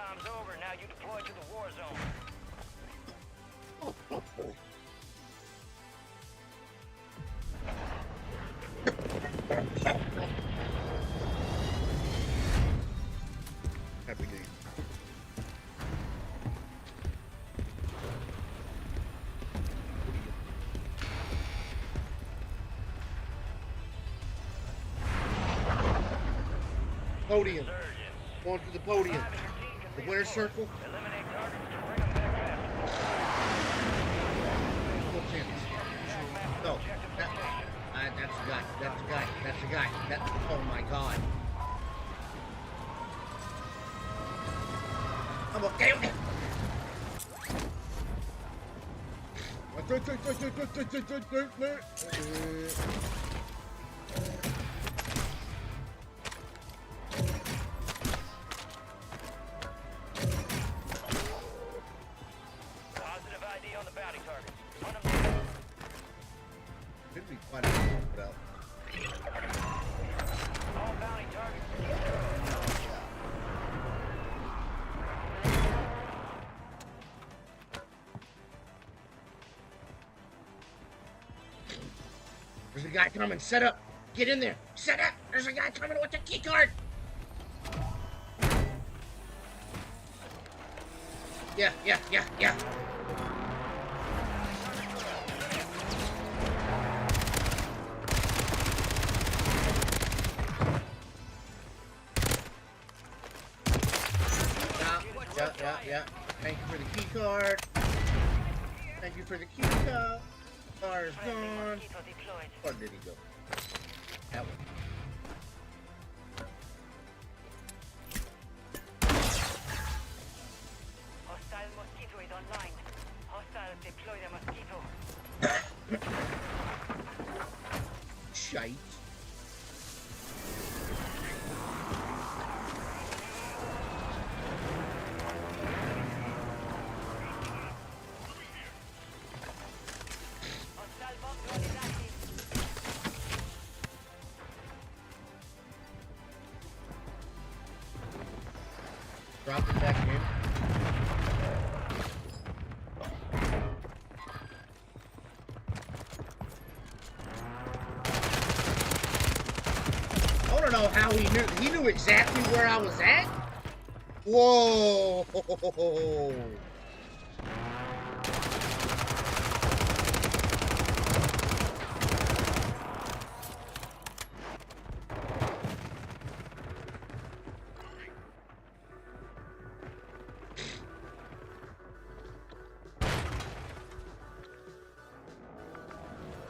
time's over. Now you deploy to the war zone. Happy day. Podium. Going to the podium. The winner's circle. Eliminate targets to bring them back fast. No, that's the guy. That's the guy. That's the guy. Oh my god. I'm okay. Positive ID on the bounty targets. Hunt them down. Should be quite a bit about. All bounty targets. There's a guy coming. Set up. Get in there. Set up. There's a guy coming with the key card. Yeah. Yeah. Thank you for the key card. Thank you for the key card. Car is gone. Where did he go? That one. Hostile mosquito is online. Hostile deploy the mosquito. Shite. Drop it back in. I don't know how he knew. He knew exactly where I was at. Whoa!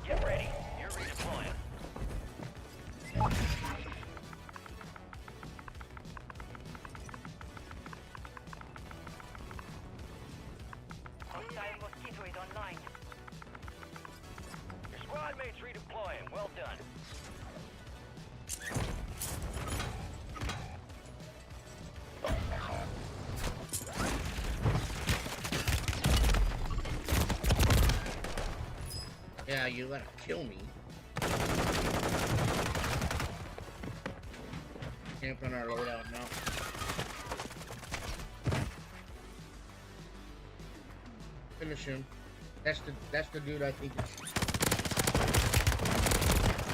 Get ready. You're redeploying. Hostile mosquito is online. Your squad mates redeploying. Well done. Yeah, you gotta kill me. Camp on our loadout now. Finish him. That's the dude I think it's...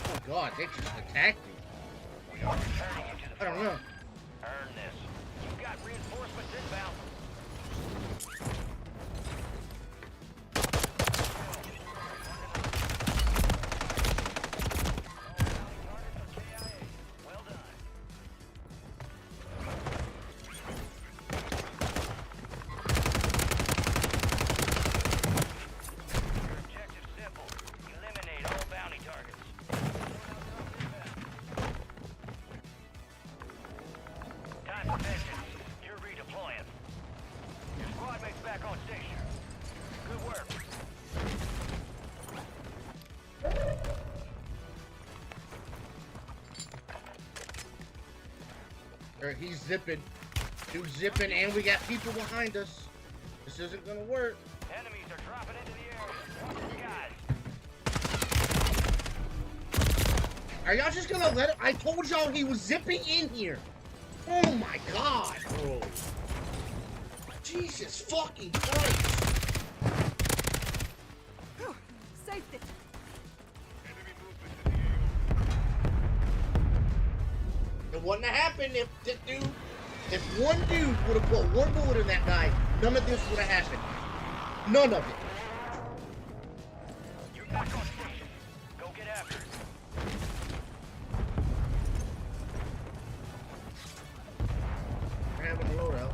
Oh god, they just attacked me. We are returning you to the I don't know. Earn this. You've got reinforcements inbound. Well done. Your objective's simple. Eliminate all bounty targets. Time for vengeance. You're redeploying. Your squad mate's back on station. Good work. He's zipping. Dude's zipping, and we got people behind us. This isn't gonna work. Enemies are dropping into the area. Watch the skies. Are y'all just gonna let it? I told y'all he was zipping in here. Oh my god, bro. Jesus fucking Christ! Saved it. It wouldn't have happened if this dude, if one dude would have put one bullet in that guy, none of this would have happened. None of it. You're back on station. Go get after it. We're having a loadout.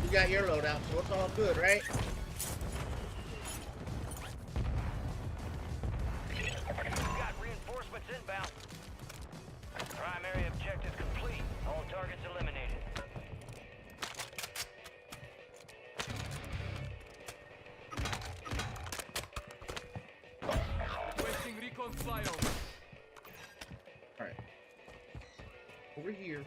You got your loadout, so it's all good, right? We've got reinforcements inbound. Primary objective complete. All targets eliminated. Requesting recon flyover. Alright. Over here.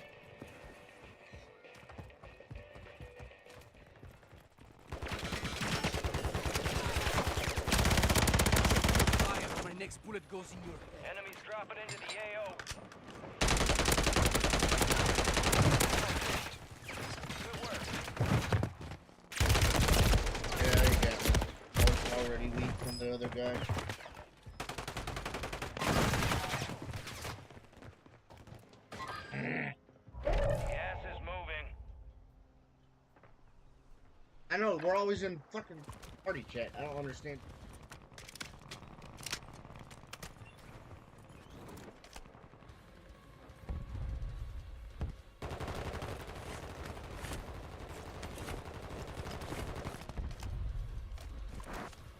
Fire. My next bullet goes in your head. Enemies dropping into the AO. Good work. Yeah, you got me. I was already weak from the other guy. Gas is moving. I know, we're always in fucking party chat. I don't understand.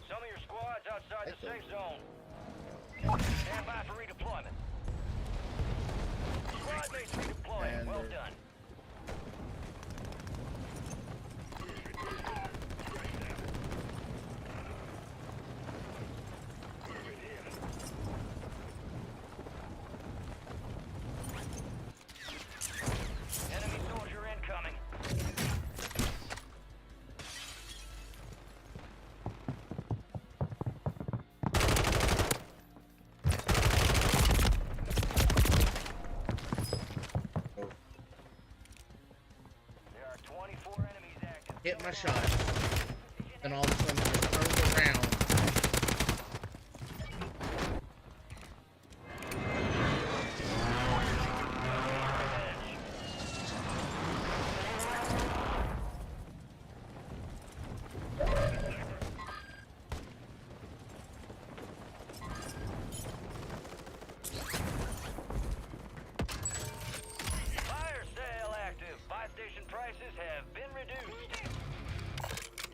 Some of your squads outside the That's safe zone. Stand by for redeployment. Squad mates redeploying. And Well there's- done. Enemy soldier incoming. Oh, There are 24 enemies active. hit my shot. Then all of a sudden it just turns around. Fire sale active. Buy station prices have been reduced.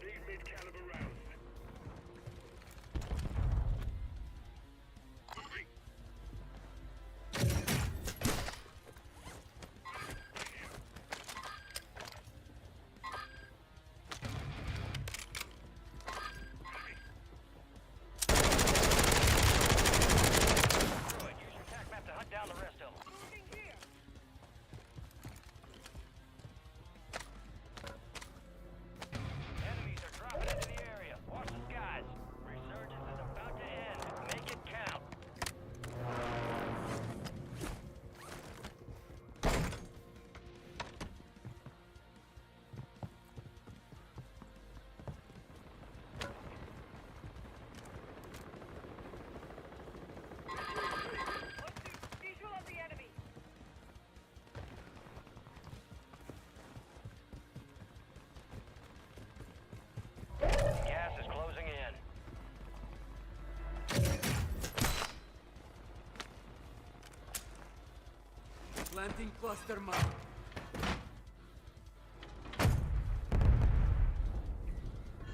Big mid-caliber rounds. Good. Use your tac map to hunt down the rest of them. Enemies are dropping into the area. Watch the skies. Resurgence is about to end. Make it count. Visual of the enemy. Gas is closing in. Planting cluster mine.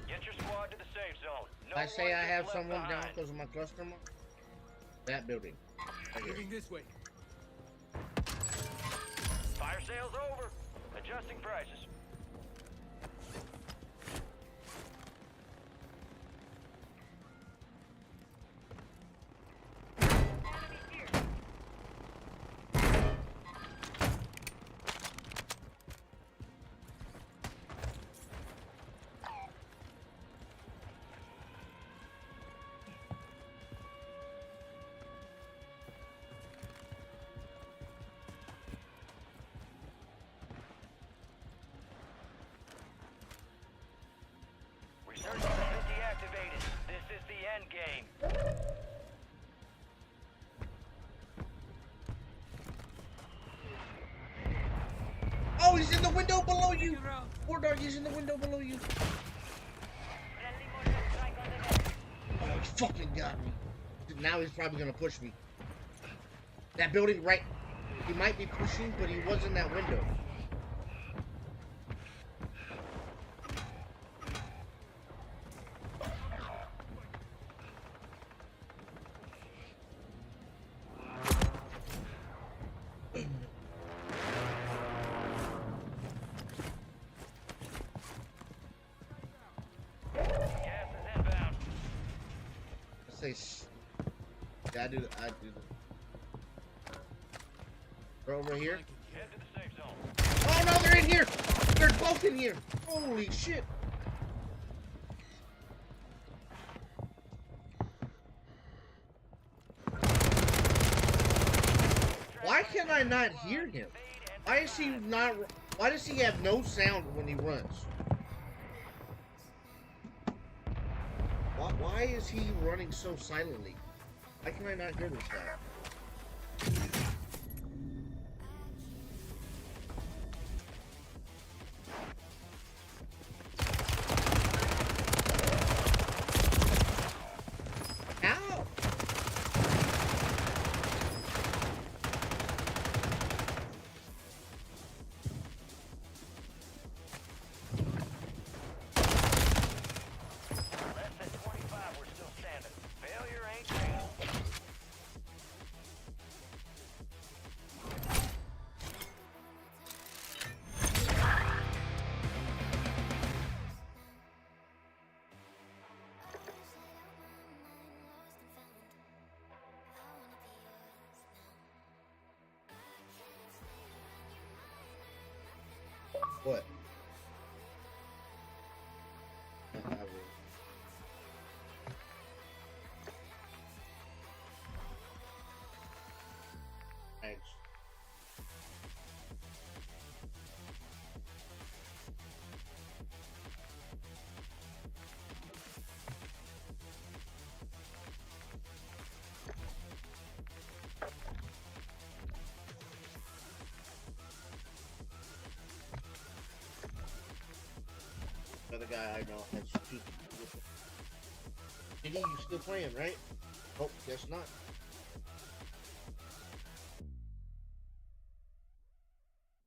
Get your squad to the safe zone. No I say one I gets have left someone down behind. because of my cluster mark. That building. Right here. Moving this way. Fire sale's over. Adjusting prices. Enemy here. end game. Oh, he's in the window below you! War dog, he's in the window below you. Friendly mortar strike on the net. Oh, he fucking got me. Now he's probably gonna push me. That building right... He might be pushing, but he was in that window. Gas is inbound. Say, yeah, I do the. They're over here. Head to the safe zone. Oh no, they're in here! They're both in here! Holy shit! Why can I not hear him? Why is he not? Why does he have no sound when he runs? Why is he running so silently? Why can I not hear this guy? Ow! Less than 25, we're still standing. Failure ain't fatal. What? I will. Thanks. Another guy I know has two. Diddy, you still playing, right? Oh, guess not.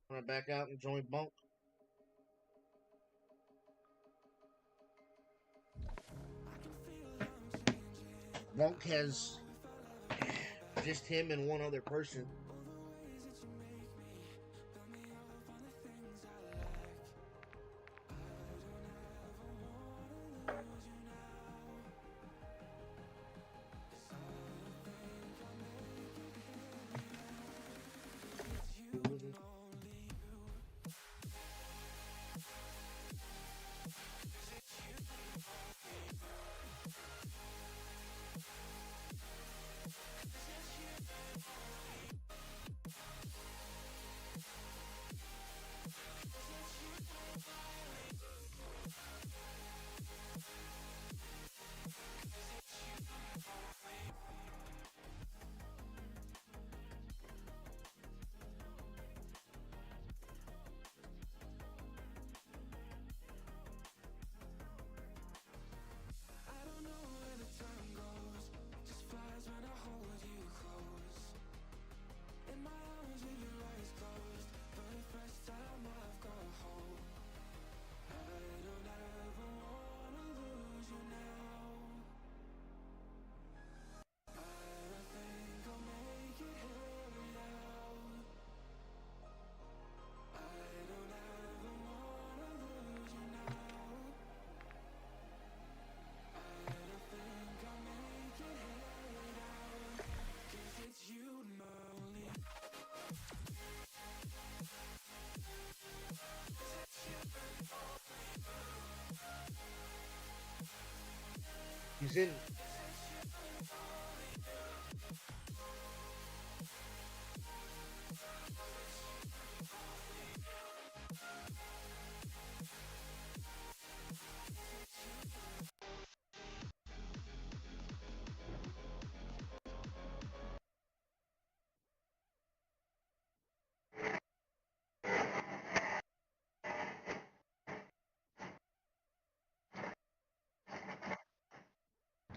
Wanna back out and join Bunk? Bunk has just him and one other person. He's in.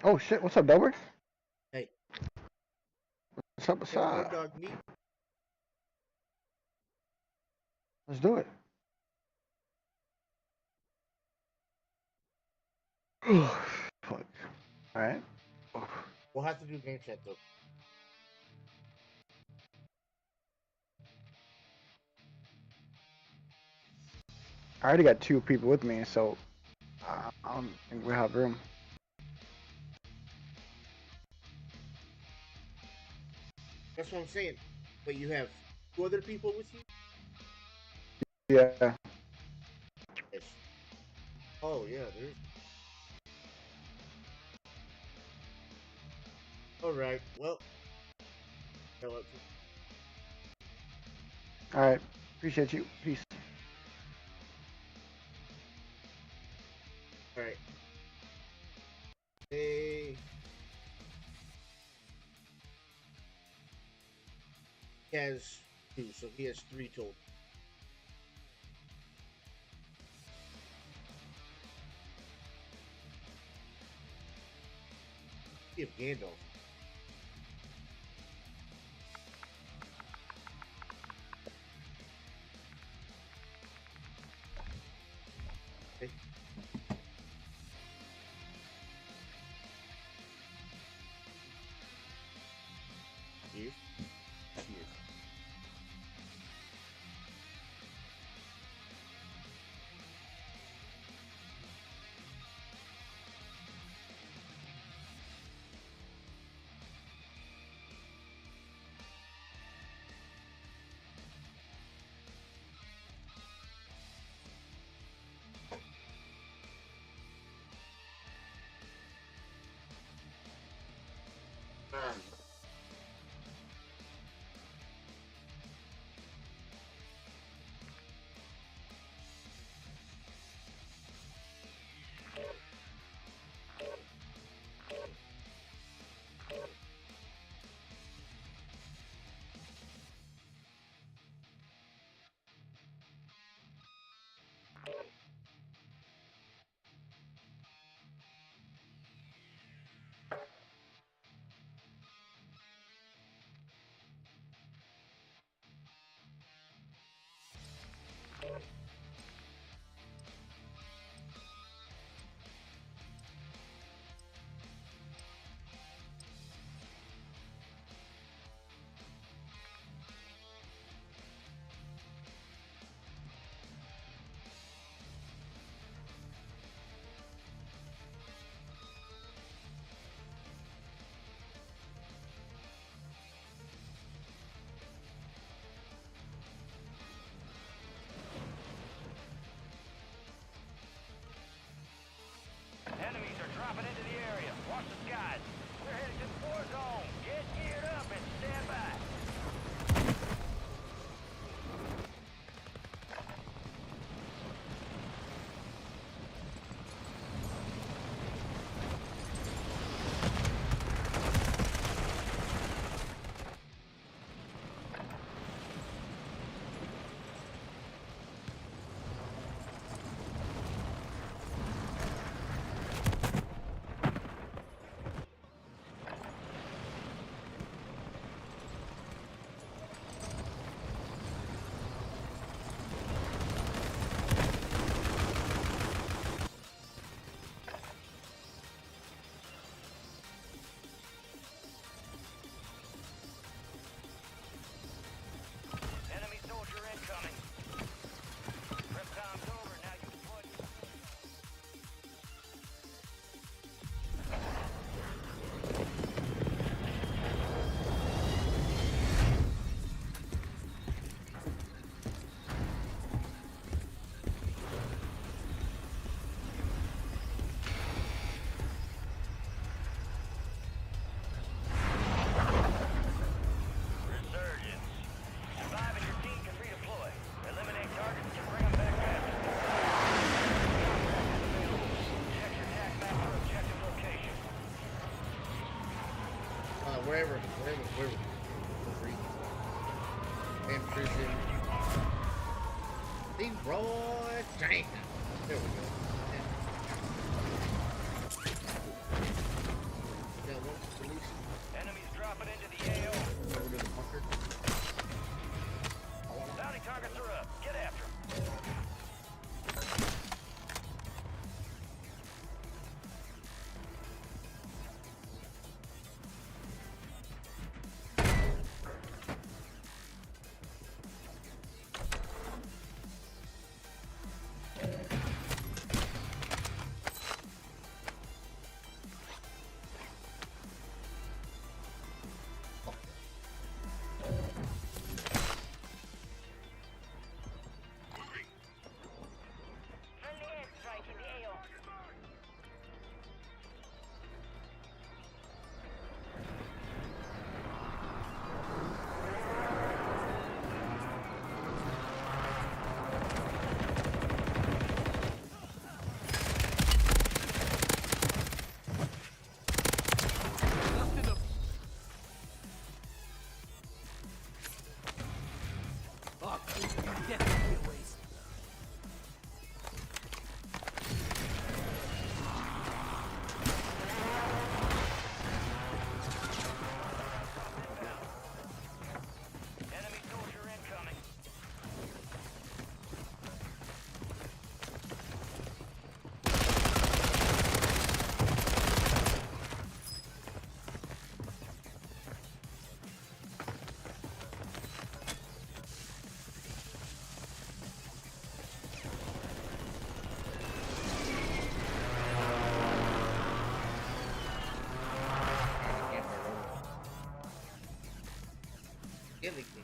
Oh shit, what's up, Delbert? Hey. What's up, what's Hey, hard up? dog meat. Let's do it. Fuck. Alright. We'll have to do game chat though. I already got 2 people with me, so I don't think we have room. That's what I'm saying. But you have 2 other people with you? Yeah. Yes. Oh yeah, there's. Alright, well. Alright. Appreciate you. Peace. Alright. Hey. He has 2, so he has 3 total. We have Gandalf. Okay. Yes. Yes. Enemies are dropping into the area. Watch the skies. We're headed to the war zone. Get geared up and stand by. Enemy soldier incoming. Prep time's over. Now you deploy. Resurgence. Survive and your team can redeploy. Eliminate targets and bring them back faster. Check your tac map for objective location. Wherever. Free. And prison. Leroy Jenkins. There we go. Enemies dropping into the AO. Over to the bunker. Bounty targets are up. Get after them. Friendly airstrike in the AO. Nothing of. Oh, cool. You definitely get waste. Enemy soldier incoming. Killing me.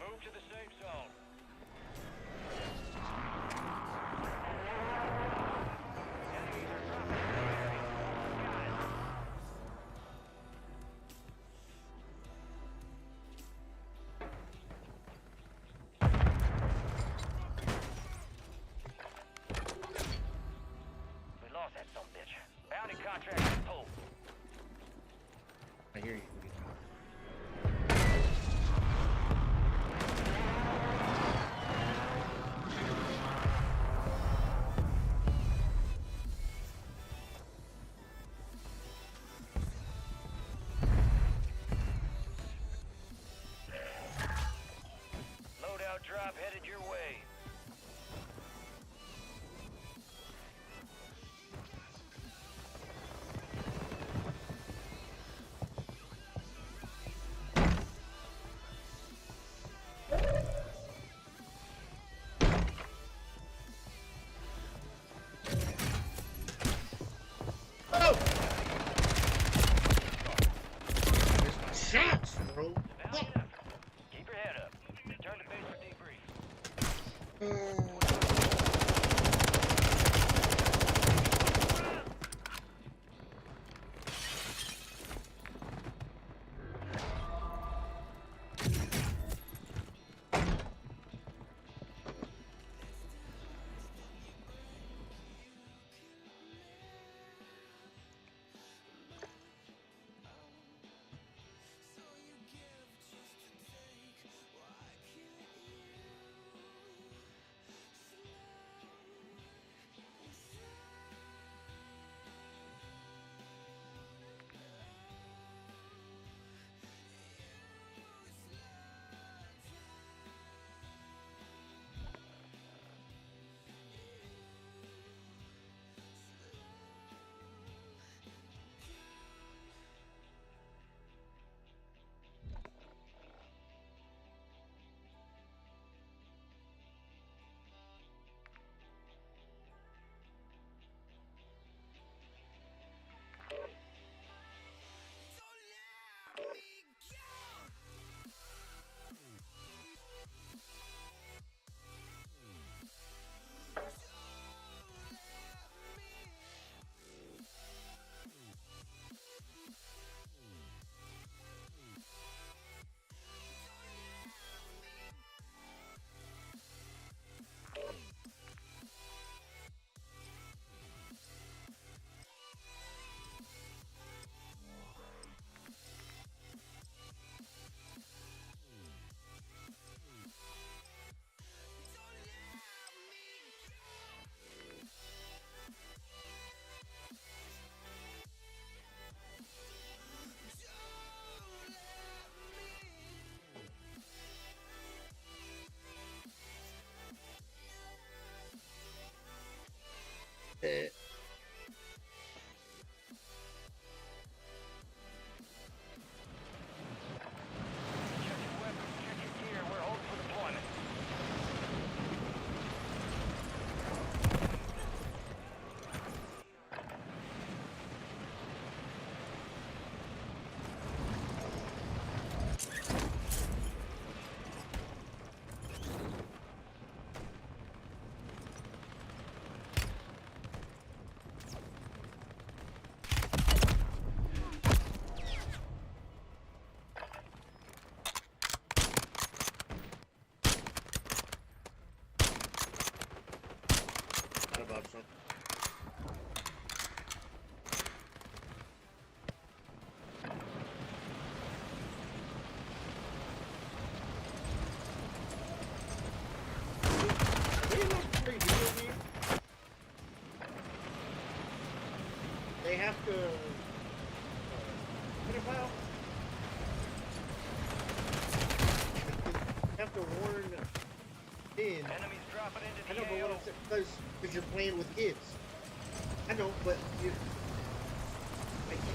Move to the safe zone. Enemies are dropping into the area. Got it. We lost that son of a bitch. Bounty contract is pulled. I hear you. Loadout drop headed your way. Oh! There's my shots, bro. Bounty enough. Keep your head up. Return to base for debrief. Oh. Pedophile? You have to warn in. Enemies dropping into I the know, but AO. what I'm saying, because you're playing with kids. I know, but you. I can't.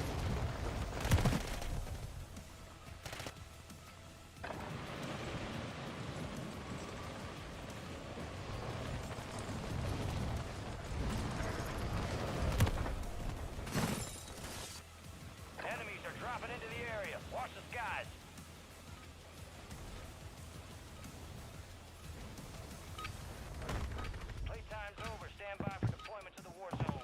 Enemies are dropping into the area. Watch the skies. Playtime's over. Stand by for deployment to the war zone.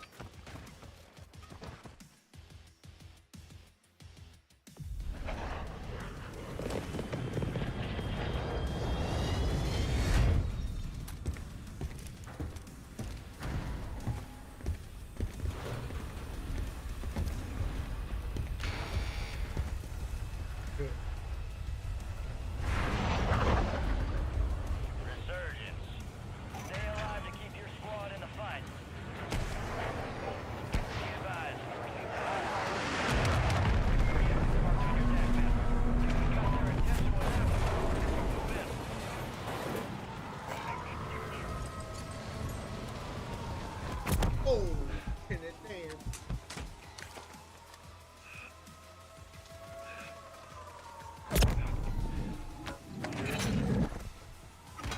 Resurgence. Stay alive to keep your squad in the fight. Be advised, forcing fire. Marked on your attack map. We got their intentional attack. Move in. Oh, in advance.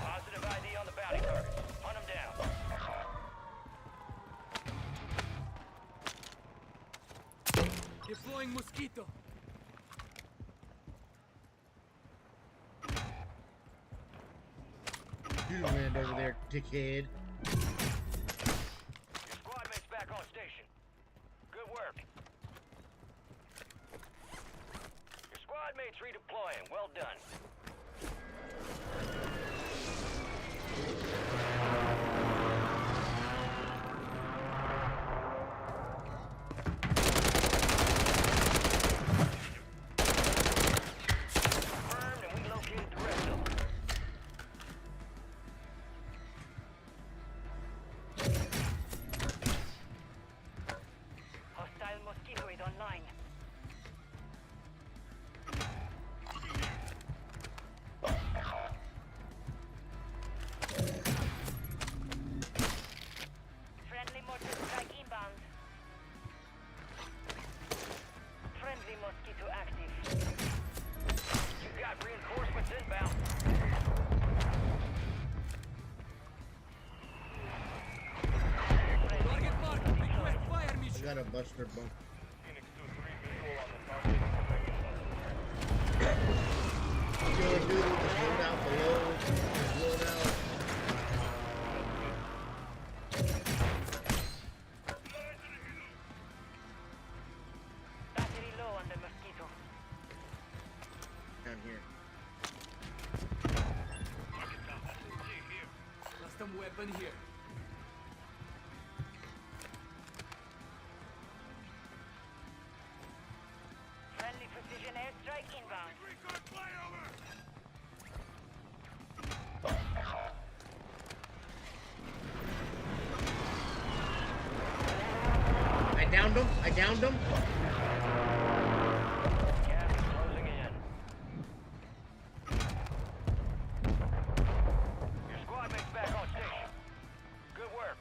Positive ID on the bounty targets. Hunt them down. Deploying mosquito. You land over there, dickhead. Your squad mates back on station. Good work. Your squad mates redeploying. Well done. Confirmed, and we located the rest of them. Hostile mosquito is online. Friendly mortar strike inbound. Friendly mosquito active. You got reinforcements inbound. Target marked. Request fire I mission. got a buster bump. Phoenix 2-3 visual on the target. Kill a dude with his loadout below. His loadout. Battery low on the mosquito. Down here. Custom weapon here. Friendly precision airstrike inbound. I downed him. I downed him. Gas is closing in. Your squad mates back on station. Good work.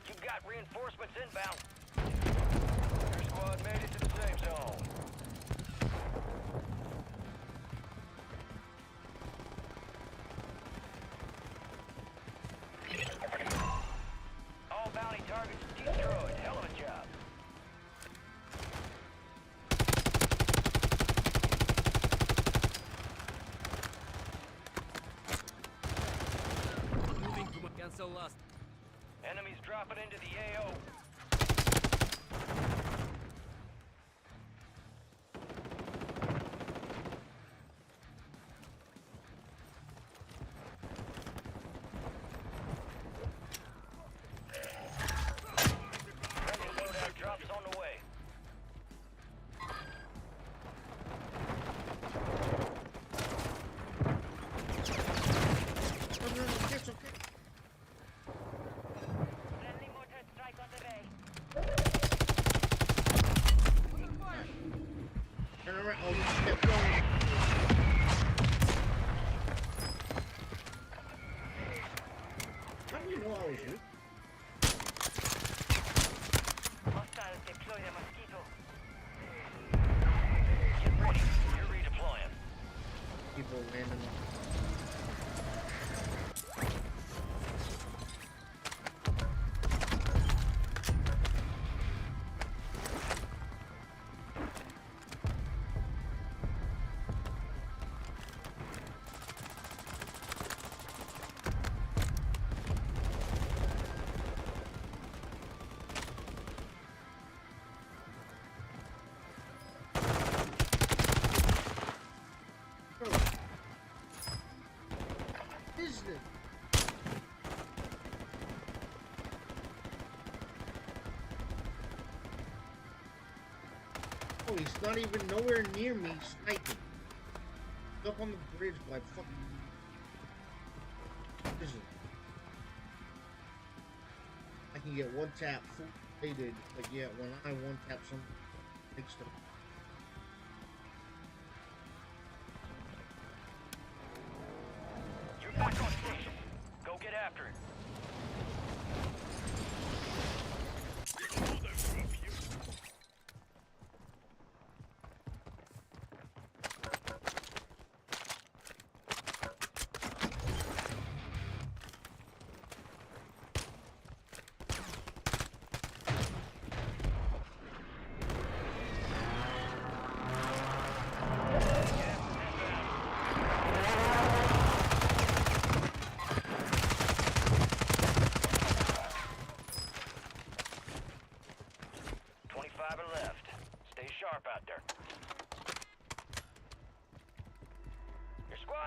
You've got reinforcements inbound. Your squad made it to the safe zone. All bounty targets destroyed. Hell of a job. Moving to cancel last. Enemies dropping into the AO. he's not even nowhere near me sniping. He's up on the bridge like fucking. This is. I can get one tap full plated, but yet when I one tap something, makes them. You're back on station. Go get after it.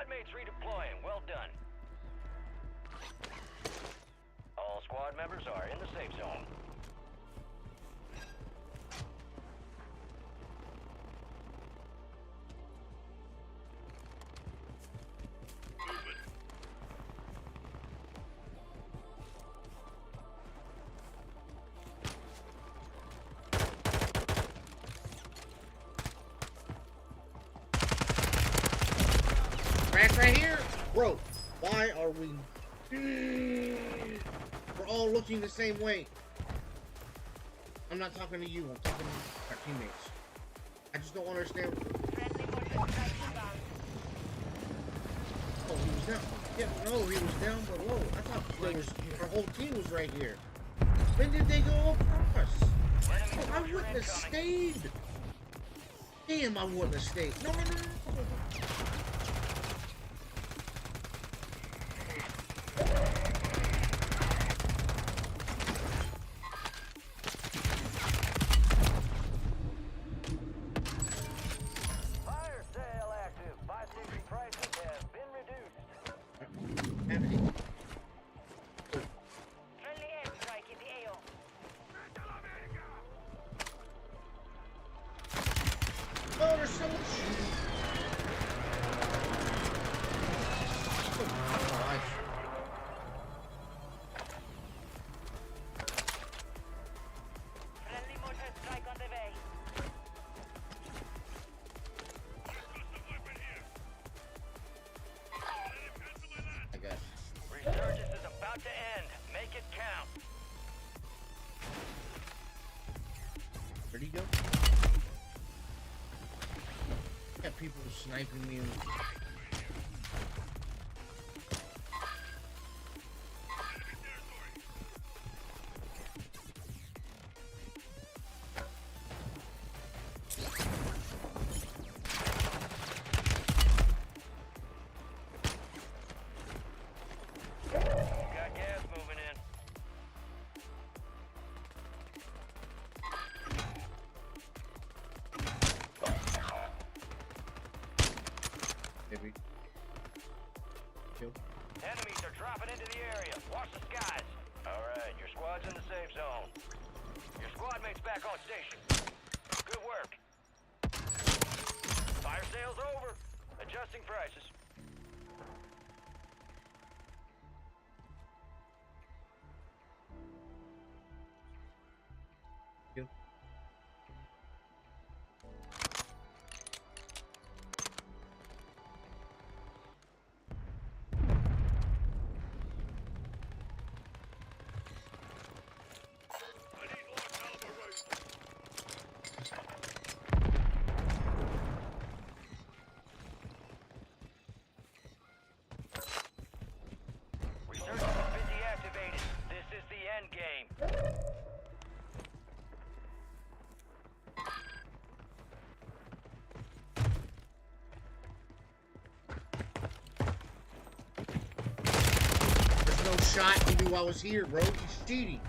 Mates redeploying. Well done. All squad members are in the safe zone. Right here, bro. Why are we? We're all looking the same way. I'm not talking to you. I'm talking to our teammates. I just don't understand. Oh, he was down. Yeah, no, he was down below. I thought there was, our whole team was right here. When did they go across? Oh, I wouldn't have stayed. Damn, I wouldn't have stayed. No. Oh, there's so much. Oh, my. Friendly mortar strike on the way. I got it. Resurgence is about to end. Make it count. Where'd he go? Got people sniping me. Got gas moving in. Maybe. Kill. Enemies are dropping into the area. Watch the skies. All right, your squad's in the safe zone. Your squad mate's back on station. Good work. Fire sale's over. Adjusting prices. Kill. Resurgence has been deactivated. This is the end game. There's no shot. He knew I was here, bro. He's cheating.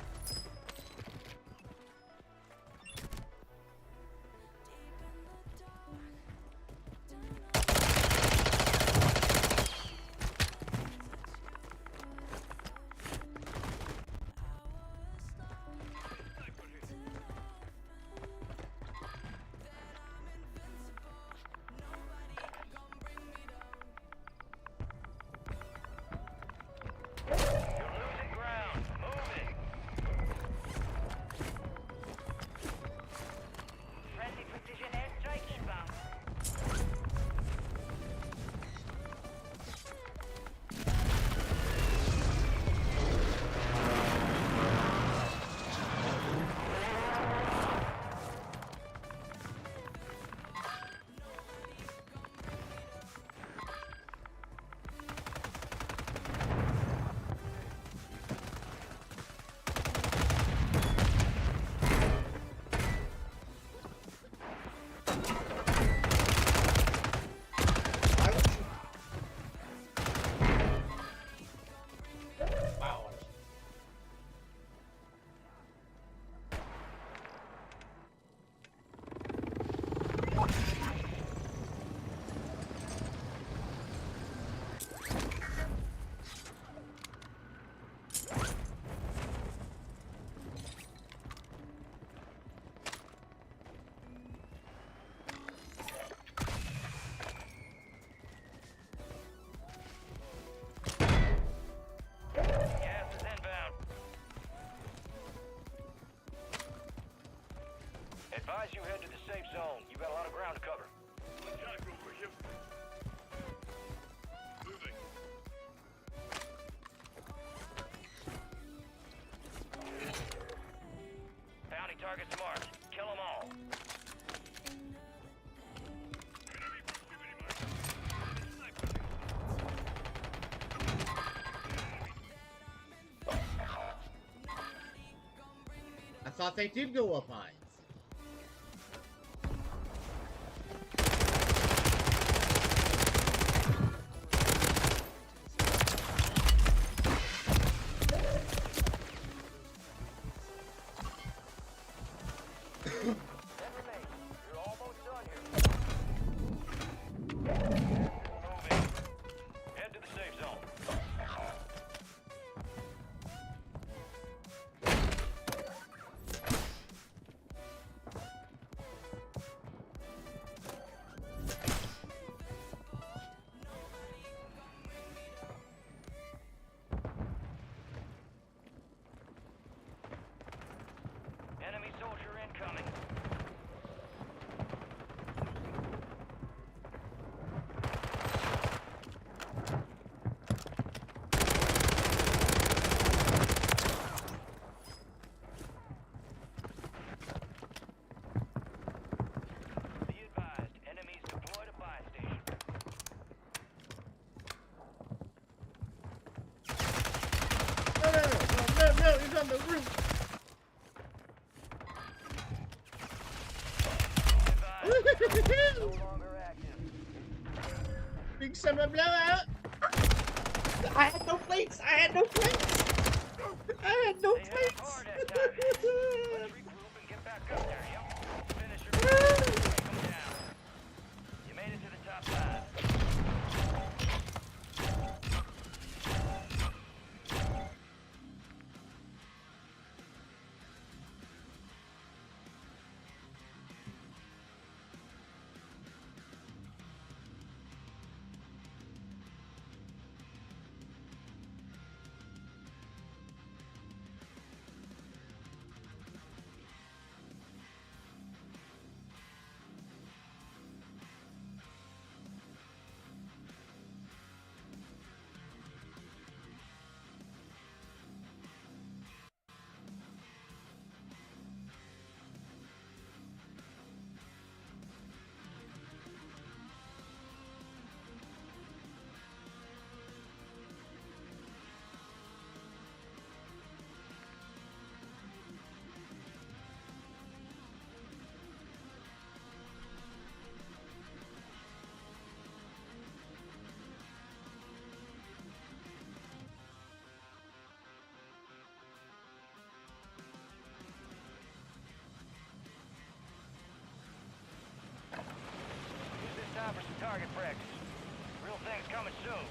Advise you head to the safe zone. You got a lot of ground to cover. Moving. Bounty targets marked. Kill them all. I thought they did go up high. You're almost done here. Moving. Head to the safe zone. Enemy soldier incoming. Be advised, enemies deployed a buy station. No, he's on the roof. Advised, no longer active. Big summer blowout. I had no plates. I had no plates. I had no They hit us plates. hard that time. Let's regroup and get back up there, yep. Finish your take them down. You made it to the top 5. Use this time for some target practice. Real thing's coming soon.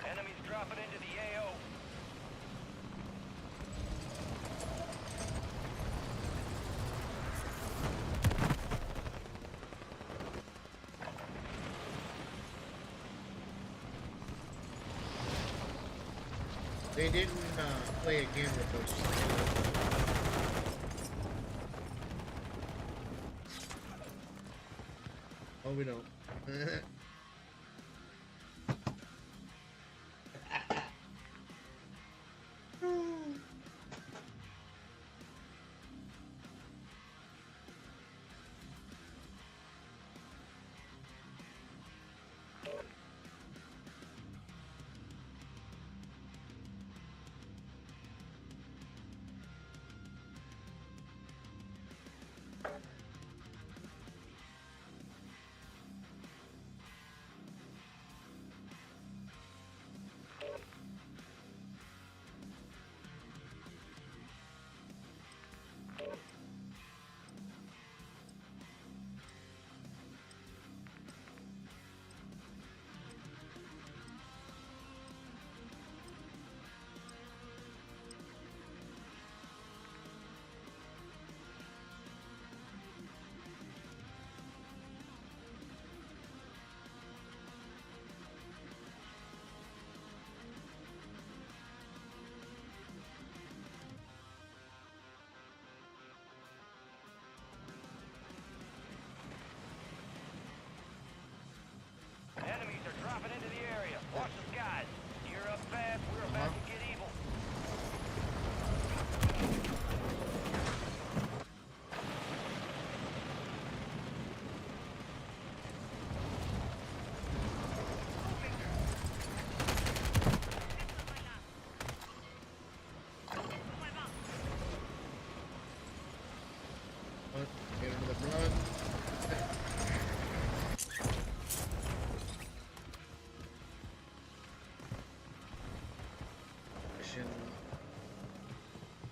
Enemies dropping into the AO. They didn't play a game with us. Oh, we don't.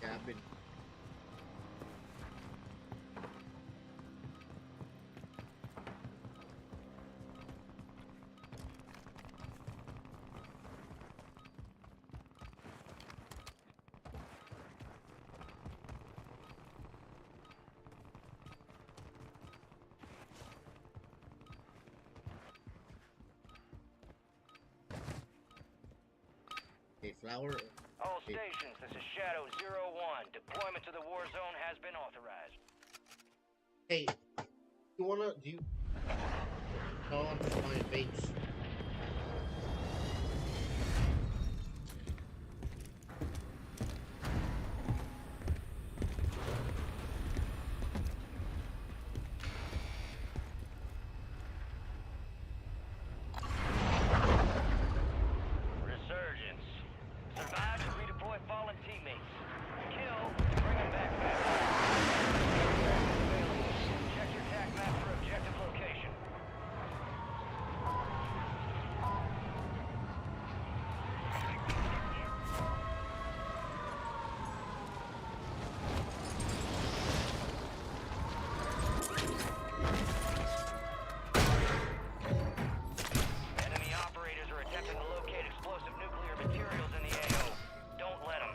Yeah, I've been. A flower. All stations, this is Shadow 01. Deployment to the war zone has been authorized. Hey, you wanna do you? No, I'm just buying vapes. Resurgence. Survive to redeploy fallen teammates. Kill to bring them back fast. Check your TAC map for objective location. Enemy operators are attempting to locate explosive nuclear materials in the AO. Don't let them.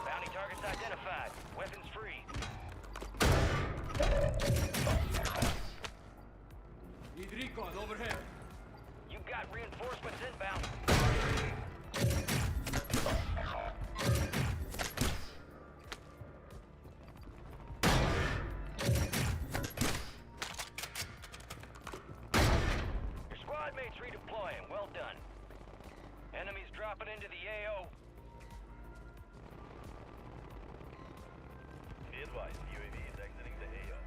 Bounty targets identified. Weapons free. Need recon overhead. You've got reinforcements inbound. Your squad mates redeploying. Well done. Enemies dropping into the AO. Be advised, UAV is exiting the AO.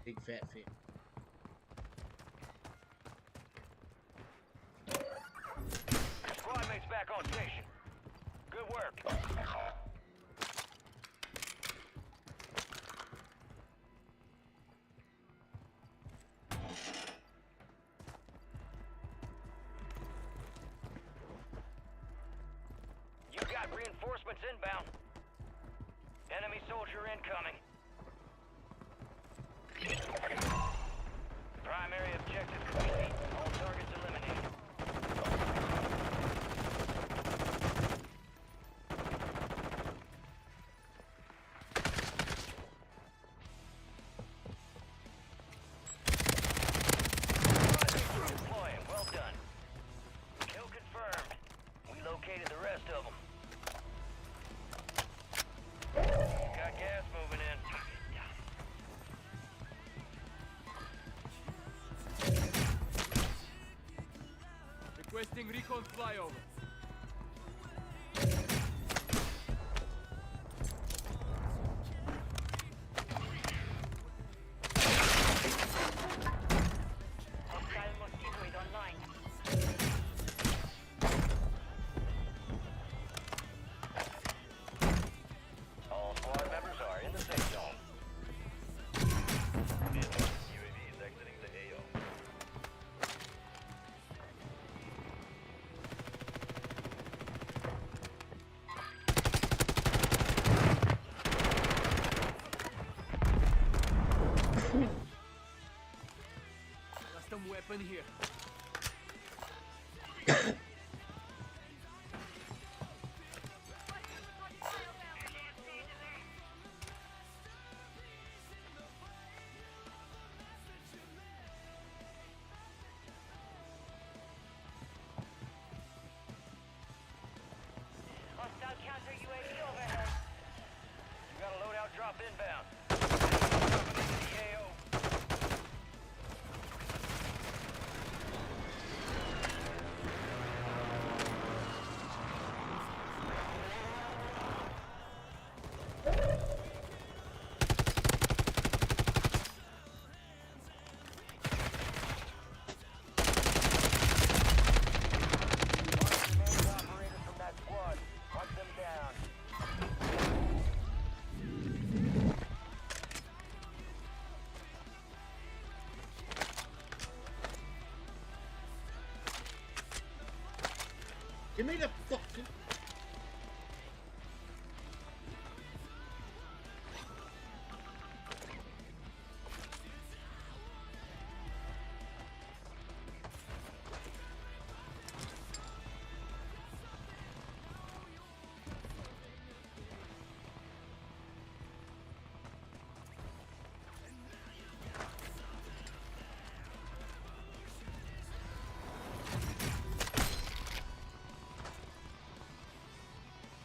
Big fat fit. Your squad mates back on station. Good work. You got reinforcements inbound. Enemy soldier incoming. Primary objective complete. All targets eliminated. Deploying. Well done. Kill confirmed. We located the rest of them. Got gas moving in. Requesting recon flyover. Hostile mosquitoid online. All squad members are in the safe zone. UAV is exiting the AO. Custom weapon here. Hostile counter UAV overhead. You got a loadout drop inbound. Dropping into the AO. Give me the fucking...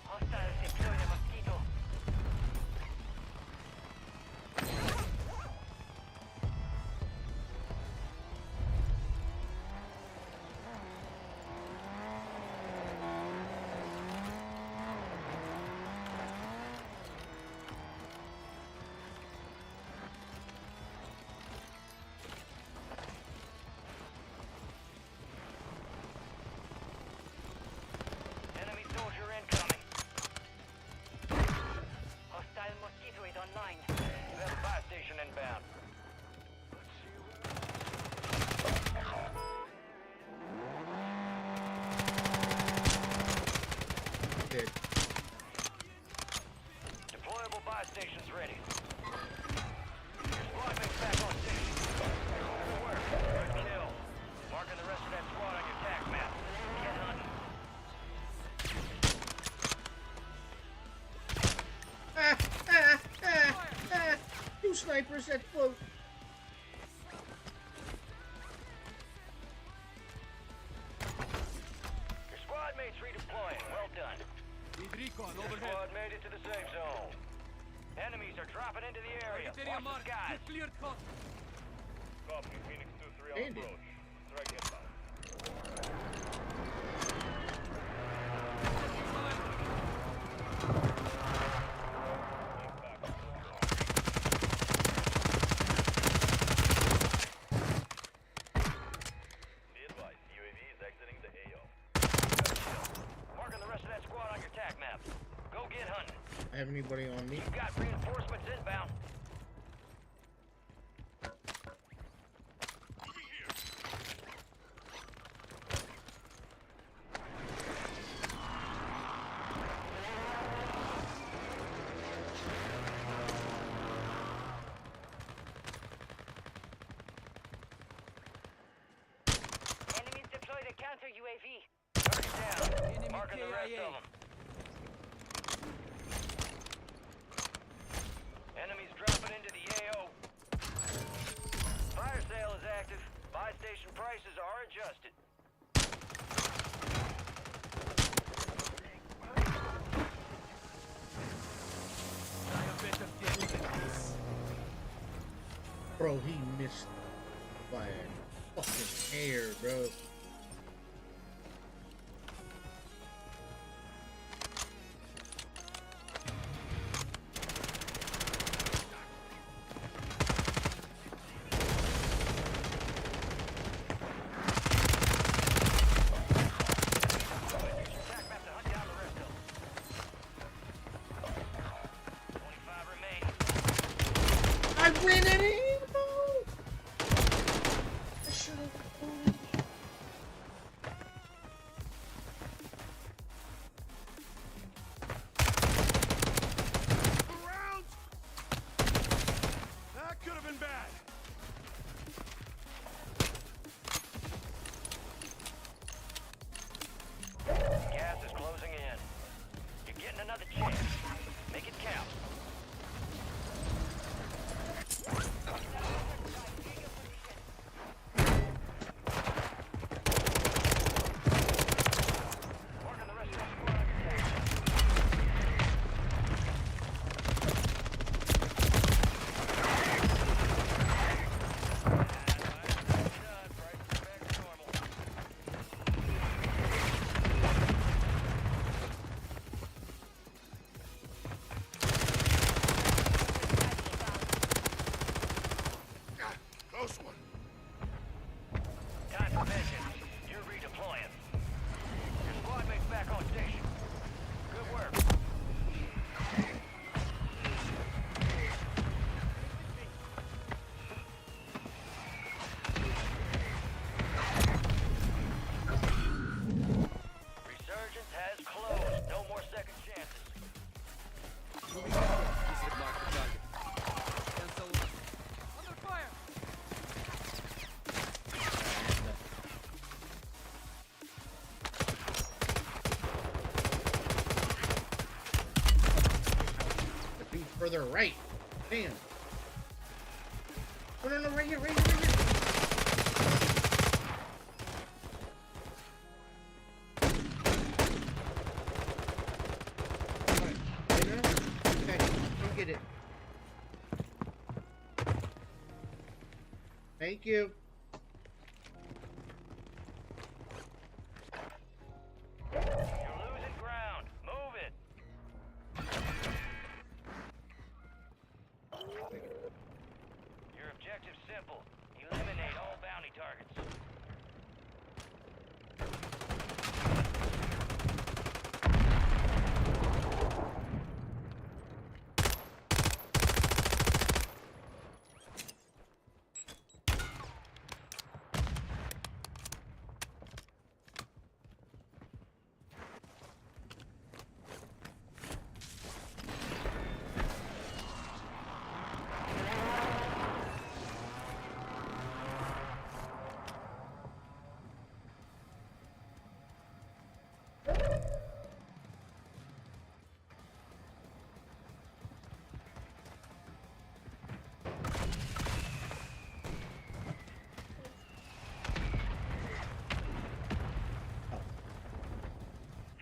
Hostiles deploy the mosquito. Enemy soldier incoming. Hostile mosquito is online. You have a buy station inbound. Dead. Deployable buy stations ready. Your squad mates back on station. Good work. Good kill. Marking the rest of that squad on your tac map. Get hunting. Two snipers that float. Your squad mates redeploying. Well done. Need recon Your overhead. squad made it to the safe zone. Enemies are dropping into the area. Target area Watch the marked. skies. Get cleared cut. Copy, Phoenix 2-3 on Bandit. approach. Strike inbound. Impact. Be advised, UAV is exiting the AO. Marking the rest of that squad on your tac map. Go get hunting. I have anybody on me? You've got reinforcements inbound. Enemies deploy the counter UAV. Target down. Enemy Marking the rest KIA. of them. Enemies dropping into the AO. Fire sale is active. Buy station prices are adjusted. Try a better deal than this. Bro, he missed by a fucking hair, bro. Attack map to hunt down the rest of them. 25 remain. I win it in, bro! I should have. their right. Damn. Oh, no, right here, right here, right here. Alright, you know? Okay, come get it. Thank you. You're losing ground. Move it. Your objective's simple. Eliminate all bounty targets.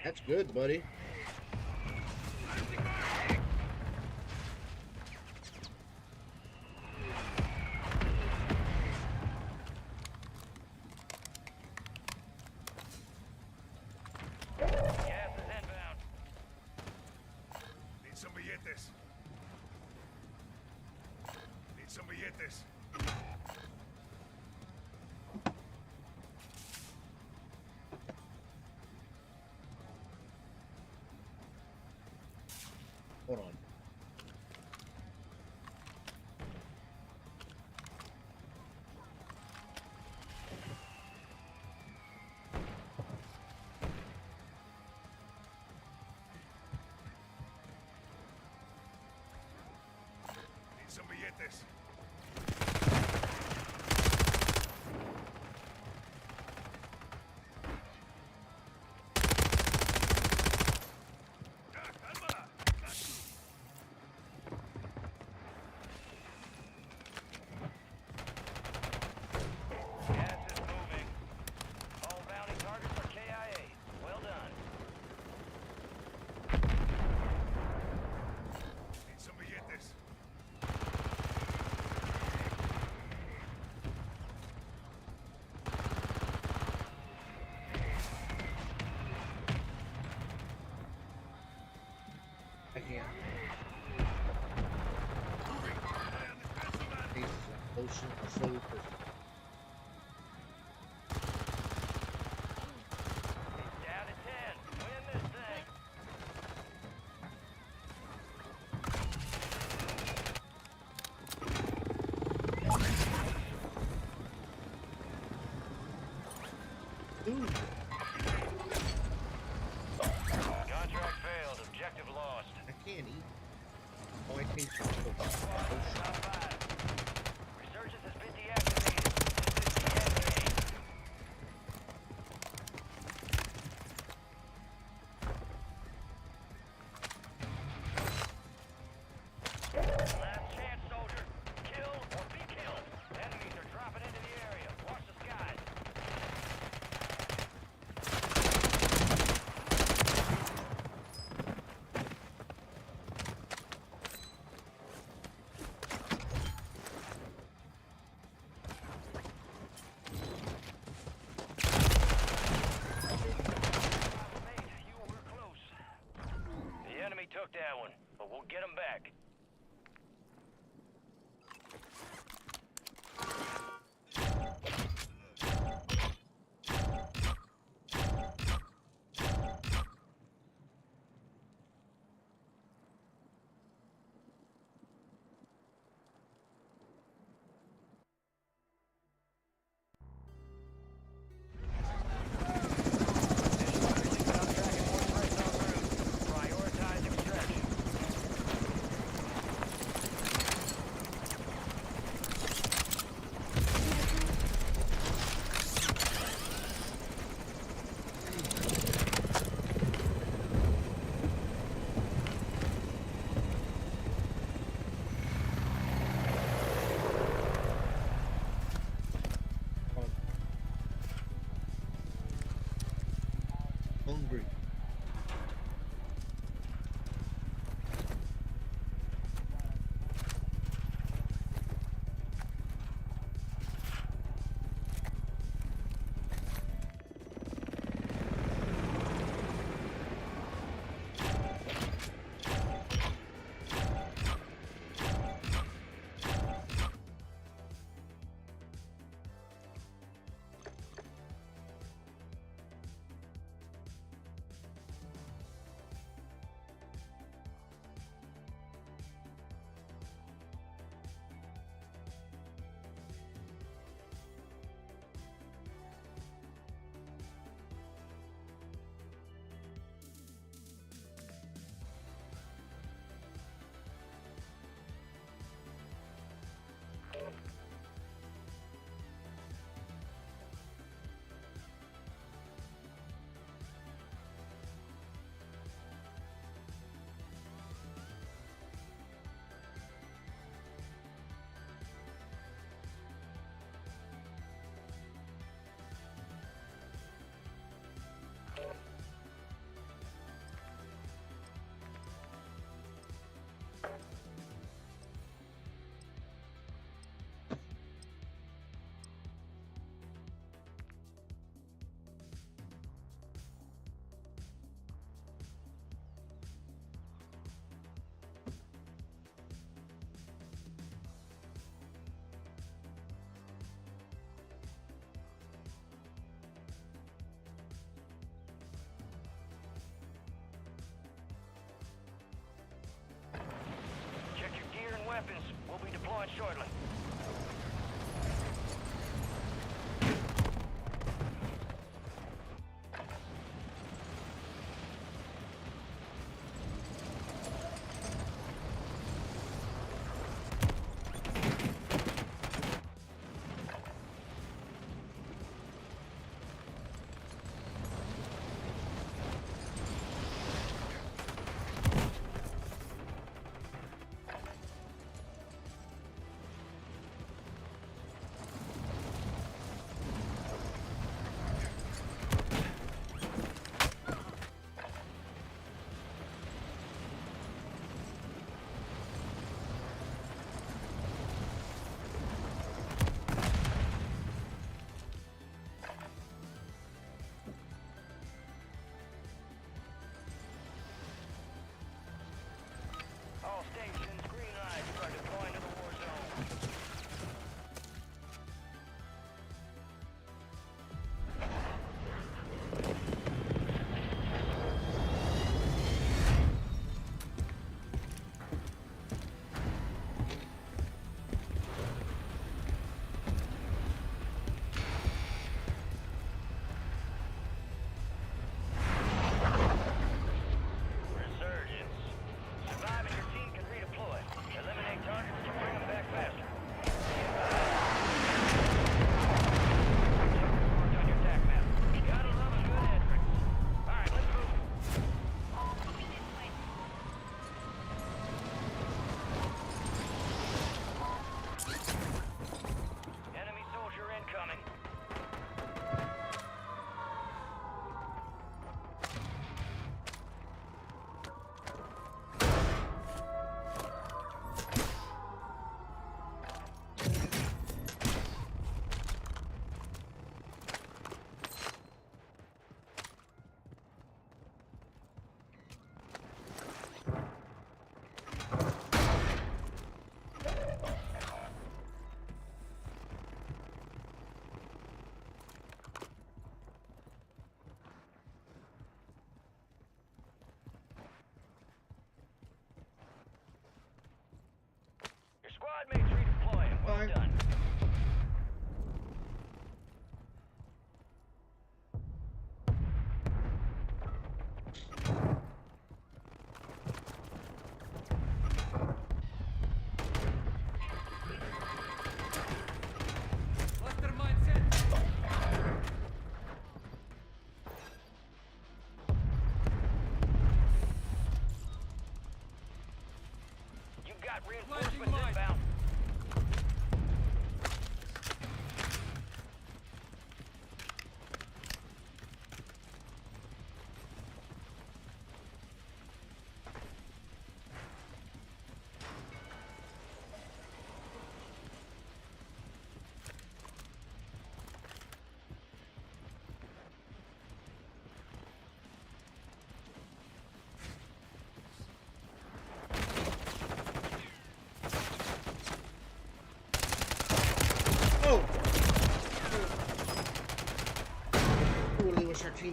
That's good, buddy. Gas is inbound. Need some billetes. Need some billetes. Hold on. Need some billetes. Gas is moving. All bounty targets are KIA. Well done. Need some billetes. I can't. Jesus, ocean, I'm slowly pushing. Down to 10. Win this thing. Dude, Contract failed. Objective lost. I can't eat. Oh, I taste it. Top 5. Resurgence has been deactivated. This is the last chance, soldier. Kill or be killed. Enemies are dropping into the area. Watch the skies. Mate, you were close. The enemy took that one, but we'll get them back. Prioritize extraction. hungry. Check your gear and weapons. We'll be deploying shortly.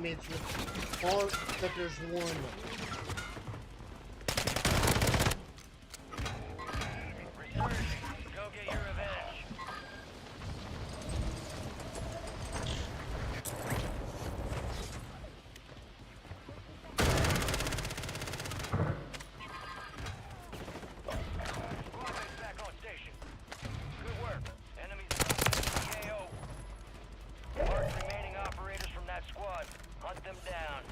teammates with all that there's one. Resurging. Go get your revenge. Squad mates back on station. Good work. Enemies KO. Mark remaining operators from that squad. Hunt them down.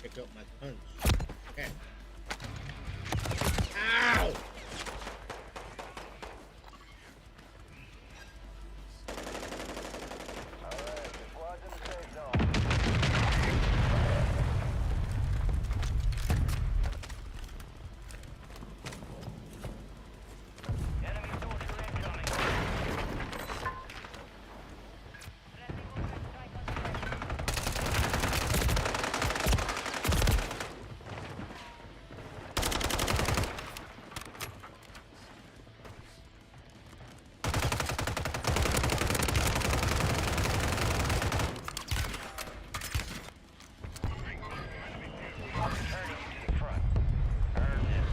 Pick up my guns. Okay. Ow! Alright, the squad's in the safe zone. Enemy soldier incoming. Returning you to the front. Earn this.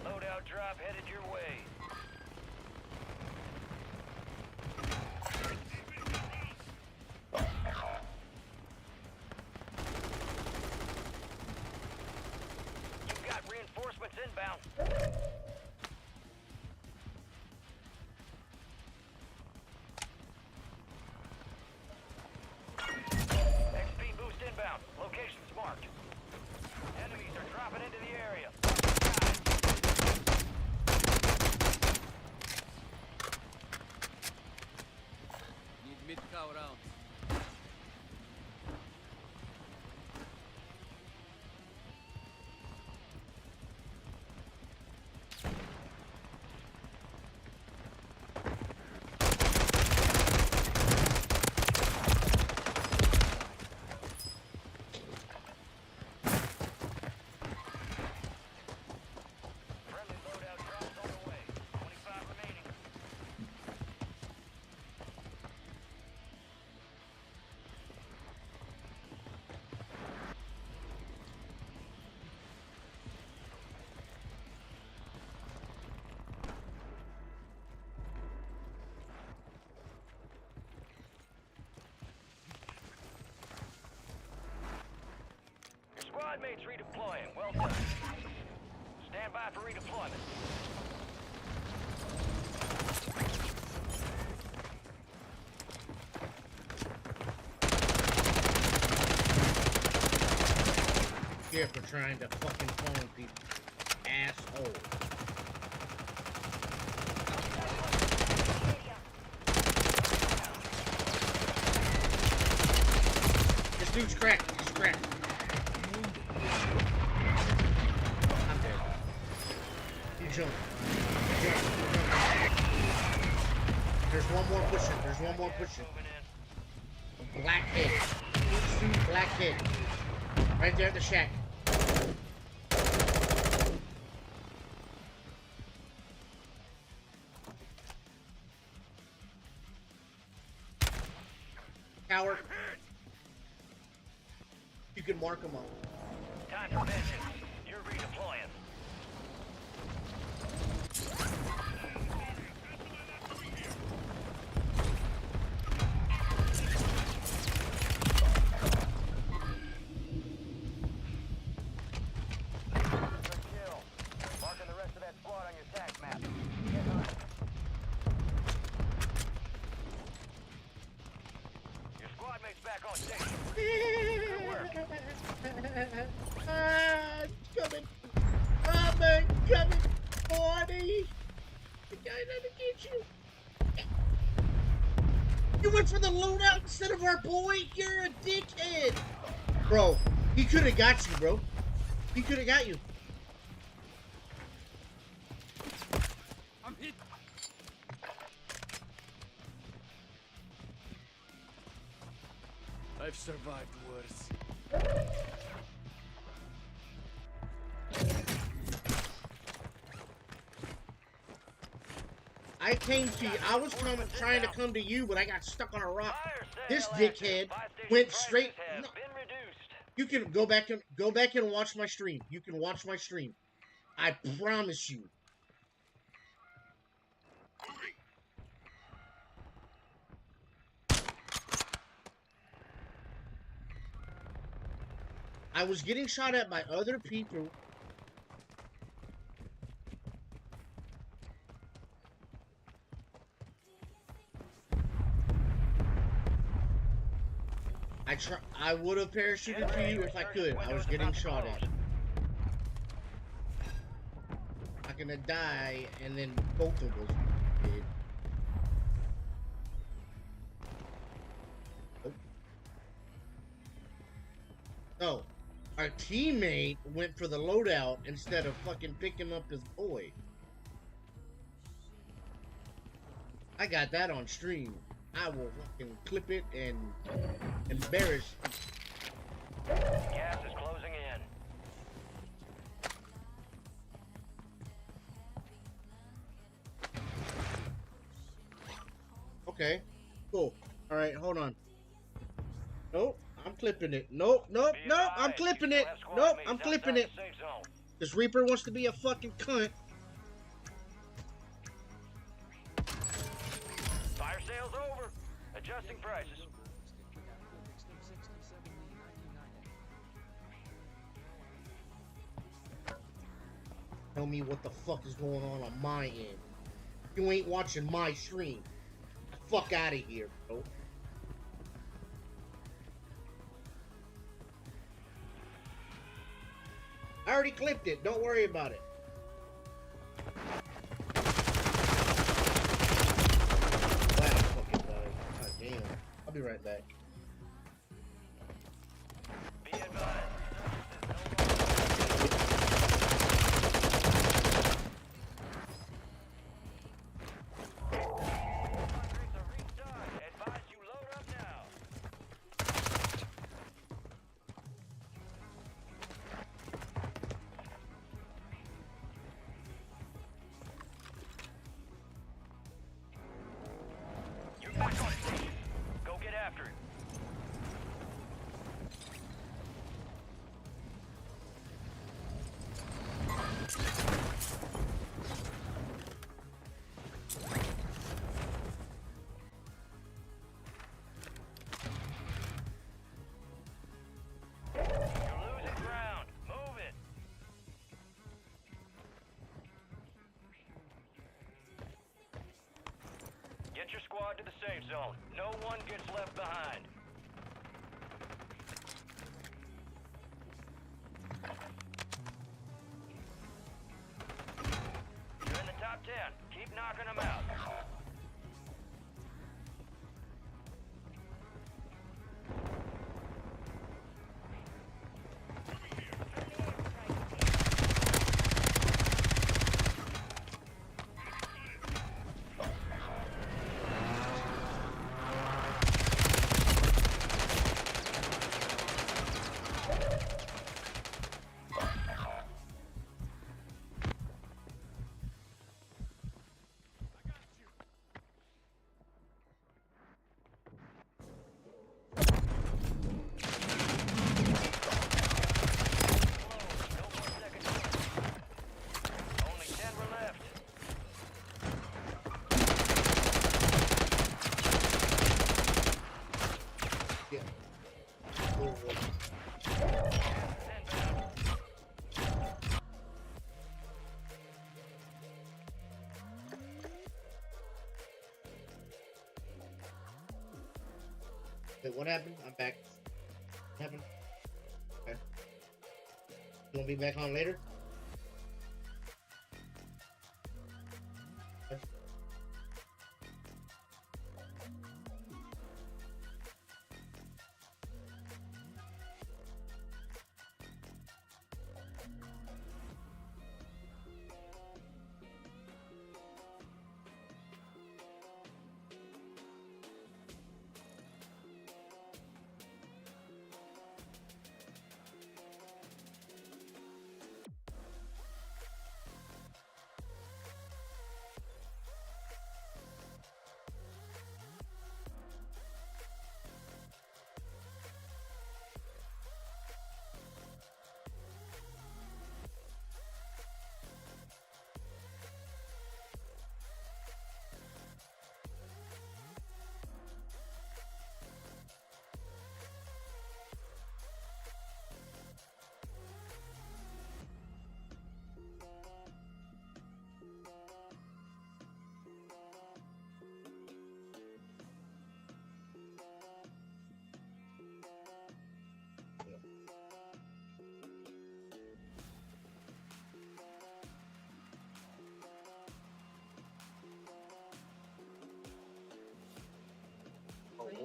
Loadout drop headed your way. You've got reinforcements inbound. XP boost inbound. Location's marked. Enemies are dropping into the area. Need mid-cow rounds. Friendly loadout drops on the way. 25 remaining. Your squad mates redeploying. Well done. Stand by for redeployment. Here for trying to fucking phone people. Asshole. This dude's cracked. He's cracked. I'm dead. You jump. You jump. There's one more pushing. There's one more pushing. Moving in. Black head. Suit, black head. Right there at the shack. Coward. You can mark him up. Time for vengeance. You're redeploying. Good kill. Marking the rest of that squad on your tac map. Get on it. Your squad mate's back on station. Good work. I'm coming. I'm coming. 40. The guy that'll get you. You went for the loadout instead of our boy? You're a dickhead. Bro, he could have got you, bro. He could have got you. I'm hit. I've survived worse. I came to you. I was trying to come to you, but I got stuck on a rock. Fire This sale dickhead action. Buy station went prices straight. have No, been reduced. you can go back and watch my stream. You can watch my stream. I promise you. I was getting shot at by other people. I would have parachuted to you if I could. I was getting shot at. I'm gonna die, and then both of us did. Oh, our teammate went for the loadout instead of fucking picking up his boy. I got that on stream. I will fucking clip it and embarrass. Gas is closing in. Okay, cool. All right, hold on. Nope, I'm clipping it. Nope, nope, Be nope, I'm advised, clipping you it. still have squad Nope, mates I'm clipping outside it. the safe zone. This Reaper wants to be a fucking cunt. Fire sale's over. Adjusting prices. Tell me what the fuck is going on my end. You ain't watching my stream. Fuck out of here, bro. I already clipped it. Don't worry about it. Wow, fucking died. God damn. I'll be right back. Be advised. Advise you load up now. You're back on station. Go get after it. You're losing ground. Move it. Get your squad to the safe zone. No one gets left behind. You're in the top 10. Keep knocking them out. No more second chances. Only 10 were left. Yeah. Inbound. Wait, what happened? I'm back. What happened? Okay. You want me back on later? Okay.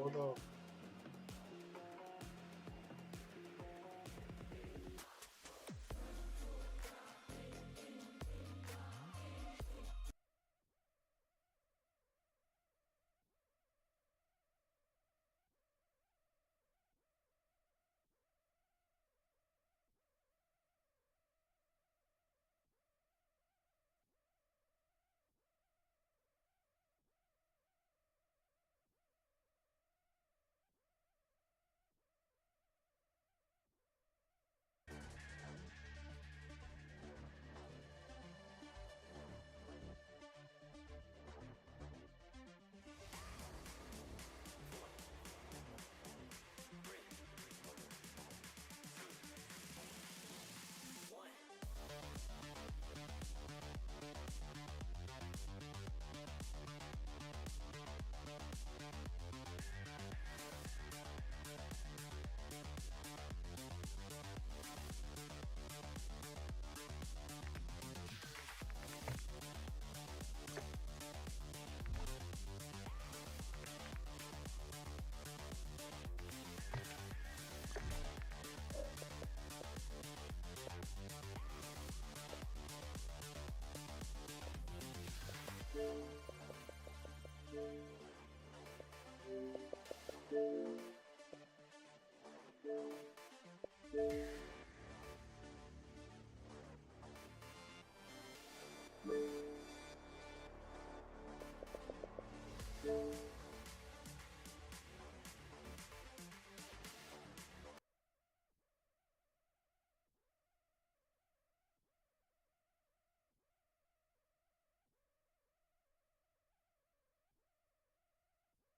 What up?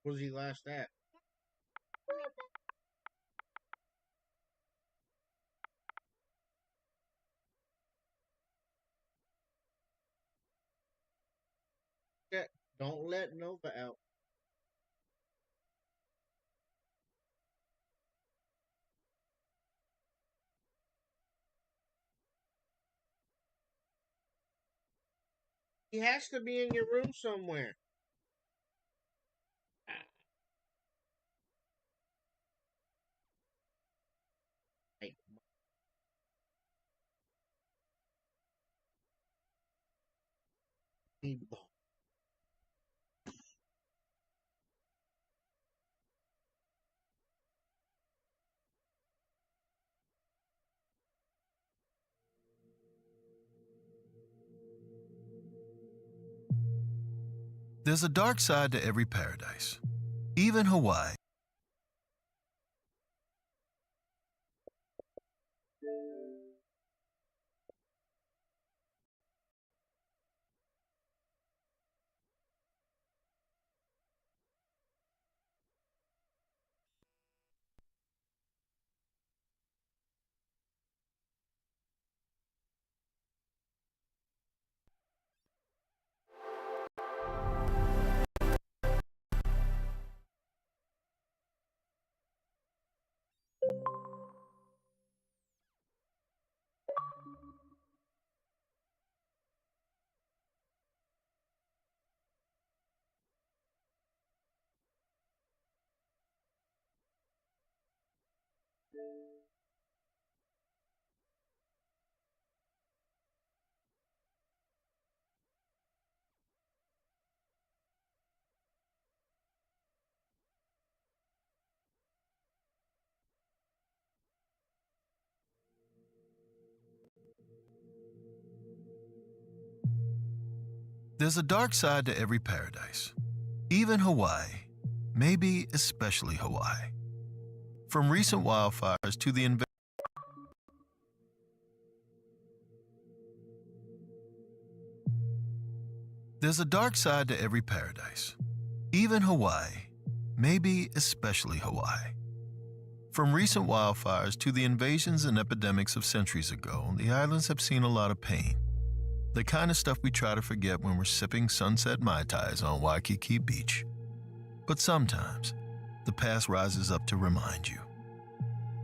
Was he last at? Yeah, don't let Nova out. He has to be in your room somewhere. Hey, Meatball. There's a dark side to every paradise, even Hawaii. There's a dark side to every paradise, even Hawaii, maybe especially Hawaii. From recent wildfires to the invasion. There's a dark side to every paradise, even Hawaii, maybe especially Hawaii. From recent wildfires to the invasions and epidemics of centuries ago, the islands have seen a lot of pain. The kind of stuff we try to forget when we're sipping sunset Mai Tais on Waikiki Beach. But sometimes, the past rises up to remind you.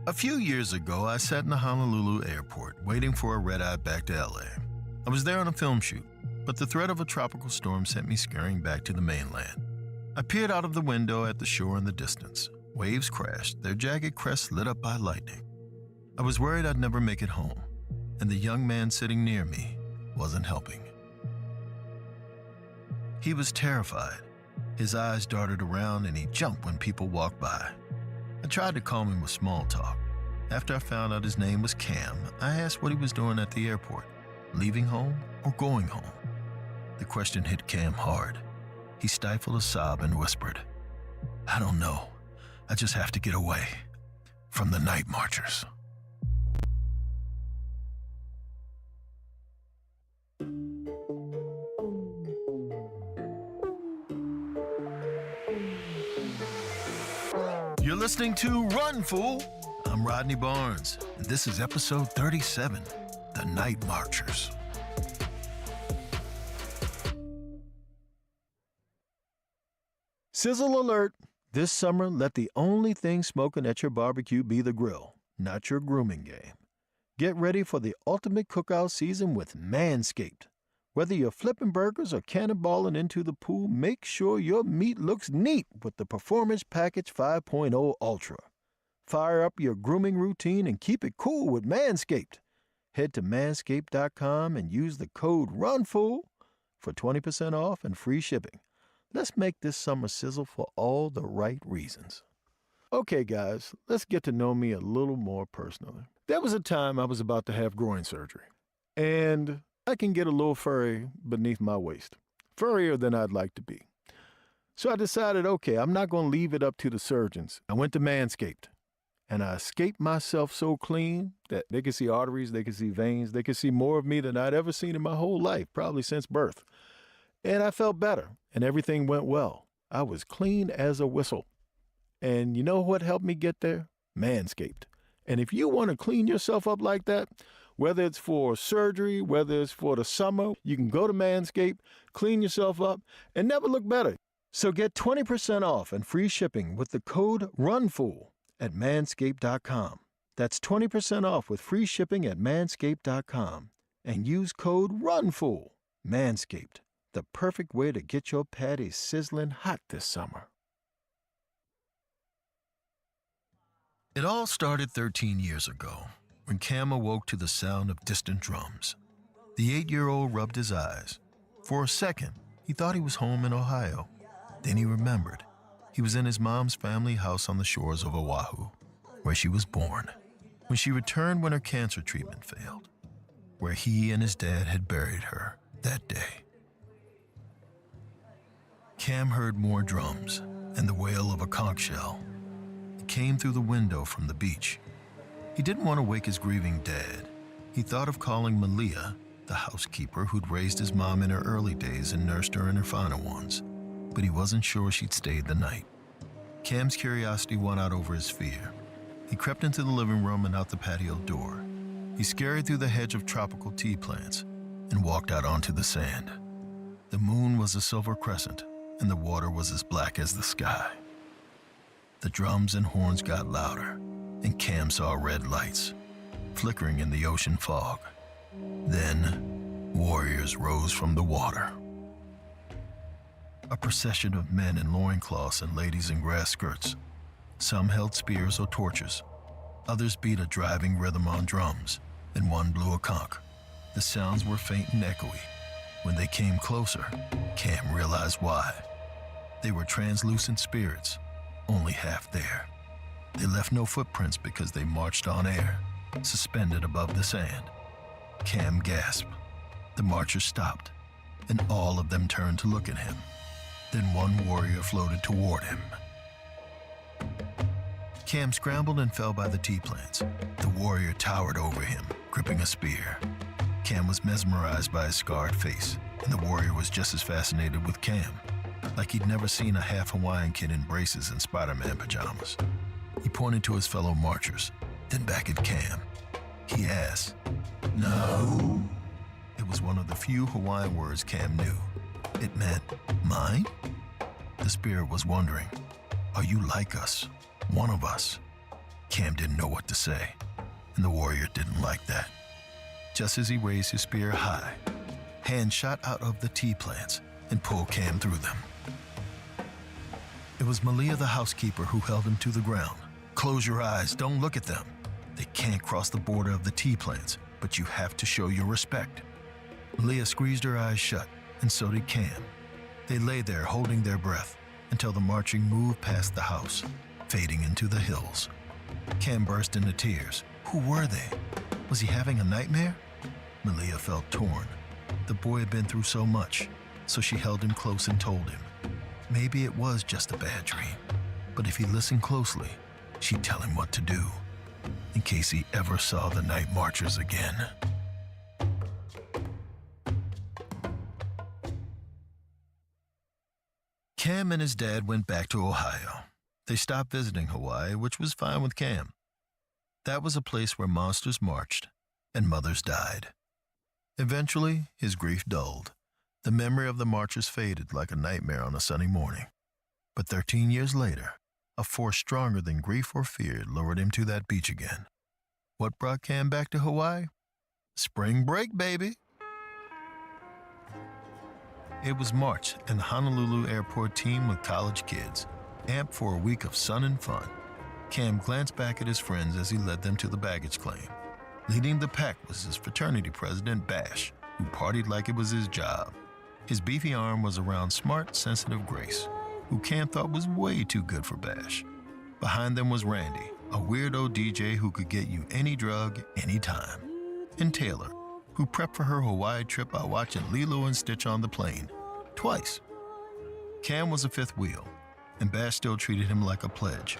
A few years ago, I sat in the Honolulu airport waiting for a red-eye back to LA. I was there on a film shoot, but the threat of a tropical storm sent me scurrying back to the mainland. I peered out of the window at the shore in the distance. Waves crashed, their jagged crests lit up by lightning. I was worried I'd never make it home, and the young man sitting near me wasn't helping. He was terrified. His eyes darted around and he jumped when people walked by. I tried to calm him with small talk. After I found out his name was Cam, I asked what he was doing at the airport, leaving home or going home. The question hit Cam hard. He stifled a sob and whispered, "I don't know. I just have to get away from the night marchers." You're listening to Run, Fool! I'm Rodney Barnes, and this is episode 37, The Night Marchers. Sizzle alert! This summer, let the only thing smoking at your barbecue be the grill, not your grooming game. Get ready for the ultimate cookout season with Manscaped. Whether you're flipping burgers or cannonballing into the pool, make sure your meat looks neat with the Performance Package 5.0 Ultra. Fire up your grooming routine and keep it cool with Manscaped. Head to manscaped.com and use the code RUNFOOL for 20% off and free shipping. Let's make this summer sizzle for all the right reasons. Okay, guys, let's get to know me a little more personally. There was a time I was about to have groin surgery, and I can get a little furry beneath my waist, furrier than I'd like to be. So I decided, okay, I'm not going to leave it up to the surgeons. I went to Manscaped, and I escaped myself so clean that they could see arteries, they could see veins, they could see more of me than I'd ever seen in my whole life, probably since birth. And I felt better, and everything went well. I was clean as a whistle. And you know what helped me get there? Manscaped. And if you want to clean yourself up like that, whether it's for surgery, whether it's for the summer, you can go to Manscaped, clean yourself up, and never look better. So get 20% off and free shipping with the code RUNFOOL at manscaped.com. That's 20% off with free shipping at manscaped.com. And use code RUNFOOL. Manscaped, the perfect way to get your patties sizzling hot this summer. It all started 13 years ago, when Cam awoke to the sound of distant drums. The 8-year-old rubbed his eyes. For a second, he thought he was home in Ohio. Then he remembered. He was in his mom's family house on the shores of Oahu, where she was born, when she returned when her cancer treatment failed, where he and his dad had buried her that day. Cam heard more drums and the wail of a conch shell. It came through the window from the beach. He didn't want to wake his grieving dad. He thought of calling Malia, the housekeeper who'd raised his mom in her early days and nursed her in her final ones, but he wasn't sure she'd stayed the night. Cam's curiosity won out over his fear. He crept into the living room and out the patio door. He scurried through the hedge of tropical tea plants and walked out onto the sand. The moon was a silver crescent, and the water was as black as the sky. The drums and horns got louder, and Cam saw red lights flickering in the ocean fog. Then, warriors rose from the water. A procession of men in loincloths and ladies in grass skirts. Some held spears or torches. Others beat a driving rhythm on drums, and one blew a conch. The sounds were faint and echoey. When they came closer, Cam realized why. They were translucent spirits, only half there. They left no footprints because they marched on air, suspended above the sand. Cam gasped. The marchers stopped, and all of them turned to look at him. Then one warrior floated toward him. Cam scrambled and fell by the tea plants. The warrior towered over him, gripping a spear. Cam was mesmerized by his scarred face, and the warrior was just as fascinated with Cam, like he'd never seen a half-Hawaiian kid in braces and Spider-Man pajamas. He pointed to his fellow marchers, then back at Cam. He asked, "No?" It was one of the few Hawaiian words Cam knew. It meant, "Mine?" The spirit was wondering, "Are you like us? One of us?" Cam didn't know what to say, and the warrior didn't like that. Just as he raised his spear high, hands shot out of the tea plants and pulled Cam through them. was Malia the housekeeper who held him to the ground. Close your eyes, don't look at them. They can't cross the border of the tea plants, but you have to show your respect. Malia squeezed her eyes shut, and so did Cam. They lay there holding their breath until the marching moved past the house, fading into the hills. Cam burst into tears. Who were they? Was he having a nightmare? Malia felt torn. The boy had been through so much, so she held him close and told him. Maybe it was just a bad dream, but if he listened closely, she'd tell him what to do, in case he ever saw the night marchers again. Cam and his dad went back to Ohio. They stopped visiting Hawaii, which was fine with Cam. That was a place where monsters marched and mothers died. Eventually, his grief dulled. The memory of the marchers faded like a nightmare on a sunny morning. But 13 years later, a force stronger than grief or fear lured him to that beach again. What brought Cam back to Hawaii? Spring break, baby! It was March, and the Honolulu airport teemed with college kids, amped for a week of sun and fun. Cam glanced back at his friends as he led them to the baggage claim. Leading the pack was his fraternity president, Bash, who partied like it was his job. His beefy arm was around smart, sensitive Grace, who Cam thought was way too good for Bash. Behind them was Randy, a weirdo DJ who could get you any drug, anytime. And Taylor, who prepped for her Hawaii trip by watching Lilo and Stitch on the plane, twice. Cam was a fifth wheel, and Bash still treated him like a pledge.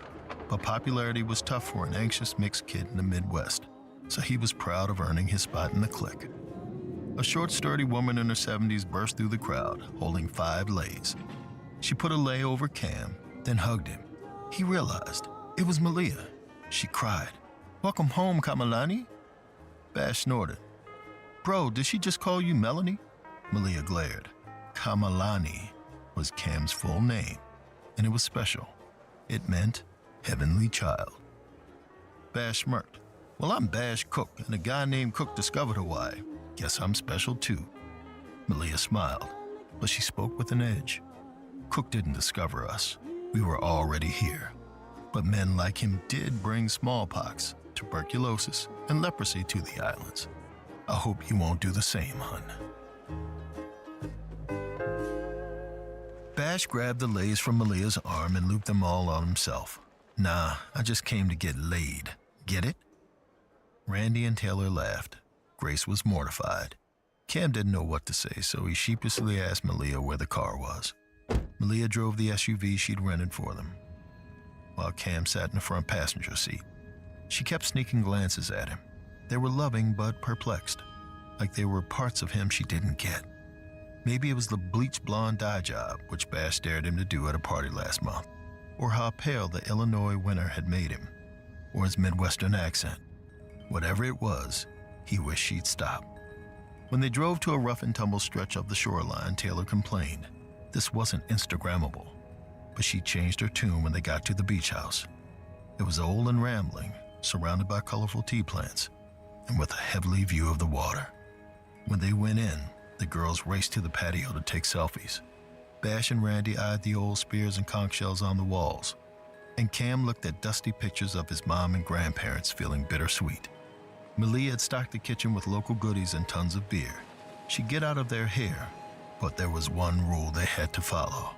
But popularity was tough for an anxious mixed kid in the Midwest, so he was proud of earning his spot in the clique. A short, sturdy woman in her 70s burst through the crowd, holding 5 lays. She put a lay over Cam, then hugged him. He realized it was Malia. She cried, "Welcome home, Kamalani." Bash snorted. "Bro, did she just call you Melanie?" Malia glared. Kamalani was Cam's full name, and it was special. It meant heavenly child. Bash smirked. "Well, I'm Bash Cook, and a guy named Cook discovered Hawaii. Guess I'm special too." Malia smiled, but she spoke with an edge. "Cook didn't discover us. We were already here. But men like him did bring smallpox, tuberculosis, and leprosy to the islands. I hope you won't do the same, hun." Bash grabbed the lays from Malia's arm and looped them all on himself. "Nah, I just came to get laid. Get it?" Randy and Taylor laughed. Grace was mortified. Cam didn't know what to say, so he sheepishly asked Malia where the car was. Malia drove the SUV she'd rented for them, while Cam sat in the front passenger seat. She kept sneaking glances at him. They were loving but perplexed, like they were parts of him she didn't get. Maybe it was the bleach blonde dye job, which Bash dared him to do at a party last month, or how pale the Illinois winter had made him, or his Midwestern accent. Whatever it was, he wished she'd stop. When they drove to a rough-and-tumble stretch of the shoreline, Taylor complained. This wasn't Instagrammable, but she changed her tune when they got to the beach house. It was old and rambling, surrounded by colorful tea plants, and with a heavenly view of the water. When they went in, the girls raced to the patio to take selfies. Bash and Randy eyed the old spears and conch shells on the walls, and Cam looked at dusty pictures of his mom and grandparents feeling bittersweet. Malia had stocked the kitchen with local goodies and tons of beer. She'd get out of their hair, but there was one rule they had to follow.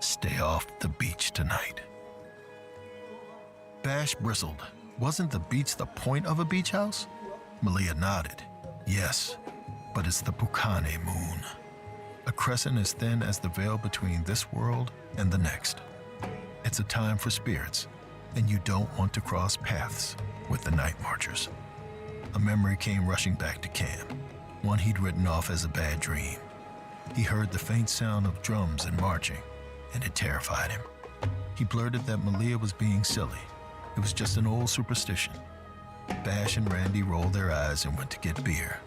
Stay off the beach tonight. Bash bristled. Wasn't the beach the point of a beach house? Malia nodded. Yes, but it's the Pukane moon. A crescent as thin as the veil between this world and the next. It's a time for spirits, and you don't want to cross paths with the night marchers. A memory came rushing back to Cam, one he'd written off as a bad dream. He heard the faint sound of drums and marching, and it terrified him. He blurted that Malia was being silly. It was just an old superstition. Bash and Randy rolled their eyes and went to get beer.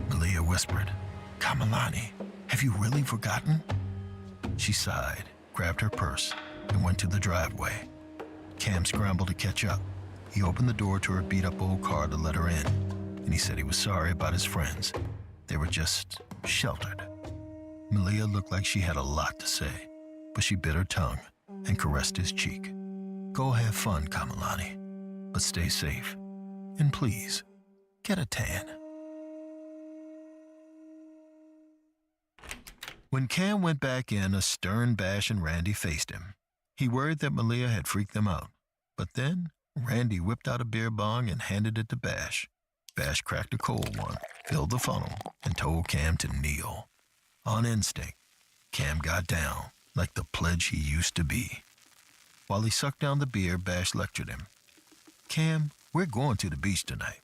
Malia whispered, "Kamalani, have you really forgotten?" She sighed, grabbed her purse, and went to the driveway. Cam scrambled to catch up. He opened the door to her beat-up old car to let her in, and he said he was sorry about his friends. They were just sheltered. Malia looked like she had a lot to say, but she bit her tongue and caressed his cheek. Go have fun, Kamalani, but stay safe. And please, get a tan. When Cam went back in, a stern Bash and Randy faced him. He worried that Malia had freaked them out. But then, Randy whipped out a beer bong and handed it to Bash. Bash cracked a cold one, filled the funnel, and told Cam to kneel. On instinct, Cam got down, like the pledge he used to be. While he sucked down the beer, Bash lectured him. Cam, we're going to the beach tonight.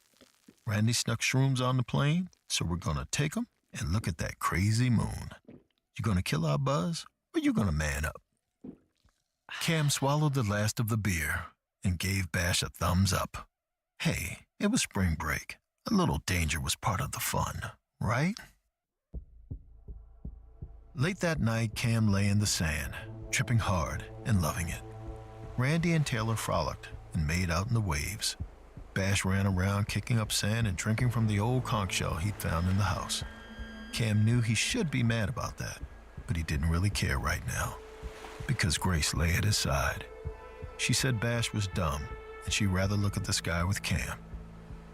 Randy snuck shrooms on the plane, so we're going to take them and look at that crazy moon. You going to kill our buzz, or you going to man up? Cam swallowed the last of the beer and gave Bash a thumbs up. Hey, it was spring break. A little danger was part of the fun, right? Late that night, Cam lay in the sand, tripping hard and loving it. Randy and Taylor frolicked and made out in the waves. Bash ran around kicking up sand and drinking from the old conch shell he'd found in the house. Cam knew he should be mad about that, but he didn't really care right now, because Grace lay at his side. She said Bash was dumb, and she'd rather look at the sky with Cam.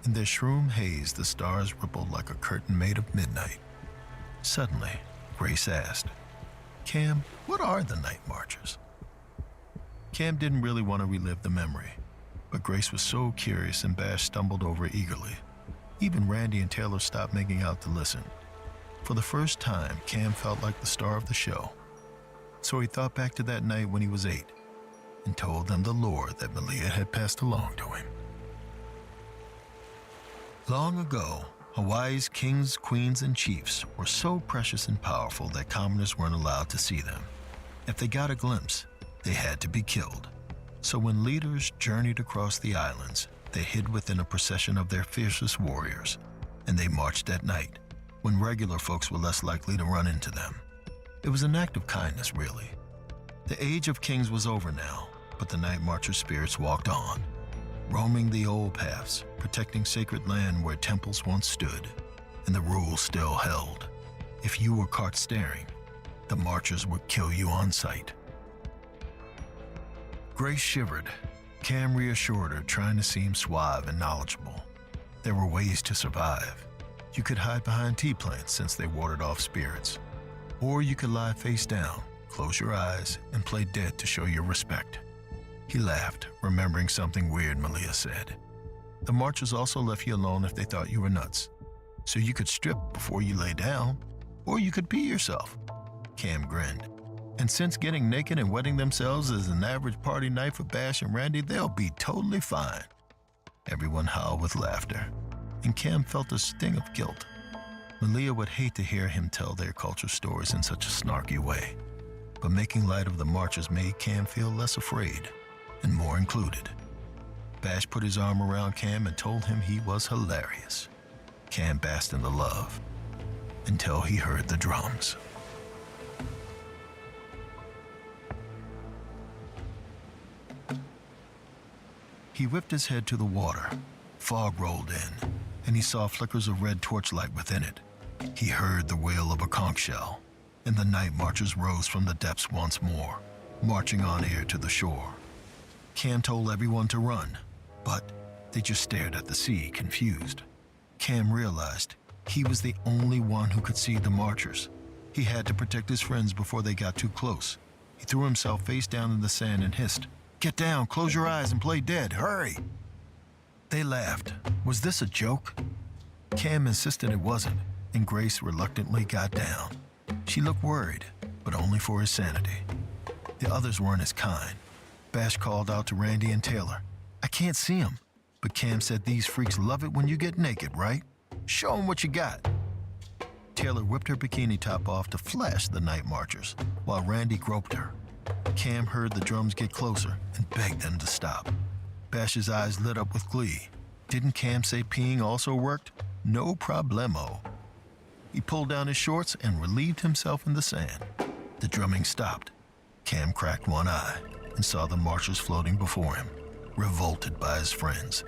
In their shroom haze, the stars rippled like a curtain made of midnight. Suddenly, Grace asked, Cam, what are the night marchers? Cam didn't really want to relive the memory, but Grace was so curious and Bash stumbled over eagerly. Even Randy and Taylor stopped making out to listen. For the first time, Cam felt like the star of the show. So he thought back to that night when he was 8 and told them the lore that Malia had passed along to him. Long ago, Hawaii's kings, queens, and chiefs were so precious and powerful that commoners weren't allowed to see them. If they got a glimpse, they had to be killed. So when leaders journeyed across the islands, they hid within a procession of their fiercest warriors, and they marched at night, when regular folks were less likely to run into them. It was an act of kindness, really. The age of kings was over now, but the night marcher spirits walked on, roaming the old paths, protecting sacred land where temples once stood, and the rules still held. If you were caught staring, the marchers would kill you on sight. Grace shivered. Cam reassured her, trying to seem suave and knowledgeable. There were ways to survive. You could hide behind tea plants since they warded off spirits. Or you could lie face down, close your eyes, and play dead to show your respect. He laughed, remembering something weird Malia said. The marchers also left you alone if they thought you were nuts. So you could strip before you lay down, or you could pee yourself. Cam grinned. And since getting naked and wetting themselves is an average party night for Bash and Randy, they'll be totally fine. Everyone howled with laughter, and Cam felt a sting of guilt. Malia would hate to hear him tell their culture stories in such a snarky way, but making light of the marchers made Cam feel less afraid and more included. Bash put his arm around Cam and told him he was hilarious. Cam basked in the love until he heard the drums. He whipped his head to the water. Fog rolled in, and he saw flickers of red torchlight within it. He heard the wail of a conch shell, and the night marchers rose from the depths once more, marching on air to the shore. Cam told everyone to run, but they just stared at the sea, confused. Cam realized he was the only one who could see the marchers. He had to protect his friends before they got too close. He threw himself face down in the sand and hissed, "Get down, close your eyes, and play dead, hurry!" They laughed. Was this a joke? Cam insisted it wasn't, and Grace reluctantly got down. She looked worried, but only for his sanity. The others weren't as kind. Bash called out to Randy and Taylor, "I can't see him," but Cam said these freaks love it when you get naked, right? Show them what you got. Taylor whipped her bikini top off to flash the night marchers, while Randy groped her. Cam heard the drums get closer and begged them to stop. Bash's eyes lit up with glee. Didn't Cam say peeing also worked? No problemo. He pulled down his shorts and relieved himself in the sand. The drumming stopped. Cam cracked one eye and saw the marchers floating before him, revolted by his friends.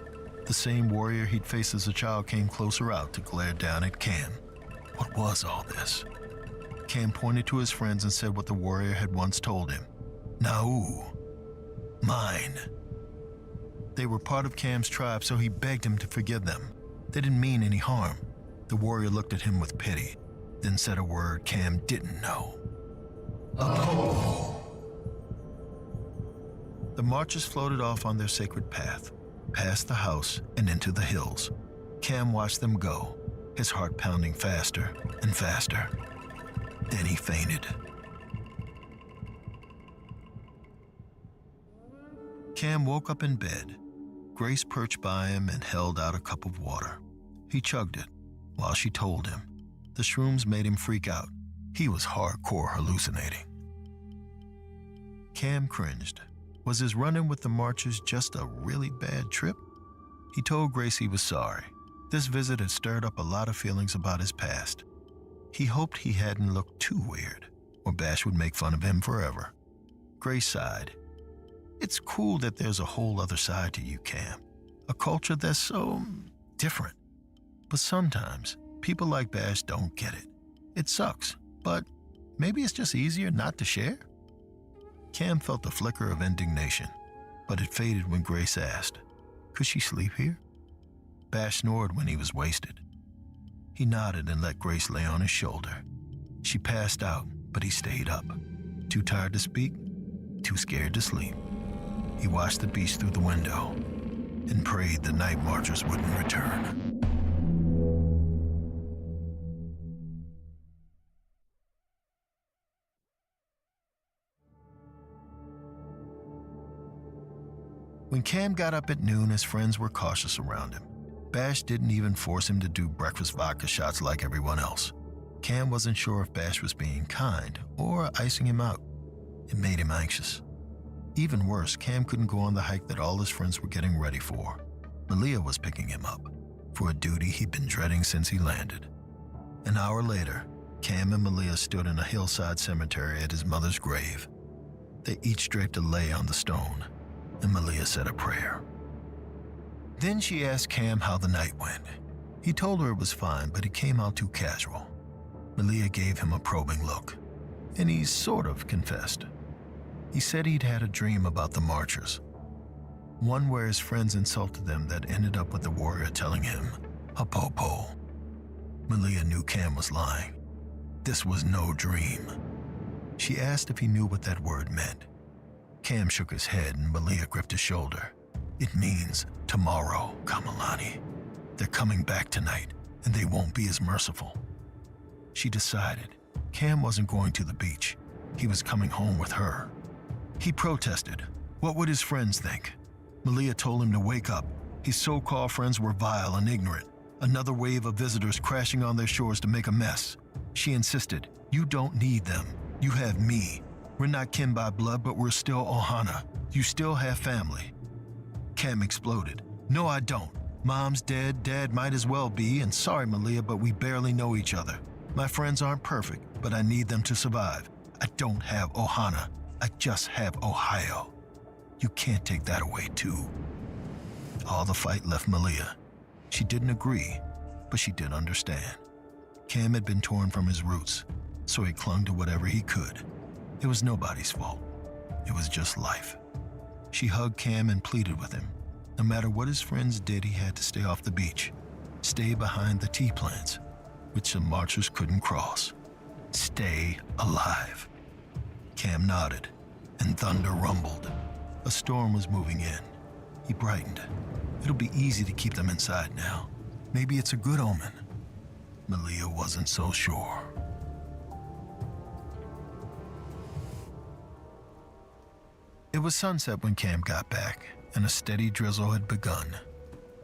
The same warrior he'd faced as a child came closer out to glare down at Cam. What was all this? Cam pointed to his friends and said what the warrior had once told him. Nau. Mine. They were part of Cam's tribe, so he begged him to forgive them. They didn't mean any harm. The warrior looked at him with pity, then said a word Cam didn't know. Oh. The marchers floated off on their sacred path, past the house and into the hills. Cam watched them go, his heart pounding faster and faster. Then he fainted. Cam woke up in bed. Grace perched by him and held out a cup of water. He chugged it while she told him. The shrooms made him freak out. He was hardcore hallucinating. Cam cringed. Was his run-in with the marchers just a really bad trip? He told Grace he was sorry. This visit had stirred up a lot of feelings about his past. He hoped he hadn't looked too weird, or Bash would make fun of him forever. Grace sighed. It's cool that there's a whole other side to you, Cam. A culture that's so different. But sometimes, people like Bash don't get it. It sucks, but maybe it's just easier not to share? Cam felt the flicker of indignation, but it faded when Grace asked, could she sleep here? Bash snored when he was wasted. He nodded and let Grace lay on his shoulder. She passed out, but he stayed up. Too tired to speak, too scared to sleep. He watched the beach through the window and prayed the night marchers wouldn't return. When Cam got up at noon, his friends were cautious around him. Bash didn't even force him to do breakfast vodka shots like everyone else. Cam wasn't sure if Bash was being kind or icing him out. It made him anxious. Even worse, Cam couldn't go on the hike that all his friends were getting ready for. Malia was picking him up for a duty he'd been dreading since he landed. An hour later, Cam and Malia stood in a hillside cemetery at his mother's grave. They each draped a lei on the stone, and Malia said a prayer. Then she asked Cam how the night went. He told her it was fine, but it came out too casual. Malia gave him a probing look, and he sort of confessed. He said he'd had a dream about the marchers, one where his friends insulted them that ended up with the warrior telling him, "Hapopo." Malia knew Cam was lying. This was no dream. She asked if he knew what that word meant. Cam shook his head and Malia gripped his shoulder. It means tomorrow, Kamalani. They're coming back tonight, and they won't be as merciful. She decided Cam wasn't going to the beach. He was coming home with her. He protested. What would his friends think? Malia told him to wake up. His so-called friends were vile and ignorant. Another wave of visitors crashing on their shores to make a mess. She insisted, you don't need them. You have me. We're not kin by blood, but we're still Ohana. You still have family. Cam exploded. No, I don't. Mom's dead, Dad might as well be, and sorry, Malia, but we barely know each other. My friends aren't perfect, but I need them to survive. I don't have Ohana. I just have Ohio. You can't take that away, too. All the fight left Malia. She didn't agree, but she did understand. Cam had been torn from his roots, so he clung to whatever he could. It was nobody's fault. It was just life. She hugged Cam and pleaded with him. No matter what his friends did, he had to stay off the beach, stay behind the tea plants, which the marchers couldn't cross. Stay alive. Cam nodded, and thunder rumbled. A storm was moving in. He brightened. It'll be easy to keep them inside now. Maybe it's a good omen. Malia wasn't so sure. It was sunset when Cam got back, and a steady drizzle had begun.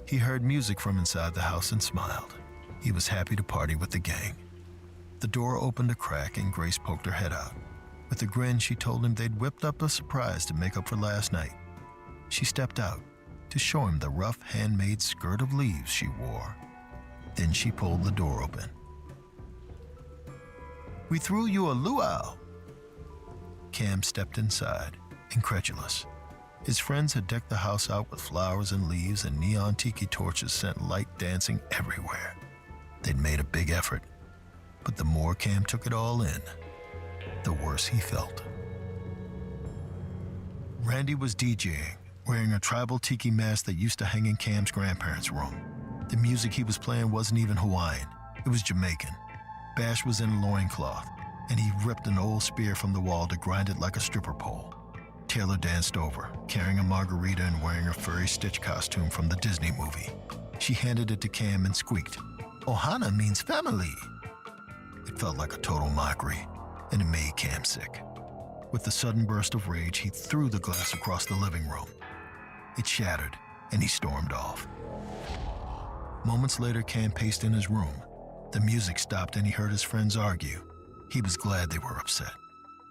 He heard music from inside the house and smiled. He was happy to party with the gang. The door opened a crack and Grace poked her head out. With a grin, she told him they'd whipped up a surprise to make up for last night. She stepped out to show him the rough handmade skirt of leaves she wore. Then she pulled the door open. We threw you a luau. Cam stepped inside, incredulous. His friends had decked the house out with flowers and leaves, and neon tiki torches sent light dancing everywhere. They'd made a big effort, but the more Cam took it all in, the worse he felt. Randy was DJing, wearing a tribal tiki mask that used to hang in Cam's grandparents' room. The music he was playing wasn't even Hawaiian, it was Jamaican. Bash was in a loincloth, and he ripped an old spear from the wall to grind it like a stripper pole. Taylor danced over, carrying a margarita and wearing a furry Stitch costume from the Disney movie. She handed it to Cam and squeaked, "Ohana means family." It felt like a total mockery, and it made Cam sick. With a sudden burst of rage, he threw the glass across the living room. It shattered, and he stormed off. Moments later, Cam paced in his room. The music stopped and he heard his friends argue. He was glad they were upset.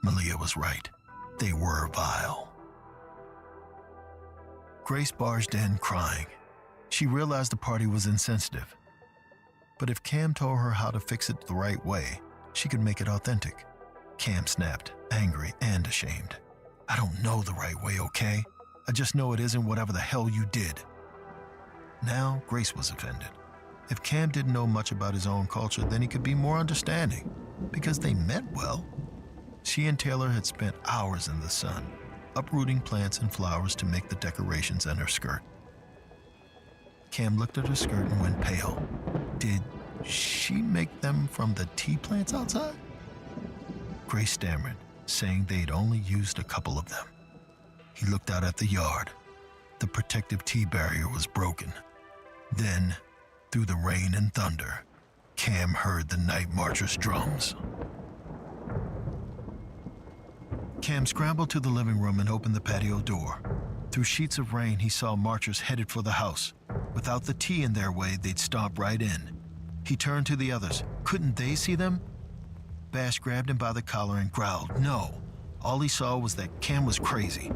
Malia was right. They were vile. Grace barged in, crying. She realized the party was insensitive. But if Cam told her how to fix it the right way, she could make it authentic. Cam snapped, angry and ashamed. "I don't know the right way, okay? I just know it isn't whatever the hell you did." Now, Grace was offended. If Cam didn't know much about his own culture, then he could be more understanding, because they meant well. She and Taylor had spent hours in the sun, uprooting plants and flowers to make the decorations in her skirt. Cam looked at her skirt and went pale. Did she make them from the tea plants outside? Grace stammered, saying they'd only used a couple of them. He looked out at the yard. The protective tea barrier was broken. Then, through the rain and thunder, Cam heard the night marchers' drums. Cam scrambled to the living room and opened the patio door. Through sheets of rain, he saw marchers headed for the house. Without the tea in their way, they'd stomp right in. He turned to the others. Couldn't they see them? Bash grabbed him by the collar and growled, "No." All he saw was that Cam was crazy.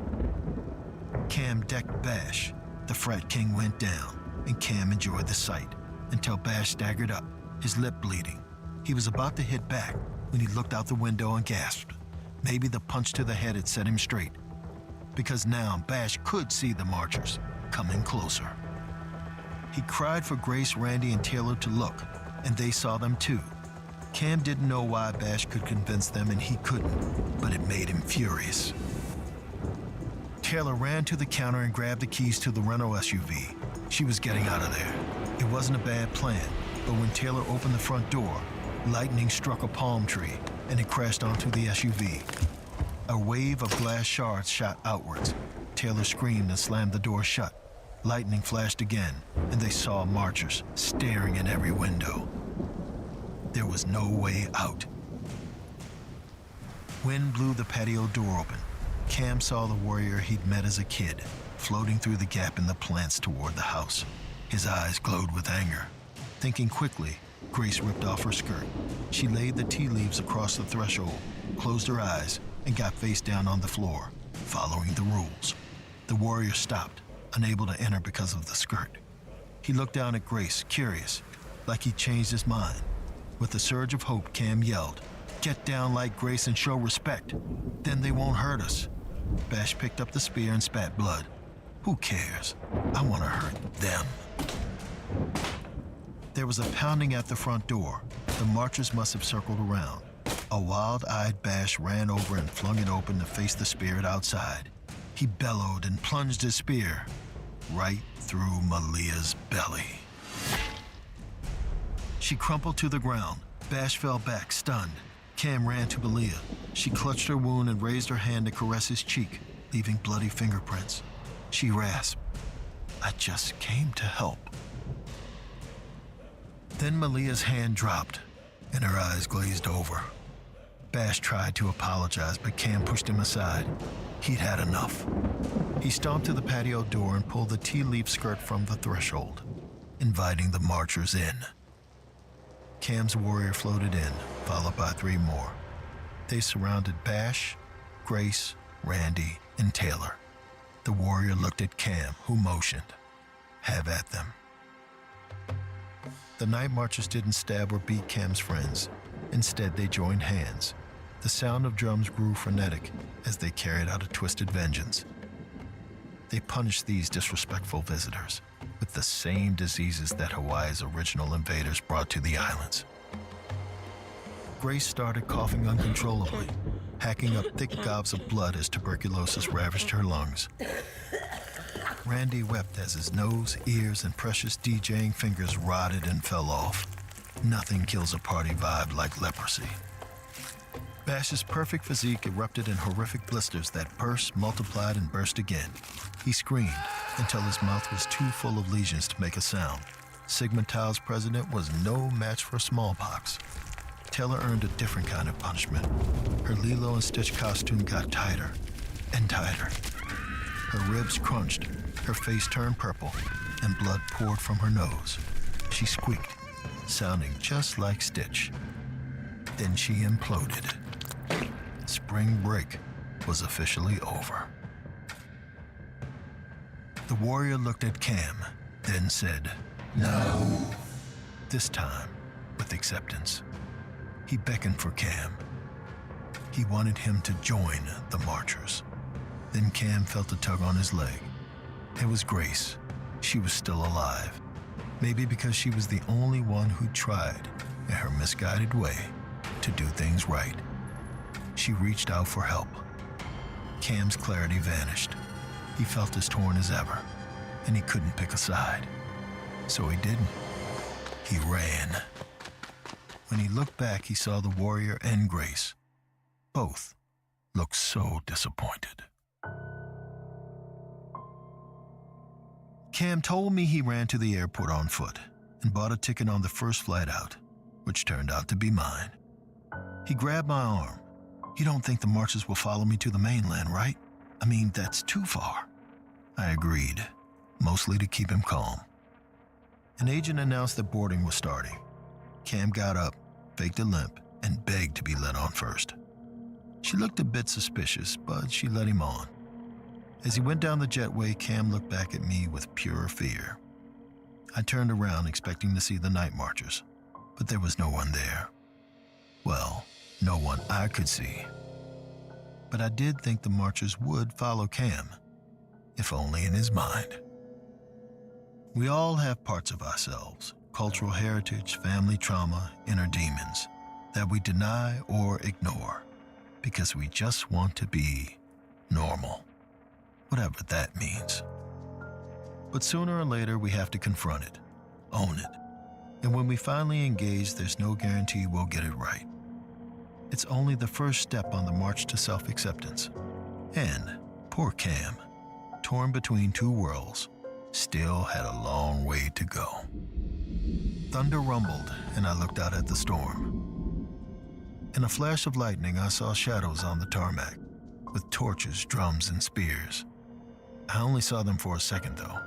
Cam decked Bash. The frat king went down, and Cam enjoyed the sight until Bash staggered up, his lip bleeding. He was about to hit back when he looked out the window and gasped. Maybe the punch to the head had set him straight, because now Bash could see the marchers coming closer. He cried for Grace, Randy, and Taylor to look, and they saw them too. Cam didn't know why Bash could convince them and he couldn't, but it made him furious. Taylor ran to the counter and grabbed the keys to the rental SUV. She was getting out of there. It wasn't a bad plan, but when Taylor opened the front door, lightning struck a palm tree and it crashed onto the SUV. A wave of glass shards shot outwards. Taylor screamed and slammed the door shut. Lightning flashed again, and they saw marchers staring in every window. There was no way out. Wind blew the patio door open. Cam saw the warrior he'd met as a kid, floating through the gap in the plants toward the house. His eyes glowed with anger. Thinking quickly, Grace ripped off her skirt. She laid the tea leaves across the threshold, closed her eyes, and got face down on the floor, following the rules. The warrior stopped, unable to enter because of the skirt. He looked down at Grace, curious, like he'd changed his mind. With a surge of hope, Cam yelled, "Get down like Grace and show respect. Then they won't hurt us." Bash picked up the spear and spat blood. Who cares? I want to hurt them. There was a pounding at the front door. The marchers must have circled around. A wild-eyed Bash ran over and flung it open to face the spirit outside. He bellowed and plunged his spear right through Malia's belly. She crumpled to the ground. Bash fell back, stunned. Cam ran to Malia. She clutched her wound and raised her hand to caress his cheek, leaving bloody fingerprints. She rasped, "I just came to help." Then Malia's hand dropped, and her eyes glazed over. Bash tried to apologize, but Cam pushed him aside. He'd had enough. He stomped to the patio door and pulled the tea leaf skirt from the threshold, inviting the marchers in. Cam's warrior floated in, followed by 3 more. They surrounded Bash, Grace, Randy, and Taylor. The warrior looked at Cam, who motioned, "Have at them." The night marchers didn't stab or beat Cam's friends. Instead, they joined hands. The sound of drums grew frenetic as they carried out a twisted vengeance. They punished these disrespectful visitors with the same diseases that Hawaii's original invaders brought to the islands. Grace started coughing uncontrollably. hacking up thick gobs of blood as tuberculosis ravaged her lungs. Randy wept as his nose, ears, and precious DJing fingers rotted and fell off. Nothing kills a party vibe like leprosy. Bash's perfect physique erupted in horrific blisters that burst, multiplied, and burst again. He screamed until his mouth was too full of lesions to make a sound. Sigma Tau's president was no match for smallpox. Taylor earned a different kind of punishment. Her Lilo and Stitch costume got tighter and tighter. Her ribs crunched, her face turned purple, and blood poured from her nose. She squeaked, sounding just like Stitch. Then she imploded. Spring break was officially over. The warrior looked at Cam, then said, "No." This time, with acceptance. He beckoned for Cam. He wanted him to join the marchers. Then Cam felt a tug on his leg. It was Grace. She was still alive. Maybe because she was the only one who tried, in her misguided way, to do things right. She reached out for help. Cam's clarity vanished. He felt as torn as ever, and he couldn't pick a side. So he didn't. He ran. When he looked back, he saw the warrior and Grace. Both looked so disappointed. Cam told me he ran to the airport on foot and bought a ticket on the first flight out, which turned out to be mine. He grabbed my arm. "You don't think the marchers will follow me to the mainland, right? I mean, that's too far." I agreed, mostly to keep him calm. An agent announced that boarding was starting. Cam got up, faked a limp, and begged to be let on first. She looked a bit suspicious, but she let him on. As he went down the jetway, Cam looked back at me with pure fear. I turned around expecting to see the night marchers, but there was no one there. Well, no one I could see. But I did think the marchers would follow Cam, if only in his mind. We all have parts of ourselves, cultural heritage, family trauma, inner demons, that we deny or ignore because we just want to be normal, whatever that means. But sooner or later, we have to confront it, own it. And when we finally engage, there's no guarantee we'll get it right. It's only the first step on the march to self-acceptance. And poor Cam, torn between two worlds, still had a long way to go. Thunder rumbled, and I looked out at the storm. In a flash of lightning, I saw shadows on the tarmac, with torches, drums, and spears. I only saw them for a second, though,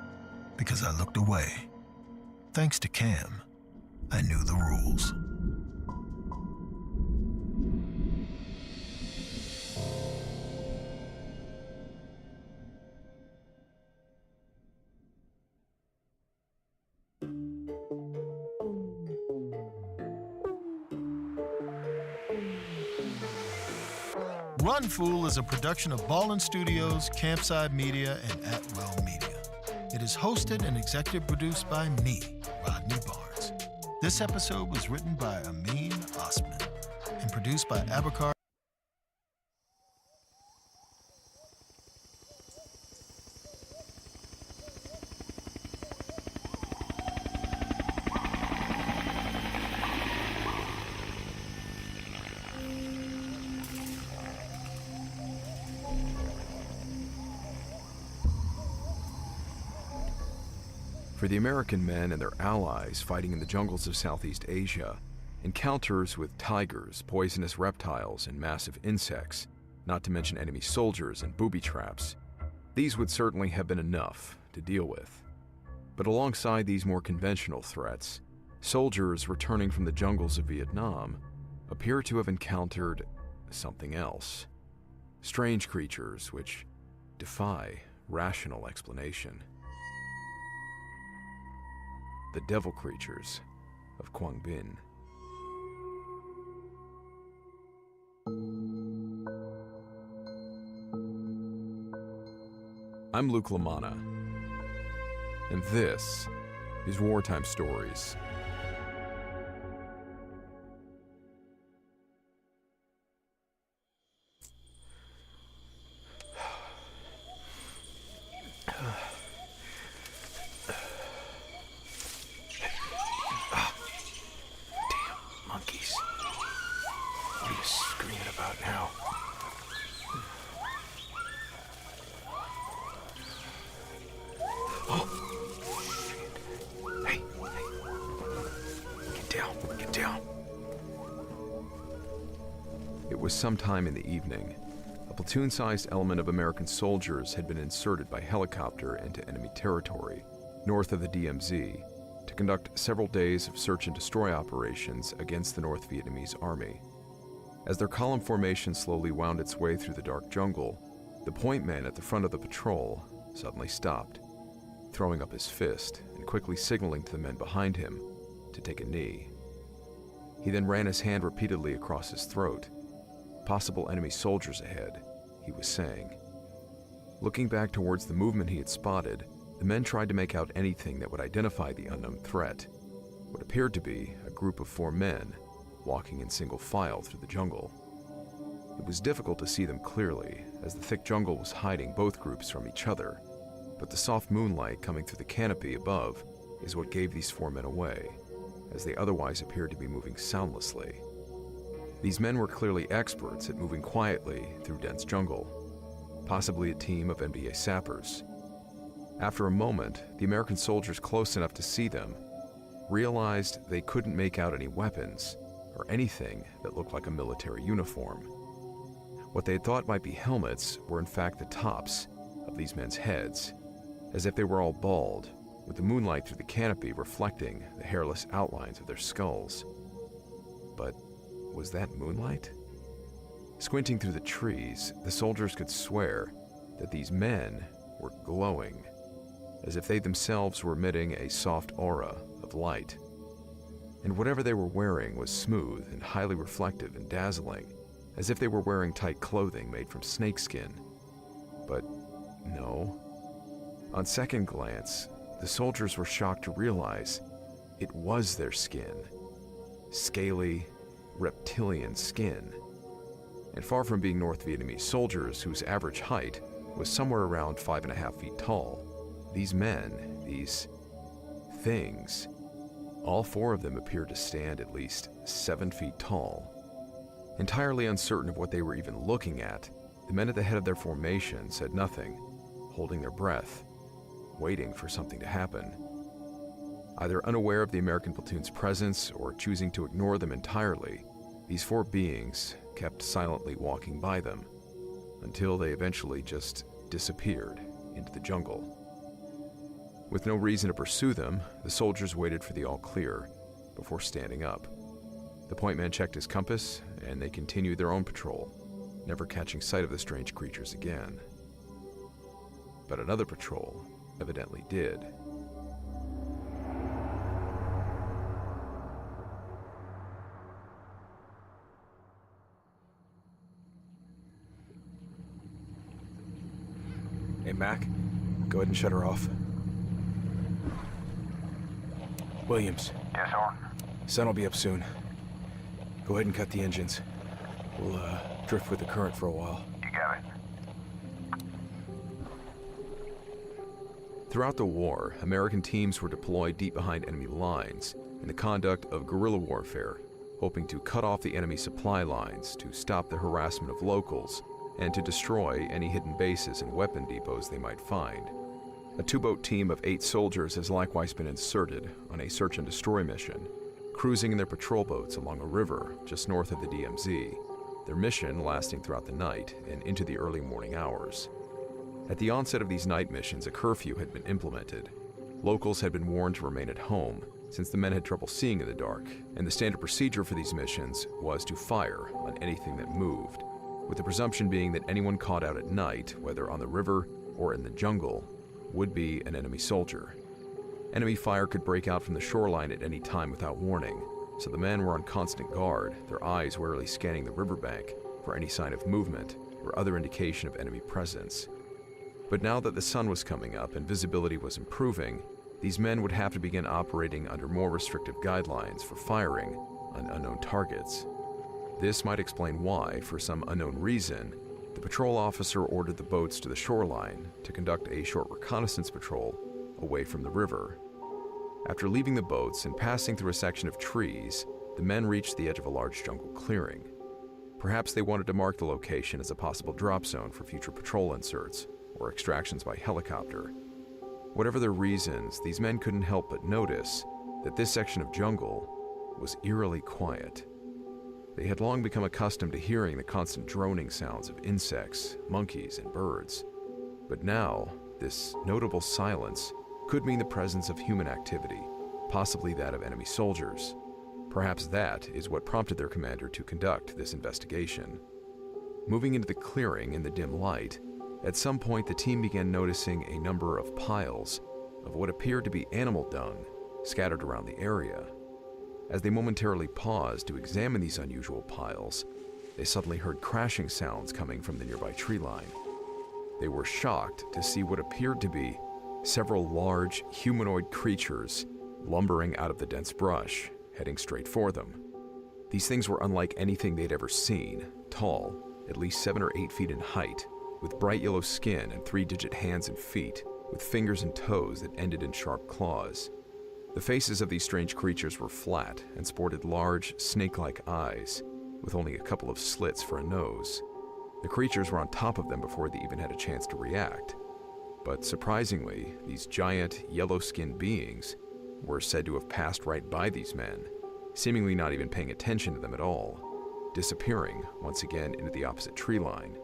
because I looked away. Thanks to Cam, I knew the rules. Run Fool is a production of Ballin Studios, Campside Media, and Atwell Media. It is hosted and executive produced by me, Rodney Barnes. This episode was written by Amin Osman and produced by Abakar. For the American men and their allies fighting in the jungles of Southeast Asia, encounters with tigers, poisonous reptiles, and massive insects, not to mention enemy soldiers and booby traps, these would certainly have been enough to deal with. But alongside these more conventional threats, soldiers returning from the jungles of Vietnam appear to have encountered something else. Strange creatures which defy rational explanation. The devil creatures of Quang Binh. I'm Luke LaManna, and this is Wartime Stories. was sometime in the evening. A platoon-sized element of American soldiers had been inserted by helicopter into enemy territory, north of the DMZ, to conduct several days of search and destroy operations against the North Vietnamese army. As their column formation slowly wound its way through the dark jungle, the point man at the front of the patrol suddenly stopped, throwing up his fist and quickly signaling to the men behind him to take a knee. He then ran his hand repeatedly across his throat. Possible enemy soldiers ahead, he was saying. Looking back towards the movement he had spotted, the men tried to make out anything that would identify the unknown threat. What appeared to be a group of 4 men walking in single file through the jungle. It was difficult to see them clearly, as the thick jungle was hiding both groups from each other, but the soft moonlight coming through the canopy above is what gave these 4 men away, as they otherwise appeared to be moving soundlessly. These men were clearly experts at moving quietly through dense jungle, possibly a team of NBA sappers. After a moment, the American soldiers close enough to see them realized they couldn't make out any weapons or anything that looked like a military uniform. What they had thought might be helmets were in fact the tops of these men's heads, as if they were all bald, with the moonlight through the canopy reflecting the hairless outlines of their skulls. But was that moonlight? Squinting through the trees, the soldiers could swear that these men were glowing, as if they themselves were emitting a soft aura of light. And whatever they were wearing was smooth and highly reflective and dazzling, as if they were wearing tight clothing made from snakeskin. But no. On second glance, the soldiers were shocked to realize it was their skin. Scaly, reptilian skin. And far from being North Vietnamese soldiers whose average height was somewhere around 5.5 feet tall, these men, these things, all 4 of them appeared to stand at least 7 feet tall. Entirely uncertain of what they were even looking at, the men at the head of their formation said nothing, holding their breath, waiting for something to happen. Either unaware of the American platoon's presence or choosing to ignore them entirely, these 4 beings kept silently walking by them, until they eventually just disappeared into the jungle. With no reason to pursue them, the soldiers waited for the all-clear before standing up. The point man checked his compass, and they continued their own patrol, never catching sight of the strange creatures again. But another patrol evidently did. Hey, Mac, go ahead and shut her off. Williams. Yes, sir. Sun will be up soon. Go ahead and cut the engines. We'll, drift with the current for a while. You got it. Throughout the war, American teams were deployed deep behind enemy lines in the conduct of guerrilla warfare, hoping to cut off the enemy supply lines, to stop the harassment of locals, and to destroy any hidden bases and weapon depots they might find. A 2-boat team of 8 soldiers has likewise been inserted on a search and destroy mission, cruising in their patrol boats along a river just north of the DMZ, their mission lasting throughout the night and into the early morning hours. At the onset of these night missions, a curfew had been implemented. Locals had been warned to remain at home, since the men had trouble seeing in the dark, and the standard procedure for these missions was to fire on anything that moved, with the presumption being that anyone caught out at night, whether on the river or in the jungle, would be an enemy soldier. Enemy fire could break out from the shoreline at any time without warning, so the men were on constant guard, their eyes warily scanning the riverbank for any sign of movement or other indication of enemy presence. But now that the sun was coming up and visibility was improving, these men would have to begin operating under more restrictive guidelines for firing on unknown targets. This might explain why, for some unknown reason, the patrol officer ordered the boats to the shoreline to conduct a short reconnaissance patrol away from the river. After leaving the boats and passing through a section of trees, the men reached the edge of a large jungle clearing. Perhaps they wanted to mark the location as a possible drop zone for future patrol inserts or extractions by helicopter. Whatever their reasons, these men couldn't help but notice that this section of jungle was eerily quiet. They had long become accustomed to hearing the constant droning sounds of insects, monkeys, and birds. But now, this notable silence could mean the presence of human activity, possibly that of enemy soldiers. Perhaps that is what prompted their commander to conduct this investigation. Moving into the clearing in the dim light, at some point the team began noticing a number of piles of what appeared to be animal dung scattered around the area. As they momentarily paused to examine these unusual piles, they suddenly heard crashing sounds coming from the nearby tree line. They were shocked to see what appeared to be several large humanoid creatures lumbering out of the dense brush, heading straight for them. These things were unlike anything they'd ever seen, tall, at least 7 or 8 feet in height, with bright yellow skin and 3-digit hands and feet, with fingers and toes that ended in sharp claws. The faces of these strange creatures were flat and sported large, snake-like eyes, with only a couple of slits for a nose. The creatures were on top of them before they even had a chance to react. But surprisingly, these giant, yellow-skinned beings were said to have passed right by these men, seemingly not even paying attention to them at all, disappearing once again into the opposite tree line.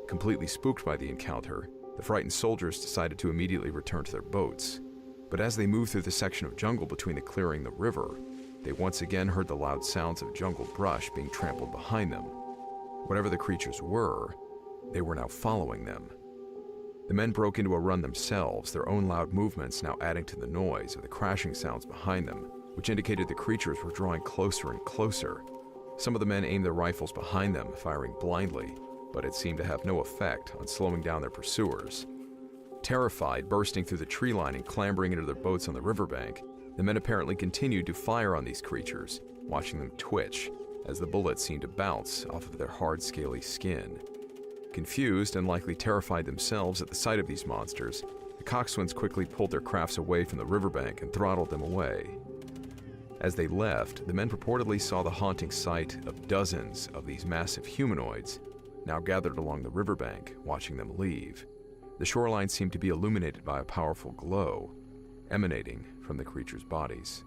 Completely spooked by the encounter, the frightened soldiers decided to immediately return to their boats. But as they moved through the section of jungle between the clearing and the river, they once again heard the loud sounds of jungle brush being trampled behind them. Whatever the creatures were, they were now following them. The men broke into a run themselves, their own loud movements now adding to the noise of the crashing sounds behind them, which indicated the creatures were drawing closer and closer. Some of the men aimed their rifles behind them, firing blindly, but it seemed to have no effect on slowing down their pursuers. Terrified, bursting through the tree line and clambering into their boats on the riverbank, the men apparently continued to fire on these creatures, watching them twitch as the bullets seemed to bounce off of their hard, scaly skin. Confused and likely terrified themselves at the sight of these monsters, the coxswains quickly pulled their crafts away from the riverbank and throttled them away. As they left, the men purportedly saw the haunting sight of dozens of these massive humanoids now gathered along the riverbank, watching them leave. The shoreline seemed to be illuminated by a powerful glow emanating from the creatures' bodies.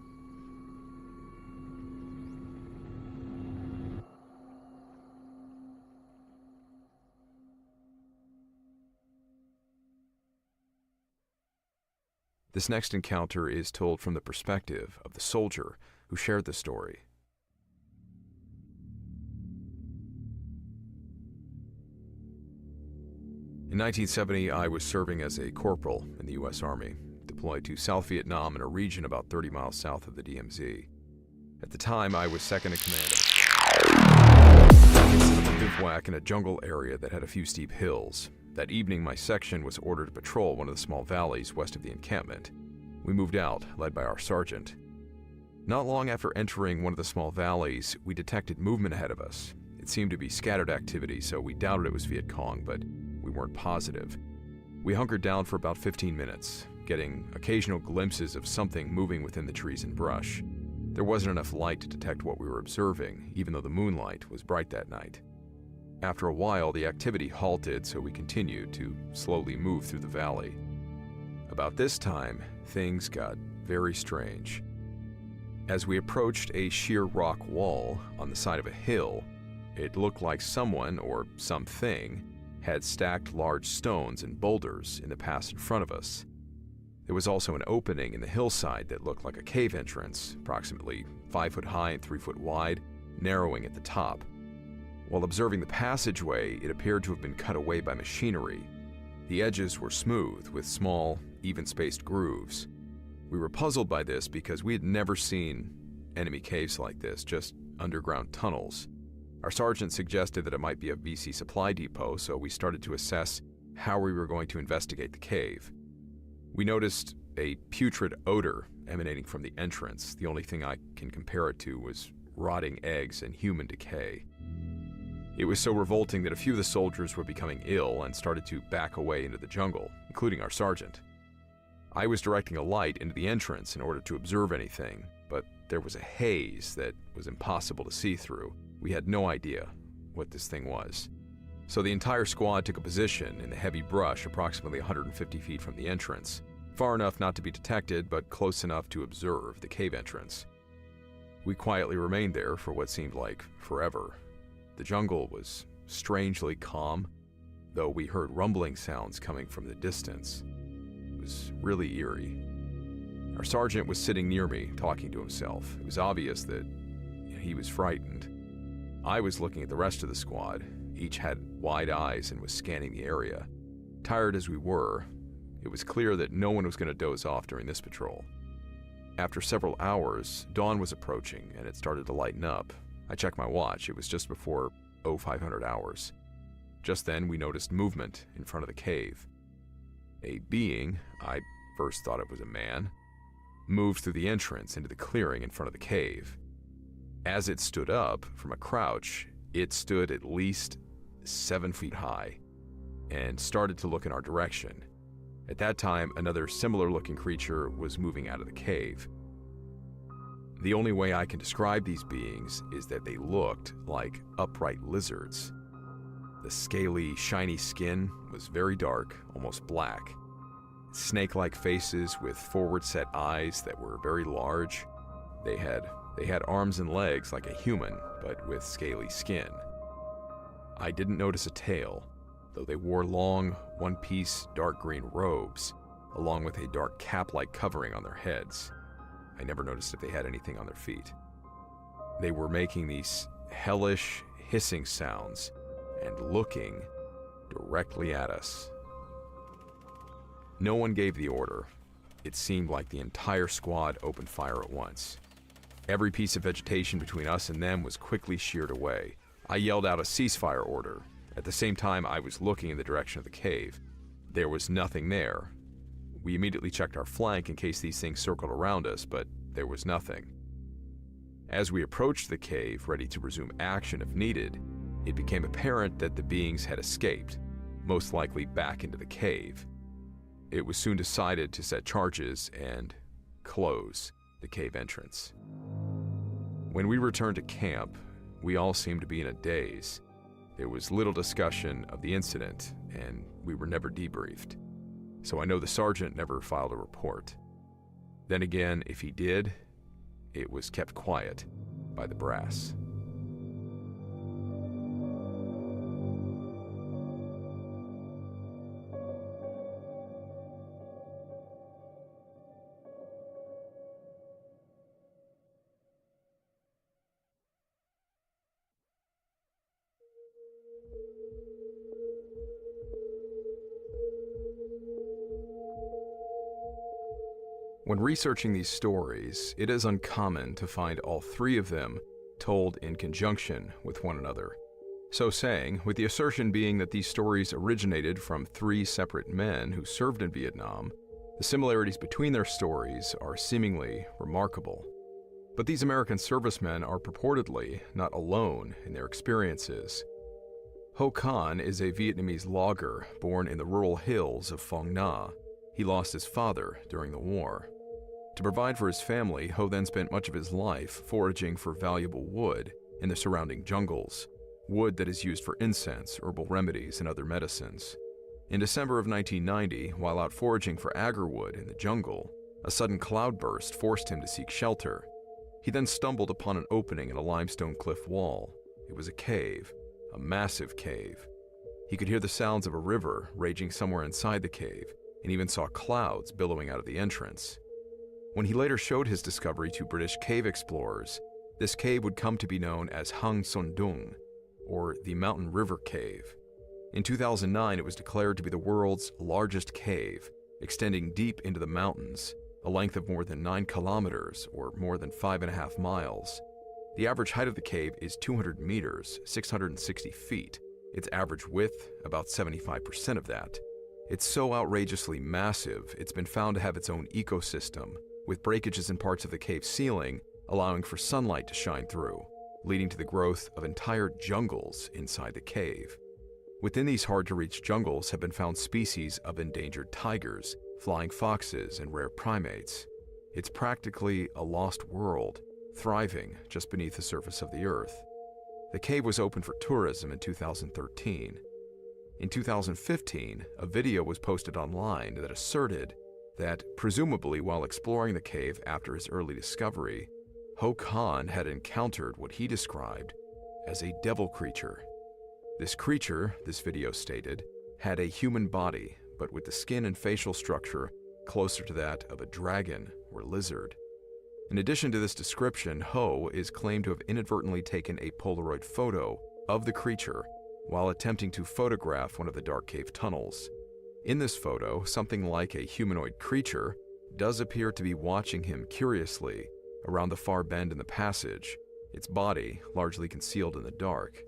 This next encounter is told from the perspective of the soldier who shared the story. In 1970, I was serving as a corporal in the U.S. Army, deployed to South Vietnam in a region about 30 miles south of the DMZ. At the time, I was second in command of a bivouac in a jungle area that had a few steep hills. That evening, my section was ordered to patrol one of the small valleys west of the encampment. We moved out, led by our sergeant. Not long after entering one of the small valleys, we detected movement ahead of us. It seemed to be scattered activity, so we doubted it was Viet Cong, but we weren't positive. We hunkered down for about 15 minutes, getting occasional glimpses of something moving within the trees and brush. There wasn't enough light to detect what we were observing, even though the moonlight was bright that night. After a while, the activity halted, so we continued to slowly move through the valley. About this time, things got very strange. As we approached a sheer rock wall on the side of a hill, it looked like someone or something had stacked large stones and boulders in the pass in front of us. There was also an opening in the hillside that looked like a cave entrance, approximately 5 foot high and 3 foot wide, narrowing at the top. While observing the passageway, it appeared to have been cut away by machinery. The edges were smooth, with small, even-spaced grooves. We were puzzled by this because we had never seen enemy caves like this, just underground tunnels. Our sergeant suggested that it might be a VC supply depot, so we started to assess how we were going to investigate the cave. We noticed a putrid odor emanating from the entrance. The only thing I can compare it to was rotting eggs and human decay. It was so revolting that a few of the soldiers were becoming ill and started to back away into the jungle, including our sergeant. I was directing a light into the entrance in order to observe anything, but there was a haze that was impossible to see through. We had no idea what this thing was. So the entire squad took a position in the heavy brush approximately 150 feet from the entrance, far enough not to be detected, but close enough to observe the cave entrance. We quietly remained there for what seemed like forever. The jungle was strangely calm, though we heard rumbling sounds coming from the distance. It was really eerie. Our sergeant was sitting near me, talking to himself. It was obvious that he was frightened. I was looking at the rest of the squad. Each had wide eyes and was scanning the area. Tired as we were, it was clear that no one was going to doze off during this patrol. After several hours, dawn was approaching and it started to lighten up. I checked my watch. It was just before 0500 hours. Just then, we noticed movement in front of the cave. A being, I first thought it was a man, moved through the entrance into the clearing in front of the cave. As it stood up from a crouch, it stood at least 7 feet high and started to look in our direction. At that time, another similar-looking creature was moving out of the cave. The only way I can describe these beings is that they looked like upright lizards. The scaly, shiny skin was very dark, almost black. Snake-like faces with forward-set eyes that were very large. They had arms and legs like a human, but with scaly skin. I didn't notice a tail, though they wore long, one-piece dark green robes, along with a dark cap-like covering on their heads. I never noticed if they had anything on their feet. They were making these hellish, hissing sounds and looking directly at us. No one gave the order. It seemed like the entire squad opened fire at once. Every piece of vegetation between us and them was quickly sheared away. I yelled out a ceasefire order. At the same time, I was looking in the direction of the cave. There was nothing there. We immediately checked our flank in case these things circled around us, but there was nothing. As we approached the cave, ready to resume action if needed, it became apparent that the beings had escaped, most likely back into the cave. It was soon decided to set charges and close the cave entrance. When we returned to camp, we all seemed to be in a daze. There was little discussion of the incident, and we were never debriefed. So I know the sergeant never filed a report. Then again, if he did, it was kept quiet by the brass. When researching these stories, it is uncommon to find all three of them told in conjunction with one another. So saying, with the assertion being that these stories originated from three separate men who served in Vietnam, the similarities between their stories are seemingly remarkable. But these American servicemen are purportedly not alone in their experiences. Ho Can is a Vietnamese logger born in the rural hills of Phong Nha. He lost his father during the war. To provide for his family, Ho then spent much of his life foraging for valuable wood in the surrounding jungles, wood that is used for incense, herbal remedies, and other medicines. In December of 1990, while out foraging for agarwood in the jungle, a sudden cloudburst forced him to seek shelter. He then stumbled upon an opening in a limestone cliff wall. It was a cave, a massive cave. He could hear the sounds of a river raging somewhere inside the cave, and even saw clouds billowing out of the entrance. When he later showed his discovery to British cave explorers, this cave would come to be known as Hang Son Dung, or the Mountain River Cave. In 2009, it was declared to be the world's largest cave, extending deep into the mountains, a length of more than 9 kilometers, or more than 5.5 miles. The average height of the cave is 200 meters, 660 feet. Its average width, about 75% of that. It's so outrageously massive, it's been found to have its own ecosystem, with breakages in parts of the cave ceiling allowing for sunlight to shine through, leading to the growth of entire jungles inside the cave. Within these hard-to-reach jungles have been found species of endangered tigers, flying foxes, and rare primates. It's practically a lost world, thriving just beneath the surface of the earth. The cave was opened for tourism in 2013. In 2015, a video was posted online that asserted that, presumably while exploring the cave after his early discovery, Ho Khan had encountered what he described as a devil creature. This creature, this video stated, had a human body, but with the skin and facial structure closer to that of a dragon or lizard. In addition to this description, Ho is claimed to have inadvertently taken a Polaroid photo of the creature while attempting to photograph one of the dark cave tunnels. In this photo, something like a humanoid creature does appear to be watching him curiously around the far bend in the passage, its body largely concealed in the dark.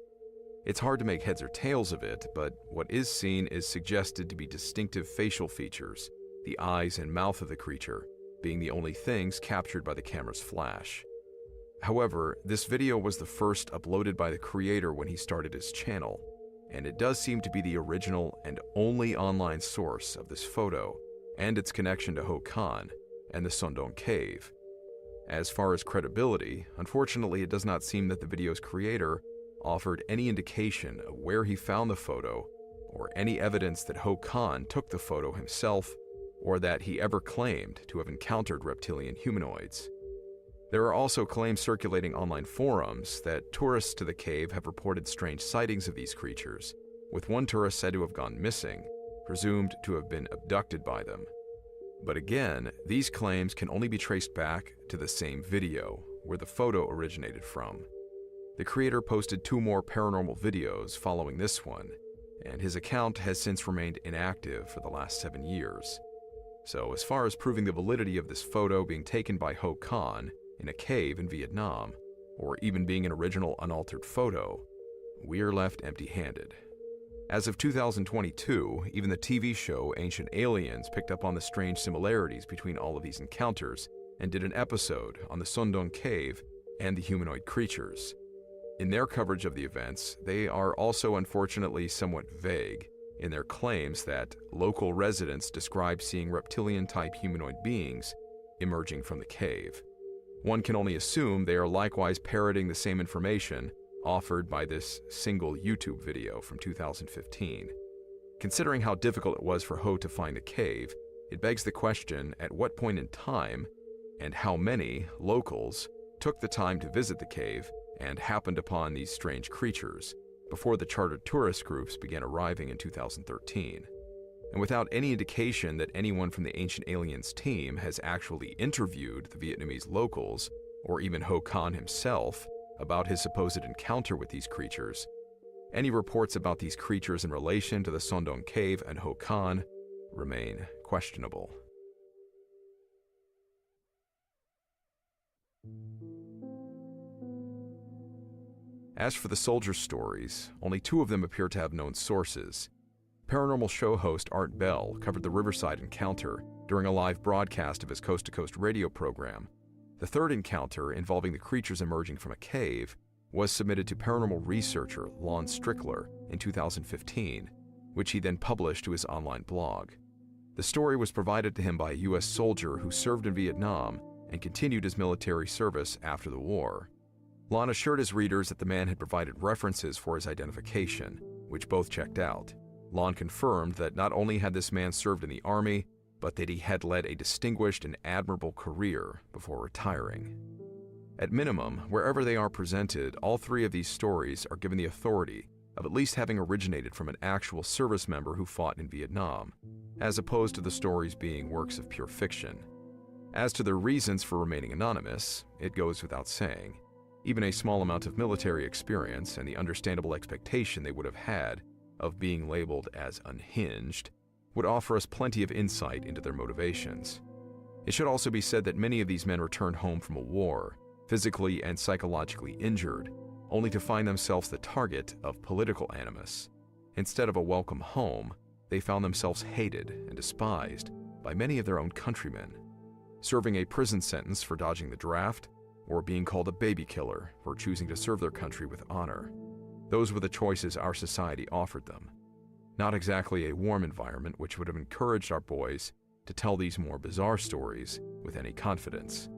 It's hard to make heads or tails of it, but what is seen is suggested to be distinctive facial features, the eyes and mouth of the creature being the only things captured by the camera's flash. However, this video was the first uploaded by the creator when he started his channel, and it does seem to be the original and only online source of this photo and its connection to Ho Khan and the Sondong Cave. As far as credibility, unfortunately it does not seem that the video's creator offered any indication of where he found the photo or any evidence that Ho Khan took the photo himself or that he ever claimed to have encountered reptilian humanoids. There are also claims circulating online forums that tourists to the cave have reported strange sightings of these creatures, with one tourist said to have gone missing, presumed to have been abducted by them. But again, these claims can only be traced back to the same video, where the photo originated from. The creator posted 2 more paranormal videos following this one, and his account has since remained inactive for the last 7 years. So as far as proving the validity of this photo being taken by Ho Khan in a cave in Vietnam, or even being an original unaltered photo, we are left empty-handed. As of 2022, even the TV show Ancient Aliens picked up on the strange similarities between all of these encounters and did an episode on the Sondong Cave and the humanoid creatures. In their coverage of the events, they are also unfortunately somewhat vague in their claims that local residents describe seeing reptilian-type humanoid beings emerging from the cave. One can only assume they are likewise parroting the same information offered by this single YouTube video from 2015. Considering how difficult it was for Ho to find the cave, it begs the question at what point in time and how many locals took the time to visit the cave and happened upon these strange creatures before the chartered tourist groups began arriving in 2013. And without any indication that anyone from the Ancient Aliens team has actually interviewed the Vietnamese locals, or even Ho Khan himself, about his supposed encounter with these creatures, any reports about these creatures in relation to the Sondong Cave and Ho Khan remain questionable. As for the soldiers' stories, only 2 of them appear to have known sources. Paranormal show host Art Bell covered the Riverside encounter during a live broadcast of his coast-to-coast radio program. The 3rd encounter, involving the creatures emerging from a cave, was submitted to paranormal researcher Lon Strickler in 2015, which he then published to his online blog. The story was provided to him by a U.S. soldier who served in Vietnam and continued his military service after the war. Lon assured his readers that the man had provided references for his identification, which both checked out. Lon confirmed that not only had this man served in the Army, but that he had led a distinguished and admirable career before retiring. At minimum, wherever they are presented, all 3 of these stories are given the authority of at least having originated from an actual service member who fought in Vietnam, as opposed to the stories being works of pure fiction. As to their reasons for remaining anonymous, it goes without saying. Even a small amount of military experience and the understandable expectation they would have had of being labeled as unhinged would offer us plenty of insight into their motivations. It should also be said that many of these men returned home from a war, physically and psychologically injured, only to find themselves the target of political animus. Instead of a welcome home, they found themselves hated and despised by many of their own countrymen, serving a prison sentence for dodging the draft, or being called a baby killer for choosing to serve their country with honor. Those were the choices our society offered them. Not exactly a warm environment which would have encouraged our boys to tell these more bizarre stories with any confidence.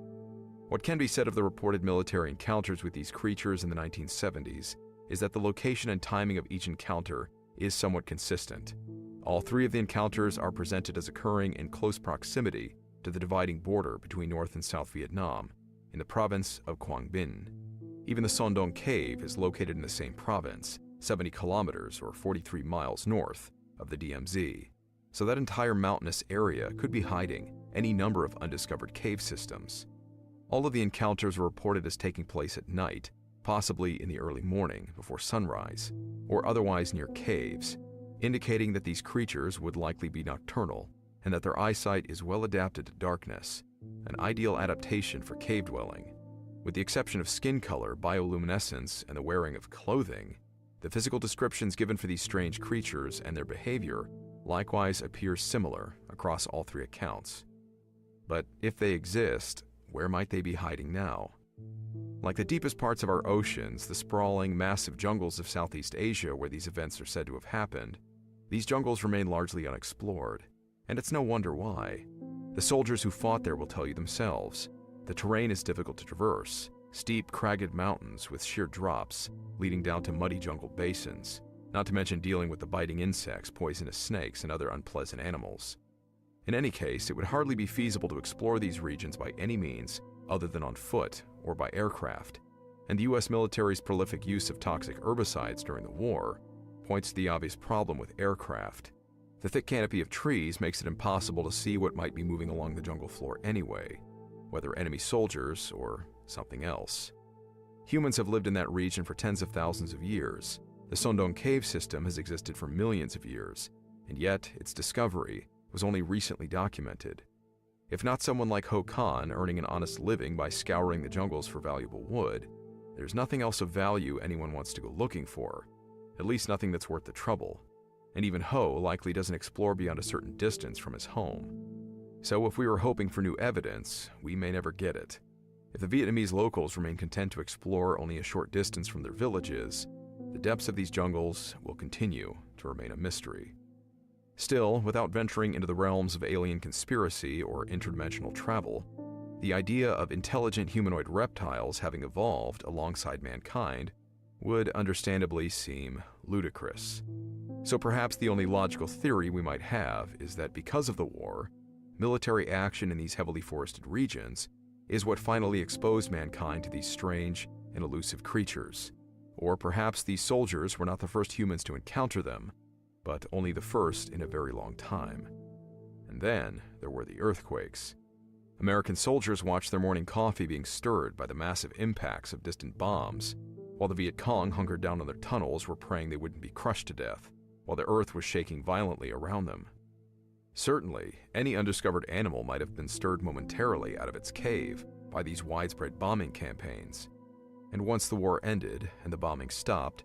What can be said of the reported military encounters with these creatures in the 1970s is that the location and timing of each encounter is somewhat consistent. All 3 of the encounters are presented as occurring in close proximity to the dividing border between North and South Vietnam, in the province of Quangbin. Even the Sondong Cave is located in the same province, 70 kilometers or 43 miles north of the DMZ. So that entire mountainous area could be hiding any number of undiscovered cave systems. All of the encounters were reported as taking place at night, possibly in the early morning before sunrise, or otherwise near caves, indicating that these creatures would likely be nocturnal and that their eyesight is well adapted to darkness, an ideal adaptation for cave dwelling. With the exception of skin color, bioluminescence, and the wearing of clothing, the physical descriptions given for these strange creatures and their behavior likewise appear similar across all three accounts. But if they exist, where might they be hiding now? Like the deepest parts of our oceans, the sprawling, massive jungles of Southeast Asia where these events are said to have happened, these jungles remain largely unexplored, and it's no wonder why. The soldiers who fought there will tell you themselves. The terrain is difficult to traverse, steep, cragged mountains with sheer drops leading down to muddy jungle basins, not to mention dealing with the biting insects, poisonous snakes, and other unpleasant animals. In any case, it would hardly be feasible to explore these regions by any means other than on foot or by aircraft, and the US military's prolific use of toxic herbicides during the war points to the obvious problem with aircraft. The thick canopy of trees makes it impossible to see what might be moving along the jungle floor anyway, whether enemy soldiers or something else. Humans have lived in that region for tens of thousands of years. The Sondong cave system has existed for millions of years, and yet its discovery was only recently documented. If not someone like Ho Khan earning an honest living by scouring the jungles for valuable wood, there's nothing else of value anyone wants to go looking for, at least nothing that's worth the trouble. And even Ho likely doesn't explore beyond a certain distance from his home. So if we were hoping for new evidence, we may never get it. If the Vietnamese locals remain content to explore only a short distance from their villages, the depths of these jungles will continue to remain a mystery. Still, without venturing into the realms of alien conspiracy or interdimensional travel, the idea of intelligent humanoid reptiles having evolved alongside mankind would understandably seem ludicrous. So perhaps the only logical theory we might have is that because of the war, military action in these heavily forested regions is what finally exposed mankind to these strange and elusive creatures. Or perhaps these soldiers were not the first humans to encounter them, but only the first in a very long time. And then there were the earthquakes. American soldiers watched their morning coffee being stirred by the massive impacts of distant bombs, while the Viet Cong hunkered down in their tunnels were praying they wouldn't be crushed to death, while the earth was shaking violently around them. Certainly, any undiscovered animal might have been stirred momentarily out of its cave by these widespread bombing campaigns. And once the war ended and the bombing stopped,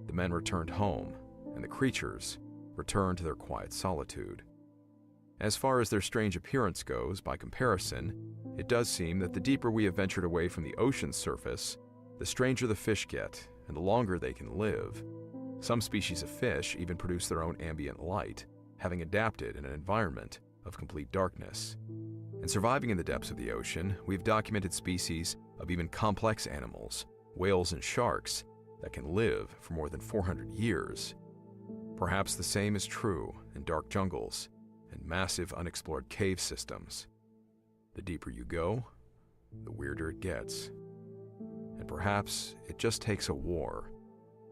the men returned home, and the creatures returned to their quiet solitude. As far as their strange appearance goes, by comparison, it does seem that the deeper we have ventured away from the ocean's surface, the stranger the fish get and the longer they can live. Some species of fish even produce their own ambient light, having adapted in an environment of complete darkness. And surviving in the depths of the ocean, we've documented species of even complex animals, whales and sharks, that can live for more than 400 years. Perhaps the same is true in dark jungles and massive unexplored cave systems. The deeper you go, the weirder it gets. And perhaps it just takes a war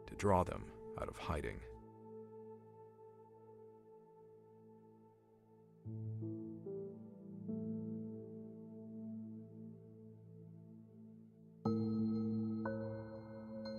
to draw them out of hiding.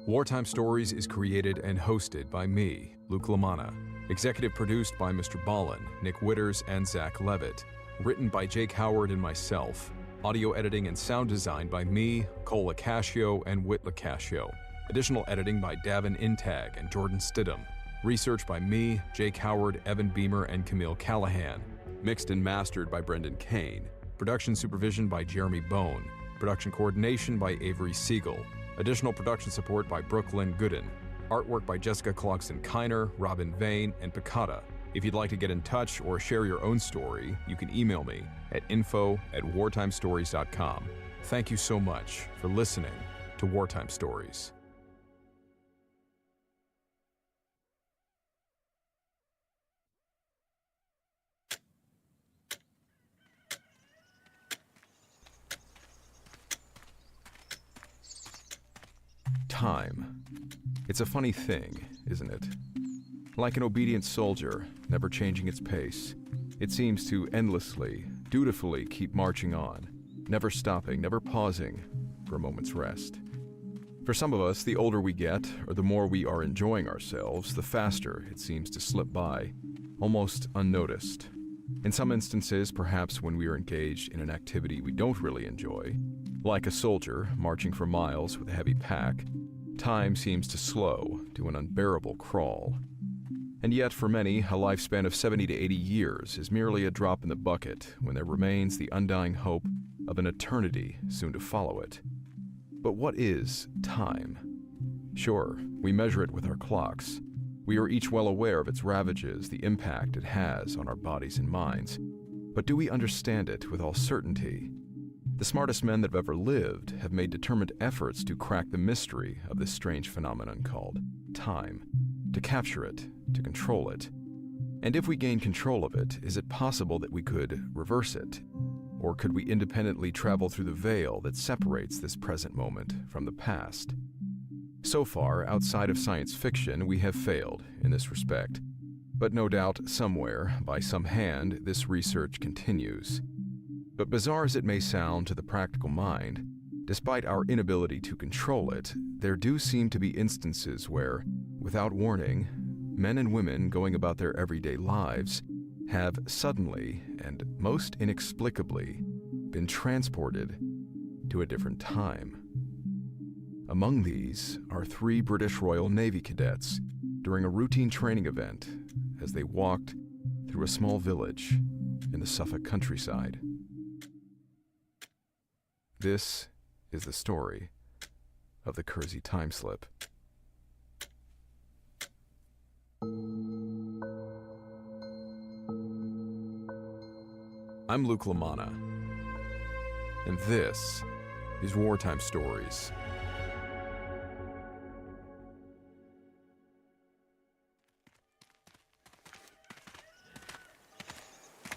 Wartime Stories is created and hosted by me, Luke LaManna. Executive produced by Mr. Ballin, Nick Witters, and Zach Levitt. Written by Jake Howard and myself. Audio editing and sound design by me, Cole Lacascio, and Whit Lacascio. Additional editing by Davin Intag and Jordan Stidham. Research by me, Jake Howard, Evan Beamer, and Camille Callahan. Mixed and mastered by Brendan Kane. Production supervision by Jeremy Bone. Production coordination by Avery Siegel. Additional production support by Brooklyn Gooden. Artwork by Jessica Clarkson-Kiner, Robin Vane, and Picata. If you'd like to get in touch or share your own story, you can email me at info@wartimestories.com. Thank you so much for listening to Wartime Stories. time. It's a funny thing, isn't it? Like an obedient soldier, never changing its pace, it seems to endlessly, dutifully keep marching on, never stopping, never pausing for a moment's rest. For some of us, the older we get, or the more we are enjoying ourselves, the faster it seems to slip by, almost unnoticed. In some instances, perhaps when we are engaged in an activity we don't really enjoy, like a soldier marching for miles with a heavy pack, time seems to slow to an unbearable crawl. And yet, for many, a lifespan of 70 to 80 years is merely a drop in the bucket when there remains the undying hope of an eternity soon to follow it. But what is time? Sure, we measure it with our clocks. We are each well aware of its ravages, the impact it has on our bodies and minds. But do we understand it with all certainty? The smartest men that have ever lived have made determined efforts to crack the mystery of this strange phenomenon called time, to capture it, to control it. And if we gain control of it, is it possible that we could reverse it? Or could we independently travel through the veil that separates this present moment from the past? So far, outside of science fiction, we have failed in this respect. But no doubt, somewhere, by some hand, this research continues. But bizarre as it may sound to the practical mind, despite our inability to control it, there do seem to be instances where, without warning, men and women going about their everyday lives have suddenly and most inexplicably been transported to a different time. Among these are 3 British Royal Navy cadets during a routine training event as they walked through a small village in the Suffolk countryside. This is the story of the Kersey time slip. I'm Luke LaManna, and this is Wartime Stories.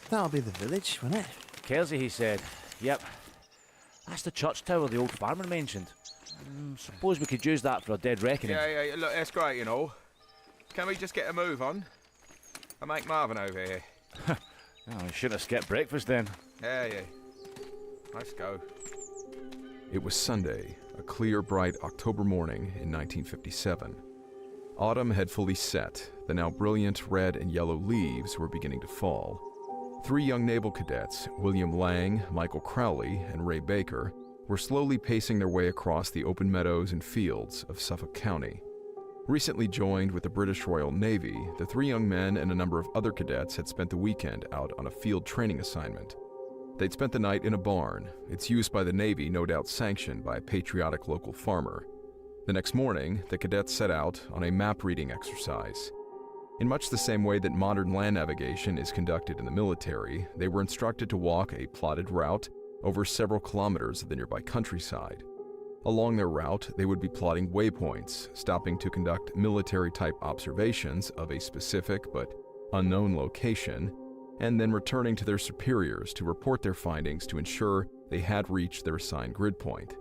That'll be the village, won't it? Kersey, he said. Yep. That's the church tower the old farmer mentioned. Suppose we could use that for a dead reckoning. Yeah, look, that's great, you know. Can we just get a move on? I make Marvin over here. Oh, we should have skipped breakfast then. Yeah. Let's go. It was Sunday, a clear, bright October morning in 1957. Autumn had fully set. The now brilliant red and yellow leaves were beginning to fall. 3 young naval cadets, William Lang, Michael Crowley, and Ray Baker, were slowly pacing their way across the open meadows and fields of Suffolk County. Recently joined with the British Royal Navy, the 3 young men and a number of other cadets had spent the weekend out on a field training assignment. They'd spent the night in a barn, its use by the Navy no doubt sanctioned by a patriotic local farmer. The next morning, the cadets set out on a map-reading exercise. In much the same way that modern land navigation is conducted in the military, they were instructed to walk a plotted route over several kilometers of the nearby countryside. Along their route, they would be plotting waypoints, stopping to conduct military-type observations of a specific but unknown location, and then returning to their superiors to report their findings to ensure they had reached their assigned grid point.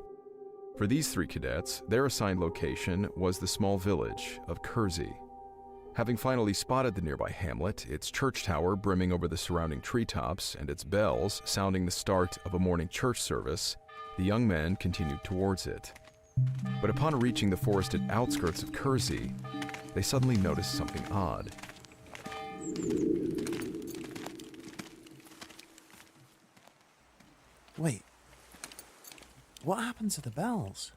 For these 3 cadets, their assigned location was the small village of Kersey. Having finally spotted the nearby hamlet, its church tower brimming over the surrounding treetops and its bells sounding the start of a morning church service, the young men continued towards it. But upon reaching the forested outskirts of Kersey, they suddenly noticed something odd. Wait. What happened to the bells?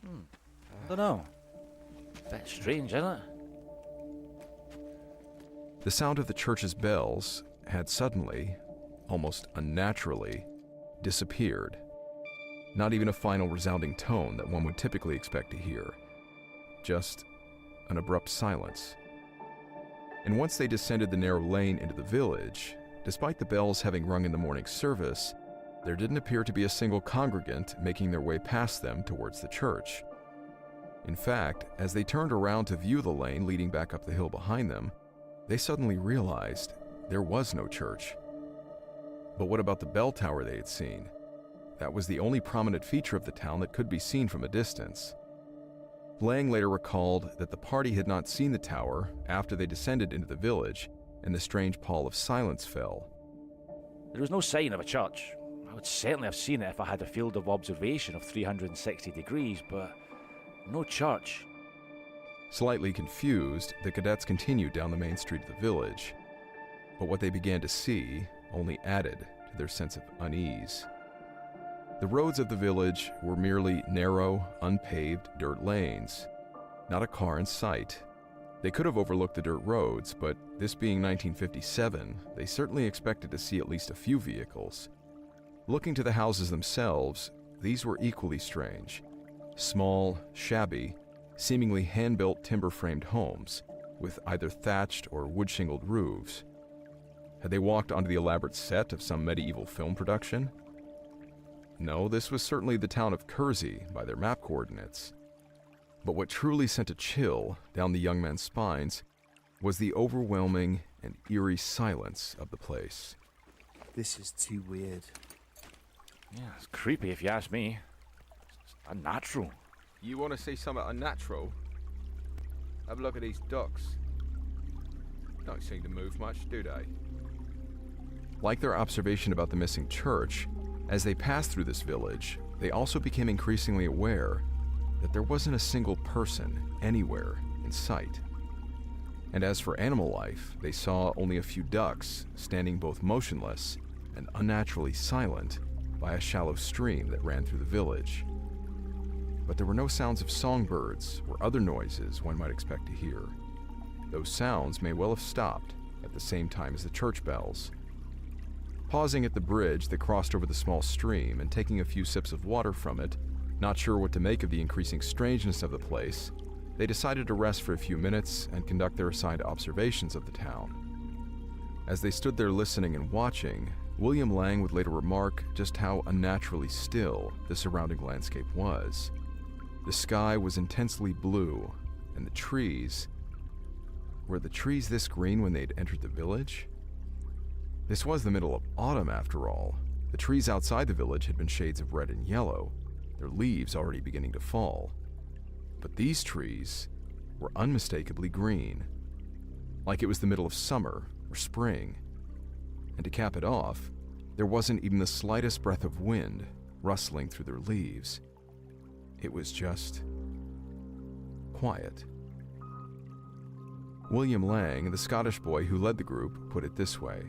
I don't know. Bit strange, isn't it? The sound of the church's bells had suddenly, almost unnaturally, disappeared. Not even a final resounding tone that one would typically expect to hear. Just an abrupt silence. And once they descended the narrow lane into the village, despite the bells having rung in the morning service, there didn't appear to be a single congregant making their way past them towards the church. In fact, as they turned around to view the lane leading back up the hill behind them, they suddenly realized there was no church. But what about the bell tower they had seen? That was the only prominent feature of the town that could be seen from a distance. Lang later recalled that the party had not seen the tower after they descended into the village and the strange pall of silence fell. There was no sign of a church. I would certainly have seen it if I had a field of observation of 360 degrees, but no church. Slightly confused, the cadets continued down the main street of the village, but what they began to see only added to their sense of unease. The roads of the village were merely narrow, unpaved dirt lanes, not a car in sight. They could have overlooked the dirt roads, but this being 1957, they certainly expected to see at least a few vehicles. Looking to the houses themselves, these were equally strange. Small, shabby, seemingly hand-built timber-framed homes, with either thatched or wood-shingled roofs. Had they walked onto the elaborate set of some medieval film production? No, this was certainly the town of Kersey by their map coordinates. But what truly sent a chill down the young men's spines was the overwhelming and eerie silence of the place. This is too weird. Yeah, it's creepy if you ask me. It's unnatural. You want to see something unnatural? Have a look at these ducks. Don't seem to move much, do they? Like their observation about the missing church, as they passed through this village, they also became increasingly aware that there wasn't a single person anywhere in sight. And as for animal life, they saw only a few ducks standing both motionless and unnaturally silent by a shallow stream that ran through the village. But there were no sounds of songbirds or other noises one might expect to hear. Those sounds may well have stopped at the same time as the church bells. Pausing at the bridge that crossed over the small stream and taking a few sips of water from it, not sure what to make of the increasing strangeness of the place, they decided to rest for a few minutes and conduct their assigned observations of the town. As they stood there listening and watching, William Lang would later remark just how unnaturally still the surrounding landscape was. The sky was intensely blue, and the trees... Were the trees this green when they'd entered the village? This was the middle of autumn, after all. The trees outside the village had been shades of red and yellow, their leaves already beginning to fall. But these trees were unmistakably green, like it was the middle of summer or spring. And to cap it off, there wasn't even the slightest breath of wind rustling through their leaves. It was just quiet. William Lang, the Scottish boy who led the group, put it this way.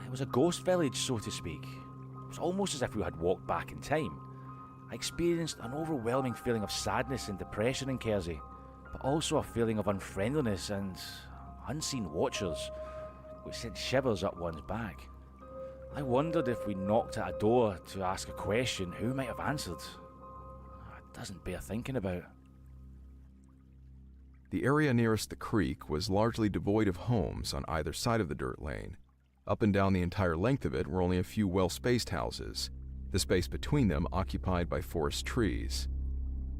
It was a ghost village, so to speak. It was almost as if we had walked back in time. I experienced an overwhelming feeling of sadness and depression in Kersey, but also a feeling of unfriendliness and unseen watchers, which sent shivers up one's back. I wondered if we knocked at a door to ask a question, who might have answered. It doesn't bear thinking about. The area nearest the creek was largely devoid of homes on either side of the dirt lane. Up and down the entire length of it were only a few well-spaced houses, the space between them occupied by forest trees.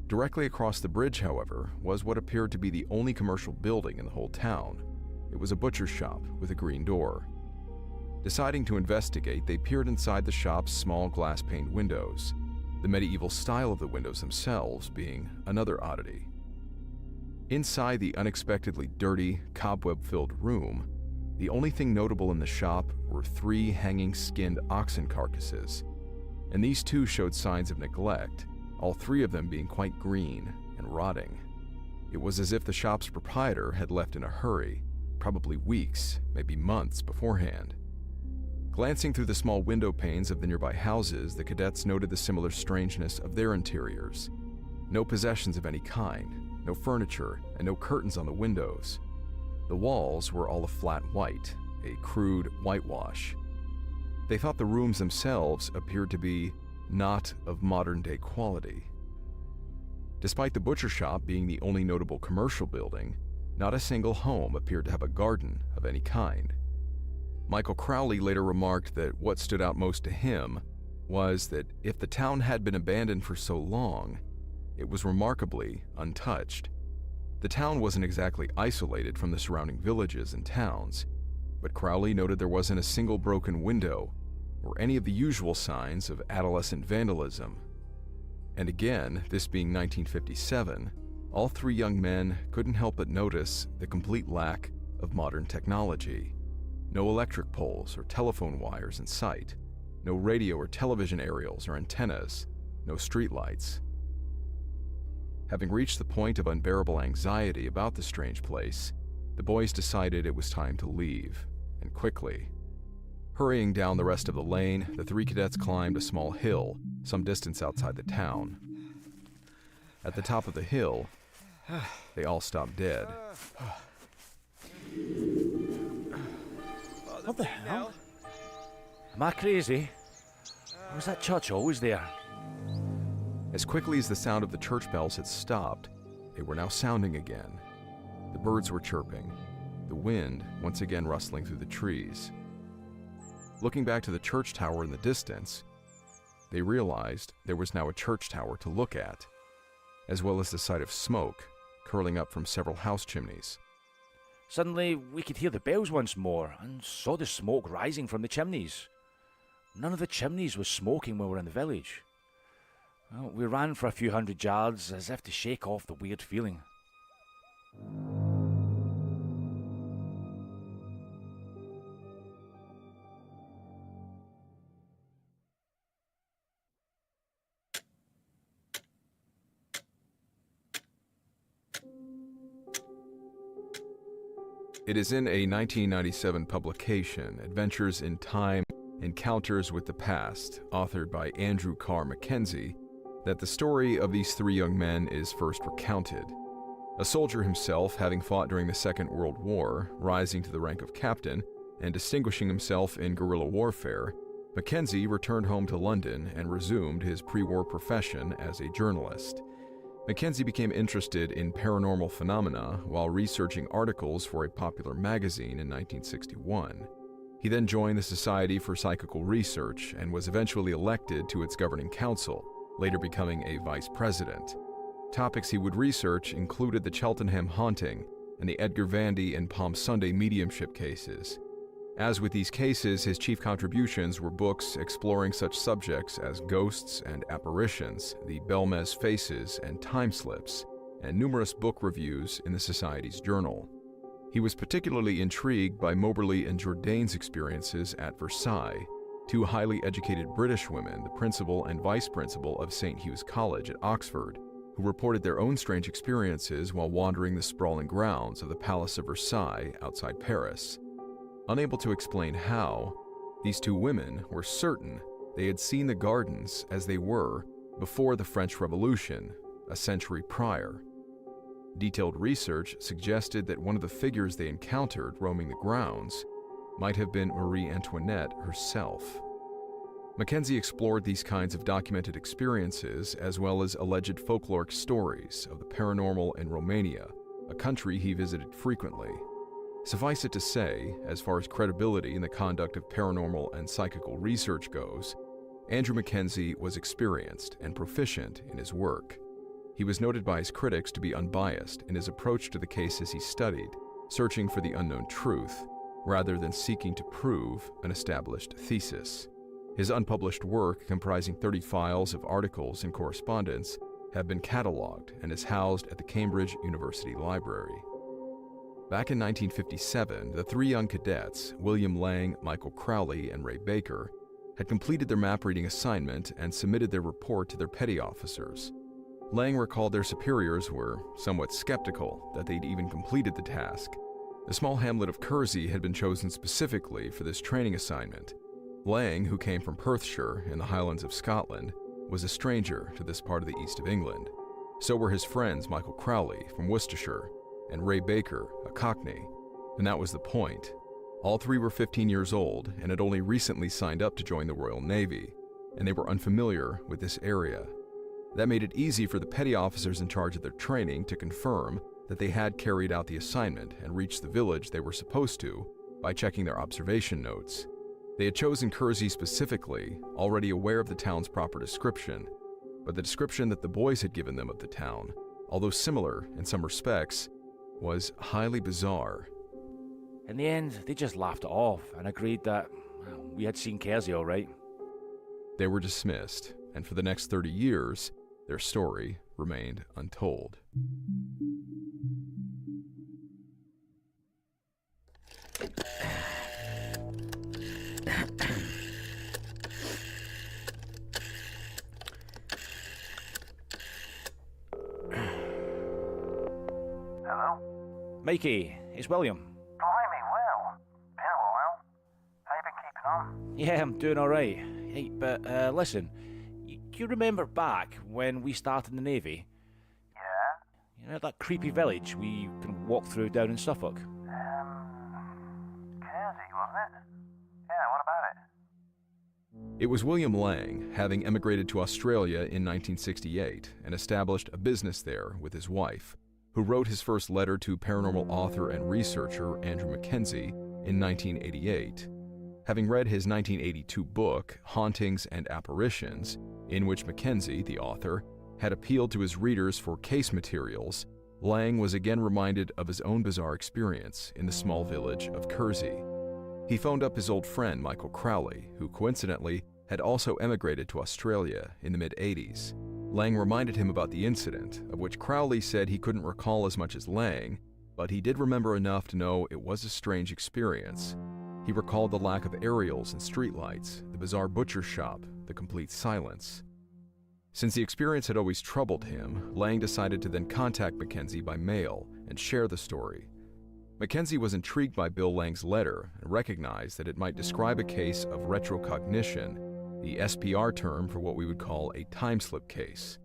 Directly across the bridge, however, was what appeared to be the only commercial building in the whole town. It was a butcher's shop with a green door. Deciding to investigate, they peered inside the shop's small glass-paned windows, the medieval style of the windows themselves being another oddity. Inside the unexpectedly dirty, cobweb-filled room, the only thing notable in the shop were 3 hanging skinned oxen carcasses, and these too showed signs of neglect, all 3 of them being quite green and rotting. It was as if the shop's proprietor had left in a hurry, probably weeks, maybe months beforehand. Glancing through the small window panes of the nearby houses, the cadets noted the similar strangeness of their interiors. No possessions of any kind, no furniture, and no curtains on the windows. The walls were all a flat white, a crude whitewash. They thought the rooms themselves appeared to be not of modern-day quality. Despite the butcher shop being the only notable commercial building, not a single home appeared to have a garden of any kind. Michael Crowley later remarked that what stood out most to him was that if the town had been abandoned for so long, it was remarkably untouched. The town wasn't exactly isolated from the surrounding villages and towns, but Crowley noted there wasn't a single broken window or any of the usual signs of adolescent vandalism. And again, this being 1957, all three young men couldn't help but notice the complete lack of modern technology. No electric poles or telephone wires in sight, no radio or television aerials or antennas, no streetlights. Having reached the point of unbearable anxiety about the strange place, the boys decided it was time to leave, and quickly. Hurrying down the rest of the lane, the three cadets climbed a small hill some distance outside the town. At the top of the hill, they all stopped dead. What the hell? Am I crazy? Or was that church always there? As quickly as the sound of the church bells had stopped, they were now sounding again. The birds were chirping, the wind once again rustling through the trees. Looking back to the church tower in the distance, they realized there was now a church tower to look at, as well as the sight of smoke curling up from several house chimneys. Suddenly, we could hear the bells once more and saw the smoke rising from the chimneys. None of the chimneys was smoking when we were in the village. Well, we ran for a few hundred yards as if to shake off the weird feeling. It is in a 1997 publication, Adventures in Time, Encounters with the Past, authored by Andrew Carr Mackenzie, that the story of these three young men is first recounted. A soldier himself, having fought during the Second World War, rising to the rank of captain, and distinguishing himself in guerrilla warfare, Mackenzie returned home to London and resumed his pre-war profession as a journalist. Mackenzie became interested in paranormal phenomena while researching articles for a popular magazine in 1961. He then joined the Society for Psychical Research and was eventually elected to its governing council, later becoming a vice president. Topics he would research included the Cheltenham haunting and the Edgar Vandy and Palm Sunday mediumship cases. As with these cases, his chief contributions were books exploring such subjects as ghosts and apparitions, the Belmez faces and time slips, and numerous book reviews in the Society's journal. He was particularly intrigued by Moberly and Jourdain's experiences at Versailles, two highly educated British women, the principal and vice principal of St. Hugh's College at Oxford, who reported their own strange experiences while wandering the sprawling grounds of the Palace of Versailles outside Paris. Unable to explain how, these two women were certain they had seen the gardens as they were before the French Revolution, a century prior. Detailed research suggested that one of the figures they encountered roaming the grounds might have been Marie Antoinette herself. Mackenzie explored these kinds of documented experiences as well as alleged folkloric stories of the paranormal in Romania, a country he visited frequently. Suffice it to say, as far as credibility in the conduct of paranormal and psychical research goes, Andrew Mackenzie was experienced and proficient in his work. He was noted by his critics to be unbiased in his approach to the cases he studied, searching for the unknown truth, rather than seeking to prove an established thesis. His unpublished work, comprising 30 files of articles and correspondence, have been cataloged and is housed at the Cambridge University Library. Back in 1957, the three young cadets, William Lang, Michael Crowley, and Ray Baker, had completed their map-reading assignment and submitted their report to their petty officers. Lang recalled their superiors were somewhat skeptical that they'd even completed the task. The small hamlet of Kersey had been chosen specifically for this training assignment. Lang, who came from Perthshire in the Highlands of Scotland, was a stranger to this part of the east of England. So were his friends Michael Crowley from Worcestershire and Ray Baker, a Cockney. And that was the point. All three were 15 years old and had only recently signed up to join the Royal Navy, and they were unfamiliar with this area. That made it easy for the petty officers in charge of their training to confirm that they had carried out the assignment and reached the village they were supposed to by checking their observation notes. They had chosen Kersey specifically, already aware of the town's proper description, but the description that the boys had given them of the town, although similar in some respects, was highly bizarre. In the end, they just laughed it off and agreed that we had seen Kersey all right. They were dismissed, and for the next 30 years, their story remained untold. Hello? Mikey, it's William. Blimey, Will. Been a while. How you been keeping on? Yeah, I'm doing alright. Hey, but listen, do you remember back when we started in the Navy? Yeah? You know that creepy village we can walk through down in Suffolk? Kersey, wasn't it? Yeah, what about it? It was William Lang, having emigrated to Australia in 1968 and established a business there with his wife, who wrote his first letter to paranormal author and researcher Andrew Mackenzie in 1988. Having read his 1982 book, Hauntings and Apparitions, in which Mackenzie, the author, had appealed to his readers for case materials, Lang was again reminded of his own bizarre experience in the small village of Kersey. He phoned up his old friend Michael Crowley, who coincidentally had also emigrated to Australia in the mid-80s. Lang reminded him about the incident, of which Crowley said he couldn't recall as much as Lang, but he did remember enough to know it was a strange experience. He recalled the lack of aerials and streetlights, the bizarre butcher shop, the complete silence. Since the experience had always troubled him, Lang decided to then contact Mackenzie by mail and share the story. Mackenzie was intrigued by Bill Lang's letter and recognized that it might describe a case of retrocognition, the SPR term for what we would call a time slip case.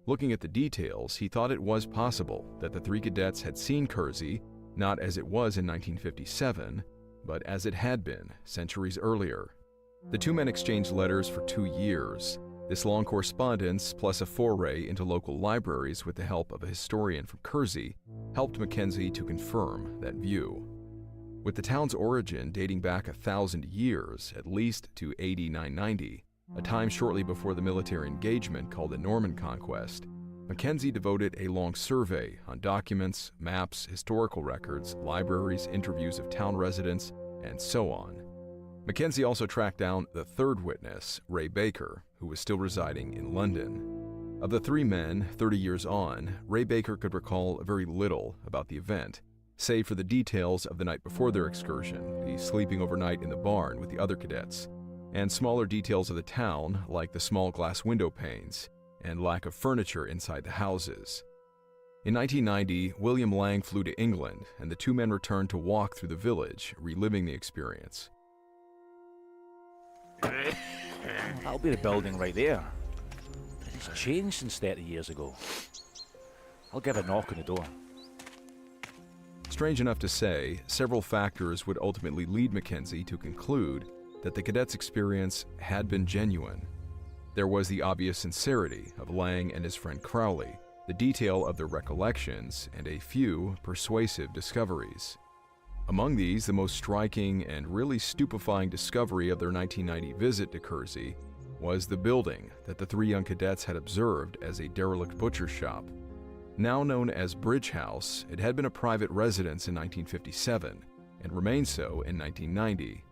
Looking at the details, he thought it was possible that the three cadets had seen Kersey, not as it was in 1957, but as it had been centuries earlier. The two men exchanged letters for 2 years. This long correspondence, plus a foray into local libraries with the help of a historian from Kersey, helped Mackenzie to confirm that view. With the town's origin dating back 1,000 years, at least to AD 990, a time shortly before the military engagement called the Norman Conquest, Mackenzie devoted a long survey on documents, maps, historical records, libraries, interviews of town residents, and so on. Mackenzie also tracked down the third witness, Ray Baker, who was still residing in London. Of the three men, 30 years on, Ray Baker could recall very little about the event, save for the details of the night before their excursion, the sleeping overnight in the barn with the other cadets, and smaller details of the town, like the small glass window panes and lack of furniture inside the houses. In 1990, William Lang flew to England, and the two men returned to walk through the village, reliving the experience. That'll be the building right there. It's changed since 30 years ago. I'll give a knock on the door. Strange enough to say, several factors would ultimately lead Mackenzie to conclude that the cadets' experience had been genuine. There was the obvious sincerity of Lang and his friend Crowley, the detail of their recollections, and a few persuasive discoveries. Among these, the most striking and really stupefying discovery of their 1990 visit to Kersey was the building that the three young cadets had observed as a derelict butcher shop. Now known as Bridge House, it had been a private residence in 1957 and remained so in 1990.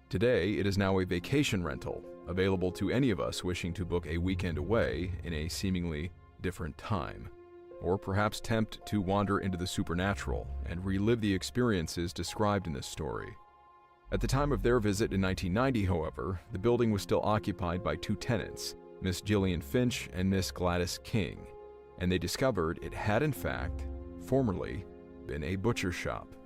Today, it is now a vacation rental, available to any of us wishing to book a weekend away in a seemingly different time, or perhaps tempt to wander into the supernatural and relive the experiences described in this story. At the time of their visit in 1990, however, the building was still occupied by two tenants, Miss Gillian Finch and Miss Gladys King, and they discovered it had in fact, formerly, been a butcher shop.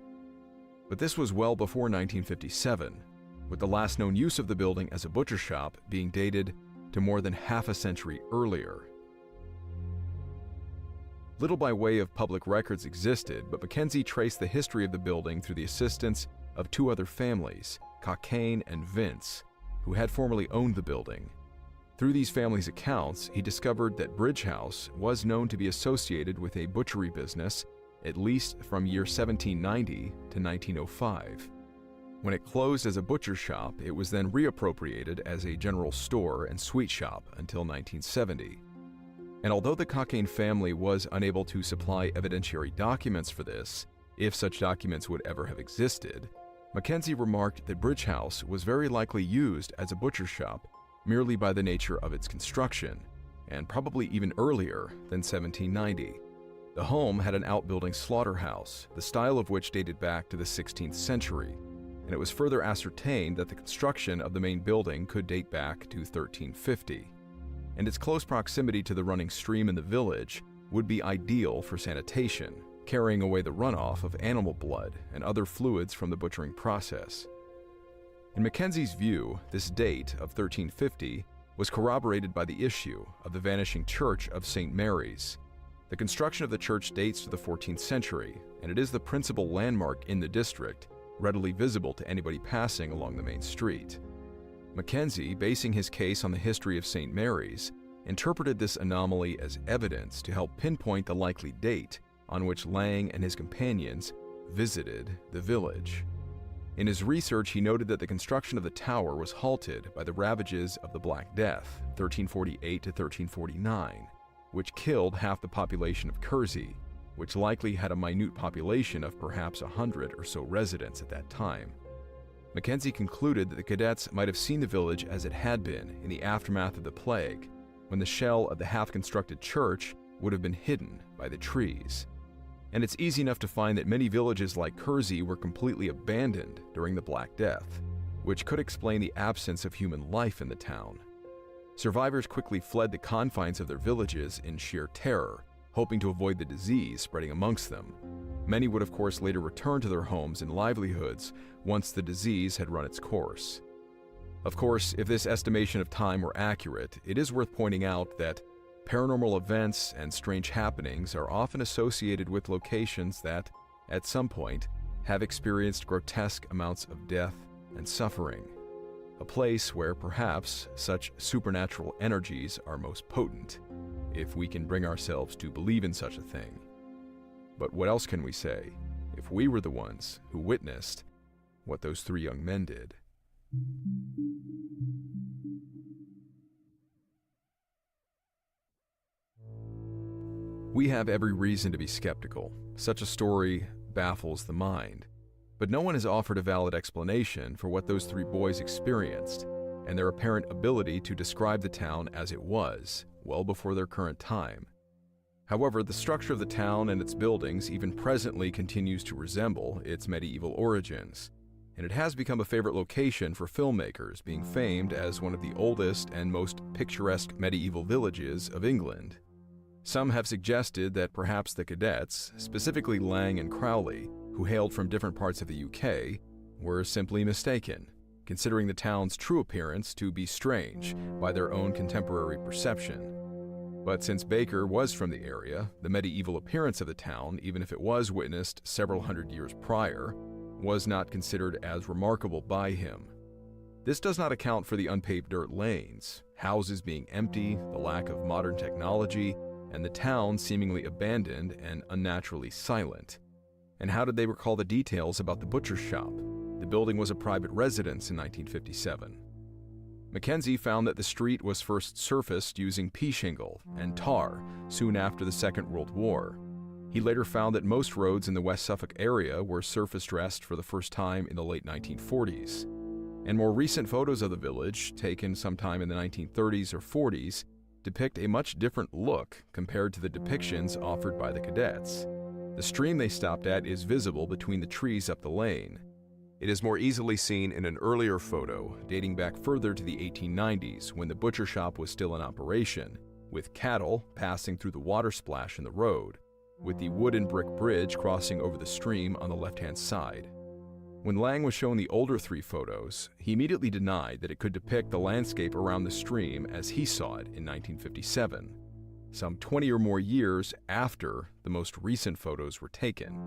But this was well before 1957, with the last known use of the building as a butcher shop being dated to more than half a century earlier. Little by way of public records existed, but Mackenzie traced the history of the building through the assistance of two other families, Cockayne and Vince, who had formerly owned the building. Through these families' accounts, he discovered that Bridge House was known to be associated with a butchery business at least from year 1790 to 1905. When it closed as a butcher shop, it was then reappropriated as a general store and sweet shop until 1970. And although the Cockayne family was unable to supply evidentiary documents for this, if such documents would ever have existed, Mackenzie remarked that Bridge House was very likely used as a butcher shop merely by the nature of its construction, and probably even earlier than 1790. The home had an outbuilding slaughterhouse, the style of which dated back to the 16th century, and it was further ascertained that the construction of the main building could date back to 1350, and its close proximity to the running stream in the village would be ideal for sanitation, carrying away the runoff of animal blood and other fluids from the butchering process. In Mackenzie's view, this date of 1350 was corroborated by the issue of the vanishing Church of St. Mary's. The construction of the church dates to the 14th century, and it is the principal landmark in the district, readily visible to anybody passing along the main street. Mackenzie, basing his case on the history of St. Mary's, interpreted this anomaly as evidence to help pinpoint the likely date on which Lang and his companions visited the village. In his research, he noted that the construction of the tower was halted by the ravages of the Black Death, 1348 to 1349, which killed half the population of Kersey, which likely had a minute population of perhaps 100 or so residents at that time. Mackenzie concluded that the cadets might have seen the village as it had been in the aftermath of the plague, when the shell of the half-constructed church would have been hidden by the trees. And it's easy enough to find that many villages like Kersey were completely abandoned during the Black Death, which could explain the absence of human life in the town. Survivors quickly fled the confines of their villages in sheer terror, hoping to avoid the disease spreading amongst them. Many would of course later return to their homes and livelihoods once the disease had run its course. Of course, if this estimation of time were accurate, it is worth pointing out that paranormal events and strange happenings are often associated with locations that, at some point, have experienced grotesque amounts of death and suffering. A place where perhaps such supernatural energies are most potent, if we can bring ourselves to believe in such a thing. But what else can we say if we were the ones who witnessed what those three young men did? We have every reason to be skeptical. Such a story baffles the mind. But no one has offered a valid explanation for what those three boys experienced and their apparent ability to describe the town as it was, well before their current time. However, the structure of the town and its buildings even presently continues to resemble its medieval origins, and it has become a favorite location for filmmakers, being famed as one of the oldest and most picturesque medieval villages of England. Some have suggested that perhaps the cadets, specifically Lang and Crowley, who hailed from different parts of the UK, were simply mistaken, considering the town's true appearance to be strange by their own contemporary perception. But since Baker was from the area, the medieval appearance of the town, even if it was witnessed several hundred years prior, was not considered as remarkable by him. This does not account for the unpaved dirt lanes, houses being empty, the lack of modern technology, and the town seemingly abandoned and unnaturally silent. And how did they recall the details about the butcher shop? The building was a private residence in 1957. Mackenzie found that the street was first surfaced using pea shingle and tar soon after the Second World War. He later found that most roads in the West Suffolk area were surface dressed for the first time in the late 1940s. And more recent photos of the village, taken sometime in the 1930s or 40s, depict a much different look compared to the depictions offered by the cadets. The stream they stopped at is visible between the trees up the lane. It is more easily seen in an earlier photo dating back further to the 1890s when the butcher shop was still in operation, with cattle passing through the water splash in the road, with the wooden brick bridge crossing over the stream on the left-hand side. When Lang was shown the older three photos, he immediately denied that it could depict the landscape around the stream as he saw it in 1957, some 20 or more years after the most recent photos were taken,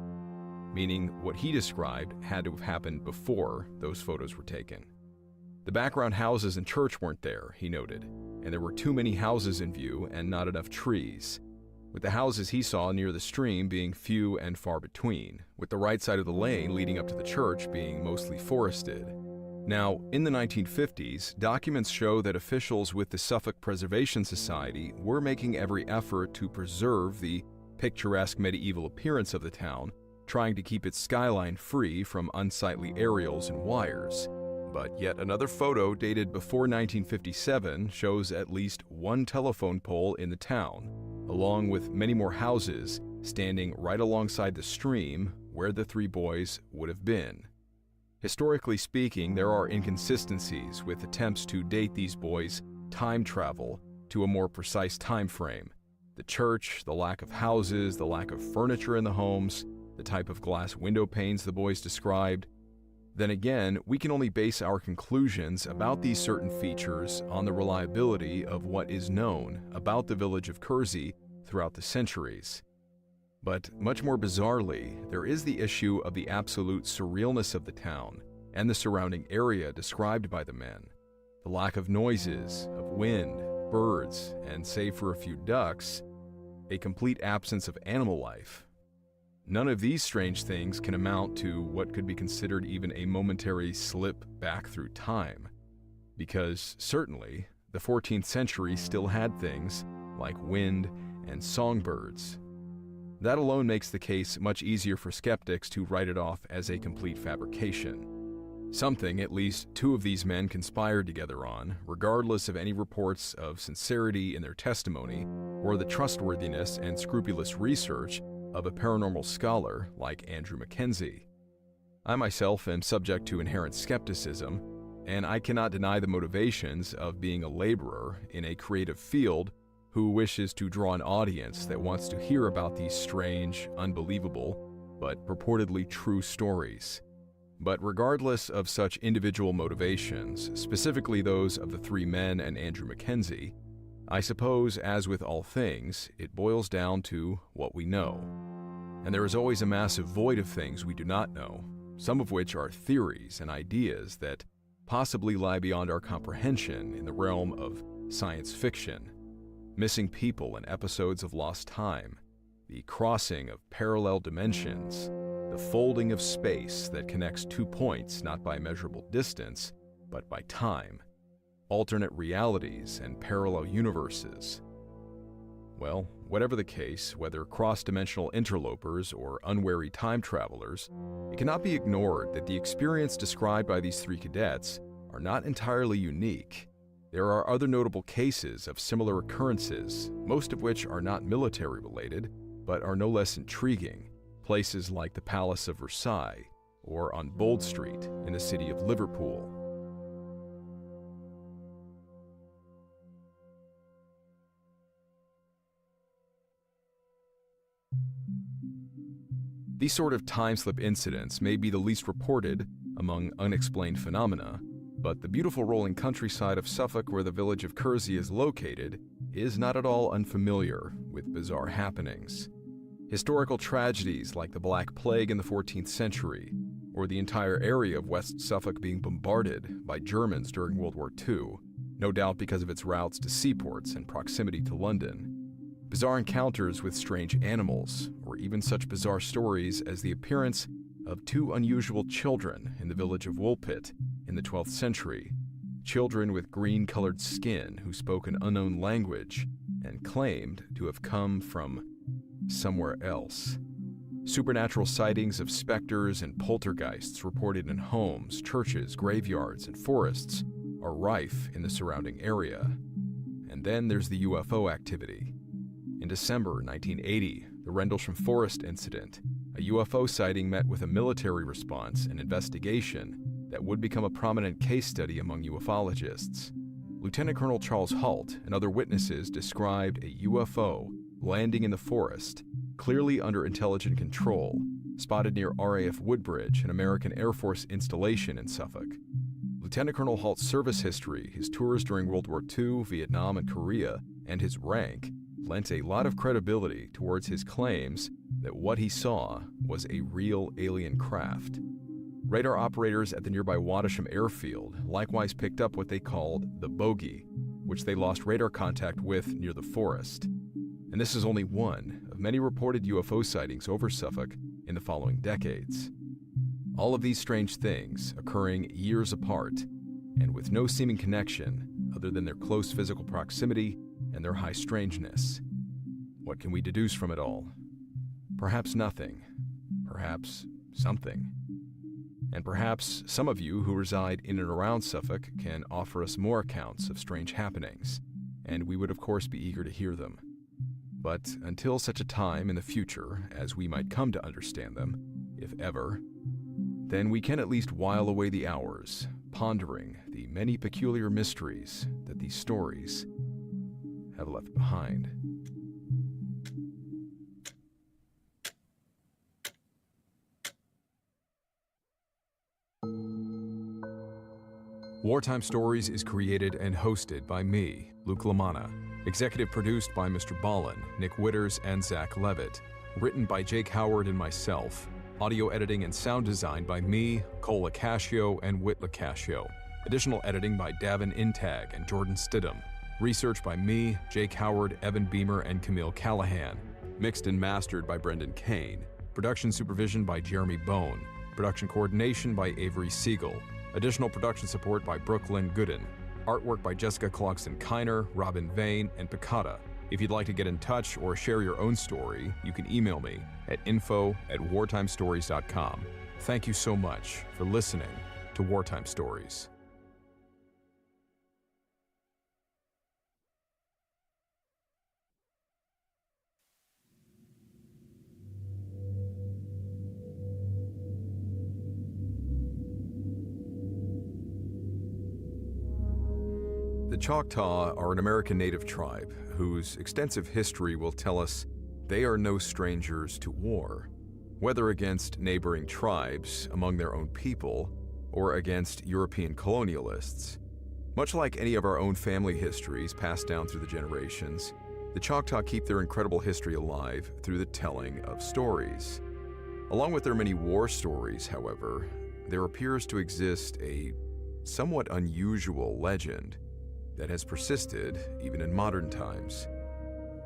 meaning what he described had to have happened before those photos were taken. The background houses and church weren't there, he noted, and there were too many houses in view and not enough trees, with the houses he saw near the stream being few and far between, with the right side of the lane leading up to the church being mostly forested. Now, in the 1950s, documents show that officials with the Suffolk Preservation Society were making every effort to preserve the picturesque medieval appearance of the town, trying to keep its skyline free from unsightly aerials and wires. But yet another photo dated before 1957 shows at least one telephone pole in the town, along with many more houses standing right alongside the stream where the three boys would have been. Historically speaking, there are inconsistencies with attempts to date these boys' time travel to a more precise time frame. The church, the lack of houses, the lack of furniture in the homes, the type of glass window panes the boys described. Then again, we can only base our conclusions about these certain features on the reliability of what is known about the village of Kersey throughout the centuries. But much more bizarrely, there is the issue of the absolute surrealness of the town and the surrounding area described by the men. The lack of noises, of wind, birds, and save for a few ducks, a complete absence of animal life. None of these strange things can amount to what could be considered even a momentary slip back through time, because certainly the 14th century still had things like wind and songbirds. That alone makes the case much easier for skeptics to write it off as a complete fabrication. Something at least two of these men conspired together on, regardless of any reports of sincerity in their testimony or the trustworthiness and scrupulous research of a paranormal scholar like Andrew Mackenzie. I myself am subject to inherent skepticism, and I cannot deny the motivations of being a laborer in a creative field who wishes to draw an audience that wants to hear about these strange, unbelievable, but purportedly true stories. But regardless of such individual motivations, specifically those of the three men and Andrew Mackenzie, I suppose, as with all things, it boils down to what we know. And there is always a massive void of things we do not know, some of which are theories and ideas that possibly lie beyond our comprehension in the realm of science fiction. Missing people in episodes of lost time, the crossing of parallel dimensions, the folding of space that connects 2 points not by measurable distance, but by time, alternate realities and parallel universes. Well, whatever the case, whether cross-dimensional interlopers or unwary time travelers, it cannot be ignored that the experience described by these three cadets are not entirely unique. There are other notable cases of similar occurrences, most of which are not military-related, but are no less intriguing, places like the Palace of Versailles or on Bold Street in the city of Liverpool. These sort of time-slip incidents may be the least reported among unexplained phenomena, but the beautiful rolling countryside of Suffolk where the village of Kersey is located is not at all unfamiliar with bizarre happenings. Historical tragedies like the Black Plague in the 14th century, or the entire area of West Suffolk being bombarded by Germans during World War II, no doubt because of its routes to seaports and proximity to London. Bizarre encounters with strange animals, or even such bizarre stories as the appearance of two unusual children in the village of Woolpit in the 12th century, children with green-colored skin who spoke an unknown language and claimed to have come from somewhere else. Supernatural sightings of specters and poltergeists reported in homes, churches, graveyards, and forests are rife in the surrounding area. And then there's the UFO activity. In December 1980, the Rendlesham Forest incident, a UFO sighting met with a military response and investigation that would become a prominent case study among ufologists. Lieutenant Colonel Charles Halt and other witnesses described a UFO landing in the forest, clearly under intelligent control, spotted near RAF Woodbridge, an American Air Force installation in Suffolk. Lieutenant Colonel Halt's service history, his tours during World War II, Vietnam, and Korea, and his rank lent a lot of credibility towards his claims that what he saw was a real alien craft. Radar operators at the nearby Wadisham airfield likewise picked up what they called the bogey, which they lost radar contact with near the forest. And this is only one of many reported UFO sightings over Suffolk in the following decades. All of these strange things occurring years apart and with no seeming connection other than their close physical proximity and their high strangeness. What can we deduce from it all? Perhaps nothing. Perhaps something. And perhaps some of you who reside in and around Suffolk can offer us more accounts of strange happenings, and we would of course be eager to hear them. But until such a time in the future as we might come to understand them, if ever, then we can at least while away the hours, pondering the many peculiar mysteries that these stories have left behind. Wartime Stories is created and hosted by me, Luke LaManna. Executive produced by Mr. Ballin, Nick Witters, and Zach Levitt. Written by Jake Howard and myself. Audio editing and sound design by me, Cole Lacascio, and Whit Lacascio. Additional editing by Davin Intag and Jordan Stidham. Research by me, Jake Howard, Evan Beamer, and Camille Callahan. Mixed and mastered by Brendan Kane. Production supervision by Jeremy Bone. Production coordination by Avery Siegel. Additional production support by Brooklyn Gooden. Artwork by Jessica Clarkson-Kiner, Robin Vane, and Picata. If you'd like to get in touch or share your own story, you can email me at info@wartimestories.com. Thank you so much for listening to Wartime Stories. The Choctaw are an American native tribe whose extensive history will tell us they are no strangers to war, whether against neighboring tribes among their own people or against European colonialists. Much like any of our own family histories passed down through the generations, the Choctaw keep their incredible history alive through the telling of stories. Along with their many war stories, however, there appears to exist a somewhat unusual legend that has persisted even in modern times.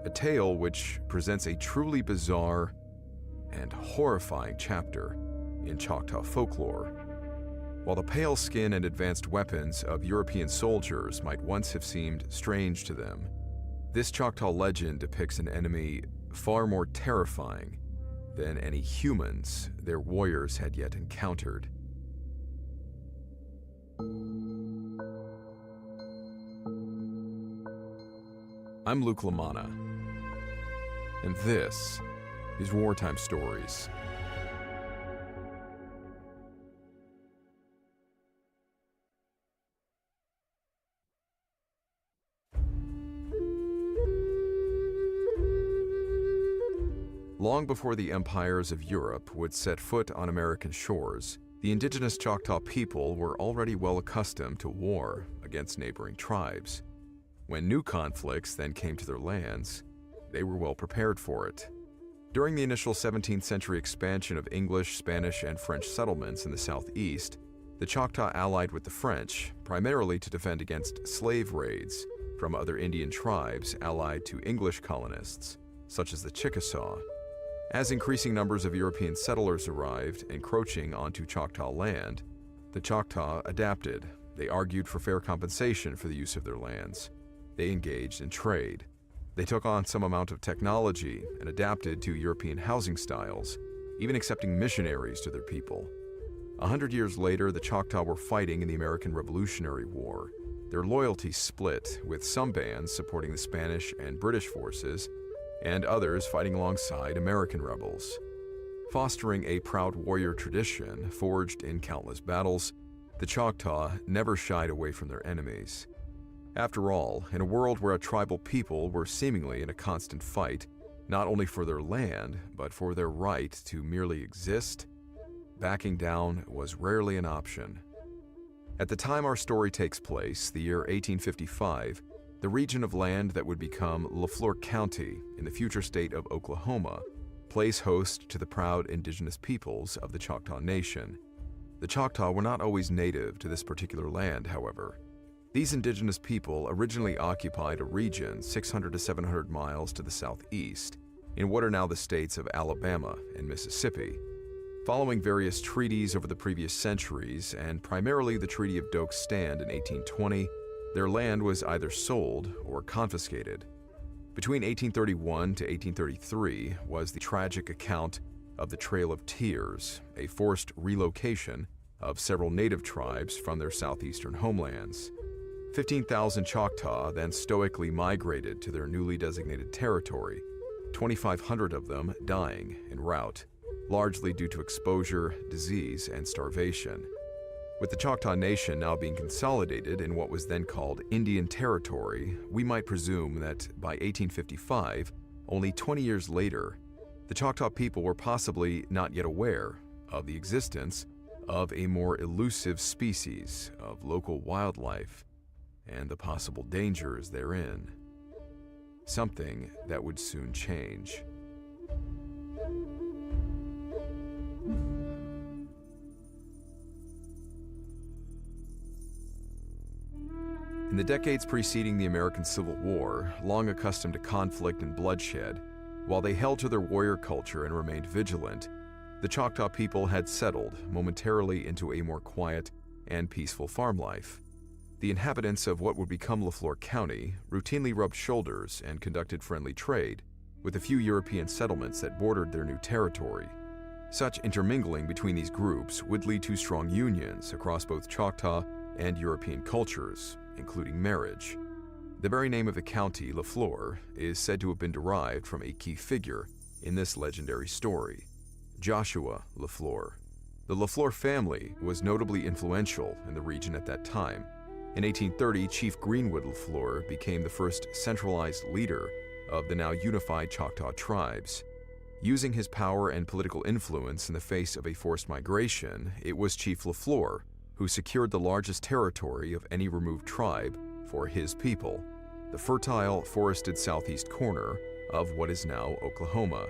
A tale which presents a truly bizarre and horrifying chapter in Choctaw folklore. While the pale skin and advanced weapons of European soldiers might once have seemed strange to them, this Choctaw legend depicts an enemy far more terrifying than any humans their warriors had yet encountered. I'm Luke LaManna, and this is Wartime Stories. Long before the empires of Europe would set foot on American shores, the indigenous Choctaw people were already well accustomed to war against neighboring tribes. When new conflicts then came to their lands, they were well prepared for it. During the initial 17th century expansion of English, Spanish, and French settlements in the southeast, the Choctaw allied with the French, primarily to defend against slave raids from other Indian tribes allied to English colonists, such as the Chickasaw. As increasing numbers of European settlers arrived, encroaching onto Choctaw land, the Choctaw adapted. They argued for fair compensation for the use of their lands. They engaged in trade. They took on some amount of technology and adapted to European housing styles, even accepting missionaries to their people. 100 years later, the Choctaw were fighting in the American Revolutionary War. Their loyalty split, with some bands supporting the Spanish and British forces, and others fighting alongside American rebels. Fostering a proud warrior tradition forged in countless battles, the Choctaw never shied away from their enemies. After all, in a world where a tribal people were seemingly in a constant fight, not only for their land, but for their right to merely exist, backing down was rarely an option. At the time our story takes place, the year 1855, the region of land that would become LaFleur County in the future state of Oklahoma plays host to the proud indigenous peoples of the Choctaw Nation. The Choctaw were not always native to this particular land, however. These indigenous people originally occupied a region 600 to 700 miles to the southeast, in what are now the states of Alabama and Mississippi. Following various treaties over the previous centuries, and primarily the Treaty of Doak Stand in 1820, their land was either sold or confiscated. Between 1831 to 1833 was the tragic account of the Trail of Tears, a forced relocation of several native tribes from their southeastern homelands. 15,000 Choctaw then stoically migrated to their newly designated territory, 2,500 of them dying en route. largely due to exposure, disease, and starvation. With the Choctaw Nation now being consolidated in what was then called Indian Territory, we might presume that by 1855, only 20 years later, the Choctaw people were possibly not yet aware of the existence of a more elusive species of local wildlife and the possible dangers therein. Something that would soon change. In the decades preceding the American Civil War, long accustomed to conflict and bloodshed, while they held to their warrior culture and remained vigilant, the Choctaw people had settled momentarily into a more quiet and peaceful farm life. The inhabitants of what would become Lafleur County routinely rubbed shoulders and conducted friendly trade with the few European settlements that bordered their new territory. Such intermingling between these groups would lead to strong unions across both Choctaw and European cultures, including marriage. The very name of the county, Lafleur, is said to have been derived from a key figure in this legendary story, Joshua Lafleur. The Lafleur family was notably influential in the region at that time. In 1830, Chief Greenwood Lafleur became the first centralized leader of the now unified Choctaw tribes. Using his power and political influence in the face of a forced migration, it was Chief Lafleur who secured the largest territory of any removed tribe for his people, the fertile, forested southeast corner of what is now Oklahoma.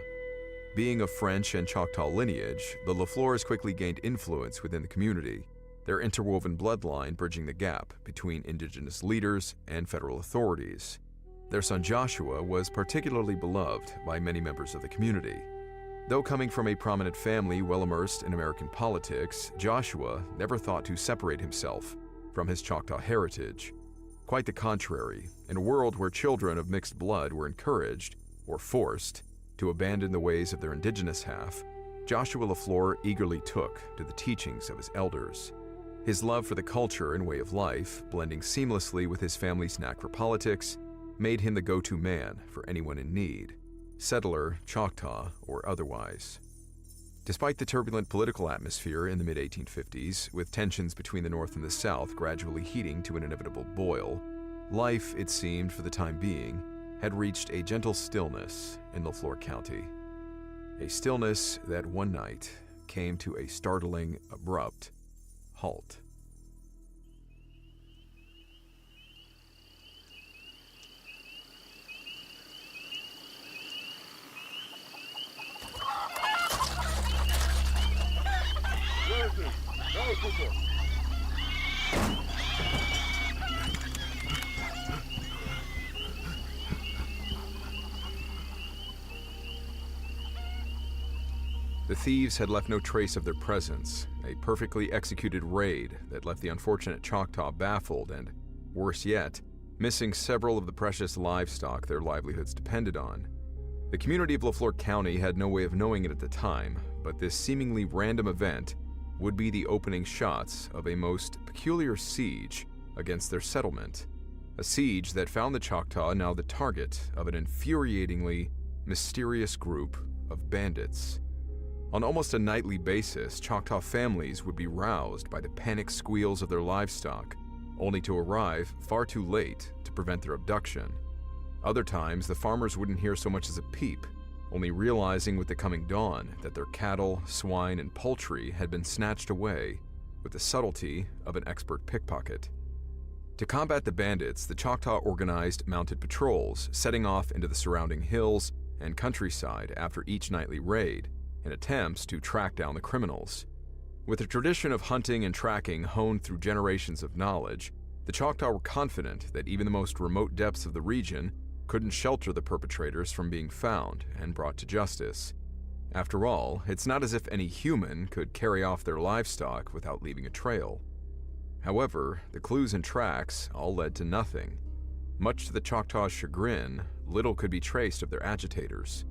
Being of French and Choctaw lineage, the Lafleurs quickly gained influence within the community, their interwoven bloodline bridging the gap between indigenous leaders and federal authorities. Their son Joshua was particularly beloved by many members of the community. Though coming from a prominent family well immersed in American politics, Joshua never thought to separate himself from his Choctaw heritage. Quite the contrary, in a world where children of mixed blood were encouraged, or forced, to abandon the ways of their indigenous half, Joshua Lafleur eagerly took to the teachings of his elders. His love for the culture and way of life, blending seamlessly with his family's knack for politics, made him the go-to man for anyone in need, settler, Choctaw, or otherwise. Despite the turbulent political atmosphere in the mid-1850s, with tensions between the North and the South gradually heating to an inevitable boil, life, it seemed for the time being, had reached a gentle stillness in Lafleur County. A stillness that one night came to a startling, abrupt halt. The thieves had left no trace of their presence, a perfectly executed raid that left the unfortunate Choctaw baffled and, worse yet, missing several of the precious livestock their livelihoods depended on. The community of Lafleur County had no way of knowing it at the time, but this seemingly random event would be the opening shots of a most peculiar siege against their settlement, a siege that found the Choctaw now the target of an infuriatingly mysterious group of bandits. On almost a nightly basis, Choctaw families would be roused by the panic squeals of their livestock, only to arrive far too late to prevent their abduction. Other times, the farmers wouldn't hear so much as a peep, only realizing with the coming dawn that their cattle, swine, and poultry had been snatched away with the subtlety of an expert pickpocket. To combat the bandits, the Choctaw organized mounted patrols, setting off into the surrounding hills and countryside after each nightly raid, in attempts to track down the criminals. With a tradition of hunting and tracking honed through generations of knowledge, the Choctaw were confident that even the most remote depths of the region couldn't shelter the perpetrators from being found and brought to justice. After all, it's not as if any human could carry off their livestock without leaving a trail. However, the clues and tracks all led to nothing. Much to the Choctaw's chagrin, little could be traced of their agitators.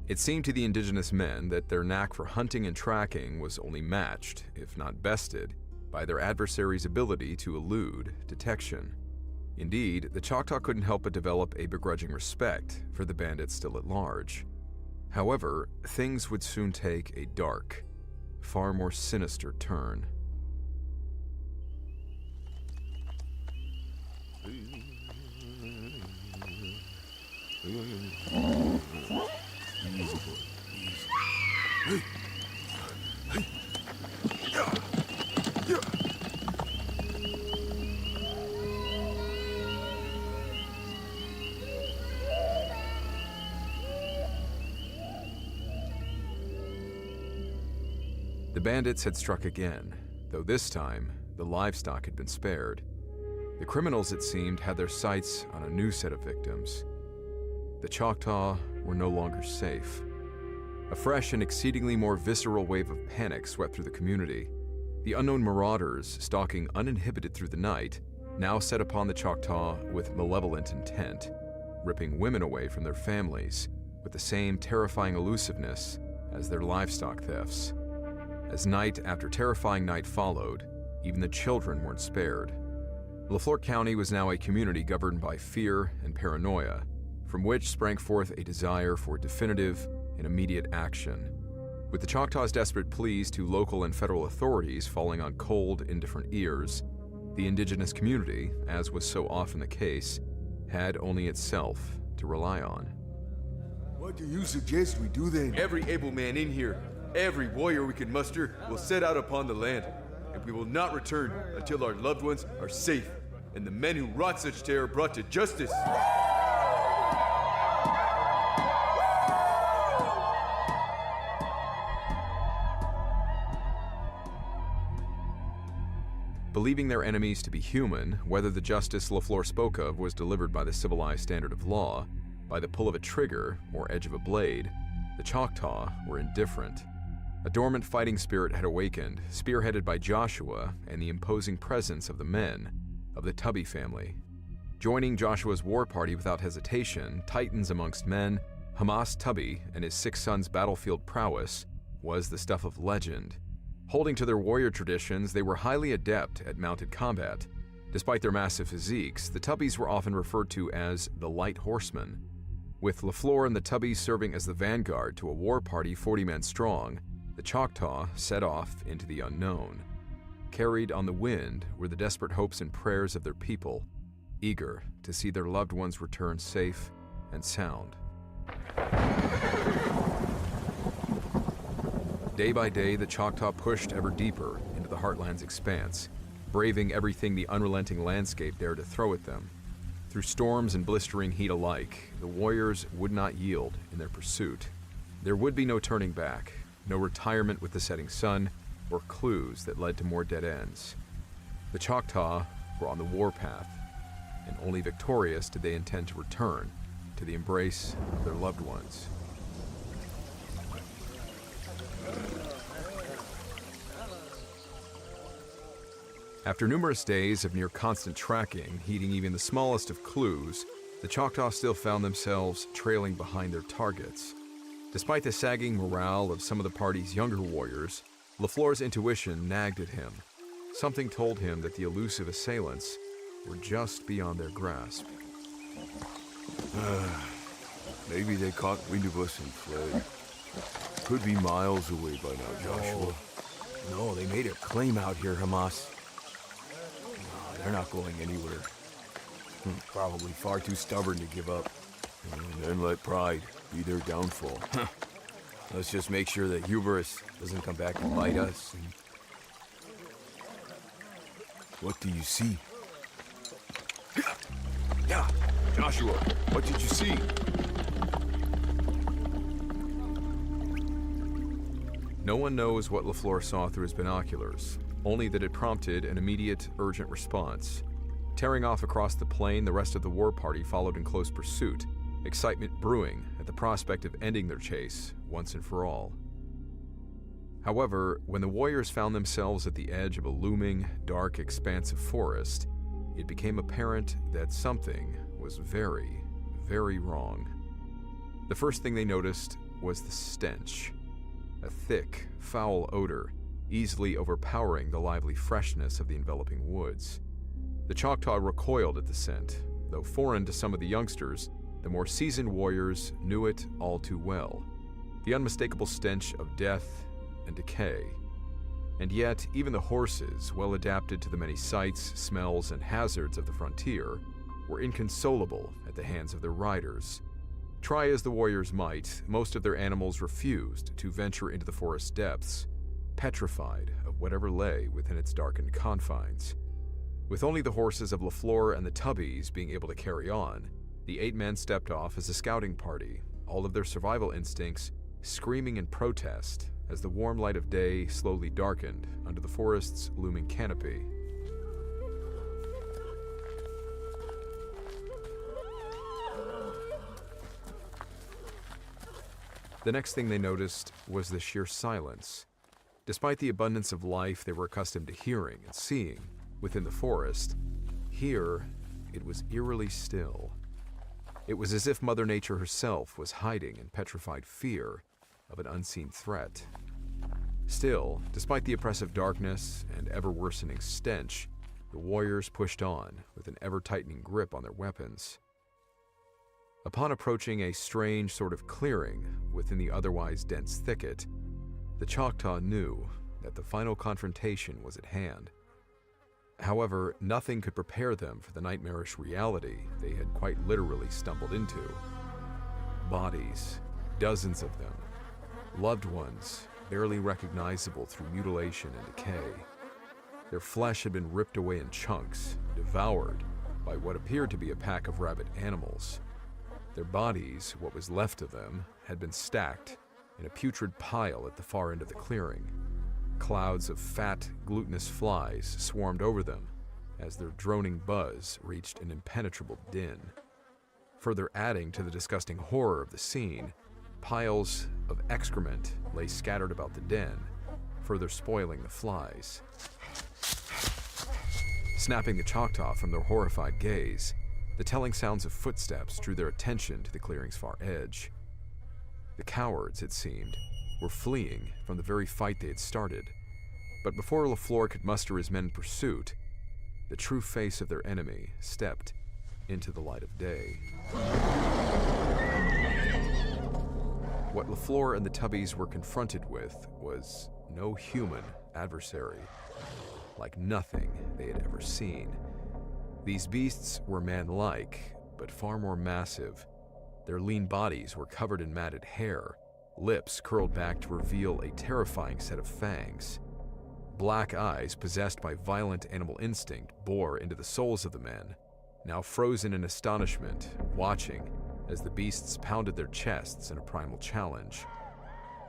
It seemed to the indigenous men that their knack for hunting and tracking was only matched, if not bested, by their adversaries' ability to elude detection. Indeed, the Choctaw couldn't help but develop a begrudging respect for the bandits still at large. However, things would soon take a dark, far more sinister turn. The bandits had struck again, though this time the livestock had been spared. The criminals, it seemed, had their sights on a new set of victims. The Choctaw were no longer safe. A fresh and exceedingly more visceral wave of panic swept through the community. The unknown marauders, stalking uninhibited through the night, now set upon the Choctaw with malevolent intent, ripping women away from their families with the same terrifying elusiveness as their livestock thefts. As night after terrifying night followed, even the children weren't spared. LaFleur County was now a community governed by fear and paranoia, from which sprang forth a desire for definitive and immediate action. With the Choctaws' desperate pleas to local and federal authorities falling on cold, indifferent ears, the indigenous community, as was so often the case, had only itself to rely on. What do you suggest we do then? Every able man in here, every warrior we can muster, will set out upon the land, and we will not return until our loved ones are safe, and the men who wrought such terror brought to justice. Believing their enemies to be human, whether the justice LaFleur spoke of was delivered by the civilized standard of law, by the pull of a trigger or edge of a blade, the Choctaw were indifferent. A dormant fighting spirit had awakened, spearheaded by Joshua and the imposing presence of the men of the Tubby family. Joining Joshua's war party without hesitation, Titans amongst men, Hamas Tubby and his 6 sons' battlefield prowess was the stuff of legend. Holding to their warrior traditions, they were highly adept at mounted combat. Despite their massive physiques, the Tubbies were often referred to as the Light Horsemen. With LaFleur and the Tubbies serving as the vanguard to a war party 40 men strong, the Choctaw set off into the unknown. Carried on the wind were the desperate hopes and prayers of their people, eager to see their loved ones return safe and sound. Day by day, the Choctaw pushed ever deeper into the heartland's expanse, braving everything the unrelenting landscape dared to throw at them. Through storms and blistering heat alike, the warriors would not yield in their pursuit. There would be no turning back, no retirement with the setting sun, or clues that led to more dead ends. The Choctaw were on the warpath, and only victorious did they intend to return to the embrace of their loved ones. After numerous days of near constant tracking, heeding even the smallest of clues, the Choctaw still found themselves trailing behind their targets. Despite the sagging morale of some of the party's younger warriors, LaFleur's intuition nagged at him. Something told him that the elusive assailants were just beyond their grasp. Maybe they caught wind of us and fled. Could be miles away by now, Joshua. No, they made a claim out here, Hamas. No, they're not going anywhere. Probably far too stubborn to give up. And then let pride be their downfall. Let's just make sure that hubris doesn't come back and bite us. What do you see? Yeah, Joshua, what did you see? No one knows what LaFleur saw through his binoculars, only that it prompted an immediate, urgent response. Tearing off across the plain, the rest of the war party followed in close pursuit, excitement brewing at the prospect of ending their chase once and for all. However, when the warriors found themselves at the edge of a looming, dark expanse of forest, it became apparent that something was very, very wrong. The first thing they noticed was the stench. A thick, foul odor, easily overpowering the lively freshness of the enveloping woods. The Choctaw recoiled at the scent, though foreign to some of the youngsters, the more seasoned warriors knew it all too well. the unmistakable stench of death and decay. And yet, even the horses, well adapted to the many sights, smells, and hazards of the frontier, were inconsolable at the hands of their riders. Try as the warriors might, most of their animals refused to venture into the forest depths, petrified of whatever lay within its darkened confines. With only the horses of LaFleur and the Tubbies being able to carry on, the 8 men stepped off as a scouting party, all of their survival instincts screaming in protest as the warm light of day slowly darkened under the forest's looming canopy. The next thing they noticed was the sheer silence. Despite the abundance of life they were accustomed to hearing and seeing within the forest, here it was eerily still. It was as if Mother Nature herself was hiding in petrified fear of an unseen threat. Still, despite the oppressive darkness and ever-worsening stench, the warriors pushed on with an ever-tightening grip on their weapons. Upon approaching a strange sort of clearing within the otherwise dense thicket, the Choctaw knew that the final confrontation was at hand. However, nothing could prepare them for the nightmarish reality they had quite literally stumbled into. Bodies, dozens of them, loved ones barely recognizable through mutilation and decay. Their flesh had been ripped away in chunks, devoured by what appeared to be a pack of rabid animals. Their bodies, what was left of them, had been stacked in a putrid pile at the far end of the clearing. Clouds of fat, glutinous flies swarmed over them as their droning buzz reached an impenetrable din. Further adding to the disgusting horror of the scene, piles of excrement lay scattered about the den, further spoiling the flies. Snapping the Choctaw from their horrified gaze, the telling sounds of footsteps drew their attention to the clearing's far edge. The cowards, it seemed, were fleeing from the very fight they had started. But before LaFleur could muster his men in pursuit, the true face of their enemy stepped into the light of day. What LaFleur and the Tubbies were confronted with was no human adversary, like nothing they had ever seen. These beasts were man-like, but far more massive. Their lean bodies were covered in matted hair, lips curled back to reveal a terrifying set of fangs. Black eyes, possessed by violent animal instinct, bore into the souls of the men, now frozen in astonishment, watching as the beasts pounded their chests in a primal challenge.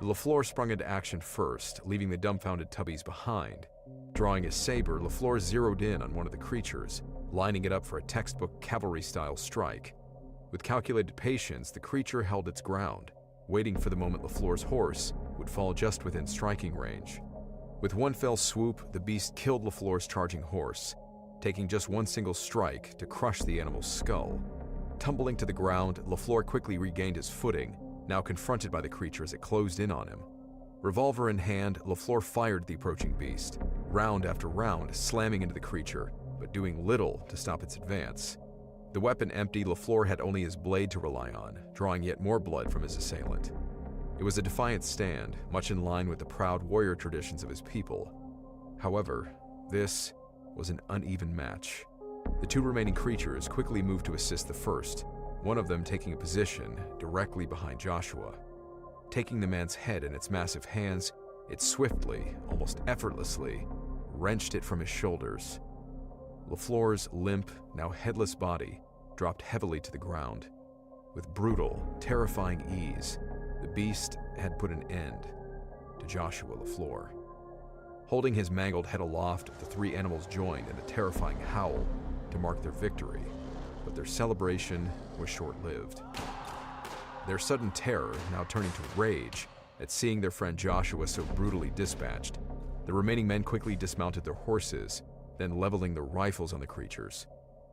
LaFleur sprung into action first, leaving the dumbfounded Tubbies behind. Drawing his saber, LaFleur zeroed in on one of the creatures, lining it up for a textbook cavalry-style strike. With calculated patience, the creature held its ground, waiting for the moment LaFleur's horse would fall just within striking range. With one fell swoop, the beast killed LaFleur's charging horse, taking just one single strike to crush the animal's skull. Tumbling to the ground, LaFleur quickly regained his footing, now confronted by the creature as it closed in on him. Revolver in hand, LaFleur fired the approaching beast, round after round slamming into the creature, but doing little to stop its advance. The weapon empty, LaFleur had only his blade to rely on, drawing yet more blood from his assailant. It was a defiant stand, much in line with the proud warrior traditions of his people. However, this was an uneven match. The two remaining creatures quickly moved to assist the first, one of them taking a position directly behind Joshua. Taking the man's head in its massive hands, it swiftly, almost effortlessly, wrenched it from his shoulders. LaFleur's limp, now headless body dropped heavily to the ground. With brutal, terrifying ease, the beast had put an end to Joshua LaFleur. Holding his mangled head aloft, the three animals joined in a terrifying howl to mark their victory, but their celebration was short-lived. Their sudden terror now turning to rage at seeing their friend Joshua so brutally dispatched, the remaining men quickly dismounted their horses, then leveling their rifles on the creatures.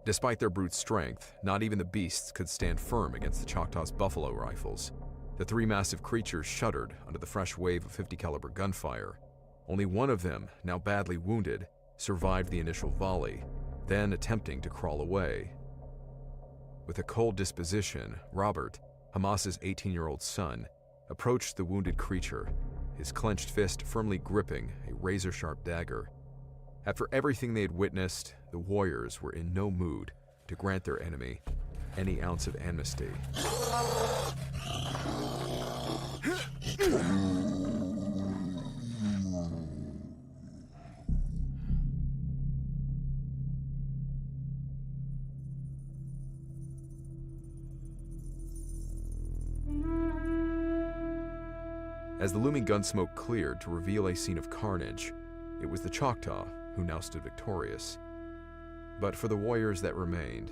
Despite their brute strength, not even the beasts could stand firm against the Choctaw's buffalo rifles. The three massive creatures shuddered under the fresh wave of 50 caliber gunfire. Only one of them, now badly wounded, survived the initial volley, then attempting to crawl away. With a cold disposition, Robert, Hamas's 18-year-old son, approached the wounded creature, his clenched fist firmly gripping a razor-sharp dagger. After everything they had witnessed, the warriors were in no mood to grant their enemy any ounce of amnesty. As the looming gun smoke cleared to reveal a scene of carnage, it was the Choctaw who now stood victorious. But for the warriors that remained,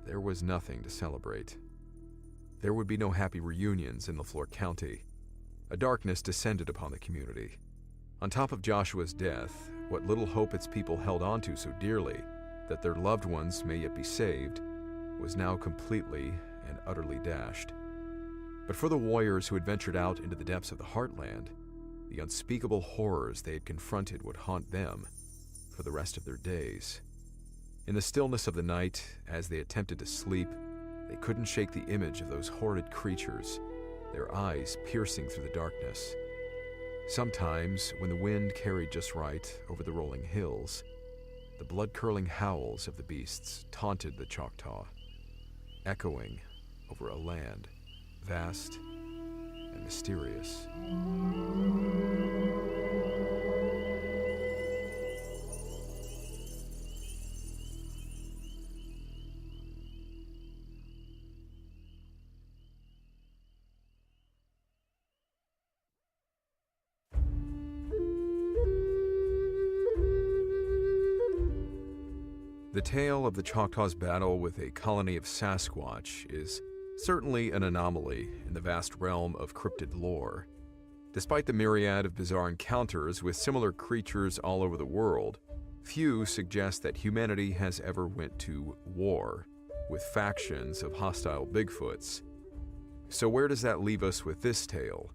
there was nothing to celebrate. There would be no happy reunions in LaFleur County. A darkness descended upon the community. On top of Joshua's death, what little hope its people held onto so dearly that their loved ones may yet be saved was now completely and utterly dashed. But for the warriors who had ventured out into the depths of the heartland, the unspeakable horrors they had confronted would haunt them for the rest of their days. In the stillness of the night, as they attempted to sleep, they couldn't shake the image of those horrid creatures, their eyes piercing through the darkness. Sometimes, when the wind carried just right over the rolling hills, the blood-curdling howls of the beasts taunted the Choctaw, echoing over a land vast and mysterious. The tale of the Choctaw's battle with a colony of Sasquatch is certainly an anomaly in the vast realm of cryptid lore. Despite the myriad of bizarre encounters with similar creatures all over the world, few suggest that humanity has ever went to war with factions of hostile Bigfoots. So where does that leave us with this tale?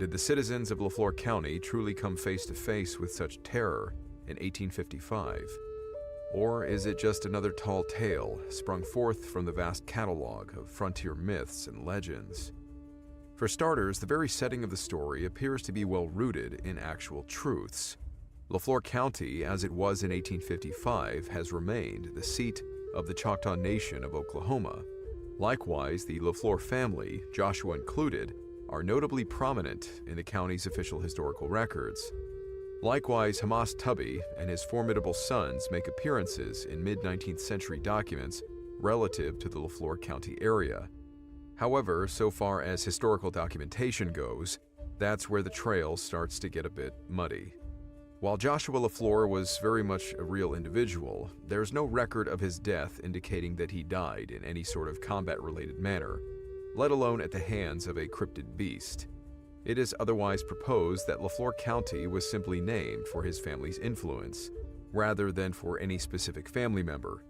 Did the citizens of LaFleur County truly come face to face with such terror in 1855? Or is it just another tall tale sprung forth from the vast catalog of frontier myths and legends? For starters, the very setting of the story appears to be well rooted in actual truths. LaFleur County, as it was in 1855, has remained the seat of the Choctaw Nation of Oklahoma. Likewise, the LaFleur family, Joshua included, are notably prominent in the county's official historical records. Likewise, Hamas Tubby and his formidable sons make appearances in mid-19th century documents relative to the LaFleur County area. However, so far as historical documentation goes, that's where the trail starts to get a bit muddy. While Joshua LaFleur was very much a real individual, there's no record of his death indicating that he died in any sort of combat-related manner, let alone at the hands of a cryptid beast. It is otherwise proposed that LaFleur County was simply named for his family's influence, rather than for any specific family member.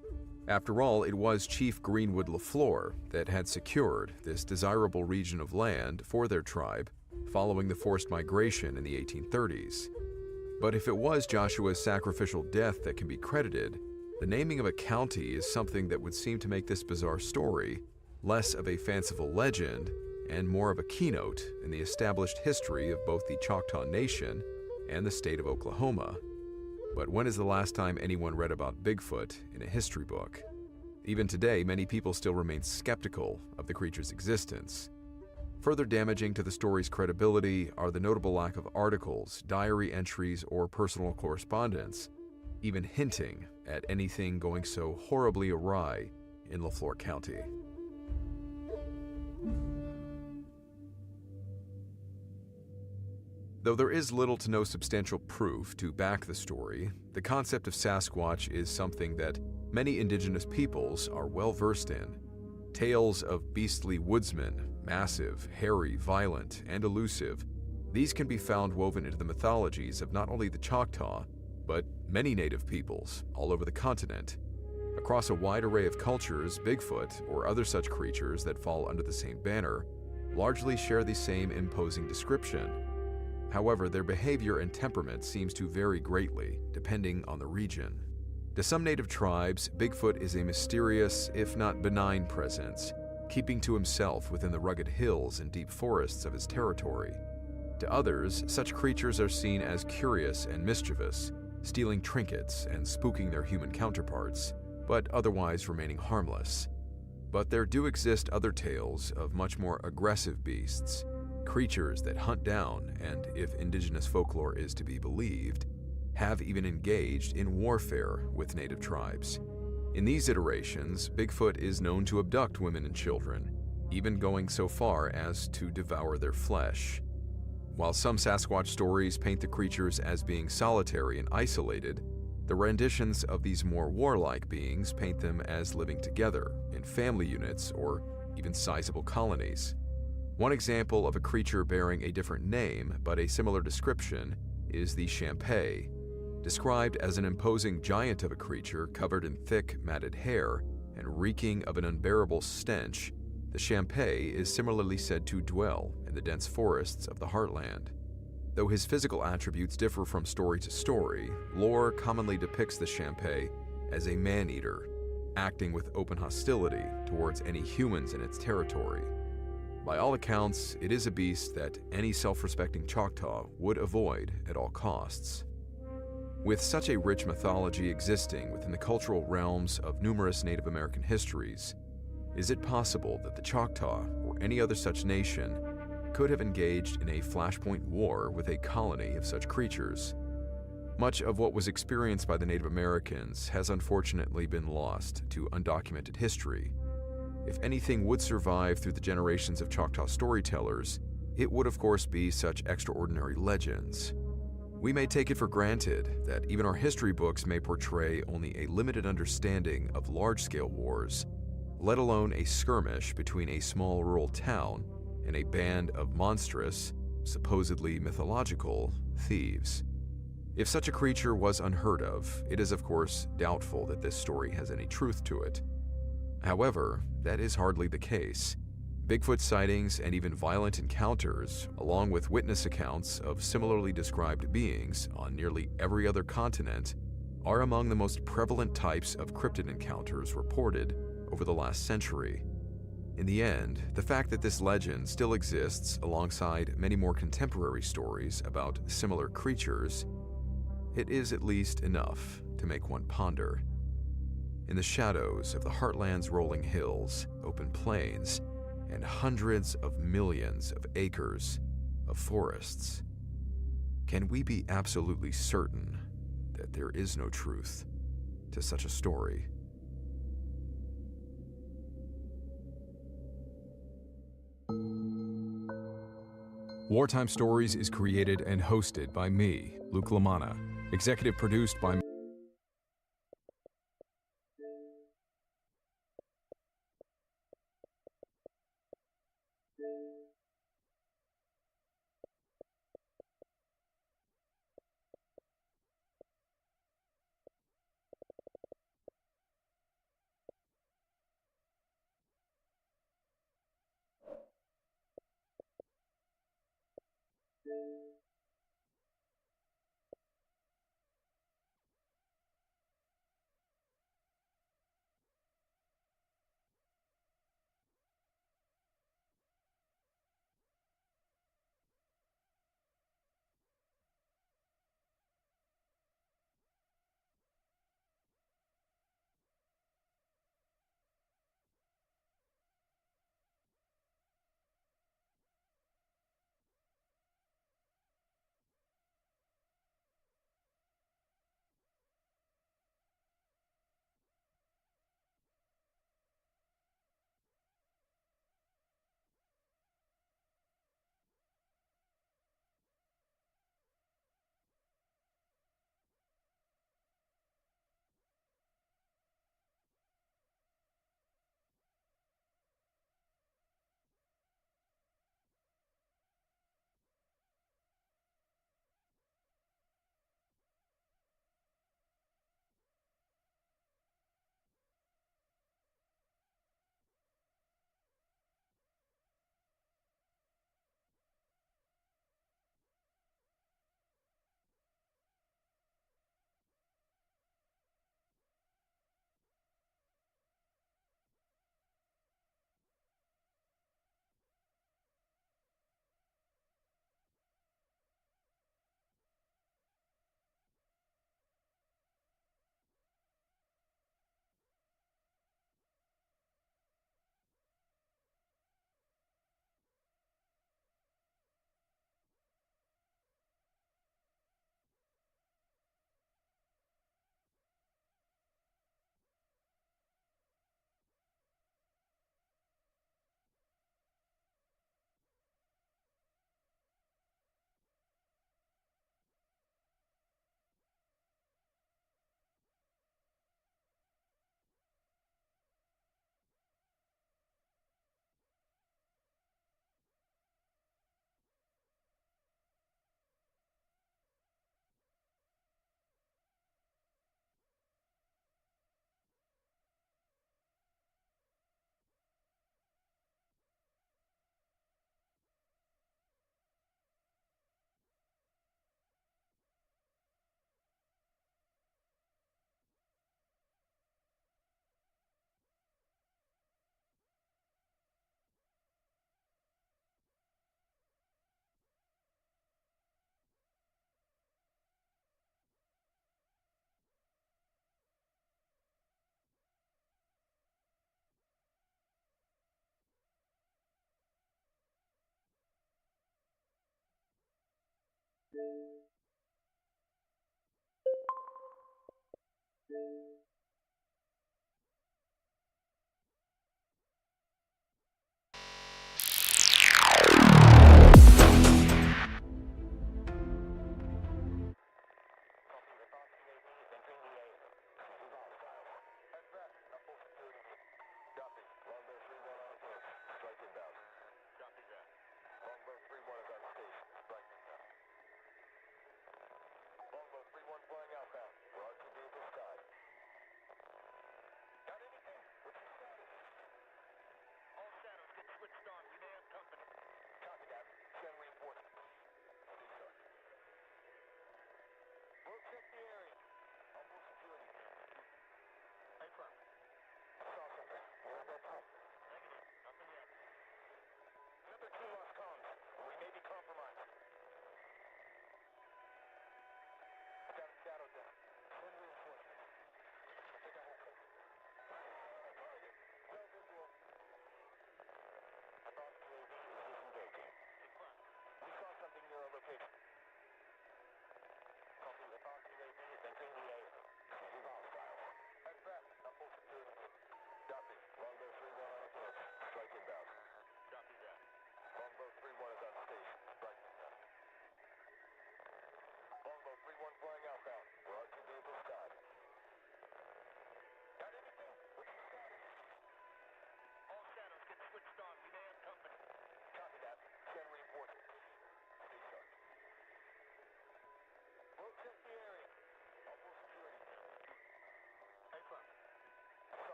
After all, it was Chief Greenwood LaFleur that had secured this desirable region of land for their tribe following the forced migration in the 1830s. But if it was Joshua's sacrificial death that can be credited, the naming of a county is something that would seem to make this bizarre story less of a fanciful legend and more of a keynote in the established history of both the Choctaw Nation and the state of Oklahoma. But when is the last time anyone read about Bigfoot in a history book? Even today, many people still remain skeptical of the creature's existence. Further damaging to the story's credibility are the notable lack of articles, diary entries, or personal correspondence, even hinting at anything going so horribly awry in LaFleur County. Though there is little to no substantial proof to back the story, the concept of Sasquatch is something that many indigenous peoples are well versed in. Tales of beastly woodsmen, massive, hairy, violent, and elusive, these can be found woven into the mythologies of not only the Choctaw, but many native peoples all over the continent. Across a wide array of cultures, Bigfoot, or other such creatures that fall under the same banner, largely share the same imposing description. However, their behavior and temperament seems to vary greatly, depending on the region. To some native tribes, Bigfoot is a mysterious, if not benign presence, keeping to himself within the rugged hills and deep forests of his territory. To others, such creatures are seen as curious and mischievous, stealing trinkets and spooking their human counterparts, but otherwise remaining harmless. But there do exist other tales of much more aggressive beasts, creatures that hunt down and, if indigenous folklore is to be believed, have even engaged in warfare with native tribes. In these iterations, Bigfoot is known to abduct women and children, even going so far as to devour their flesh. While some Sasquatch stories paint the creatures as being solitary and isolated, the renditions of these more warlike beings paint them as living together in family units or even sizable colonies. One example of a creature bearing a different name but a similar description is the Champay. Described as an imposing giant of a creature covered in thick, matted hair and reeking of an unbearable stench, the Champay is similarly said to dwell in the dense forests of the heartland. Though his physical attributes differ from story to story, lore commonly depicts the Champay as a man-eater, acting with open hostility towards any humans in its territory. By all accounts, it is a beast that any self-respecting Choctaw would avoid at all costs. With such a rich mythology existing within the cultural realms of numerous Native American histories, is it possible that the Choctaw, or any other such nation, could have engaged in a flashpoint war with a colony of such creatures? Much of what was experienced by the Native Americans has unfortunately been lost to undocumented history. If anything would survive through the generations of Choctaw storytellers, it would of course be such extraordinary legends. We may take it for granted that even our history books may portray only a limited understanding of large-scale wars, let alone a skirmish between a small rural town and a band of monstrous, supposedly mythological, thieves. If such a creature was unheard of, it is of course doubtful that this story has any truth to it. However, that is hardly the case. Bigfoot sightings and even violent encounters, along with witness accounts of similarly described beings on nearly every other continent, are among the most prevalent types of cryptid encounters reported over the last century. In the end, the fact that this legend still exists alongside many more contemporary stories about similar creatures, it is at least enough to make one ponder. In the shadows of the Heartland's rolling hills, open plains, and hundreds of millions of acres of forests, can we be absolutely certain that there is no truth to such a story? Wartime Stories is created and hosted by me, Luke LaManna, executive produced by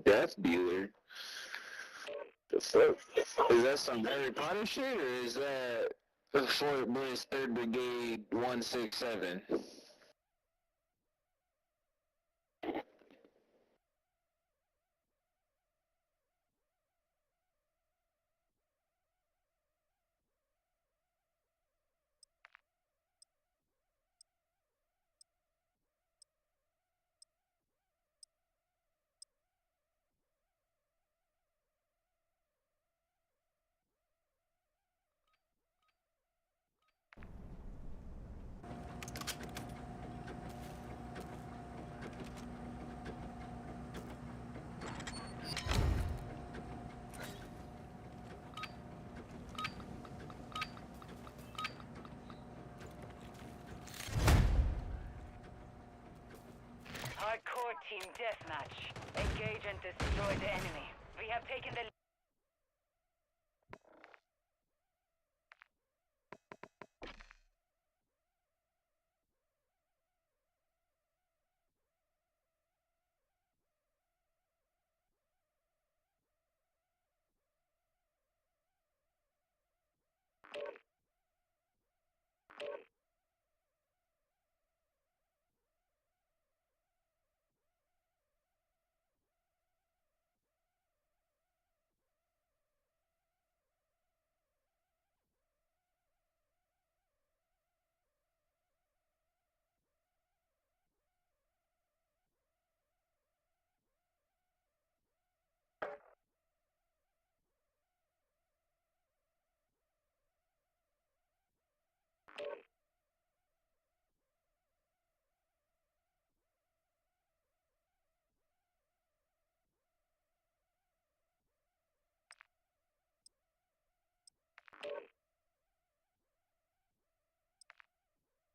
Death dealer. The fuck? Is that some Harry Potter shit, or is that Fort Bliss 3rd Brigade 167? Hardcore team deathmatch. Engage and destroy the enemy. We have taken the...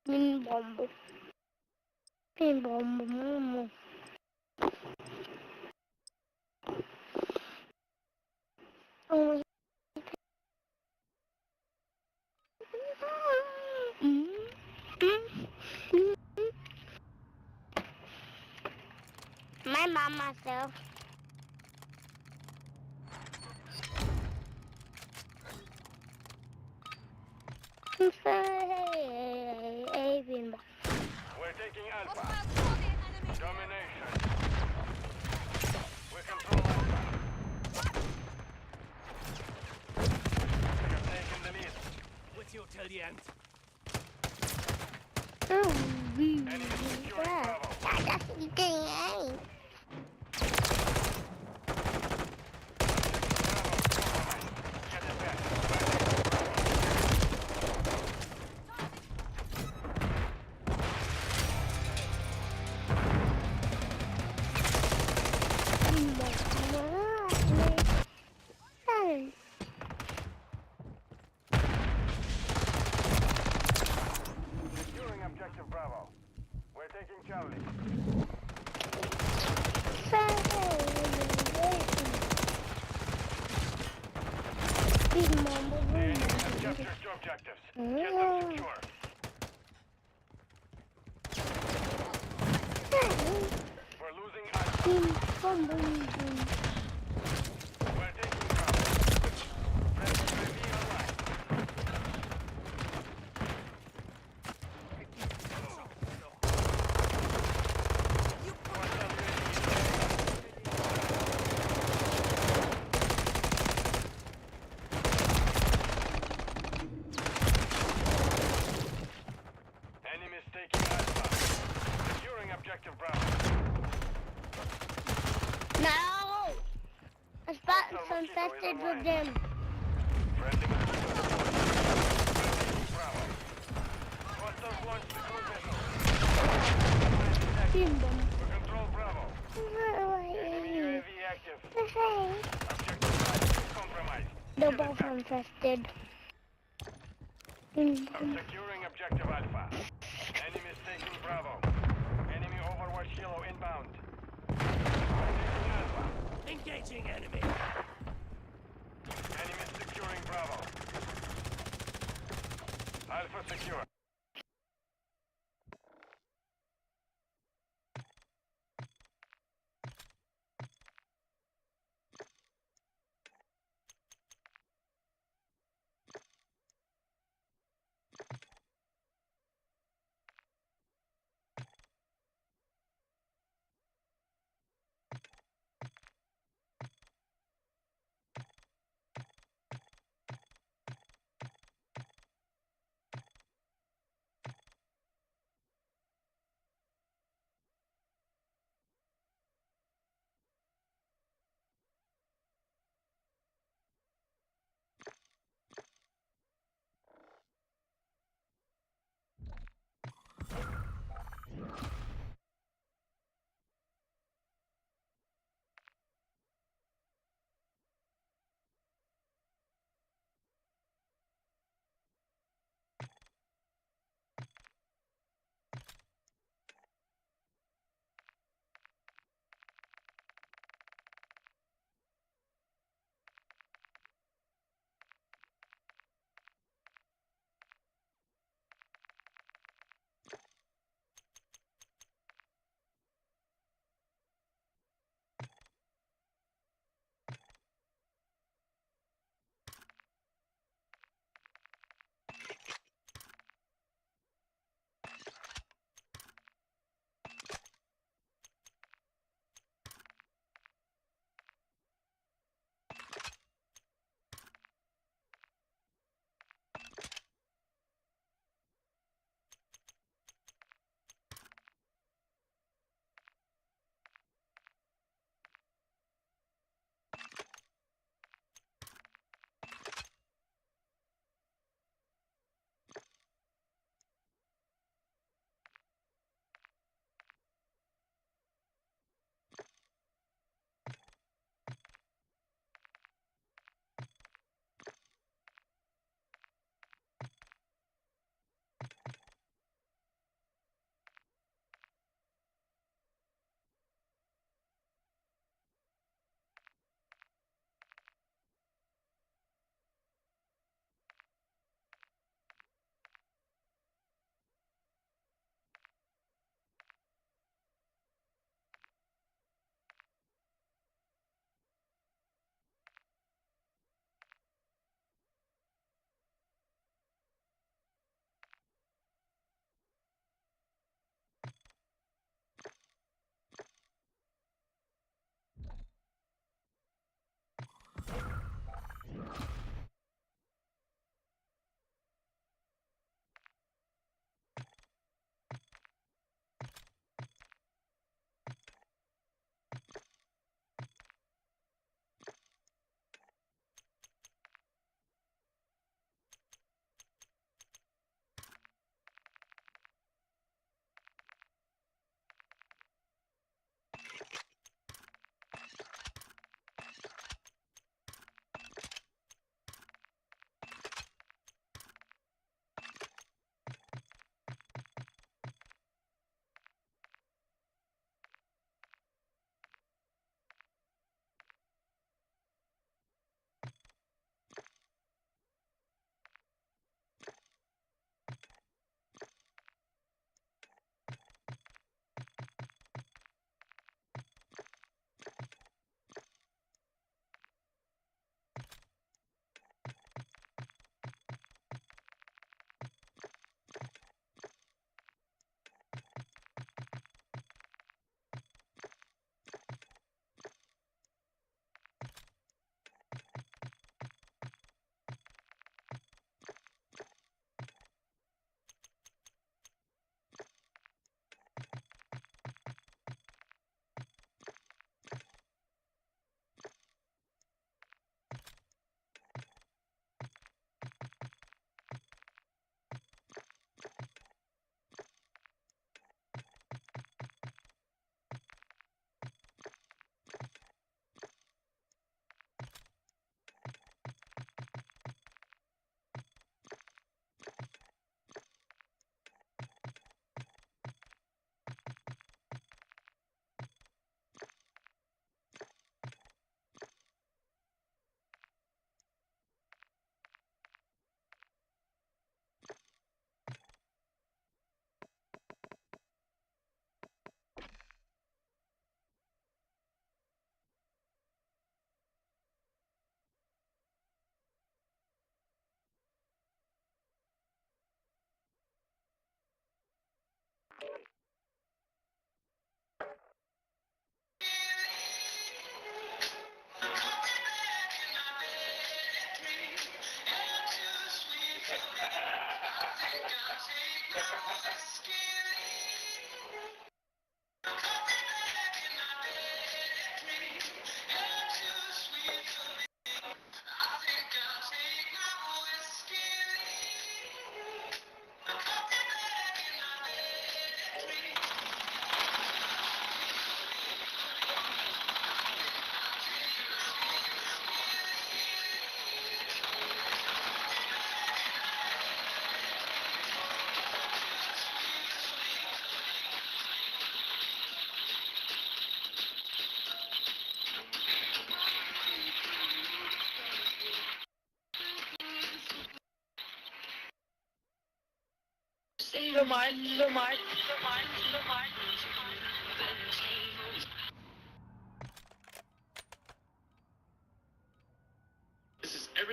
Pin bomb. Pin bomb. Oh. My mom myself. Hey, pin bomb. We're taking Alpha. Domination. We control Alpha. We have taken the lead. What's your till the end? Enemy securing Bravo. Get it back. Securing objective Bravo. We're taking Charlie. The enemy has captured two objectives. Get them secure. We're losing Alpha. We're taking Bravo. Friendly UAV online. Enemies taking Alpha. Securing objective Bravo. No! I spotted infested with them. Friendly Bravo. Hostiles launched the cruise missile. Pin bomb. We control Bravo. Enemy UAV active. Objective Bravo is compromised. They're both infested. Pin bomb. I'm securing objective Alpha. Enemies taking Bravo. Enemy Overwatch Kilo inbound. Taking Alpha. Engaging enemy. Enemies securing Bravo. Alpha secure.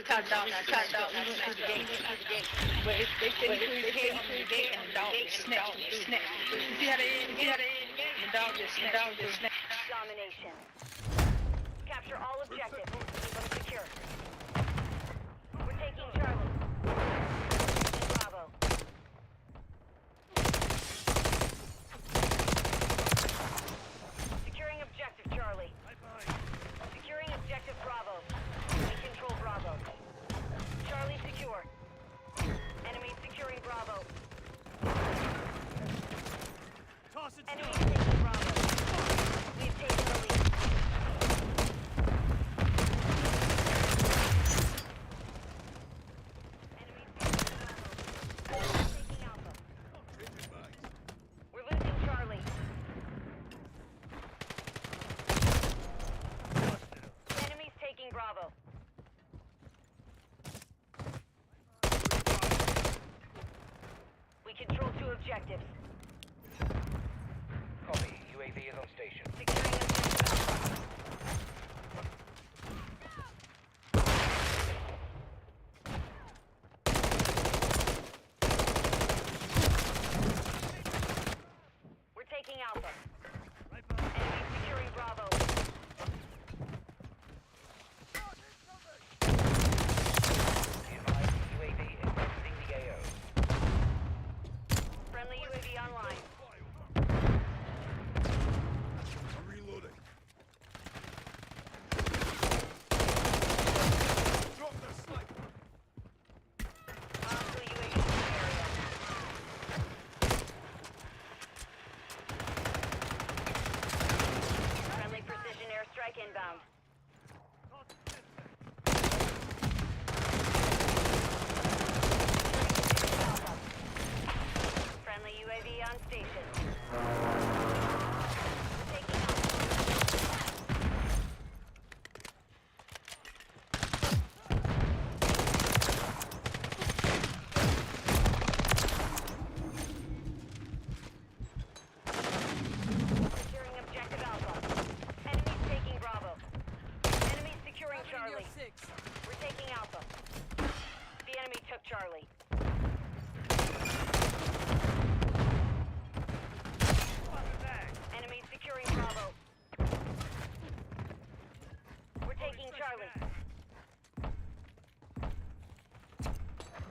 Countdown, even through the gate, but if they say through the gate, and the dog just snap. See how they, the dog just snap. Domination. Capture all objectives. Keep them secure. We're taking Charlie. Bravo. Securing objective Charlie. Securing objective Bravo. We control Bravo. Charlie secure. Enemy securing Bravo. Enemy taking Bravo. We've taken the lead. Taking Alpha. We're losing Charlie. Enemies taking Bravo. We control 2 objectives. Copy. UAV is on station. Securing objective Alpha. We're taking Alpha. Enemy securing Bravo. UAV is exiting the AO. Friendly UAV online. I'm reloading. Drop the sniper. Hostile UAV in the area. Friendly precision airstrike inbound. Friendly UAV on station. Taking Alpha. Securing objective Alpha. Enemies taking Bravo. Enemies securing Charlie. We're taking Alpha. The enemy took Charlie. Enemies securing Bravo. We're taking Charlie.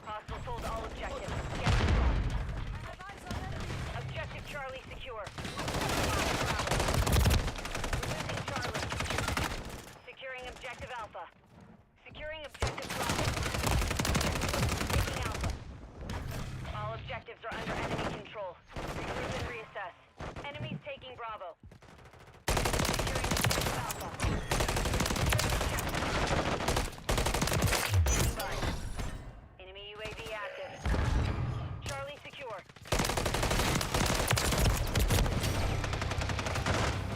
Hostiles hold all objectives. Get them. Objective Charlie secure. We're losing Charlie. Securing objective Alpha. Securing objective Bravo. Taking Alpha. All objectives are under enemy control. Regroup and reassess. Enemies taking Bravo. Securing objective Alpha. Standing by. Enemy UAV active. Charlie secure.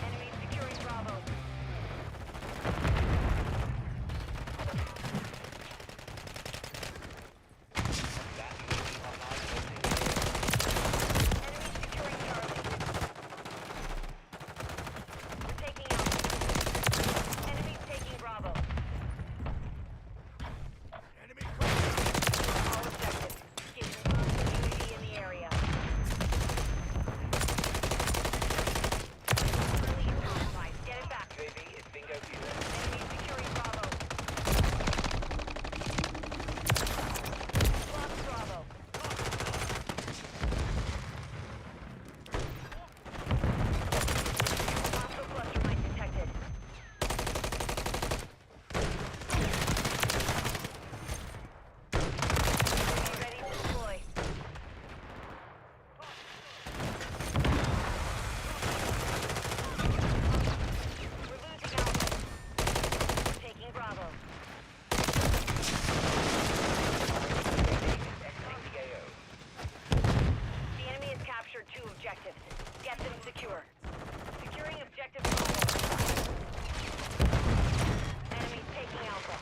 Enemy securing Bravo. Enemy securing Charlie. We're taking Alpha. Enemies taking Bravo. Enemy All objectives. Get UAV in the area. Charlie is compromised. Get it back. UAV is bingo fuel. Enemy securing Bravo. Lost Bravo. Hostile cluster mine detected. UAV ready to deploy. We're losing Alpha. We're taking Bravo. Exiting the AO. The enemy has captured 2 objectives. Get them secure. Securing objective Bravo. Enemy taking Alpha.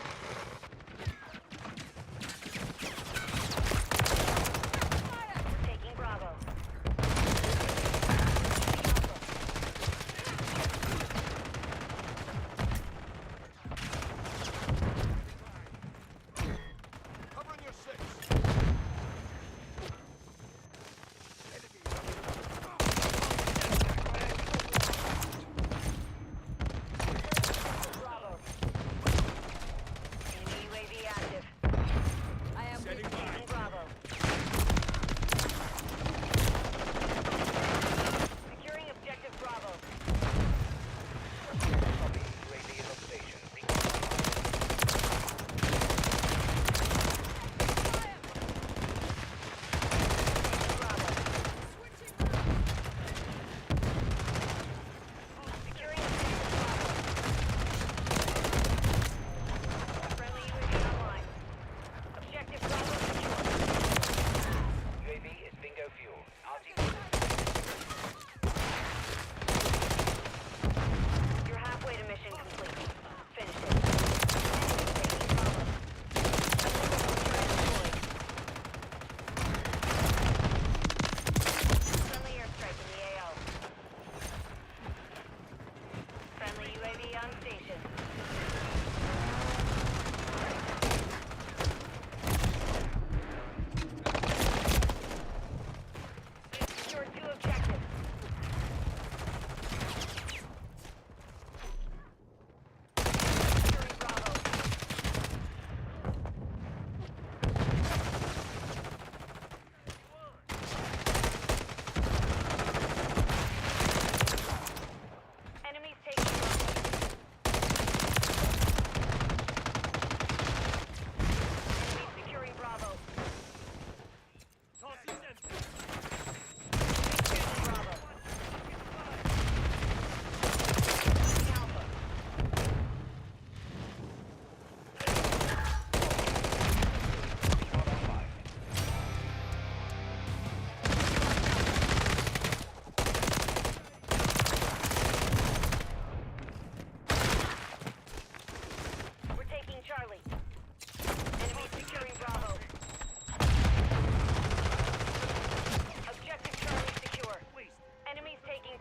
We're taking Bravo.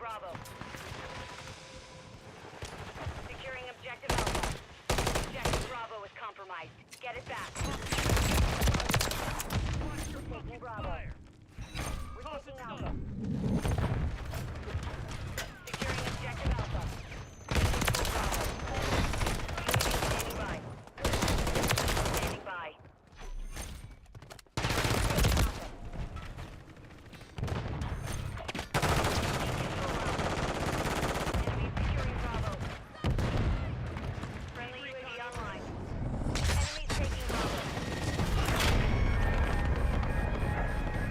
Bravo. Securing objective Alpha. Objective Bravo is compromised. Get it back. We're taking Bravo. We're taking Alpha. Securing objective Alpha. Bravo. Standing by. Standing by. Enemy securing Bravo. Friendly UAV online. Enemy taking Bravo.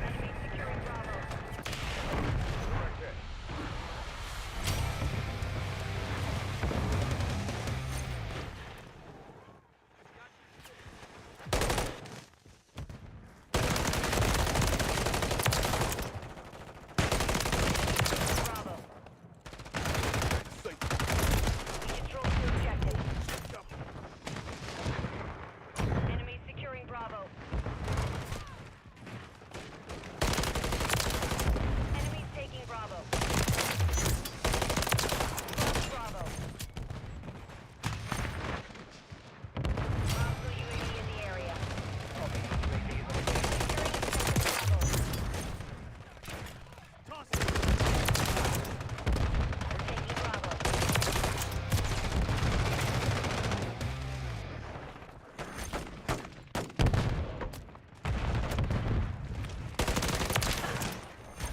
Enemy securing Bravo. Bravo. We control the objective. Enemy securing Bravo. Enemies taking Bravo. Bravo. Hostile UAV in the area. Securing objective Bravo. We're taking Bravo.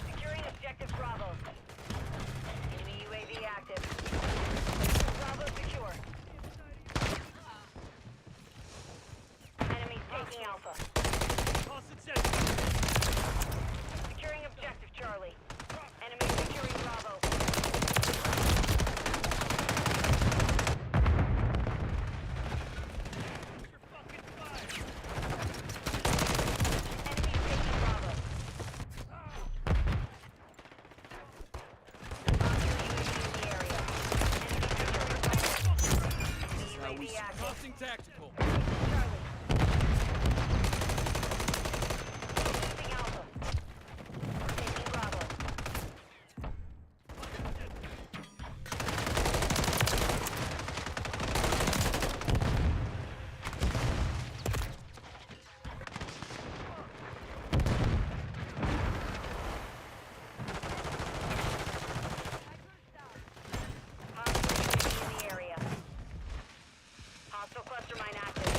Securing objective Bravo. Enemy UAV active. Bravo secure. Enemies taking Alpha. Securing objective Charlie. Enemy securing Bravo. Enemies taking Bravo. UAV active. Tossing tactical. Charlie. Losing Alpha. Taking Bravo. Hostile UAV in the area. Hostile cluster mine active.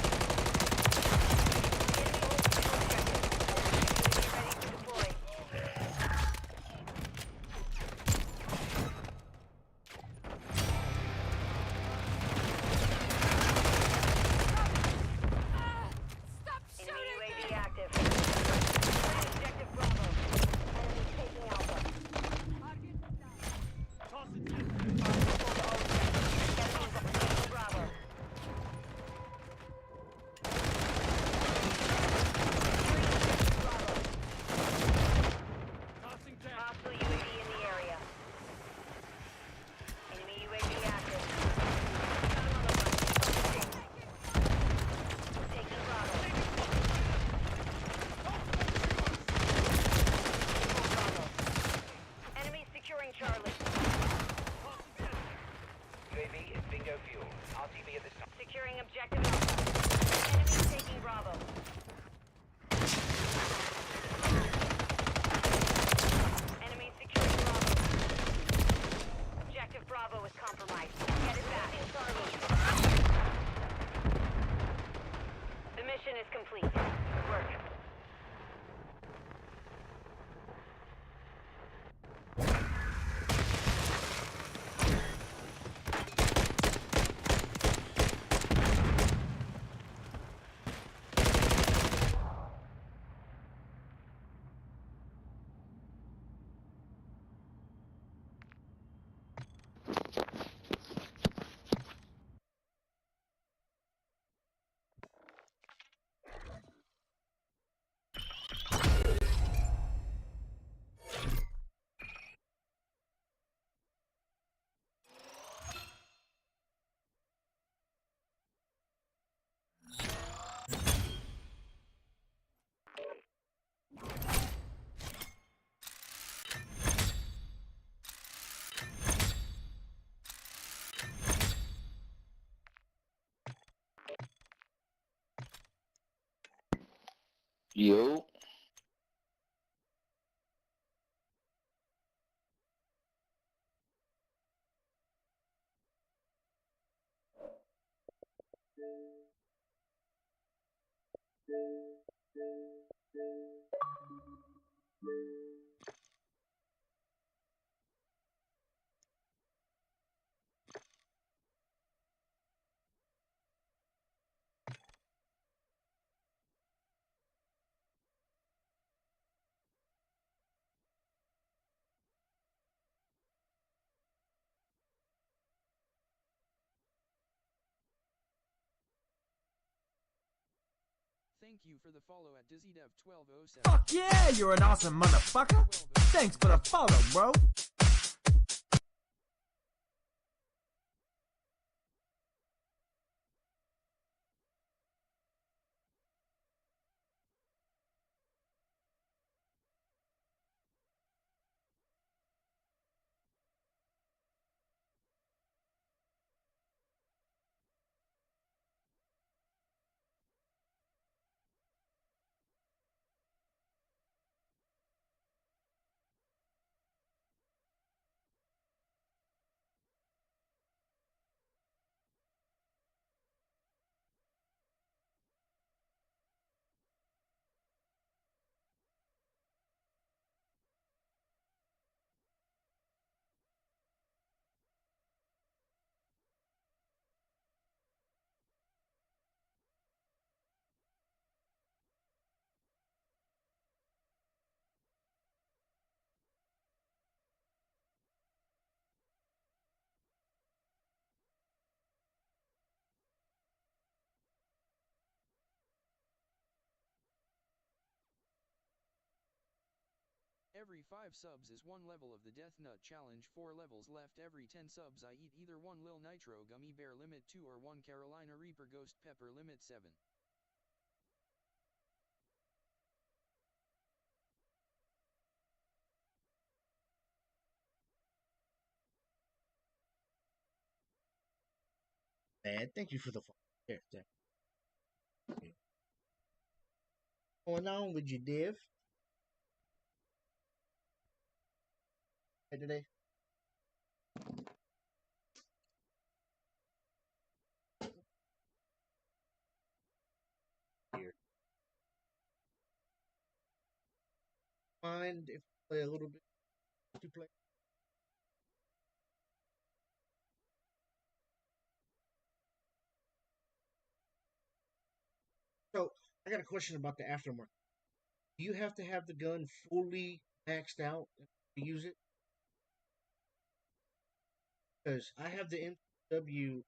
Enemy holds the objective. UAV ready to deploy. Enemy UAV active. Objective Bravo. Enemy taking Alpha. Taking Bravo. Hostile UAV in the area. Enemy UAV active. Taking Bravo. Bravo. Enemy securing Charlie. UAV is bingo fuel. RTV at this time. Securing objective Alpha. Enemy taking Bravo. Enemy securing Bravo. Objective Bravo is compromised. Get it back. The mission is complete. Good work. Yo. Thank you for the follow at DizzyDev1207. Fuck yeah, you're an awesome motherfucker. Thanks for the follow, bro. Every 5 subs is 1 level of the Death Nut Challenge. 4 levels left. Every 10 subs I eat either 1 Lil Nitro Gummy Bear limit 2 or 1 Carolina Reaper Ghost Pepper limit 7. Man, thank you for the follow. There. What's going on with you, Div? Hey, today? Here. Mind if I play a little bit? To play? So, I got a question about the aftermarket. Do you have to have the gun fully maxed out to use it? Because I have the MCW,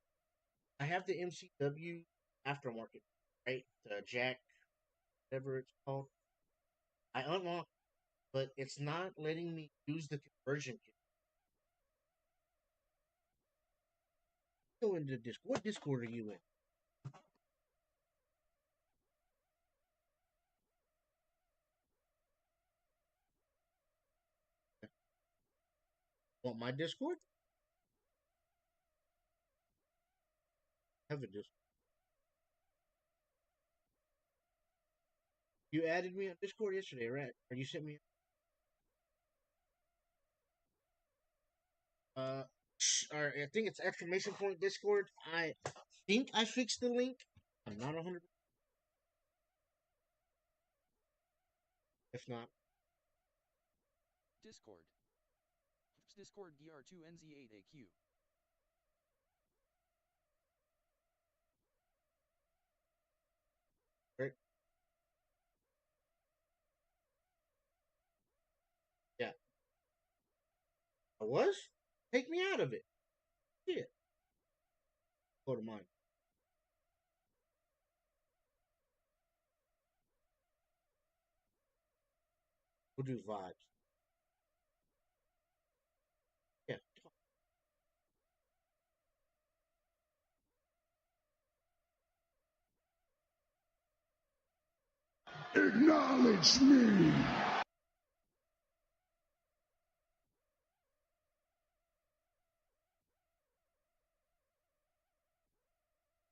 I have the MCW aftermarket, right? The Jack, whatever it's called. I unlocked, but it's not letting me use the conversion kit. Go into Discord. What Discord are you in? Want my Discord? Have a Discord. You added me on Discord yesterday, right? Or you sent me? Or I think it's exclamation point Discord. I think I fixed the link. I'm not 100. If not, Discord. Discord DR2NZ8AQ. right? Yeah. I was? Take me out of it. Yeah. Go to mine. We'll do vibes. Yeah. Acknowledge me!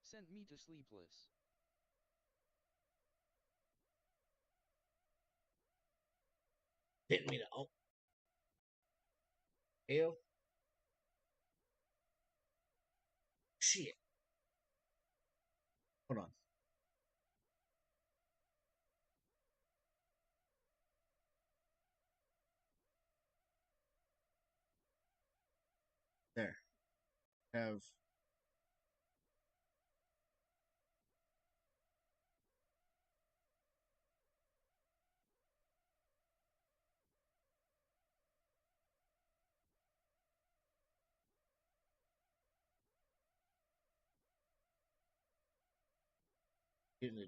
Sent me to sleepless. Didn't mean to. Oh. Hell. Shit. Hold on. There. Have. Getting the.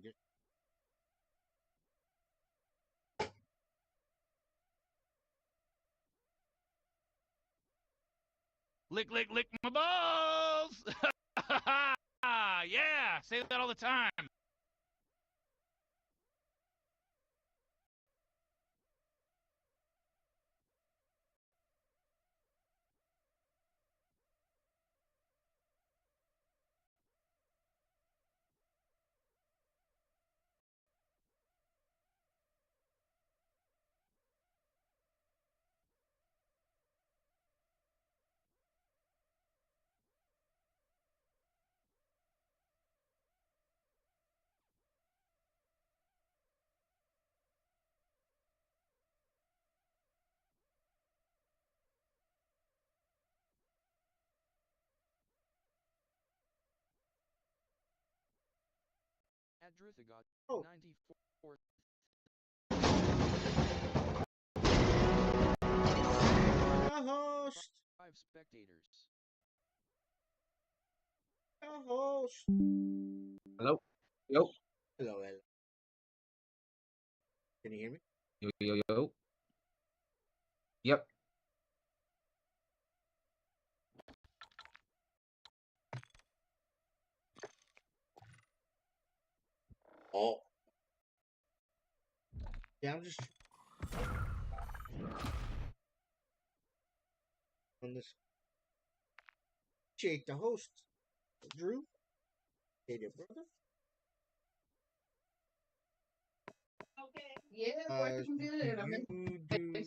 Lick, lick, lick my balls! Yeah, say that all the time. Adruthagot, Oh. 94. Co-host. 5 spectators. Co-host. Hello? Yo. Hello, hello. Can you hear me? Yo, yo, yo. Yep. Oh. Yeah, I'm just on this. Appreciate the host, Drew. Hey there, brother. Okay. Yeah, working good. I'm You do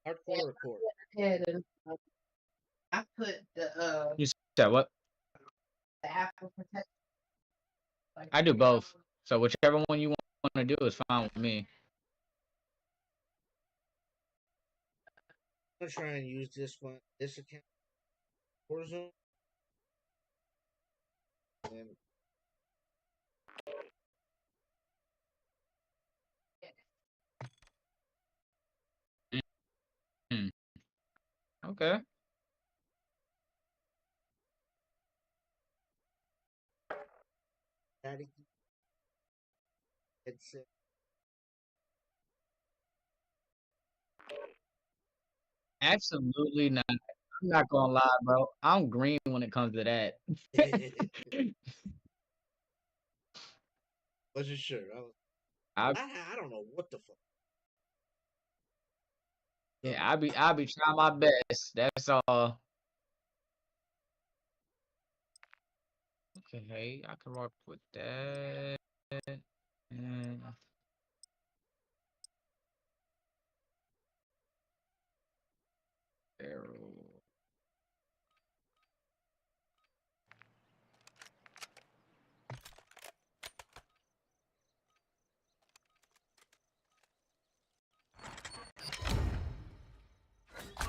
hardcore or core? ahead and I put the You said what? Apple Protect. I do both. So whichever one you want to do is fine with me. I'm gonna try and use this account, Warzone. And Mm. Okay. headset. Absolutely not. I'm not gonna lie, bro. I'm green when it comes to that. Wasn't sure. I I don't know what the fuck. yeah, I be trying my best. That's all. Okay, hey, I can rock with that. And arrow.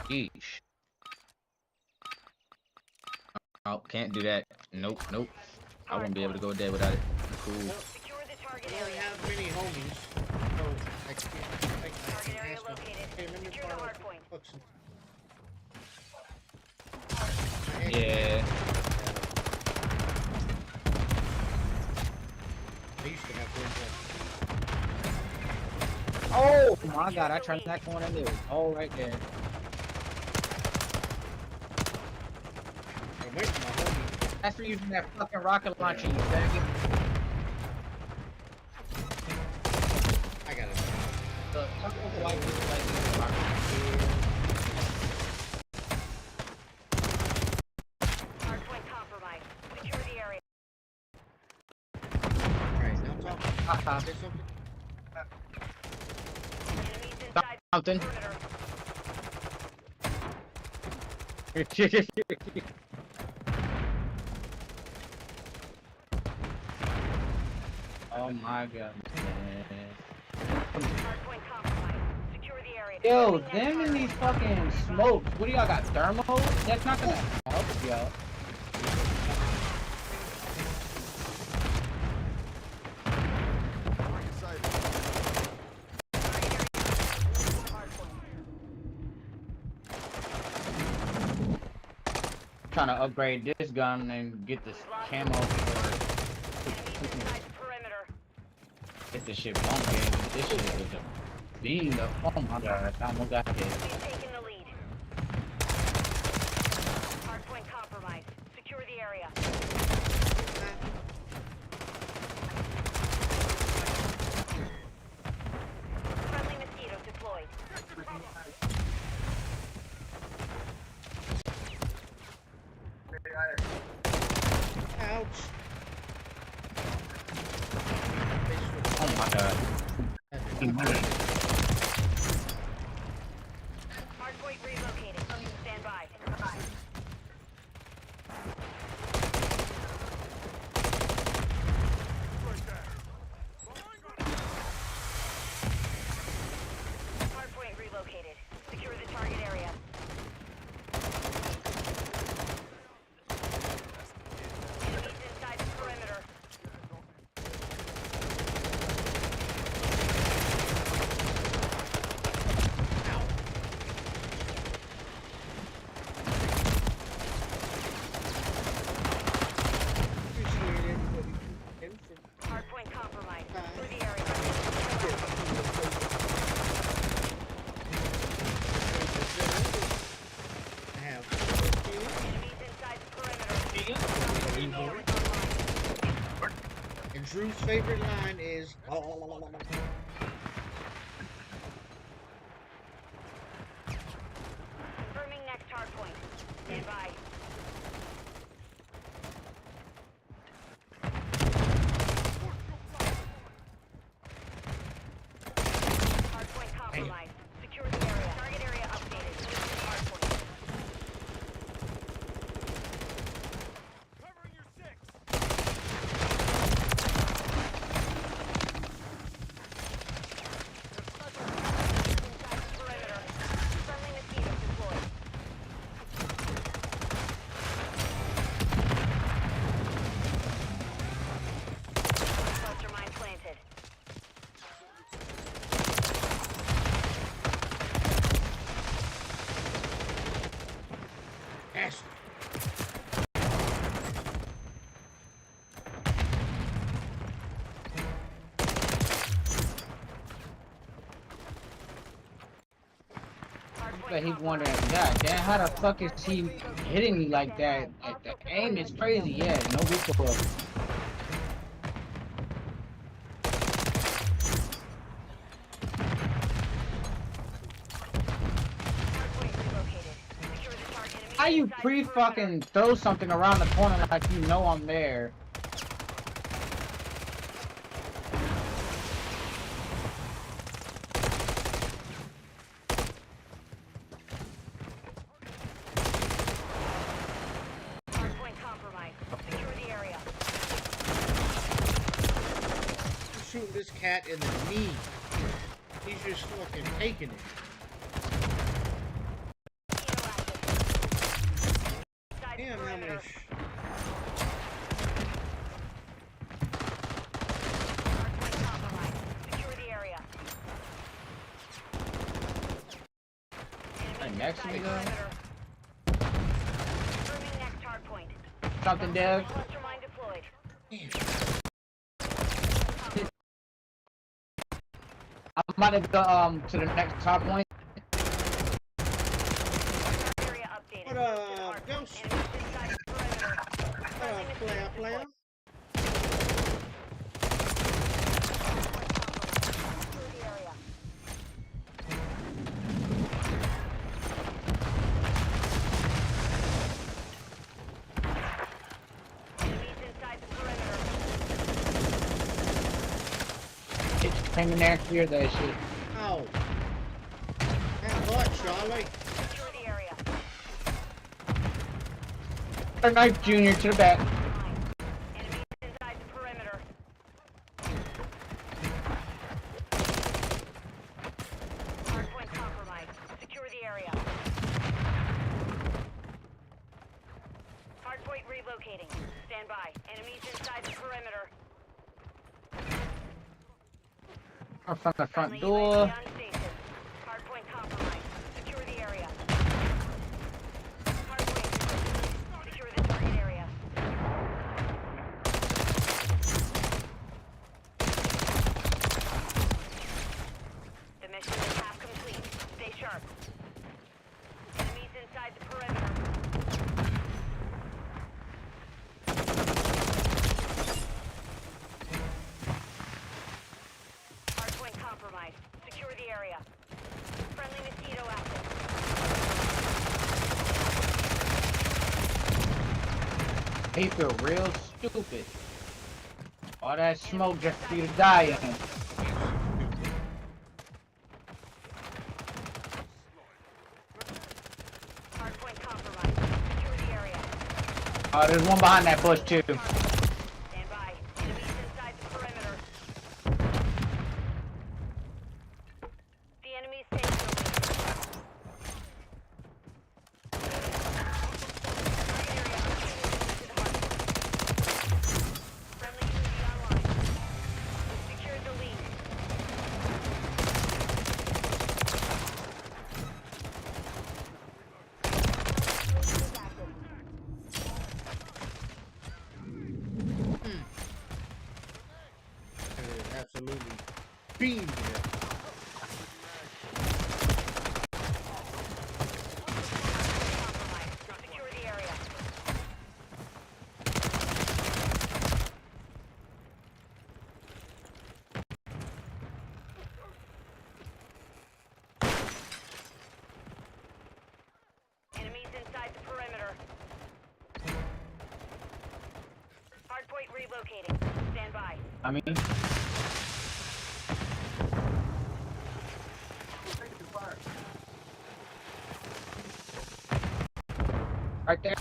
Yeesh. Oh, can't do that. Nope, nope. I won't be able to go dead without it. Cool. Secure the target I don't area. have many homies, so I can Area ask them. located. Hey, let me Secure the borrow hard point. $50. Yeah. I used to have Oh my god, I turned that corner and it was all right there. I went to my homie. That's for using that fucking rocket launcher, you faggot. I got it. Look, fuck those white people like this rocket Hardpoint compromised. Secure the area. Alright, now talk. launcher. Say something. Enemies inside something. Oh my god. Yo, them in these fucking smokes. What do y'all got? Thermo? That's not gonna help y'all. Trying to upgrade this gun and get this camo for get this shit bumping. This shit is a being the oh my god, I almost got hit. Hardpoint compromised. Secure the area. Friendly mosquito deployed. Ouch. Oh my god. Hardpoint relocated. Stand by. Hardpoint relocated. Secure the target area. Enemies inside the perimeter. Hardpoint compromised. Through the area. I have. Enemies inside the perimeter. And Drew's favorite line is. Confirming next hardpoint. Stand by. Hardpoint compromised. Secure the area. Target area updated. Hardpoint. Covering your six. Perimeter. Friendly mosquito deployed. Cluster mine planted. Yes. But he's wondering, God damn, how the fuck is he hitting me like that? Like, the aim is crazy, yeah, no recoil. How you pre-fucking throw something around the corner like you know I'm there? Hardpoint compromised. Secure the area. I'm shooting this cat in the knee. He's just fucking taking it. Damn, how many Secure the area. Right next to me though? Confirming next hardpoint. Something, Dev? Cluster mine deployed. I'm about to go to the next top point. Area updated. What up, Ghost? What up, player? Hang in there, clear that shit. Ow. like. Secure the area. A knife, Junior, to the back. Enemies inside the perimeter. Hardpoint compromised. Secure the area. Hardpoint relocating. Stand by. Enemies inside the perimeter. From the front Friendly door. UAV on station. Hardpoint compromised. Secure the area. Hardpoint relocating. Secure the target area. The mission is half complete. Stay sharp. Enemies inside the perimeter. Hardpoint compromised. Secure the area. Friendly mosquito active. He feel real stupid. All that smoke just for you to die in. Hardpoint compromised. Secure the area. Oh, there's one behind that bush too. Stand by. Enemies inside the perimeter. The enemy's safe zone. Friendly UAV online. Secure the lead. Absolutely beamed here. Secure the area. Enemies inside the perimeter. Hardpoint relocating. Stand by. I mean,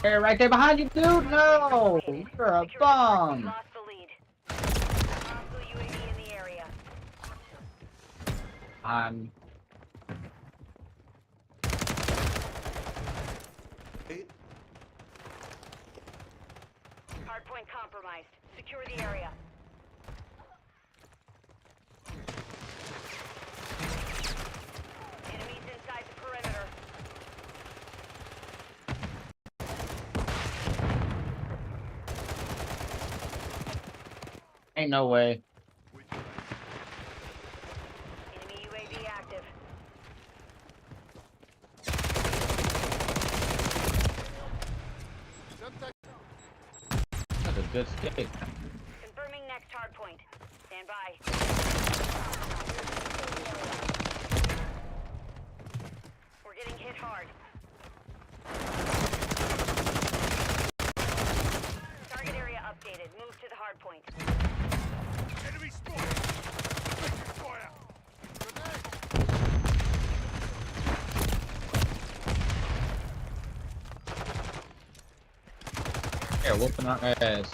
right there behind you, dude. No, you're a bum. Lost the lead. Hostile UAV in the area. Hardpoint compromised. Secure the area. Enemies inside the perimeter. Ain't no way. Enemy UAV active. That's a good stick. Confirming next hardpoint. Stand by. We're getting hit hard. Target area updated. Move to the hardpoint. Enemy spotted! Taking fire! Yeah, whooping our ass.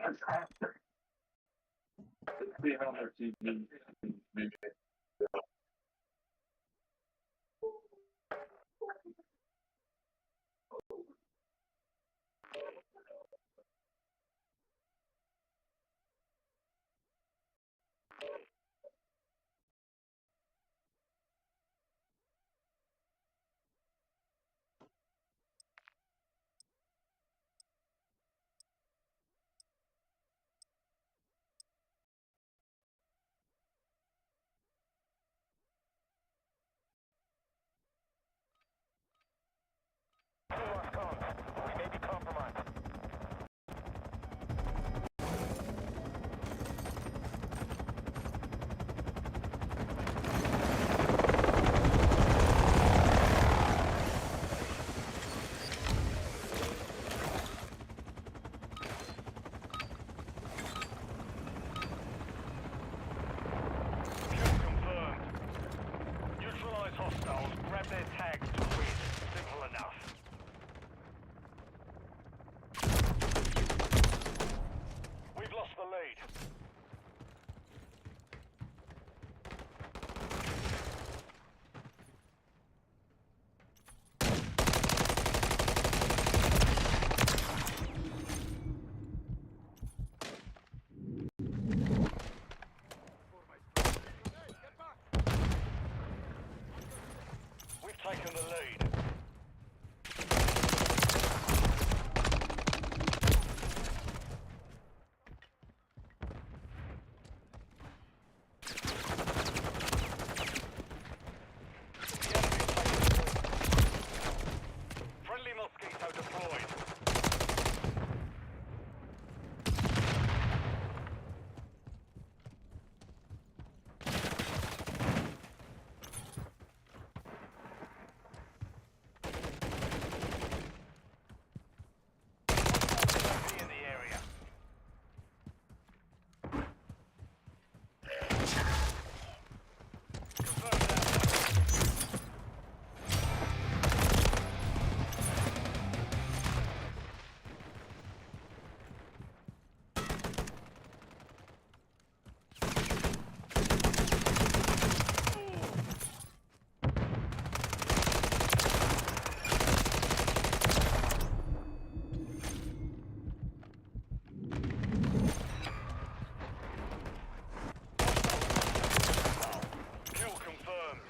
We may be compromised. Neutralize hostiles, grab their tags to win. Simple enough. We've lost the lead. We've taken the lead. Friendly Mosquito deployed. In the area. Kill confirmed.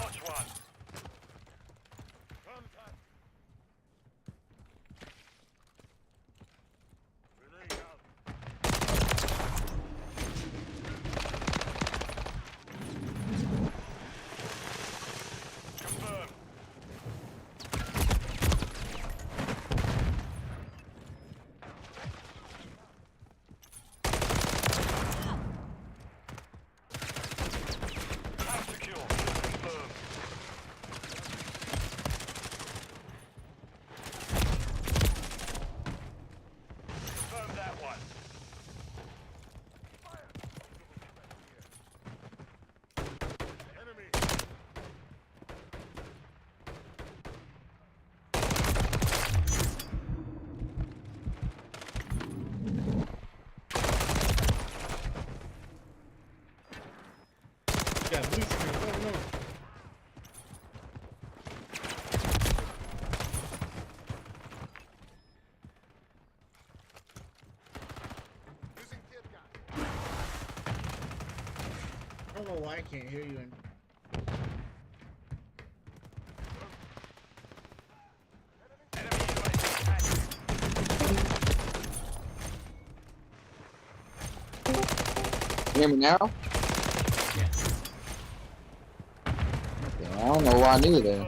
Watch one. Confirmed. House secure. Confirmed. Confirm that one. Enemy. Got blue screen. Oh no. I don't know why I can't hear you. You hear me now? Yeah, I don't know why neither.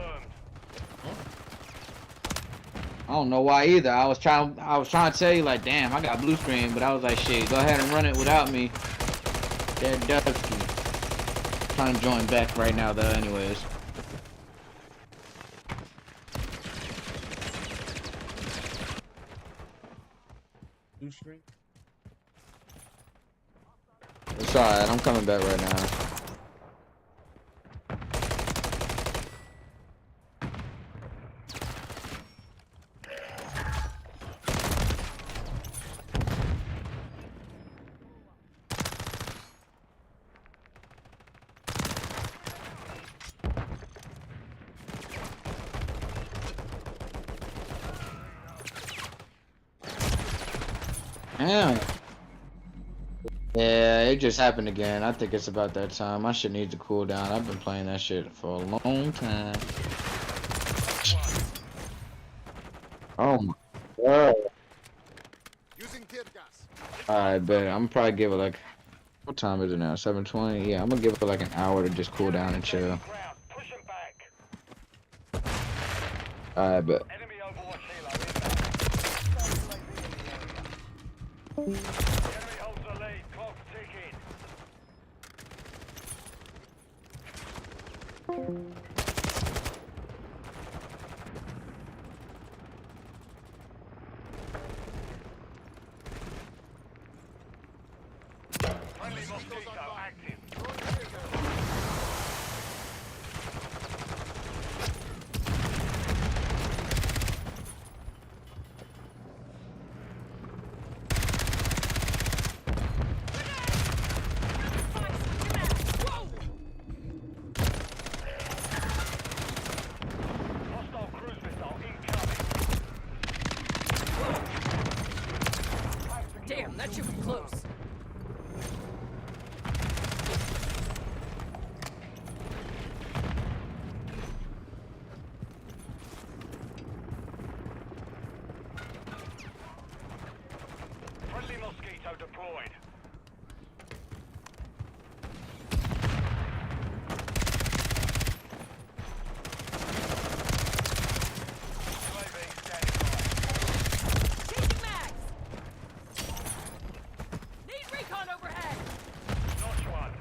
I don't know why either. I was trying to tell you like, damn, I got blue screen, but I was like, shit, go ahead and run it without me. Dead Dusky. Trying to join back right now though, anyways. blue screen. It's alright, I'm coming back right now. Damn. Yeah, it just happened again. I think it's about that time. My shit needs to cool down. I've been playing that shit for a long time. Oh my god. Alright, bet. I'm gonna probably give it like, what time is it now? 7:20? Yeah, I'm gonna give it like an hour to just cool down and chill. Alright, bet. Friendly mosquito active. Hostile cruise missile incoming. Damn, that shit was close. Friendly mosquito deployed. UAV standing by. Changing mags! Need recon overhead! Notch one.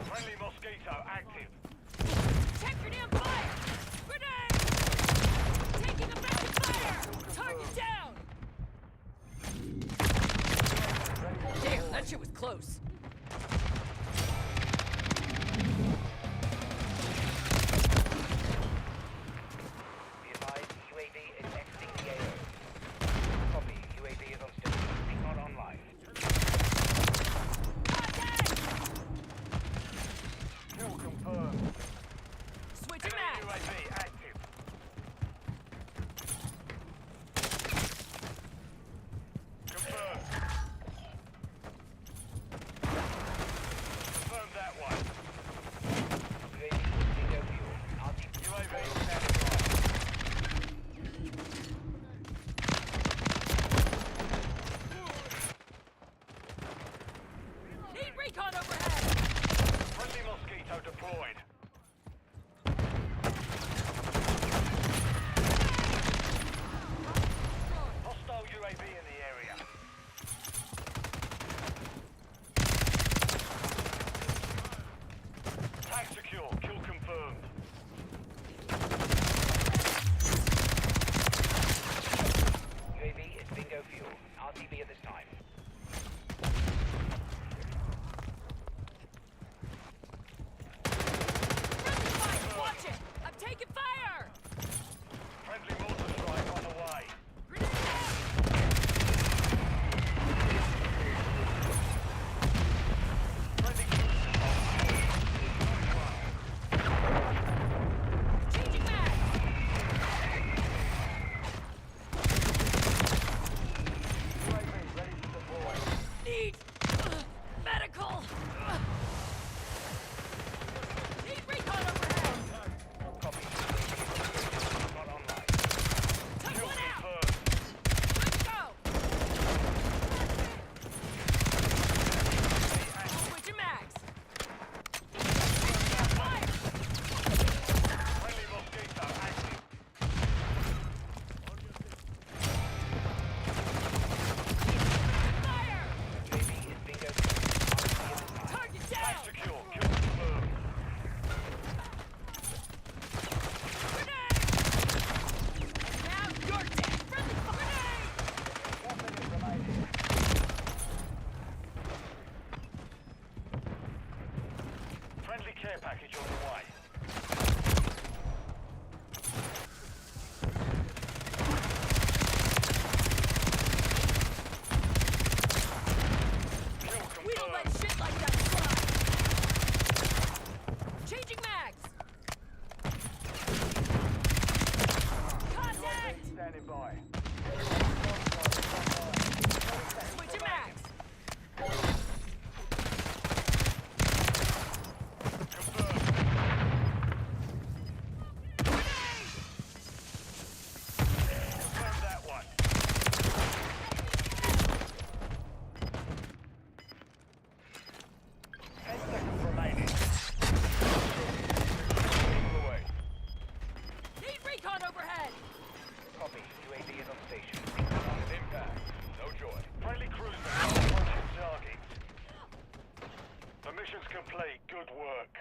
Friendly mosquito active. Check your damn fire! Grenade! Taking effective fire! Target down! Damn, that shit was close. Be advised, UAV is exiting the AO. Copy, UAV is on station. Recon online. Kill confirmed. Switching Enemy mags! UAV active. Confirmed. Confirm that one. UAV standing by. Need recon overhead! Friendly mosquito deployed. Hostile UAV in the area. Tag secure. Kill confirmed. UAV is bingo fuel. RTB at this time. care package on the way. We don't let shit like that slide. Changing mags. Contact. Standing by. Switching mags. Confirm that one. 10 seconds remaining. Away. Need recon overhead. Copy. UAV is on station. Impact. No joy. Friendly cruiser approaching target. The mission's complete. Good work.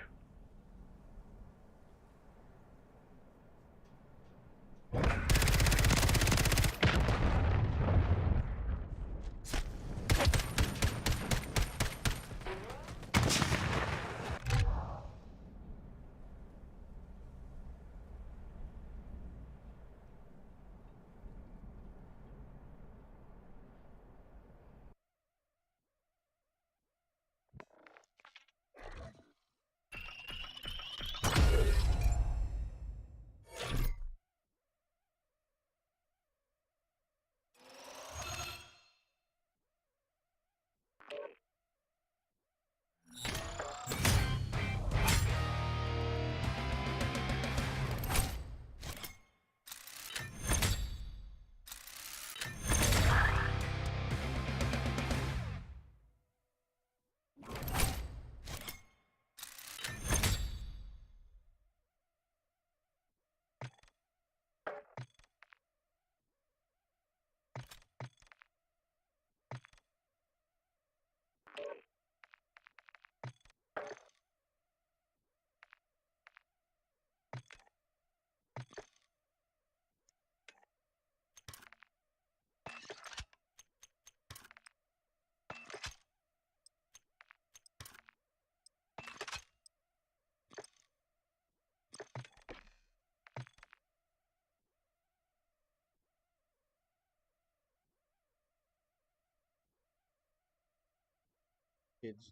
Kids.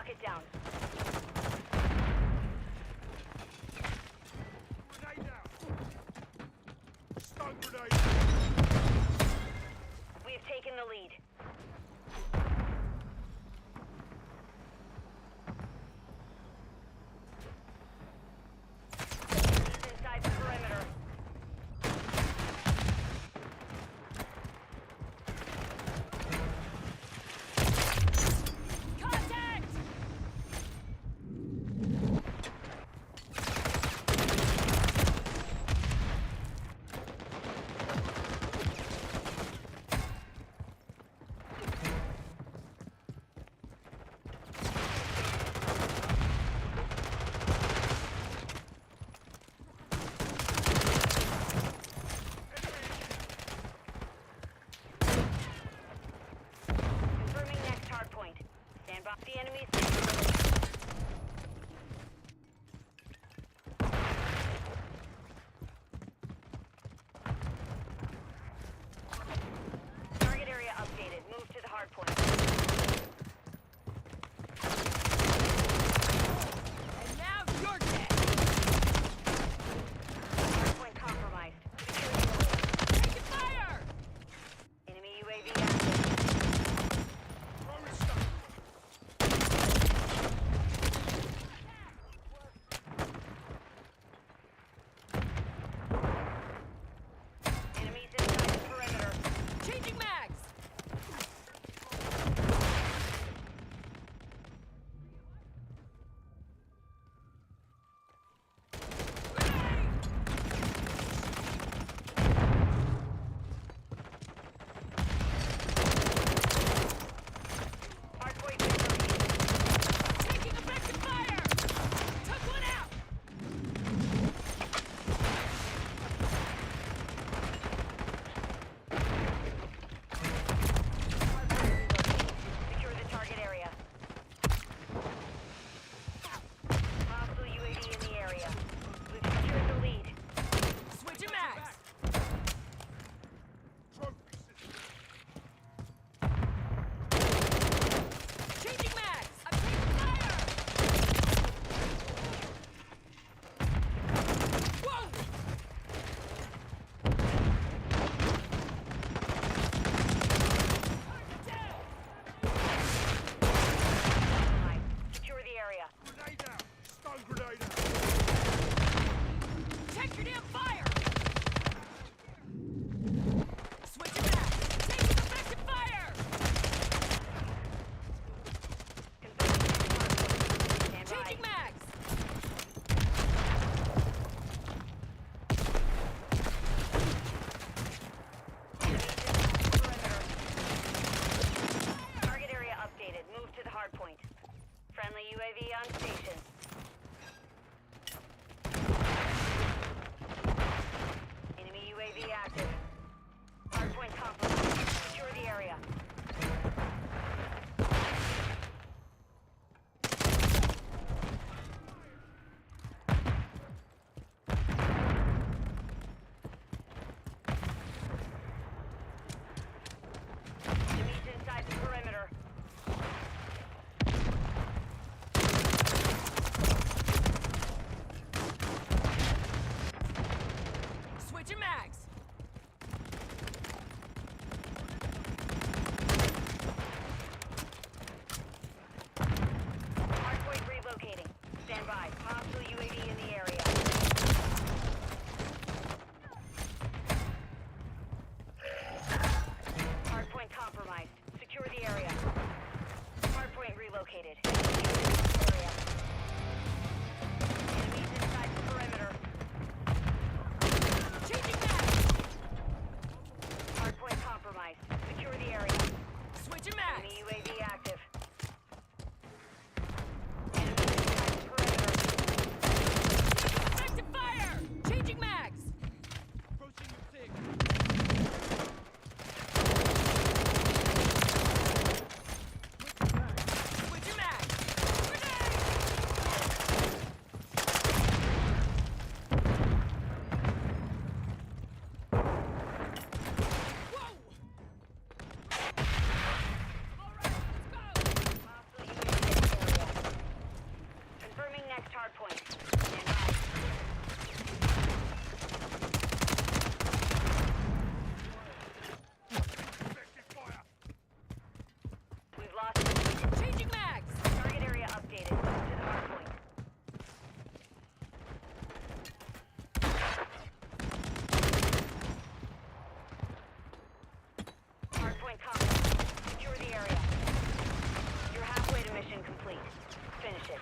Lock it down. We have taken the lead. He's inside the perimeter. Contact! complete. Finish it.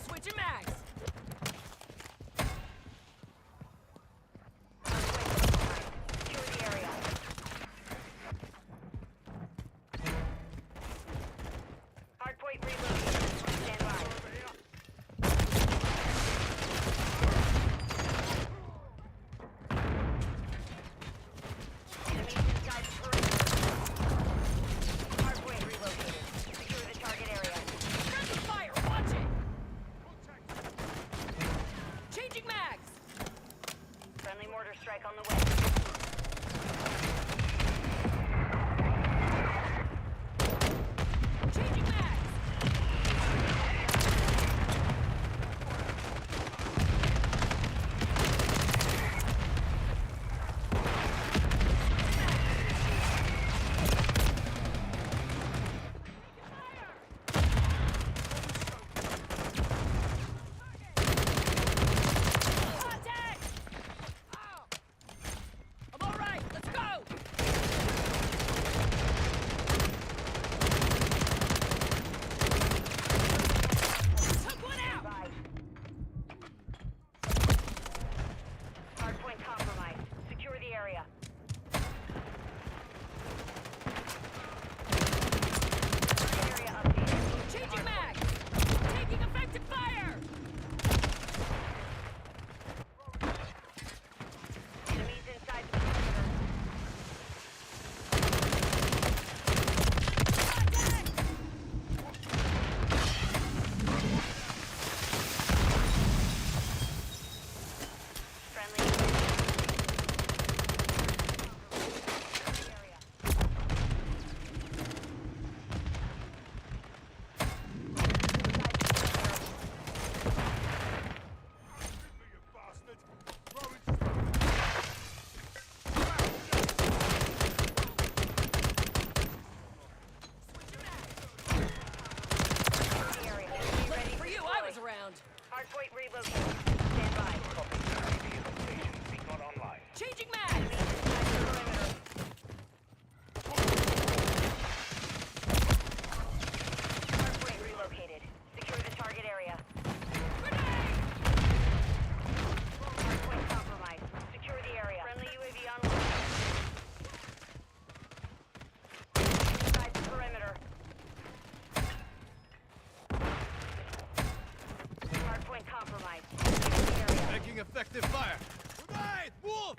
Switching mags. Secure the area. Hardpoint reloaded. Stand by. Enemies inside the perimeter. Hardpoint relocated. Secure the target area. Friendly fire. Watch it. Changing mags. Friendly mortar strike on the way. Changing mags. Contact! I'm all right. Let's go. Took one out. Hardpoint compromised. Secure the area. Area updated. Changing mags. Taking effective fire. Enemies inside the perimeter. Friendly. Area. The area. Be ready For you, I was around. Hardpoint relocated. Stand by. Changing mags. Hardpoint relocated. Secure the target area. Hardpoint compromised. Secure the area. Friendly UAV online. Inside the perimeter. Hardpoint compromised. Secure the area. Making effective fire. Grenade! Move!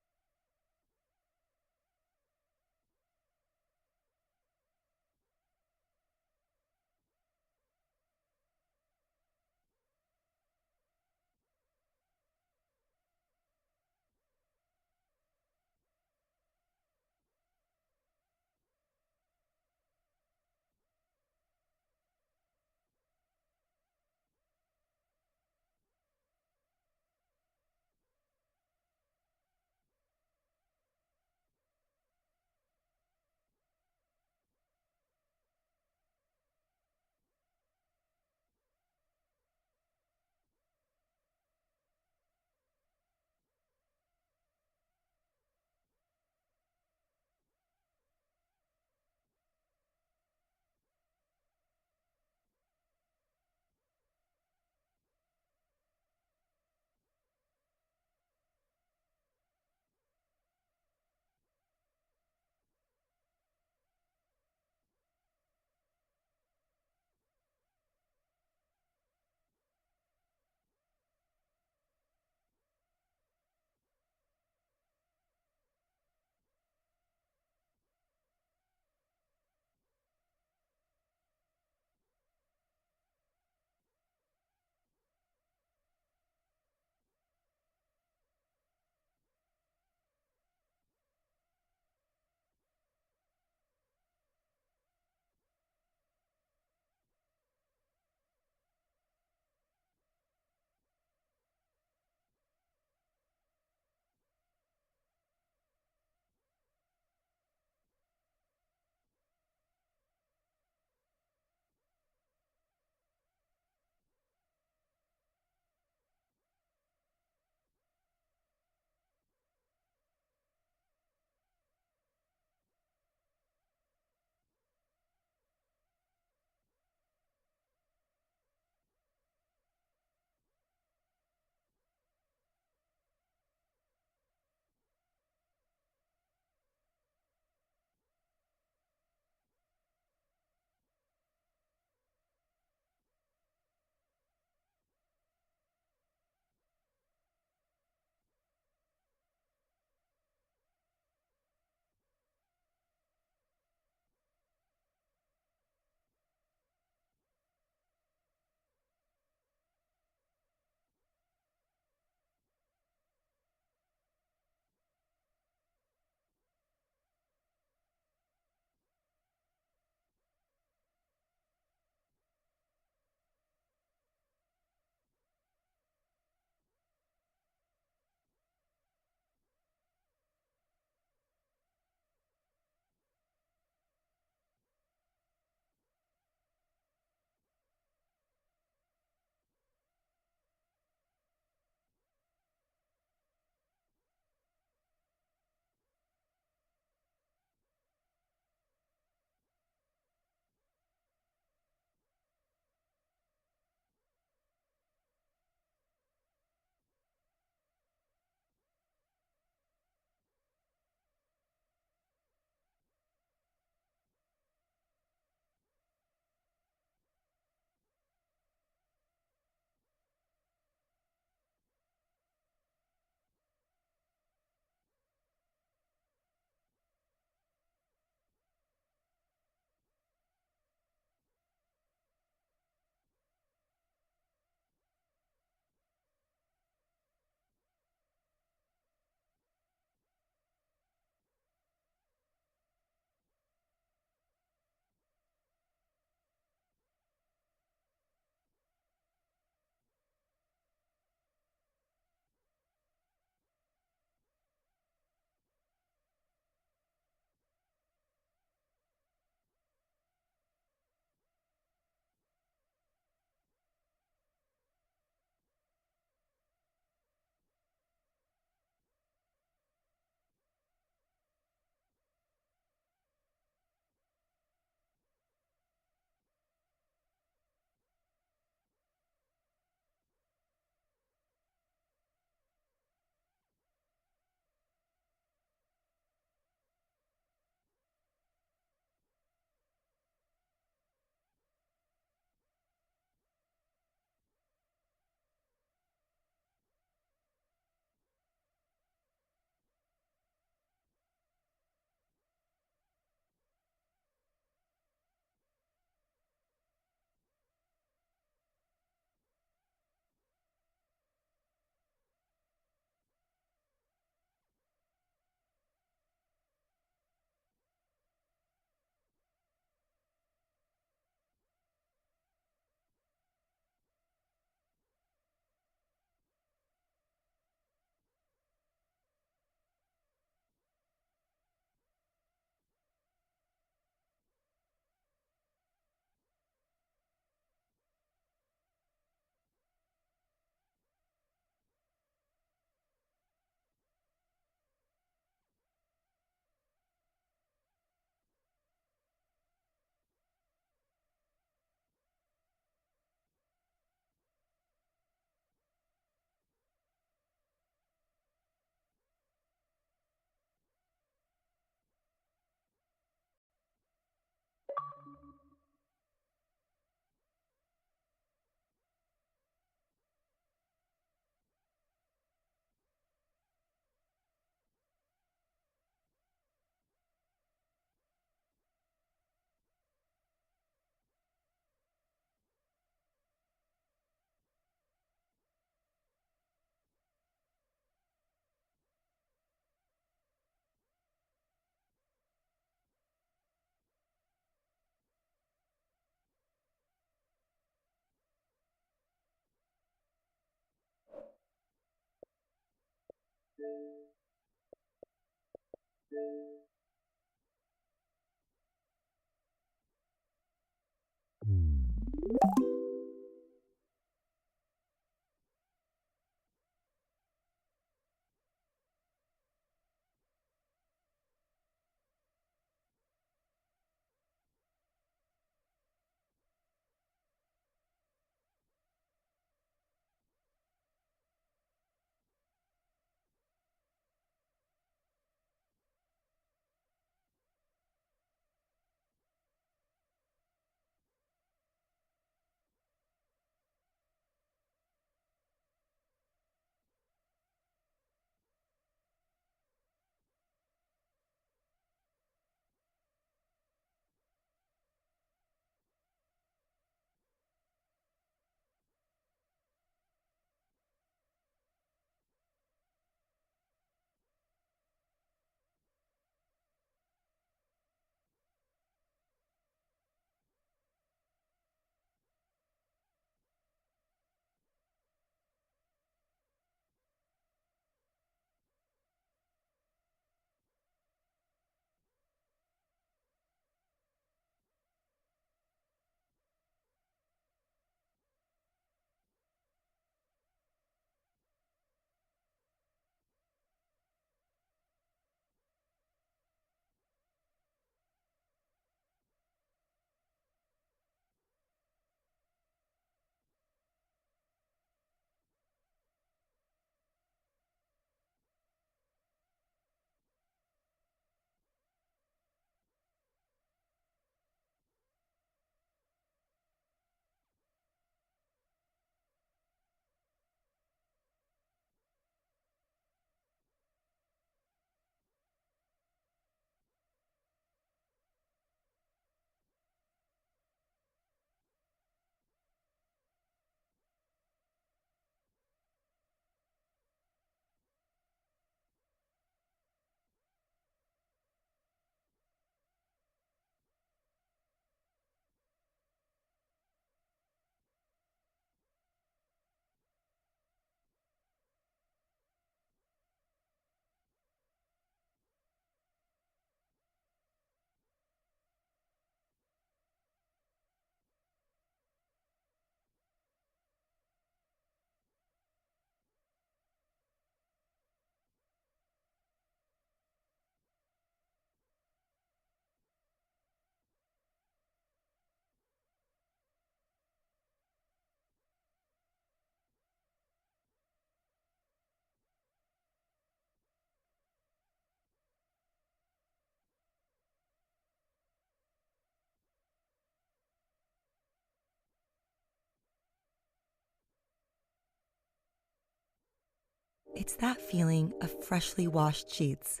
It's that feeling of freshly washed sheets.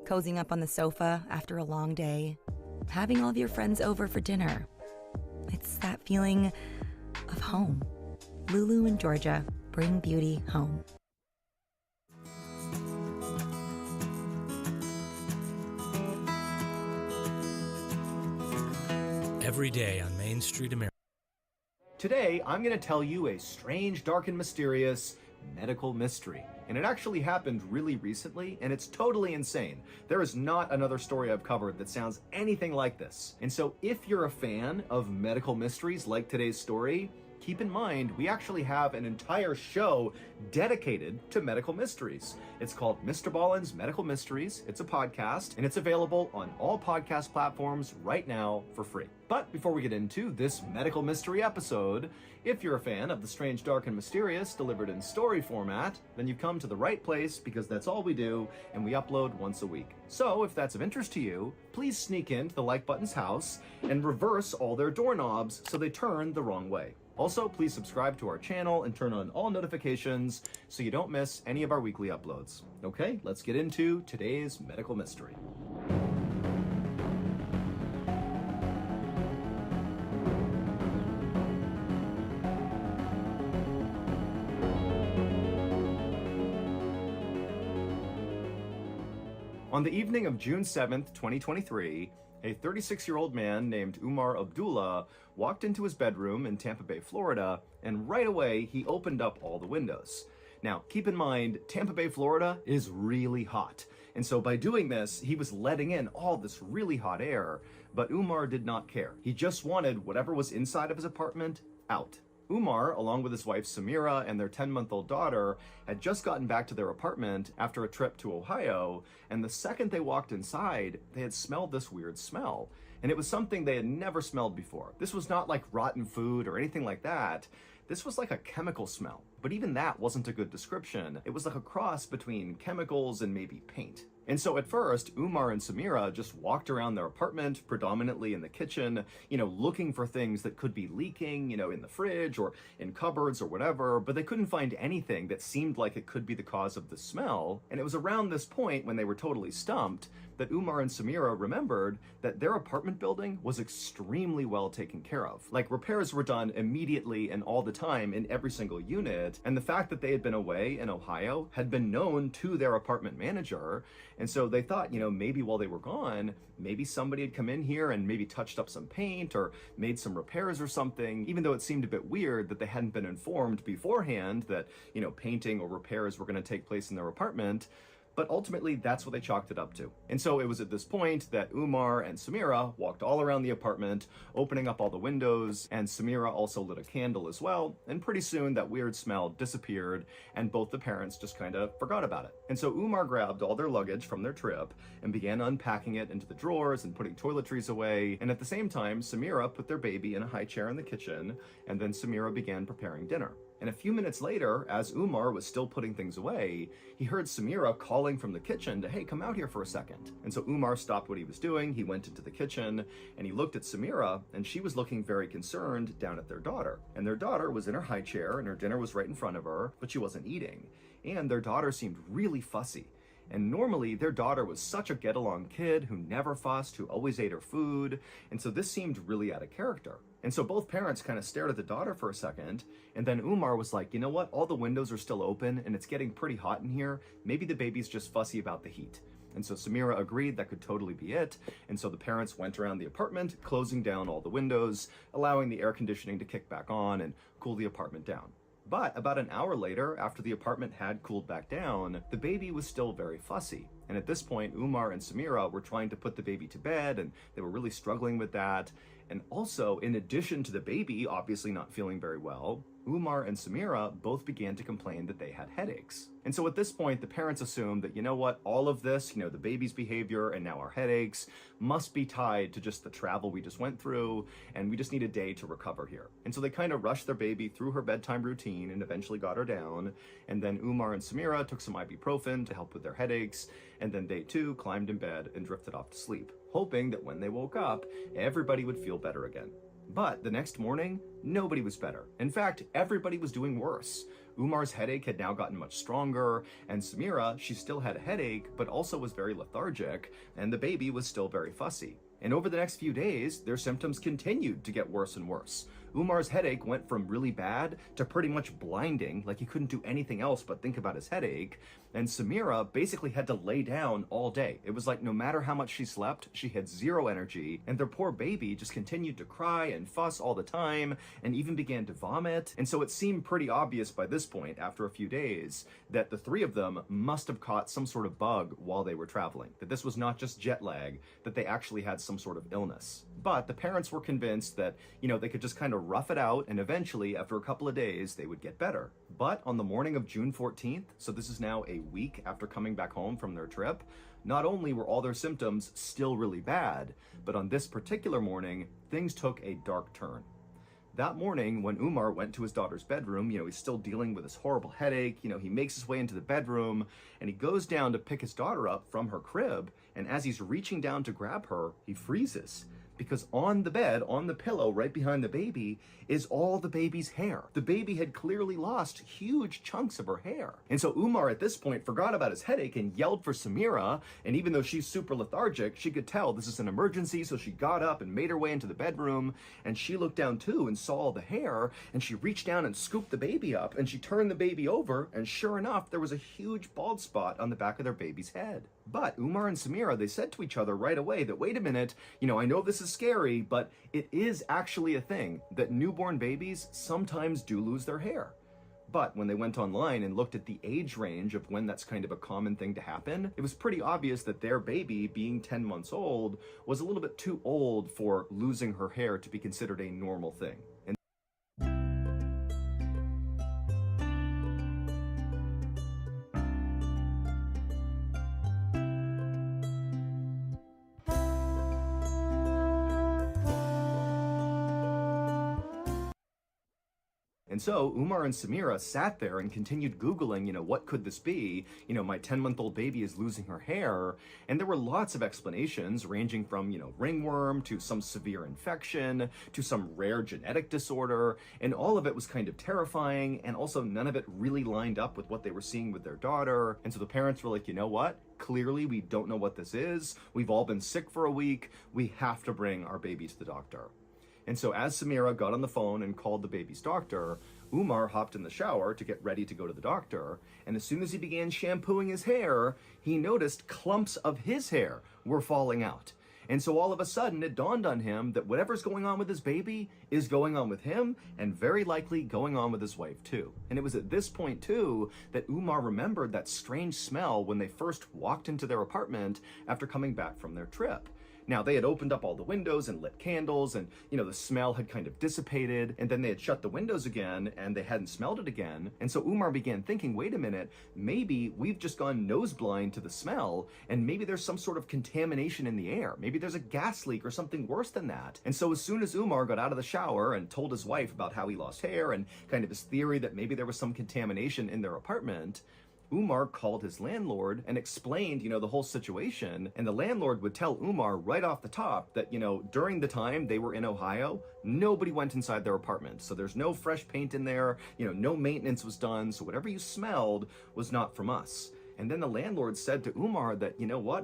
Cozying up on the sofa after a long day. Having all of your friends over for dinner. It's that feeling of home. Lulu and Georgia bring beauty home. Every day on Main Street America. Today, I'm going to tell you a strange, dark, and mysterious medical mystery. And it actually happened really recently, and it's totally insane. There is not another story I've covered that sounds anything like this. And so if you're a fan of medical mysteries like today's story, keep in mind, we actually have an entire show dedicated to medical mysteries. It's called Mr. Ballen's Medical Mysteries. It's a podcast, and it's available on all podcast platforms right now for free. But before we get into this medical mystery episode, if you're a fan of the strange, dark, and mysterious delivered in story format, then you've come to the right place because that's all we do, and we upload once a week. So if that's of interest to you, please sneak into the like button's house and reverse all their doorknobs so they turn the wrong way. Also, please subscribe to our channel and turn on all notifications so you don't miss any of our weekly uploads. Okay, let's get into today's medical mystery. On the evening of June 7th, 2023, a 36-year-old man named Umar Abdullah walked into his bedroom in Tampa Bay, Florida, and right away he opened up all the windows. Now, keep in mind, Tampa Bay, Florida is really hot. And so by doing this, he was letting in all this really hot air, but Umar did not care. He just wanted whatever was inside of his apartment out. Umar, along with his wife Samira and their 10-month-old daughter, had just gotten back to their apartment after a trip to Ohio, and the second they walked inside, they had smelled this weird smell. And it was something they had never smelled before. This was not like rotten food or anything like that. This was like a chemical smell. But even that wasn't a good description. It was like a cross between chemicals and maybe paint. And so at first, Umar and Samira just walked around their apartment, predominantly in the kitchen, looking for things that could be leaking, in the fridge or in cupboards or whatever, but they couldn't find anything that seemed like it could be the cause of the smell. And it was around this point, when they were totally stumped, that Umar and Samira remembered that their apartment building was extremely well taken care of. Like, repairs were done immediately and all the time in every single unit, and the fact that they had been away in Ohio had been known to their apartment manager, and so they thought, maybe while they were gone, maybe somebody had come in here and maybe touched up some paint or made some repairs or something, even though it seemed a bit weird that they hadn't been informed beforehand that, painting or repairs were going to take place in their apartment. But ultimately, that's what they chalked it up to. And so it was at this point that Umar and Samira walked all around the apartment, opening up all the windows, and Samira also lit a candle as well, and pretty soon that weird smell disappeared, and both the parents just kind of forgot about it. And so Umar grabbed all their luggage from their trip and began unpacking it into the drawers and putting toiletries away, and at the same time, Samira put their baby in a high chair in the kitchen, and then Samira began preparing dinner. And a few minutes later, as Umar was still putting things away, he heard Samira calling from the kitchen to, hey, come out here for a second. And so Umar stopped what he was doing, he went into the kitchen, and he looked at Samira, and she was looking very concerned down at their daughter. And their daughter was in her high chair, and her dinner was right in front of her, but she wasn't eating. And their daughter seemed really fussy. And normally, their daughter was such a get-along kid who never fussed, who always ate her food, and so this seemed really out of character. And so both parents kind of stared at the daughter for a second, and then Umar was like, you know what, all the windows are still open, and it's getting pretty hot in here, maybe the baby's just fussy about the heat. And so Samira agreed that could totally be it, and so the parents went around the apartment, closing down all the windows, allowing the air conditioning to kick back on and cool the apartment down. But about an hour later, after the apartment had cooled back down, the baby was still very fussy. And at this point, Umar and Samira were trying to put the baby to bed, and they were really struggling with that. And also, in addition to the baby obviously not feeling very well, Umar and Samira both began to complain that they had headaches. And so at this point, the parents assumed that, you know what, all of this, the baby's behavior and now our headaches must be tied to just the travel we just went through, and we just need a day to recover here. And so they kind of rushed their baby through her bedtime routine and eventually got her down. And then Umar and Samira took some ibuprofen to help with their headaches, and then they too climbed in bed and drifted off to sleep, hoping that when they woke up, everybody would feel better again. But the next morning, nobody was better. In fact, everybody was doing worse. Umar's headache had now gotten much stronger, and Samira, she still had a headache, but also was very lethargic, and the baby was still very fussy. And over the next few days, their symptoms continued to get worse and worse. Umar's headache went from really bad to pretty much blinding, like he couldn't do anything else but think about his headache. And Samira basically had to lay down all day. It was like no matter how much she slept, she had zero energy, and their poor baby just continued to cry and fuss all the time, and even began to vomit. And so it seemed pretty obvious by this point, after a few days, that the three of them must have caught some sort of bug while they were traveling, that this was not just jet lag, that they actually had some sort of illness. But the parents were convinced that, they could just kind of rough it out, and eventually, after a couple of days, they would get better. But on the morning of June 14th, so this is now a week after coming back home from their trip, not only were all their symptoms still really bad, but on this particular morning, things took a dark turn. That morning, when Umar went to his daughter's bedroom, he's still dealing with this horrible headache, he makes his way into the bedroom, and he goes down to pick his daughter up from her crib, and as he's reaching down to grab her, he freezes. Because on the bed, on the pillow right behind the baby, is all the baby's hair. The baby had clearly lost huge chunks of her hair. And so Umar at this point forgot about his headache and yelled for Samira, and even though she's super lethargic, she could tell this is an emergency, so she got up and made her way into the bedroom, and she looked down too and saw all the hair, and she reached down and scooped the baby up, and she turned the baby over, and sure enough, there was a huge bald spot on the back of their baby's head. But Umar and Samira, they said to each other right away that, wait a minute, I know this is scary, but it is actually a thing that newborn babies sometimes do lose their hair. But when they went online and looked at the age range of when that's kind of a common thing to happen, it was pretty obvious that their baby, being 10 months old, was a little bit too old for losing her hair to be considered a normal thing. And so Umar and Samira sat there and continued Googling, what could this be? My 10-month-old baby is losing her hair. And there were lots of explanations ranging from, ringworm to some severe infection to some rare genetic disorder. And all of it was kind of terrifying. And also none of it really lined up with what they were seeing with their daughter. And so the parents were like, you know what? Clearly, we don't know what this is. We've all been sick for a week. We have to bring our baby to the doctor. And so as Samira got on the phone and called the baby's doctor, Umar hopped in the shower to get ready to go to the doctor. And as soon as he began shampooing his hair, he noticed clumps of his hair were falling out. And so all of a sudden it dawned on him that whatever's going on with his baby is going on with him, and very likely going on with his wife too. And it was at this point too that Umar remembered that strange smell when they first walked into their apartment after coming back from their trip. Now, they had opened up all the windows and lit candles, and, the smell had kind of dissipated, and then they had shut the windows again, and they hadn't smelled it again. And so Umar began thinking, wait a minute, maybe we've just gone nose blind to the smell, and maybe there's some sort of contamination in the air. Maybe there's a gas leak or something worse than that. And so as soon as Umar got out of the shower and told his wife about how he lost hair and kind of his theory that maybe there was some contamination in their apartment, Umar called his landlord and explained, the whole situation. And the landlord would tell Umar right off the top that, during the time they were in Ohio, nobody went inside their apartment. So there's no fresh paint in there, no maintenance was done. So whatever you smelled was not from us. And then the landlord said to Umar that,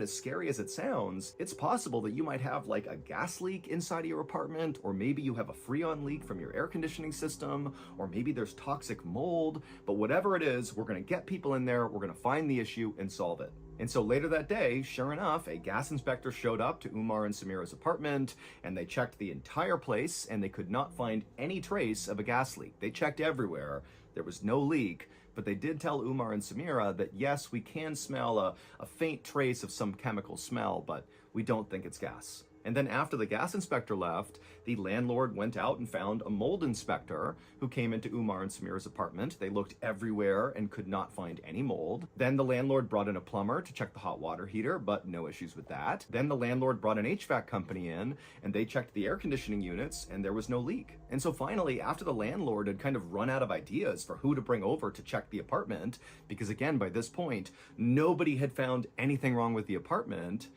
as scary as it sounds, it's possible that you might have like a gas leak inside of your apartment, or maybe you have a freon leak from your air conditioning system, or maybe there's toxic mold. But whatever it is, we're going to get people in there, we're going to find the issue and solve it. And so later that day, sure enough, a gas inspector showed up to Umar and Samira's apartment, and they checked the entire place, and they could not find any trace of a gas leak. They checked everywhere. There was no leak. But they did tell Umar and Samira that yes, we can smell a faint trace of some chemical smell, but we don't think it's gas. And then after the gas inspector left, the landlord went out and found a mold inspector who came into Umar and Samira's apartment. They looked everywhere and could not find any mold. Then the landlord brought in a plumber to check the hot water heater, but no issues with that. Then the landlord brought an HVAC company in, and they checked the air conditioning units, and there was no leak. And so finally, after the landlord had kind of run out of ideas for who to bring over to check the apartment, because again, by this point, nobody had found anything wrong with the apartment,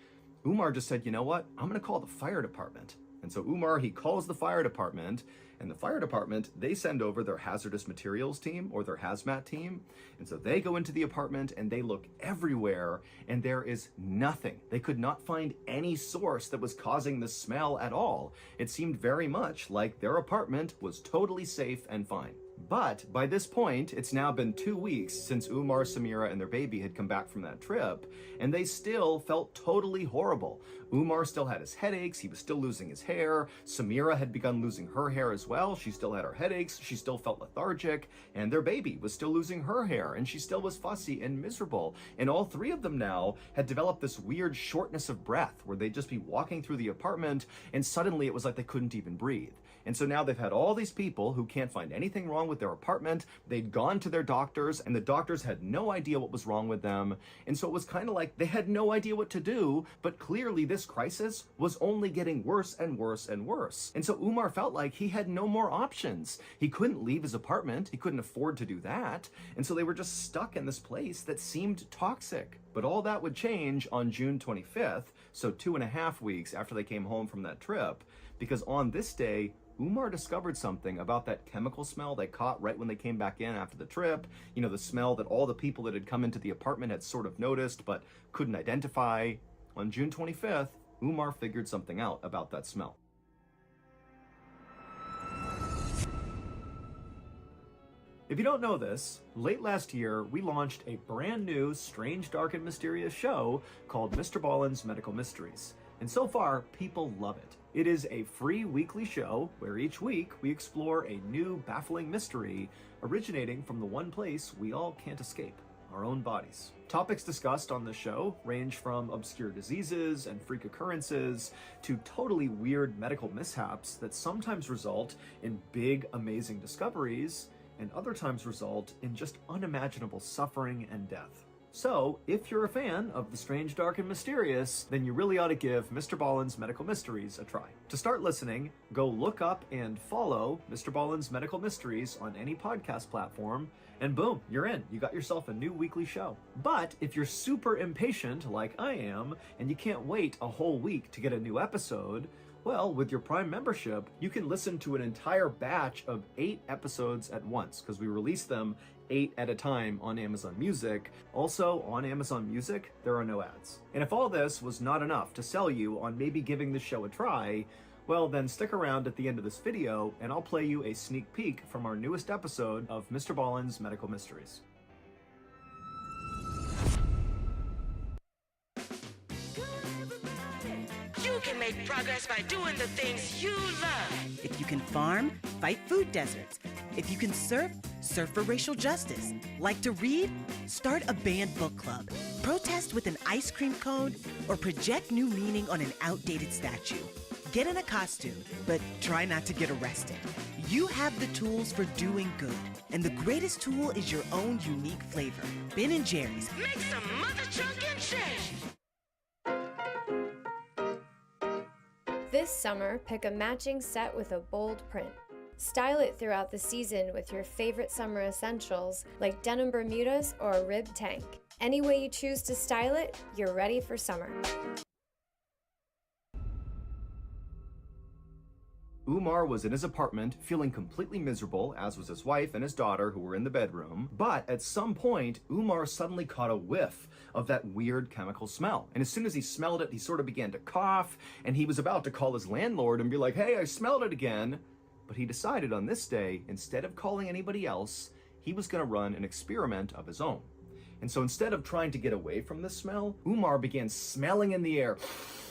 Umar just said, you know what, I'm going to call the fire department. And so Umar, he calls the fire department, and the fire department, they send over their hazardous materials team or their hazmat team. And so they go into the apartment and they look everywhere, and there is nothing. They could not find any source that was causing the smell at all. It seemed very much like their apartment was totally safe and fine. But by this point, it's now been 2 weeks since Umar, Samira, and their baby had come back from that trip, and they still felt totally horrible. Umar still had his headaches, he was still losing his hair, Samira had begun losing her hair as well, she still had her headaches, she still felt lethargic, and their baby was still losing her hair, and she still was fussy and miserable. And all three of them now had developed this weird shortness of breath, where they'd just be walking through the apartment, and suddenly it was like they couldn't even breathe. And so now they've had all these people who can't find anything wrong with their apartment. They'd gone to their doctors, and the doctors had no idea what was wrong with them. And so it was kind of like they had no idea what to do, but clearly this crisis was only getting worse and worse and worse. And so Umar felt like he had no more options. He couldn't leave his apartment. He couldn't afford to do that. And so they were just stuck in this place that seemed toxic. But all that would change on June 25th, so 2.5 weeks after they came home from that trip, because on this day, Umar discovered something about that chemical smell they caught right when they came back in after the trip. You know, the smell that all the people that had come into the apartment had sort of noticed but couldn't identify. On June 25th, Umar figured something out about that smell. If you don't know this, late last year, we launched a brand new, strange, dark, and mysterious show called Mr. Ballen's Medical Mysteries. And so far, people love it. It is a free weekly show where each week we explore a new baffling mystery originating from the one place we all can't escape, our own bodies. Topics discussed on the show range from obscure diseases and freak occurrences to totally weird medical mishaps that sometimes result in big, amazing discoveries and other times result in just unimaginable suffering and death. So, if you're a fan of the strange, dark, and mysterious, then you really ought to give Mr. Ballen's Medical Mysteries a try. To start listening, go look up and follow Mr. Ballen's Medical Mysteries on any podcast platform, and boom, you're in. You got yourself a new weekly show. But if you're super impatient, like I am, and you can't wait a whole week to get a new episode, well, with your Prime membership, you can listen to an entire batch of 8 episodes at once, because we release them 8 at a time on Amazon Music. Also, on Amazon Music, there are no ads. And if all this was not enough to sell you on maybe giving the show a try, well, then stick around at the end of this video, and I'll play you a sneak peek from our newest episode of Mr. Ballen's Medical Mysteries. You can make progress by doing the things you love. If you can farm, fight food deserts. If you can surf, surf for racial justice. Like to read? Start a banned book club. Protest with an ice cream cone, or project new meaning on an outdated statue. Get in a costume, but try not to get arrested. You have the tools for doing good, and the greatest tool is your own unique flavor. Ben & Jerry's. Make some mother chunkin' change. This summer, pick a matching set with a bold print. Style it throughout the season with your favorite summer essentials like denim Bermudas or a ribbed tank. Any way you choose to style it, you're ready for summer. Umar was in his apartment feeling completely miserable, as was his wife and his daughter who were in the bedroom. But at some point, Umar suddenly caught a whiff of that weird chemical smell. And as soon as he smelled it, he sort of began to cough, and he was about to call his landlord and be like, "Hey, I smelled it again." But he decided on this day, instead of calling anybody else, he was going to run an experiment of his own. And so instead of trying to get away from the smell, Umar began smelling in the air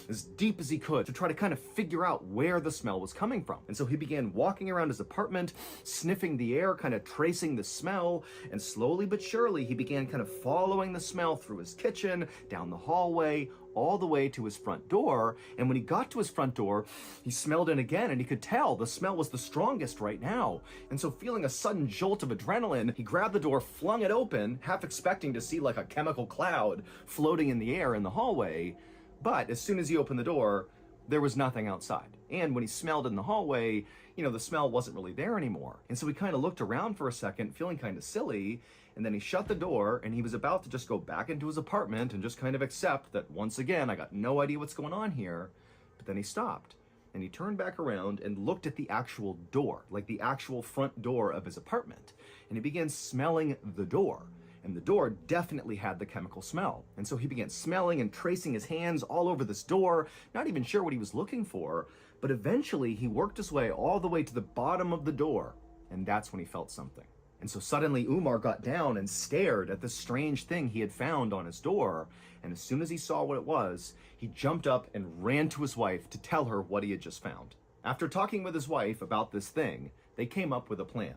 as deep as he could to try to kind of figure out where the smell was coming from. And so he began walking around his apartment, sniffing the air, kind of tracing the smell, and slowly but surely he began kind of following the smell through his kitchen, down the hallway, all the way to his front door. And when he got to his front door, he smelled in again, and he could tell the smell was the strongest right now. And so feeling a sudden jolt of adrenaline, he grabbed the door, flung it open, half expecting to see like a chemical cloud floating in the air in the hallway. But as soon as he opened the door, there was nothing outside. And when he smelled in the hallway, you know, the smell wasn't really there anymore. And so he kind of looked around for a second, feeling kind of silly, and then he shut the door, and he was about to just go back into his apartment and just kind of accept that once again, I got no idea what's going on here. But then he stopped. and he turned back around and looked at the actual door, like the actual front door of his apartment. And he began smelling the door. And the door definitely had the chemical smell. And so he began smelling and tracing his hands all over this door, not even sure what he was looking for. But eventually he worked his way all the way to the bottom of the door. And that's when he felt something. And so suddenly Umar got down and stared at this strange thing he had found on his door. And as soon as he saw what it was, he jumped up and ran to his wife to tell her what he had just found. After talking with his wife about this thing, they came up with a plan.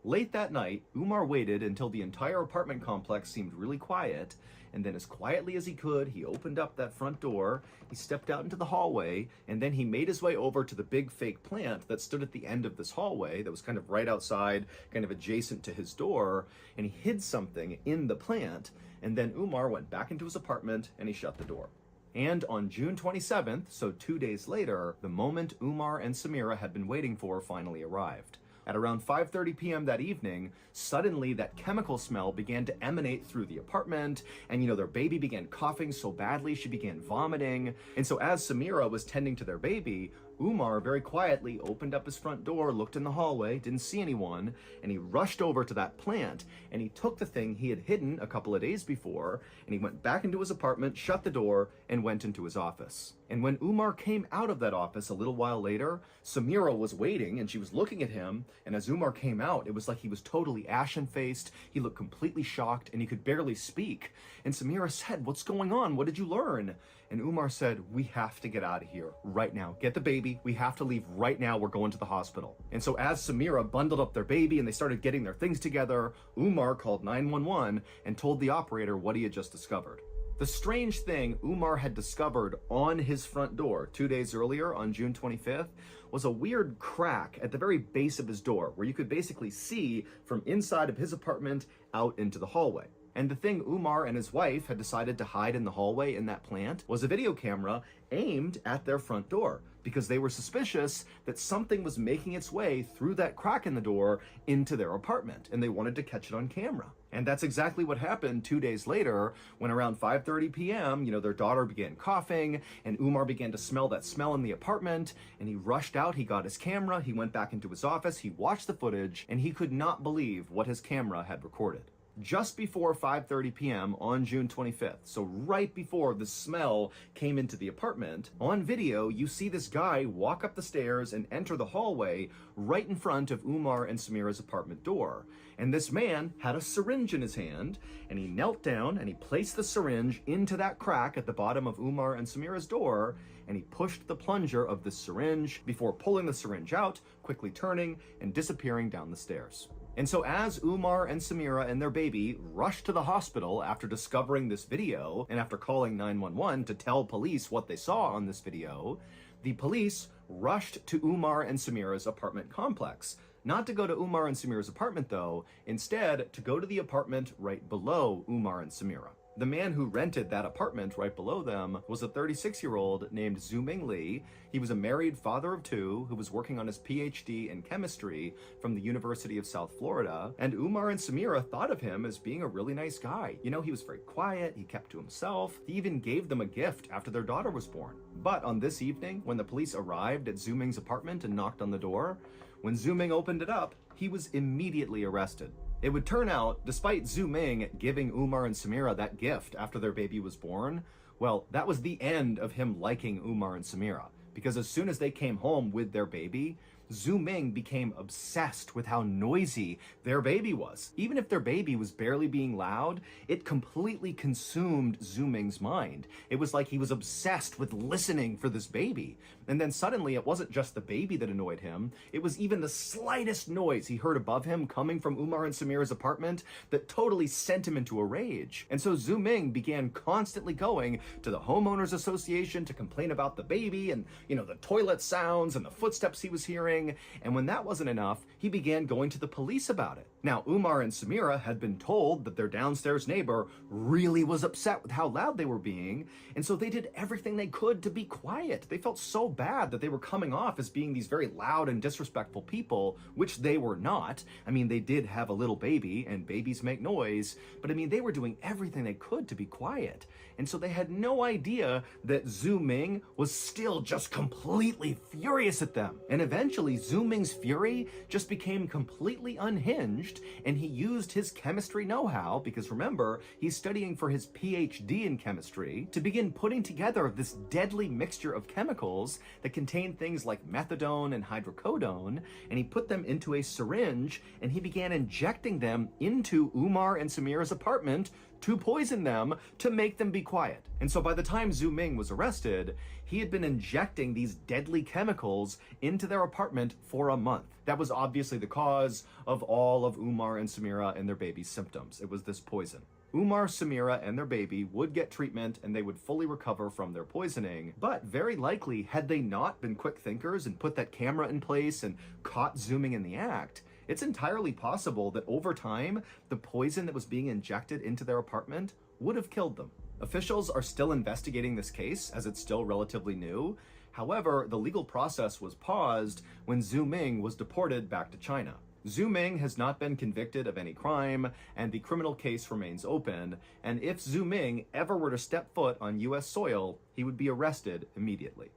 Late that night, Umar waited until the entire apartment complex seemed really quiet, and then as quietly as he could, he opened up that front door, he stepped out into the hallway, and then he made his way over to the big fake plant that stood at the end of this hallway that was kind of right outside, kind of adjacent to his door, and he hid something in the plant, and then Umar went back into his apartment and he shut the door. And on June 27th, so 2 days later, the moment Umar and Samira had been waiting for finally arrived. At around 5:30 p.m. that evening, suddenly that chemical smell began to emanate through the apartment, and their baby began coughing so badly she began vomiting. And so as Samira was tending to their baby, Umar very quietly opened up his front door, looked in the hallway, didn't see anyone, and he rushed over to that plant, and he took the thing he had hidden a couple of days before, and he went back into his apartment, shut the door, and went into his office. And when Umar came out of that office a little while later, Samira was waiting, and she was looking at him, and as Umar came out, it was like he was totally ashen-faced, he looked completely shocked, and he could barely speak. And Samira said, "What's going on? What did you learn?" And Umar said, "We have to get out of here right now. Get the baby. We have to leave right now. We're going to the hospital." And so as Samira bundled up their baby and they started getting their things together, Umar called 911 and told the operator what he had just discovered. The strange thing Umar had discovered on his front door 2 days earlier on June 25th was a weird crack at the very base of his door where you could basically see from inside of his apartment out into the hallway. And the thing Umar and his wife had decided to hide in the hallway in that plant was a video camera aimed at their front door because they were suspicious that something was making its way through that crack in the door into their apartment, and they wanted to catch it on camera. And that's exactly what happened 2 days later when around 5:30 p.m., their daughter began coughing and Umar began to smell that smell in the apartment, and he rushed out, he got his camera, he went back into his office, he watched the footage, and he could not believe what his camera had recorded. Just before 5:30 p.m. on June 25th, so right before the smell came into the apartment, on video you see this guy walk up the stairs and enter the hallway right in front of Umar and Samira's apartment door. And this man had a syringe in his hand, and he knelt down and he placed the syringe into that crack at the bottom of Umar and Samira's door, and he pushed the plunger of the syringe before pulling the syringe out, quickly turning and disappearing down the stairs. And so as Umar and Samira and their baby rushed to the hospital after discovering this video and after calling 911 to tell police what they saw on this video, the police rushed to Umar and Samira's apartment complex. Not to go to Umar and Samira's apartment though, instead to go to the apartment right below Umar and Samira. The man who rented that apartment right below them was a 36-year-old named Zuming Lee. He was a married father of two who was working on his PhD in chemistry from the University of South Florida. And Umar and Samira thought of him as being a really nice guy. He was very quiet, he kept to himself. He even gave them a gift after their daughter was born. But on this evening, when the police arrived at Zuming's apartment and knocked on the door, when Zuming opened it up, he was immediately arrested. It would turn out, despite Zuming giving Umar and Samira that gift after their baby was born, well, that was the end of him liking Umar and Samira. Because as soon as they came home with their baby, Zuming became obsessed with how noisy their baby was. Even if their baby was barely being loud, it completely consumed Zuming's mind. It was like he was obsessed with listening for this baby. And then suddenly it wasn't just the baby that annoyed him, it was even the slightest noise he heard above him coming from Umar and Samira's apartment that totally sent him into a rage. And so Zuming began constantly going to the homeowners association to complain about the baby and, the toilet sounds and the footsteps he was hearing. And when that wasn't enough, he began going to the police about it. Now, Umar and Samira had been told that their downstairs neighbor really was upset with how loud they were being, and so they did everything they could to be quiet. They felt so bad that they were coming off as being these very loud and disrespectful people, which they were not. I mean, they did have a little baby, and babies make noise, but I mean, they were doing everything they could to be quiet. And so they had no idea that Zhu Ming was still just completely furious at them. And eventually, Zhu Ming's fury just became completely unhinged, and he used his chemistry know-how, because remember, he's studying for his PhD in chemistry, to begin putting together this deadly mixture of chemicals that contain things like methadone and hydrocodone, and he put them into a syringe, and he began injecting them into Umar and Samira's apartment to poison them to make them be quiet. And so by the time Zhu Ming was arrested, he had been injecting these deadly chemicals into their apartment for a month. That was obviously the cause of all of Umar and Samira and their baby's symptoms. It was this poison. Umar, Samira, and their baby would get treatment and they would fully recover from their poisoning, but very likely, had they not been quick thinkers and put that camera in place and caught Zhu Ming in the act, it's entirely possible that over time, the poison that was being injected into their apartment would have killed them. Officials are still investigating this case, as it's still relatively new. However, the legal process was paused when Zhu Ming was deported back to China. Zhu Ming has not been convicted of any crime, and the criminal case remains open, and if Zhu Ming ever were to step foot on US soil, he would be arrested immediately.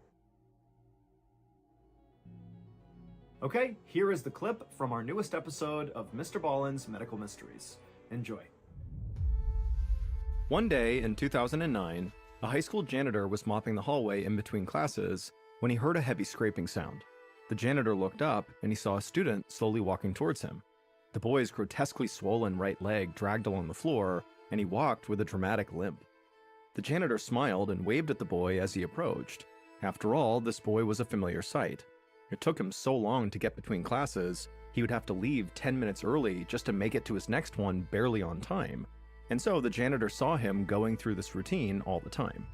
Okay, here is the clip from our newest episode of Mr. Ballen's Medical Mysteries. Enjoy. One day in 2009, a high school janitor was mopping the hallway in between classes when he heard a heavy scraping sound. The janitor looked up and he saw a student slowly walking towards him. The boy's grotesquely swollen right leg dragged along the floor, and he walked with a dramatic limp. The janitor smiled and waved at the boy as he approached. After all, this boy was a familiar sight. It took him so long to get between classes, he would have to leave 10 minutes early just to make it to his next one barely on time. And so the janitor saw him going through this routine all the time.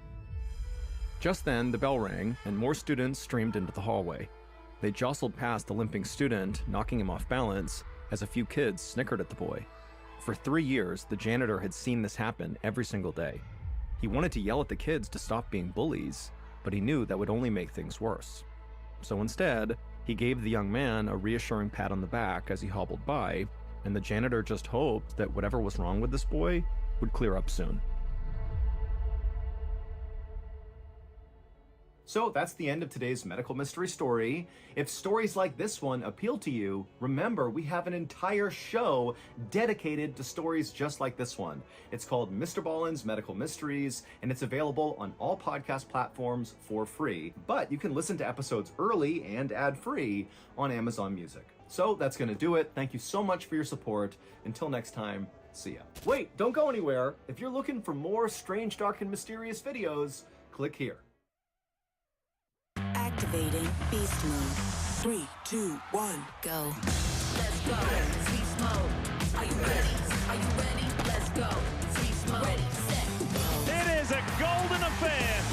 Just then, the bell rang, and more students streamed into the hallway. They jostled past the limping student, knocking him off balance, as a few kids snickered at the boy. For 3 years, the janitor had seen this happen every single day. He wanted to yell at the kids to stop being bullies, but he knew that would only make things worse. So instead, he gave the young man a reassuring pat on the back as he hobbled by, and the janitor just hoped that whatever was wrong with this boy would clear up soon. So that's the end of today's medical mystery story. If stories like this one appeal to you, remember we have an entire show dedicated to stories just like this one. It's called Mr. Ballen's Medical Mysteries, and it's available on all podcast platforms for free. But you can listen to episodes early and ad-free on Amazon Music. So that's gonna do it. Thank you so much for your support. Until next time, see ya. Wait, don't go anywhere. If you're looking for more strange, dark, and mysterious videos, click here. Activating beast mode. 3, 2, 1, go. Let's go. Beast mode. Are you ready? Are you ready? Let's go. Beast mode. Ready, set. It is a golden affair.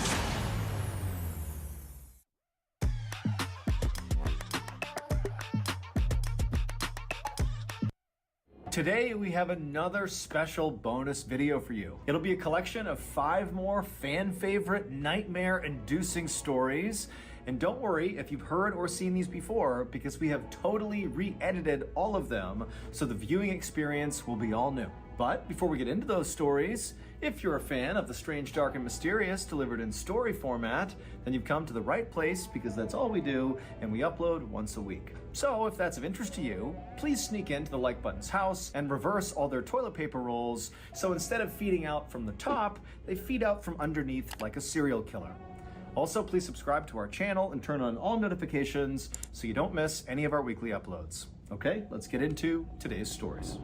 Today we have another special bonus video for you. It'll be a collection of 5 more fan favorite nightmare-inducing stories. And don't worry if you've heard or seen these before, because we have totally re-edited all of them, so the viewing experience will be all new. But before we get into those stories, if you're a fan of the strange, dark, and mysterious delivered in story format, then you've come to the right place, because that's all we do, and we upload once a week. So if that's of interest to you, please sneak into the like button's house and reverse all their toilet paper rolls, so instead of feeding out from the top, they feed out from underneath like a serial killer. Also, please subscribe to our channel and turn on all notifications so you don't miss any of our weekly uploads. Okay, let's get into today's stories.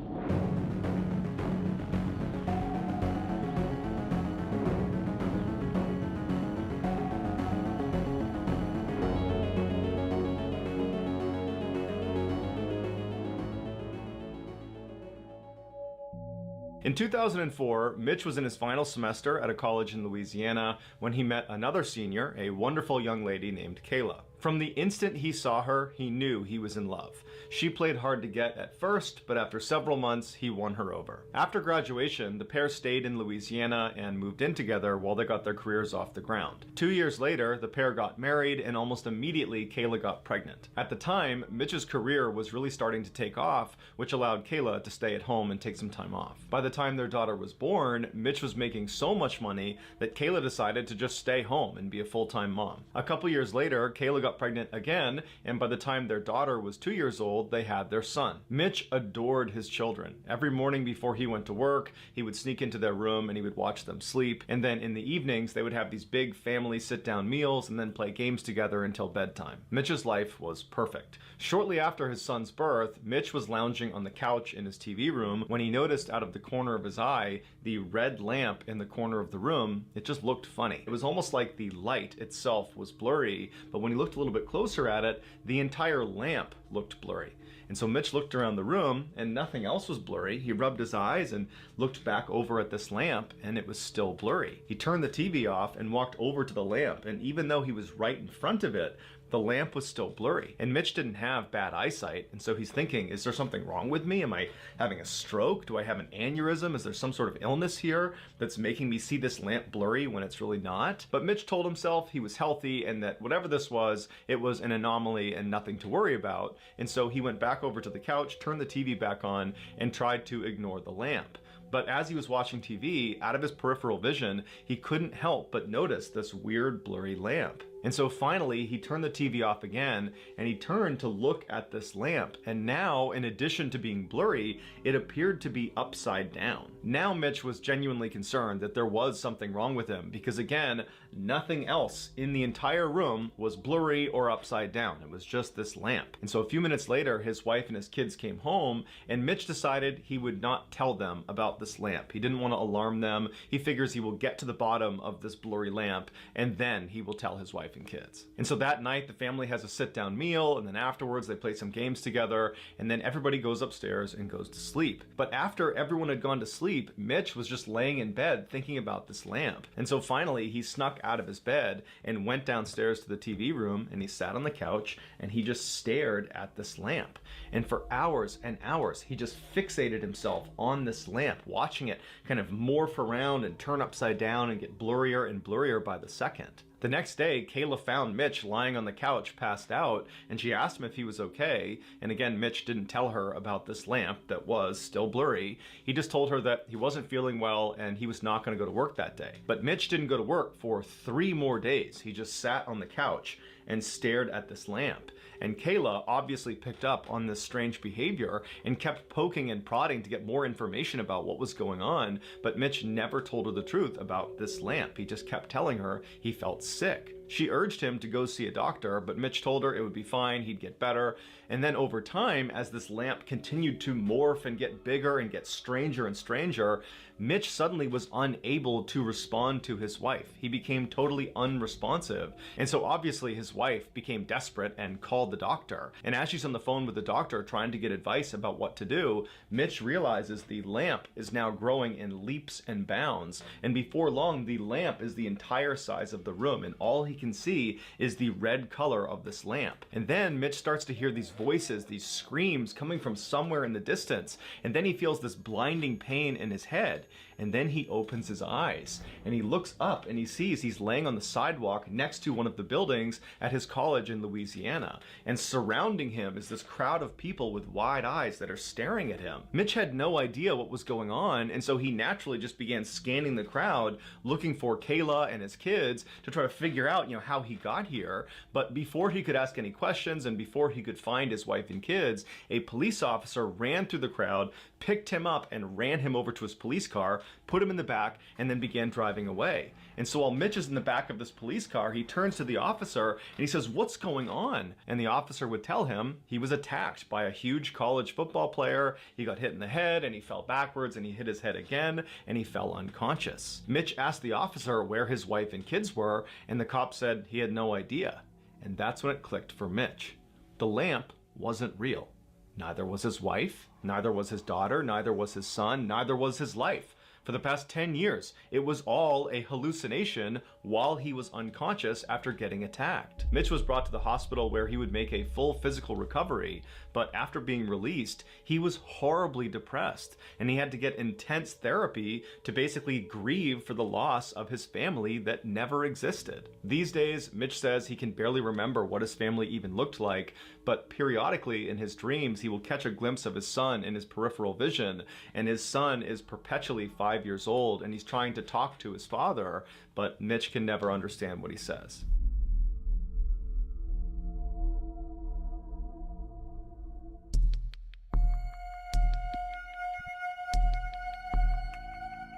In 2004, Mitch was in his final semester at a college in Louisiana when he met another senior, a wonderful young lady named Kayla. From the instant he saw her, he knew he was in love. She played hard to get at first, but after several months, he won her over. After graduation, the pair stayed in Louisiana and moved in together while they got their careers off the ground. 2 years later, the pair got married, and almost immediately, Kayla got pregnant. At the time, Mitch's career was really starting to take off, which allowed Kayla to stay at home and take some time off. By the time their daughter was born, Mitch was making so much money that Kayla decided to just stay home and be a full-time mom. A couple years later, Kayla got pregnant again, and by the time their daughter was 2 years old, they had their son. Mitch adored his children. Every morning before he went to work, he would sneak into their room and he would watch them sleep, and then in the evenings they would have these big family sit-down meals and then play games together until bedtime. Mitch's life was perfect. Shortly after his son's birth, Mitch was lounging on the couch in his TV room when he noticed out of the corner of his eye the red lamp in the corner of the room. It just looked funny. It was almost like the light itself was blurry, but when he looked a little bit closer at it, the entire lamp looked blurry. And so Mitch looked around the room and nothing else was blurry. He rubbed his eyes and looked back over at this lamp and it was still blurry. He turned the TV off and walked over to the lamp, and even though he was right in front of it, the lamp was still blurry. And Mitch didn't have bad eyesight, and so he's thinking, is there something wrong with me? Am I having a stroke? Do I have an aneurysm? Is there some sort of illness here that's making me see this lamp blurry when it's really not? But Mitch told himself he was healthy and that whatever this was, it was an anomaly and nothing to worry about. And so he went back over to the couch, turned the TV back on, and tried to ignore the lamp. But as he was watching TV, out of his peripheral vision, he couldn't help but notice this weird blurry lamp. And so finally, he turned the TV off again, and he turned to look at this lamp. And now, in addition to being blurry, it appeared to be upside down. Now Mitch was genuinely concerned that there was something wrong with him, because again, nothing else in the entire room was blurry or upside down. It was just this lamp. And so a few minutes later, his wife and his kids came home, and Mitch decided he would not tell them about this lamp. He didn't want to alarm them. He figures he will get to the bottom of this blurry lamp, and then he will tell his wife and kids. And so that night, the family has a sit-down meal, and then afterwards they play some games together, and then everybody goes upstairs and goes to sleep. But after everyone had gone to sleep, Mitch was just laying in bed thinking about this lamp. And so finally, he snuck out of his bed and went downstairs to the TV room, and he sat on the couch, and he just stared at this lamp. And for hours and hours, he just fixated himself on this lamp, watching it kind of morph around and turn upside down and get blurrier and blurrier by the second. The next day, Kayla found Mitch lying on the couch passed out, and she asked him if he was okay. And again, Mitch didn't tell her about this lamp that was still blurry. He just told her that he wasn't feeling well and he was not going to go to work that day. But Mitch didn't go to work for 3 more days. He just sat on the couch and stared at this lamp. And Kayla obviously picked up on this strange behavior and kept poking and prodding to get more information about what was going on, but Mitch never told her the truth about this lamp. He just kept telling her he felt sick. She urged him to go see a doctor, but Mitch told her it would be fine, he'd get better. And then over time, as this lamp continued to morph and get bigger and get stranger and stranger, Mitch suddenly was unable to respond to his wife. He became totally unresponsive. And so obviously his wife became desperate and called the doctor. And as she's on the phone with the doctor trying to get advice about what to do, Mitch realizes the lamp is now growing in leaps and bounds. And before long, the lamp is the entire size of the room, and all he can see is the red color of this lamp. And then Mitch starts to hear these voices, these screams coming from somewhere in the distance. And then he feels this blinding pain in his head. And then he opens his eyes and he looks up and he sees he's laying on the sidewalk next to one of the buildings at his college in Louisiana. And surrounding him is this crowd of people with wide eyes that are staring at him. Mitch had no idea what was going on, and so he naturally just began scanning the crowd, looking for Kayla and his kids to try to figure out, how he got here. But before he could ask any questions and before he could find his wife and kids, a police officer ran through the crowd, picked him up and ran him over to his police car, put him in the back, and then began driving away. And so while Mitch is in the back of this police car, he turns to the officer and he says, "What's going on?" And the officer would tell him he was attacked by a huge college football player. He got hit in the head and he fell backwards and he hit his head again and he fell unconscious. Mitch asked the officer where his wife and kids were, and the cop said he had no idea. And that's when it clicked for Mitch. The lamp wasn't real. Neither was his wife, neither was his daughter, neither was his son, neither was his life. For the past 10 years, it was all a hallucination while he was unconscious after getting attacked. Mitch was brought to the hospital where he would make a full physical recovery, but after being released, he was horribly depressed, and he had to get intense therapy to basically grieve for the loss of his family that never existed. These days, Mitch says he can barely remember what his family even looked like, but periodically in his dreams, he will catch a glimpse of his son in his peripheral vision, and his son is perpetually 5 years old, and he's trying to talk to his father, but Mitch can never understand what he says.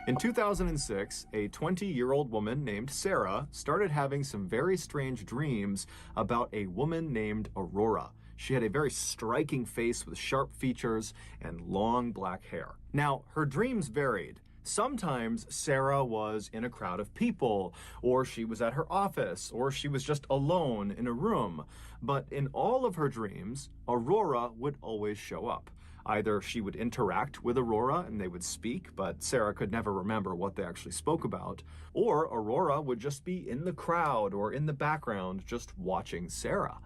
In 2006, a 20-year-old woman named Sarah started having some very strange dreams about a woman named Aurora. She had a very striking face with sharp features and long black hair. Now, her dreams varied. Sometimes Sarah was in a crowd of people, or she was at her office, or she was just alone in a room. But in all of her dreams, Aurora would always show up. Either she would interact with Aurora and they would speak, but Sarah could never remember what they actually spoke about, or Aurora would just be in the crowd or in the background just watching Sarah.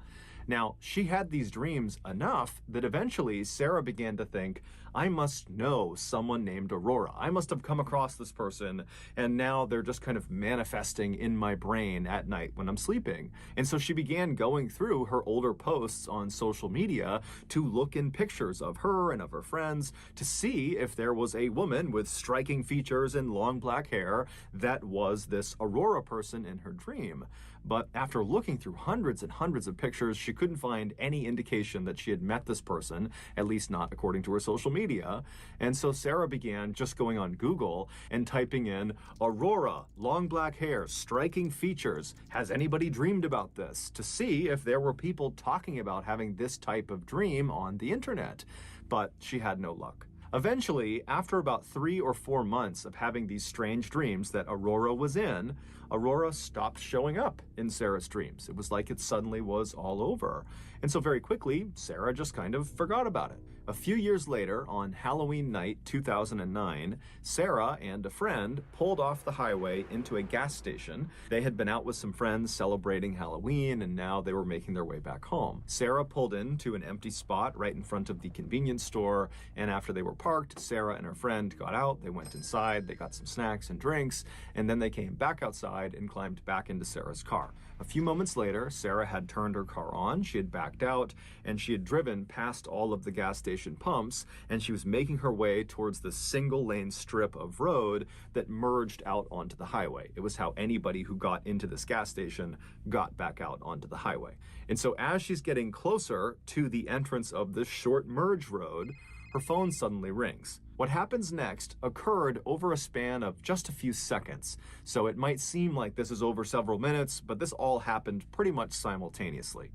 Now, she had these dreams enough that eventually Sarah began to think, I must know someone named Aurora. I must have come across this person, and now they're just kind of manifesting in my brain at night when I'm sleeping. And so she began going through her older posts on social media to look in pictures of her and of her friends to see if there was a woman with striking features and long black hair that was this Aurora person in her dream. But after looking through hundreds and hundreds of pictures, she couldn't find any indication that she had met this person, at least not according to her social media. And so Sarah began just going on Google and typing in Aurora, long black hair, striking features. Has anybody dreamed about this? To see if there were people talking about having this type of dream on the internet. But she had no luck. Eventually, after about 3 or 4 months of having these strange dreams that Aurora was in, Aurora stopped showing up in Sarah's dreams. It was like it suddenly was all over. And so very quickly, Sarah just kind of forgot about it. A few years later, on Halloween night 2009, Sarah and a friend pulled off the highway into a gas station. They had been out with some friends celebrating Halloween, and now they were making their way back home. Sarah pulled into an empty spot right in front of the convenience store, and after they were parked, Sarah and her friend got out, they went inside, they got some snacks and drinks, and then they came back outside and climbed back into Sarah's car. A few moments later, Sarah had turned her car on, she had backed out, and she had driven past all of the gas station pumps, and she was making her way towards the single-lane strip of road that merged out onto the highway. It was how anybody who got into this gas station got back out onto the highway. And so as she's getting closer to the entrance of this short merge road, her phone suddenly rings. What happens next occurred over a span of just a few seconds, so it might seem like this is over several minutes, but this all happened pretty much simultaneously.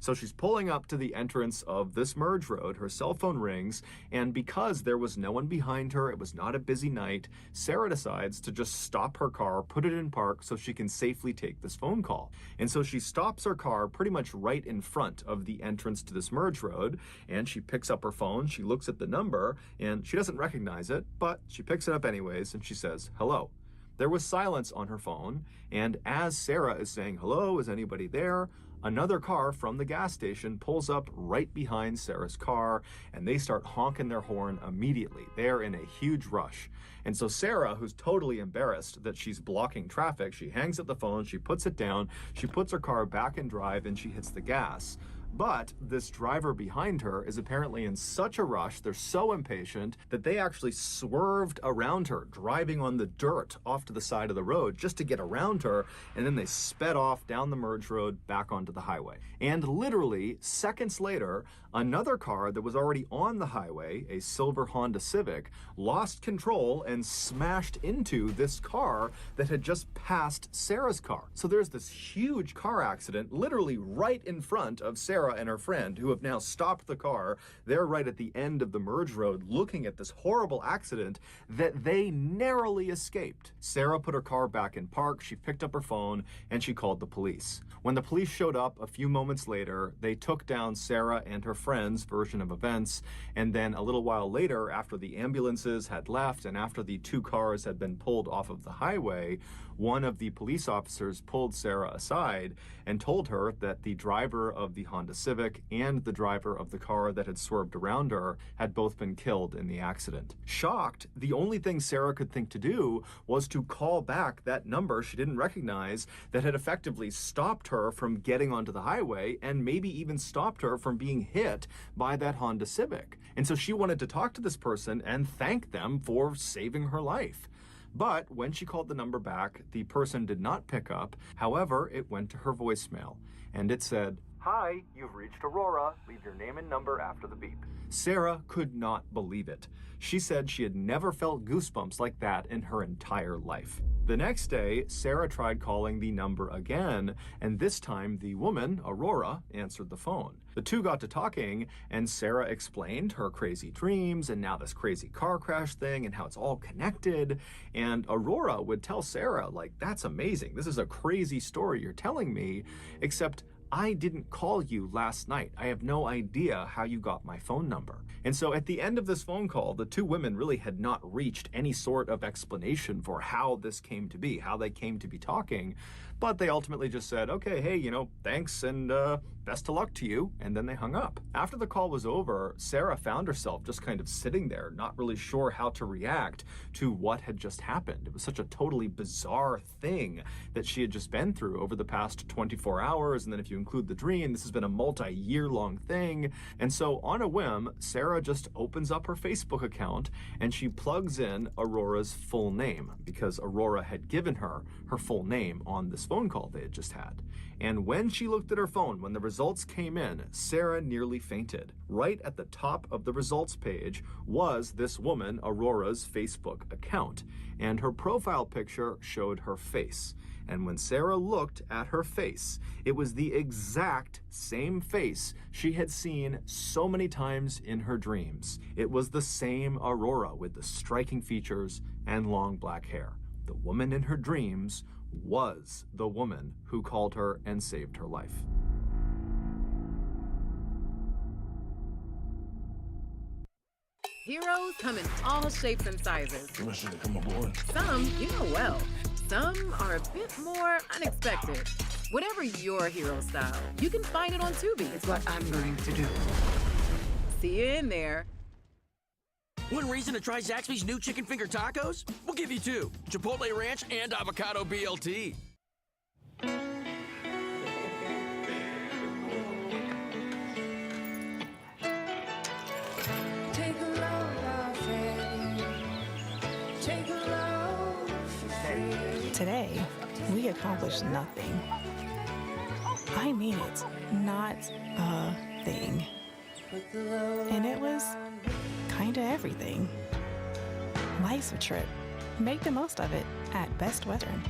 So she's pulling up to the entrance of this merge road, her cell phone rings, and because there was no one behind her, it was not a busy night, Sarah decides to just stop her car, put it in park so she can safely take this phone call. And so she stops her car pretty much right in front of the entrance to this merge road, and she picks up her phone, she looks at the number, and she doesn't recognize it, but she picks it up anyways, and she says, hello. There was silence on her phone, and as Sarah is saying, hello, is anybody there? Another car from the gas station pulls up right behind Sarah's car, and they start honking their horn immediately. They're in a huge rush. And so Sarah, who's totally embarrassed that she's blocking traffic, she hangs up the phone, she puts it down, she puts her car back in drive, and she hits the gas. But this driver behind her is apparently in such a rush, they're so impatient, that they actually swerved around her, driving on the dirt off to the side of the road just to get around her, and then they sped off down the merge road back onto the highway. And literally, seconds later, another car that was already on the highway, a silver Honda Civic, lost control and smashed into this car that had just passed Sarah's car. So there's this huge car accident literally right in front of Sarah Sarah and her friend, who have now stopped the car. They're right at the end of the merge road looking at this horrible accident that they narrowly escaped. Sarah put her car back in park, she picked up her phone, and she called the police. When the police showed up a few moments later, they took down Sarah and her friend's version of events, and then a little while later, after the ambulances had left and after the two cars had been pulled off of the highway, one of the police officers pulled Sarah aside and told her that the driver of the Honda Civic and the driver of the car that had swerved around her had both been killed in the accident. Shocked, the only thing Sarah could think to do was to call back that number she didn't recognize that had effectively stopped her from getting onto the highway and maybe even stopped her from being hit by that Honda Civic. And so she wanted to talk to this person and thank them for saving her life. But when she called the number back, the person did not pick up. However, it went to her voicemail, and it said, "Hi, you've reached Aurora. Leave your name and number after the beep." Sarah could not believe it. She said she had never felt goosebumps like that in her entire life. The next day, Sarah tried calling the number again, and this time the woman, Aurora, answered the phone. The two got to talking, and Sarah explained her crazy dreams and now this crazy car crash thing and how it's all connected. And Aurora would tell Sarah, like, "That's amazing. This is a crazy story you're telling me, except I didn't call you last night. I have no idea how you got my phone number." And so at the end of this phone call, the two women really had not reached any sort of explanation for how this came to be, how they came to be talking. But they ultimately just said, "Okay, hey, thanks and best of luck to you." And then they hung up. After the call was over, Sarah found herself just kind of sitting there, not really sure how to react to what had just happened. It was such a totally bizarre thing that she had just been through over the past 24 hours. And then if you include the dream, this has been a multi-year long thing. And so on a whim, Sarah just opens up her Facebook account and she plugs in Aurora's full name because Aurora had given her her full name on this phone call they had just had. And when she looked at her phone, when the results came in, Sarah nearly fainted. Right at the top of the results page was this woman, Aurora's Facebook account, and her profile picture showed her face. And when Sarah looked at her face, it was the exact same face she had seen so many times in her dreams. It was the same Aurora with the striking features and long black hair. The woman in her dreams was the woman who called her and saved her life. Heroes come in all shapes and sizes. Permission to come aboard. Some you know well. Some are a bit more unexpected. Whatever your hero style, you can find it on Tubi. It's what I'm going to do. See you in there. One reason to try Zaxby's new chicken finger tacos? We'll give you two. Chipotle ranch and avocado BLT. Today, we accomplished nothing. I mean it, not a thing. And it was kinda everything. Life's a trip. Make the most of it at Best Western.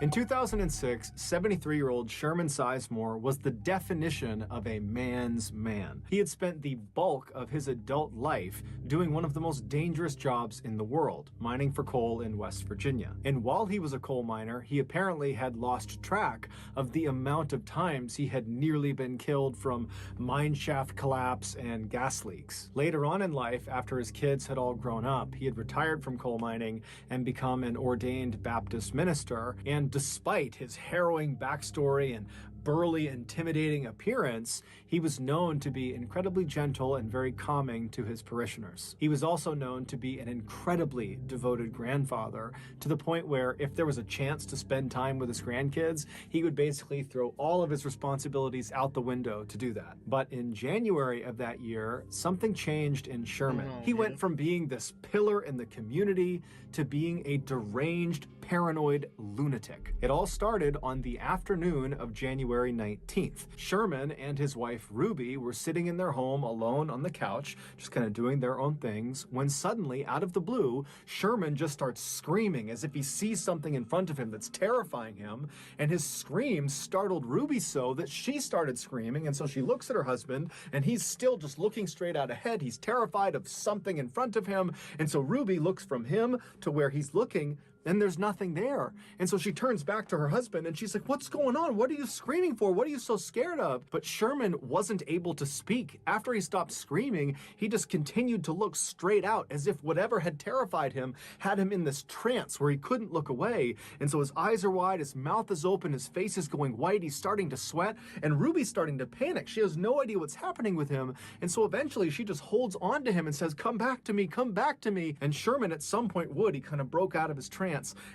In 2006, 73-year-old Sherman Sizemore was the definition of a man's man. He had spent the bulk of his adult life doing one of the most dangerous jobs in the world, mining for coal in West Virginia. And while he was a coal miner, he apparently had lost track of the amount of times he had nearly been killed from mine shaft collapse and gas leaks. Later on in life, after his kids had all grown up, he had retired from coal mining and become an ordained Baptist minister. And despite his harrowing backstory and burly, intimidating appearance, he was known to be incredibly gentle and very calming to his parishioners. He was also known to be an incredibly devoted grandfather, to the point where if there was a chance to spend time with his grandkids, he would basically throw all of his responsibilities out the window to do that. But in January of that year, something changed in Sherman. He went from being this pillar in the community to being a deranged, paranoid lunatic. It all started on the afternoon of January February 19th. Sherman and his wife Ruby were sitting in their home alone on the couch, just kind of doing their own things, when suddenly, out of the blue, Sherman just starts screaming as if he sees something in front of him that's terrifying him, and his scream startled Ruby so that she started screaming, and so she looks at her husband, and he's still just looking straight out ahead. He's terrified of something in front of him, and so Ruby looks from him to where he's looking, and there's nothing there. And so she turns back to her husband and she's like, what's going on? What are you screaming for? What are you so scared of? But Sherman wasn't able to speak. After he stopped screaming, he just continued to look straight out as if whatever had terrified him had him in this trance where he couldn't look away. And so his eyes are wide, his mouth is open, his face is going white, he's starting to sweat, and Ruby's starting to panic. She has no idea what's happening with him. And so eventually she just holds on to him and says, come back to me, come back to me. And Sherman at some point he kind of broke out of his trance.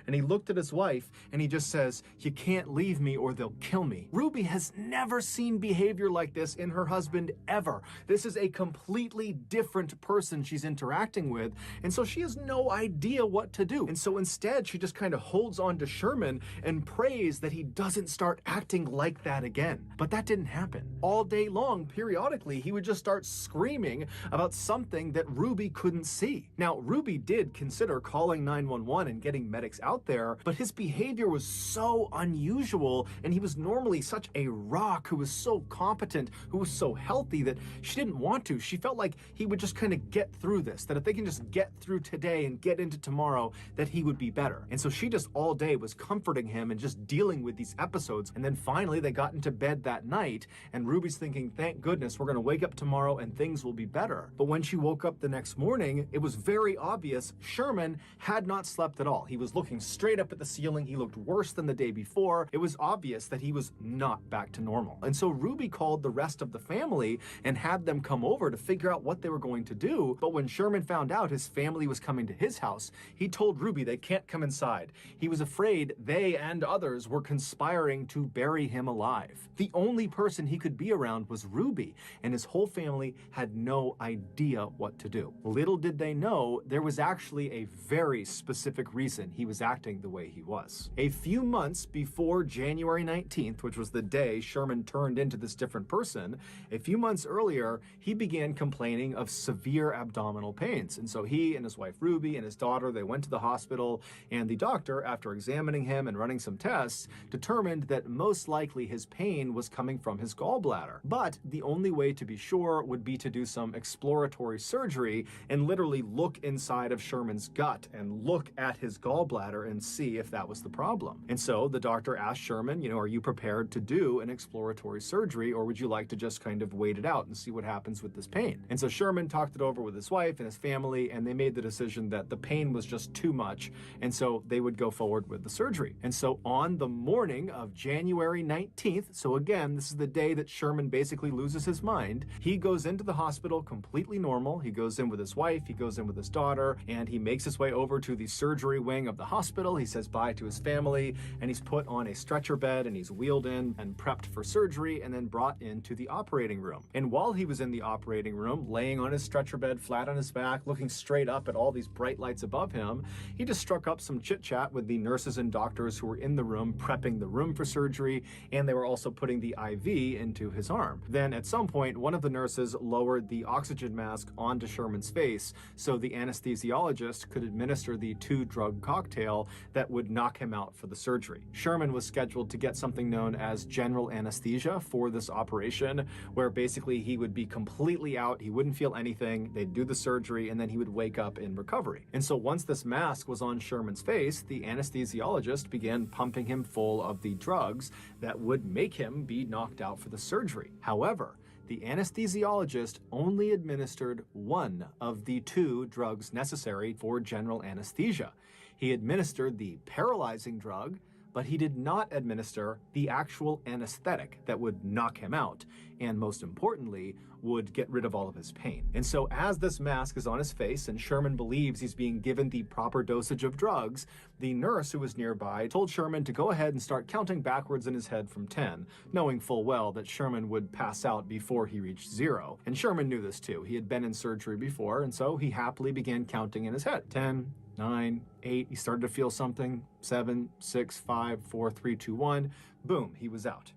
And he looked at his wife and he just says, you can't leave me or they'll kill me. Ruby has never seen behavior like this in her husband ever. This is a completely different person she's interacting with, and so she has no idea what to do. And so instead she just kind of holds on to Sherman and prays that he doesn't start acting like that again. But that didn't happen. All day long, periodically, he would just start screaming about something that Ruby couldn't see. Now, Ruby did consider calling 911 and getting medics out there, but his behavior was so unusual, and he was normally such a rock who was so competent, who was so healthy, that she didn't want to. She felt like he would just kind of get through this, that if they can just get through today and get into tomorrow, that he would be better. And so she just all day was comforting him and just dealing with these episodes. And then finally they got into bed that night, and Ruby's thinking, thank goodness, we're going to wake up tomorrow and things will be better. But when she woke up the next morning, it was very obvious Sherman had not slept at all. He was looking straight up at the ceiling. He looked worse than the day before. It was obvious that he was not back to normal. And so Ruby called the rest of the family and had them come over to figure out what they were going to do. But when Sherman found out his family was coming to his house, he told Ruby they can't come inside. He was afraid they and others were conspiring to bury him alive. The only person he could be around was Ruby, and his whole family had no idea what to do. Little did they know there was actually a very specific reason he was acting the way he was. A few months before January 19th, which was the day Sherman turned into this different person, a few months earlier, he began complaining of severe abdominal pains. And so he and his wife Ruby and his daughter, they went to the hospital, and the doctor, after examining him and running some tests, determined that most likely his pain was coming from his gallbladder. But the only way to be sure would be to do some exploratory surgery and literally look inside of Sherman's gut and look at his gallbladder and see if that was the problem. And so the doctor asked Sherman, are you prepared to do an exploratory surgery, or would you like to just kind of wait it out and see what happens with this pain? And so Sherman talked it over with his wife and his family, and they made the decision that the pain was just too much, and so they would go forward with the surgery. And so on the morning of January 19th, so again, this is the day that Sherman basically loses his mind, he goes into the hospital completely normal. He goes in with his wife, he goes in with his daughter, and he makes his way over to the surgery wing of the hospital. He says bye to his family, and he's put on a stretcher bed, and he's wheeled in and prepped for surgery, and then brought into the operating room. And while he was in the operating room, laying on his stretcher bed, flat on his back, looking straight up at all these bright lights above him, he just struck up some chit-chat with the nurses and doctors who were in the room, prepping the room for surgery, and they were also putting the IV into his arm. Then at some point, one of the nurses lowered the oxygen mask onto Sherman's face so the anesthesiologist could administer the 2-drug cocktail that would knock him out for the surgery. Sherman was scheduled to get something known as general anesthesia for this operation, where basically he would be completely out, he wouldn't feel anything, they'd do the surgery, and then he would wake up in recovery. And so once this mask was on Sherman's face, the anesthesiologist began pumping him full of the drugs that would make him be knocked out for the surgery. However, the anesthesiologist only administered one of the 2 drugs necessary for general anesthesia. He administered the paralyzing drug, but he did not administer the actual anesthetic that would knock him out, and most importantly, would get rid of all of his pain. And so as this mask is on his face and Sherman believes he's being given the proper dosage of drugs, the nurse who was nearby told Sherman to go ahead and start counting backwards in his head from 10, knowing full well that Sherman would pass out before he reached 0. And Sherman knew this too. He had been in surgery before, and so he happily began counting in his head. 10, 9, 8, he started to feel something. 7, 6, 5, 4, 3, 2, 1. Boom, he was out.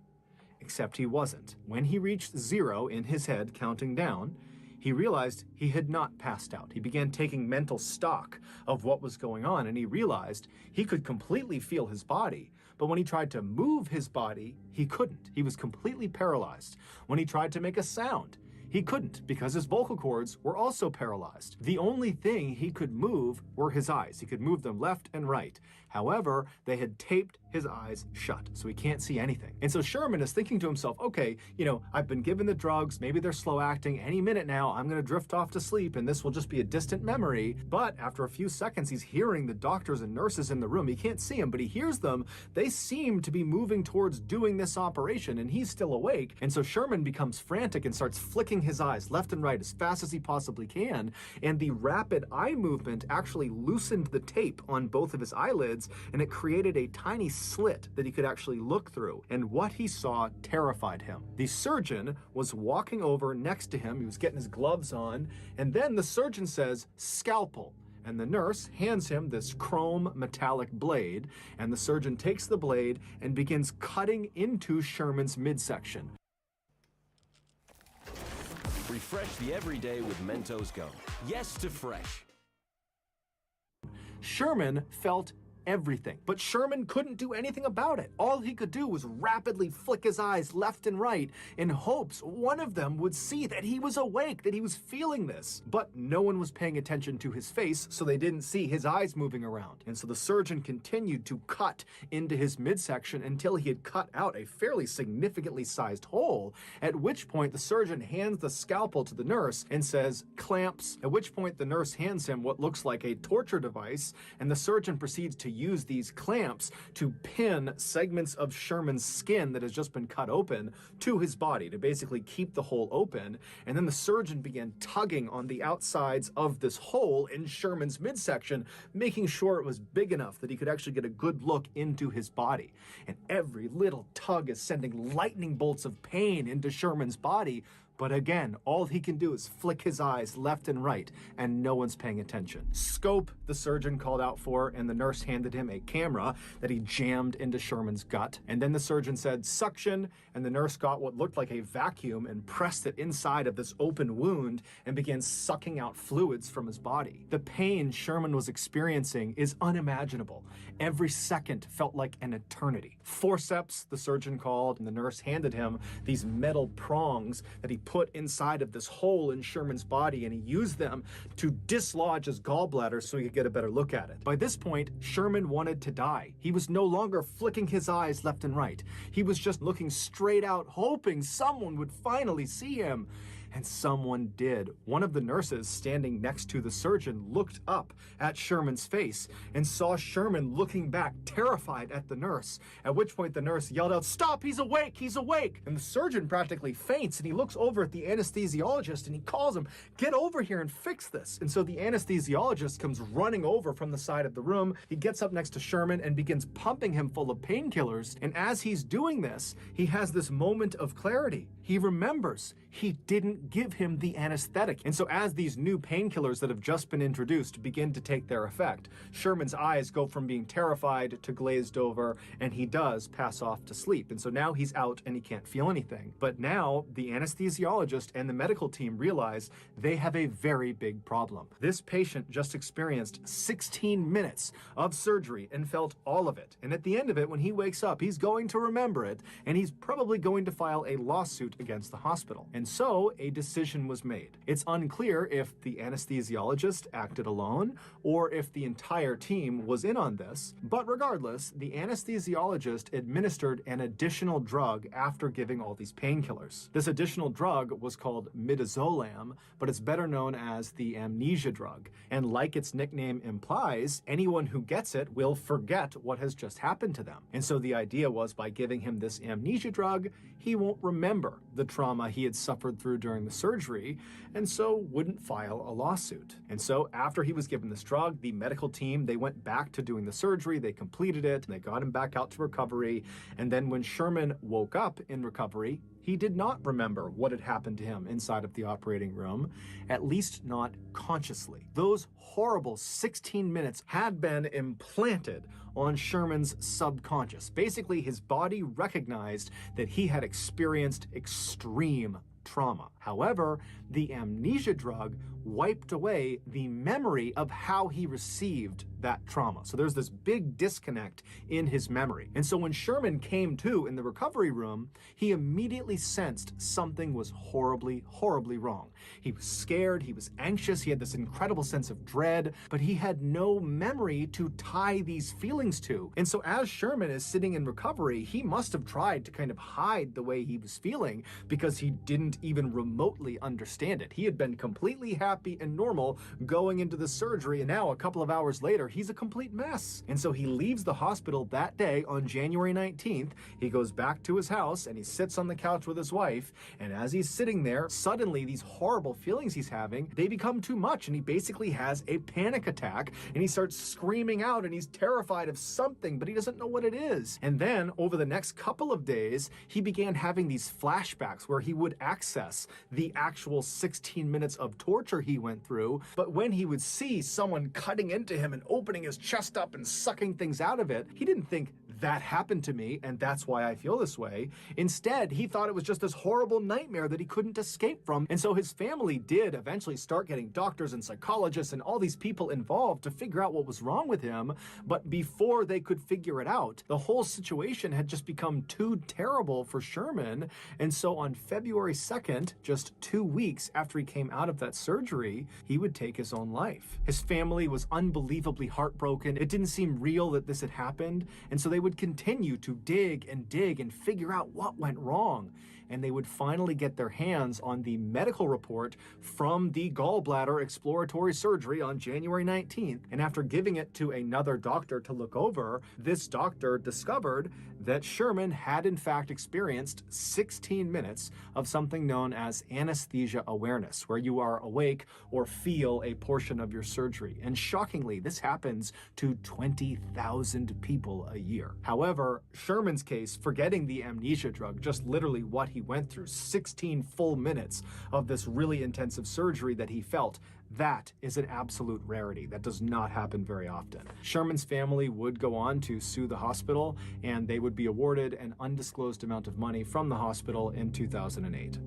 Except he wasn't. When he reached 0 in his head, counting down, he realized he had not passed out. He began taking mental stock of what was going on, and he realized he could completely feel his body. But when he tried to move his body, he couldn't. He was completely paralyzed. When he tried to make a sound, he couldn't because his vocal cords were also paralyzed. The only thing he could move were his eyes. He could move them left and right. However, they had taped his eyes shut, so he can't see anything. And so Sherman is thinking to himself, okay, I've been given the drugs, maybe they're slow acting, any minute now I'm gonna drift off to sleep and this will just be a distant memory. But after a few seconds, he's hearing the doctors and nurses in the room. He can't see them, but he hears them. They seem to be moving towards doing this operation, and he's still awake. And so Sherman becomes frantic and starts flicking his eyes left and right as fast as he possibly can. And the rapid eye movement actually loosened the tape on both of his eyelids, and it created a tiny slit that he could actually look through. And what he saw terrified him. The surgeon was walking over next to him. He was getting his gloves on, and then the surgeon says, "Scalpel." And the nurse hands him this chrome metallic blade, and the surgeon takes the blade and begins cutting into Sherman's midsection. Refresh the everyday with Mentos Gum. Yes to fresh. Sherman felt everything, but Sherman couldn't do anything about it. All he could do was rapidly flick his eyes left and right in hopes one of them would see that he was awake, that he was feeling this. But no one was paying attention to his face, so they didn't see his eyes moving around. And so the surgeon continued to cut into his midsection until he had cut out a fairly significantly sized hole, at which point the surgeon hands the scalpel to the nurse and says, "Clamps," at which point the nurse hands him what looks like a torture device, and the surgeon proceeds to use these clamps to pin segments of Sherman's skin that has just been cut open to his body to basically keep the hole open. And then the surgeon began tugging on the outsides of this hole in Sherman's midsection, making sure it was big enough that he could actually get a good look into his body. And every little tug is sending lightning bolts of pain into Sherman's body. But again, all he can do is flick his eyes left and right, and no one's paying attention. Scope, the surgeon called out for, and the nurse handed him a camera that he jammed into Sherman's gut. And then the surgeon said, "Suction," and the nurse got what looked like a vacuum and pressed it inside of this open wound and began sucking out fluids from his body. The pain Sherman was experiencing is unimaginable. Every second felt like an eternity. Forceps, the surgeon called, and the nurse handed him these metal prongs that he put inside of this hole in Sherman's body, and he used them to dislodge his gallbladder so he could get a better look at it. By this point, Sherman wanted to die. He was no longer flicking his eyes left and right. He was just looking straight out, hoping someone would finally see him. And someone did. One of the nurses standing next to the surgeon looked up at Sherman's face and saw Sherman looking back, terrified at the nurse, at which point the nurse yelled out, "Stop, he's awake, he's awake!" And the surgeon practically faints, and he looks over at the anesthesiologist and he calls him, "Get over here and fix this." And so the anesthesiologist comes running over from the side of the room. He gets up next to Sherman and begins pumping him full of painkillers. And as he's doing this, he has this moment of clarity. He remembers he didn't give him the anesthetic. And so as these new painkillers that have just been introduced begin to take their effect, Sherman's eyes go from being terrified to glazed over, and he does pass off to sleep. And so now he's out and he can't feel anything. But now the anesthesiologist and the medical team realize they have a very big problem. This patient just experienced 16 minutes of surgery and felt all of it. And at the end of it, when he wakes up, he's going to remember it, and he's probably going to file a lawsuit against the hospital. And so a decision was made. It's unclear if the anesthesiologist acted alone or if the entire team was in on this, but regardless, the anesthesiologist administered an additional drug after giving all these painkillers. This additional drug was called midazolam, but it's better known as the amnesia drug. And like its nickname implies, anyone who gets it will forget what has just happened to them. And so the idea was, by giving him this amnesia drug, he won't remember the trauma he had suffered through during the surgery, and so wouldn't file a lawsuit. And so after he was given this drug, the medical team, they went back to doing the surgery, they completed it, and they got him back out to recovery. And then when Sherman woke up in recovery, He did not remember what had happened to him inside of the operating room, at least not consciously. Those horrible 16 minutes had been implanted on Sherman's subconscious. Basically, his body recognized that he had experienced extreme trauma. However, the amnesia drug wiped away the memory of how he received that trauma. So there's this big disconnect in his memory. And so when Sherman came to in the recovery room, he immediately sensed something was horribly, horribly wrong. He was scared, he was anxious, he had this incredible sense of dread, but he had no memory to tie these feelings to. And so as Sherman is sitting in recovery, he must have tried to kind of hide the way he was feeling because he didn't even remotely understand it. He had been completely happy and normal going into the surgery, and now a couple of hours later, he's a complete mess. And so he leaves the hospital that day on January 19th. He goes back to his house and he sits on the couch with his wife. And as he's sitting there, suddenly these horrible feelings he's having, they become too much. And he basically has a panic attack and he starts screaming out and he's terrified of something, but he doesn't know what it is. And then over the next couple of days, he began having these flashbacks where he would access the actual 16 minutes of torture he went through. But when he would see someone cutting into him and opening his chest up and sucking things out of it, he didn't think, that happened to me and that's why I feel this way. Instead, he thought it was just this horrible nightmare that he couldn't escape from. And so his family did eventually start getting doctors and psychologists and all these people involved to figure out what was wrong with him. But before they could figure it out, the whole situation had just become too terrible for Sherman. And so on February 2nd, just 2 weeks after he came out of that surgery, he would take his own life. His family was unbelievably heartbroken. It didn't seem real that this had happened. And so they would continue to dig and figure out what went wrong. And they would finally get their hands on the medical report from the gallbladder exploratory surgery on January 19th. And after giving it to another doctor to look over, this doctor discovered that Sherman had in fact experienced 16 minutes of something known as anesthesia awareness, where you are awake or feel a portion of your surgery. And shockingly, this happens to 20,000 people a year. However, Sherman's case, forgetting the amnesia drug, just literally what he went through, 16 full minutes of this really intensive surgery that he felt, that is an absolute rarity. That does not happen very often. Sherman's family would go on to sue the hospital, and they would be awarded an undisclosed amount of money from the hospital in 2008.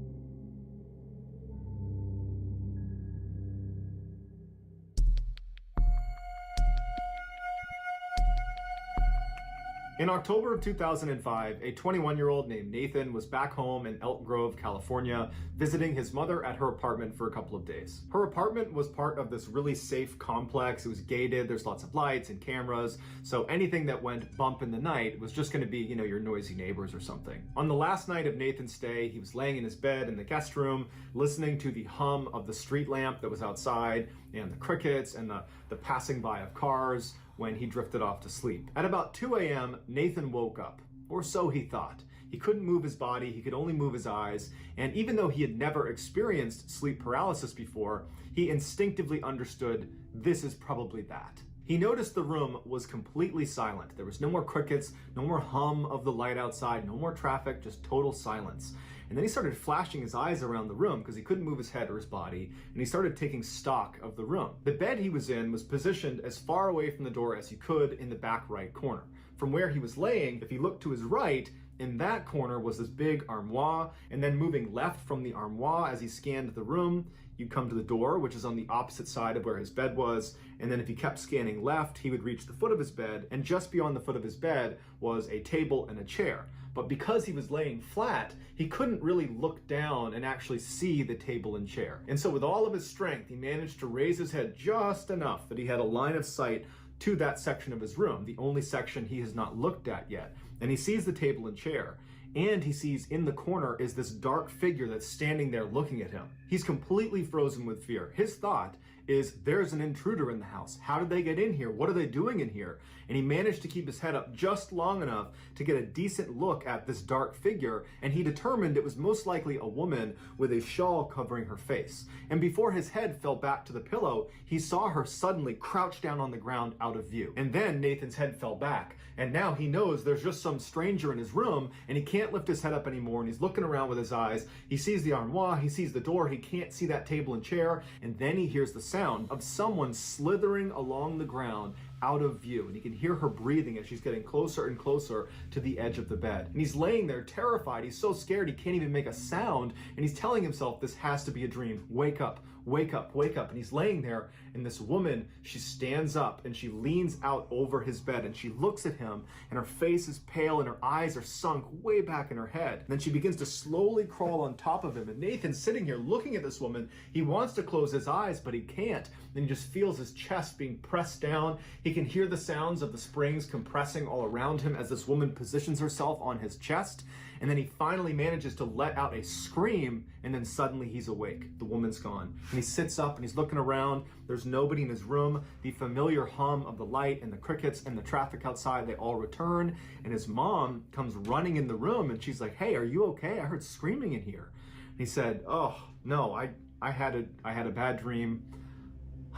In October of 2005, a 21-year-old named Nathan was back home in Elk Grove, California, visiting his mother at her apartment for a couple of days. Her apartment was part of this really safe complex. It was gated, there's lots of lights and cameras, so anything that went bump in the night was just gonna be, you know, your noisy neighbors or something. On the last night of Nathan's stay, he was laying in his bed in the guest room, listening to the hum of the street lamp that was outside, and the crickets and the passing by of cars, when he drifted off to sleep. At about 2 a.m., Nathan woke up, or so he thought. He couldn't move his body, he could only move his eyes, and even though he had never experienced sleep paralysis before, he instinctively understood this is probably that. He noticed the room was completely silent. There was no more crickets, no more hum of the light outside, no more traffic, just total silence. And then he started flashing his eyes around the room because he couldn't move his head or his body, and he started taking stock of the room. The bed he was in was positioned as far away from the door as he could in the back right corner. From where he was laying, if he looked to his right, in that corner was this big armoire, and then moving left from the armoire as he scanned the room, you'd come to the door, which is on the opposite side of where his bed was, and then if he kept scanning left, he would reach the foot of his bed, and just beyond the foot of his bed was a table and a chair. But because he was laying flat, he couldn't really look down and actually see the table and chair. And so with all of his strength, he managed to raise his head just enough that he had a line of sight to that section of his room, the only section he has not looked at yet. And he sees the table and chair, and he sees in the corner is this dark figure that's standing there looking at him. He's completely frozen with fear. His thought is, there's an intruder in the house. How did they get in here? What are they doing in here? And he managed to keep his head up just long enough to get a decent look at this dark figure, and he determined it was most likely a woman with a shawl covering her face. And before his head fell back to the pillow, he saw her suddenly crouch down on the ground out of view. And then Nathan's head fell back, and now he knows there's just some stranger in his room, and he can't can't lift his head up anymore, and he's looking around with his eyes. He sees the armoire, he sees the door, he can't see that table and chair, and then he hears the sound of someone slithering along the ground out of view, and he can hear her breathing as she's getting closer and closer to the edge of the bed. And he's laying there terrified. He's so scared he can't even make a sound, and he's telling himself, this has to be a dream. Wake up, wake up, wake up. And he's laying there, and this woman, she stands up and she leans out over his bed, and she looks at him, and her face is pale and her eyes are sunk way back in her head. And then she begins to slowly crawl on top of him, and Nathan's sitting here looking at this woman. He wants to close his eyes, but he can't. And he just feels his chest being pressed down. He can hear the sounds of the springs compressing all around him as this woman positions herself on his chest. And then he finally manages to let out a scream, and then suddenly he's awake. The woman's gone. And he sits up and he's looking around. There's nobody in his room. The familiar hum of the light and the crickets and the traffic outside, they all return. And his mom comes running in the room, and she's like, hey, are you okay? I heard screaming in here. And he said, oh, no, I had a bad dream.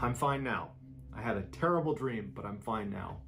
I'm fine now. I had a terrible dream, but I'm fine now.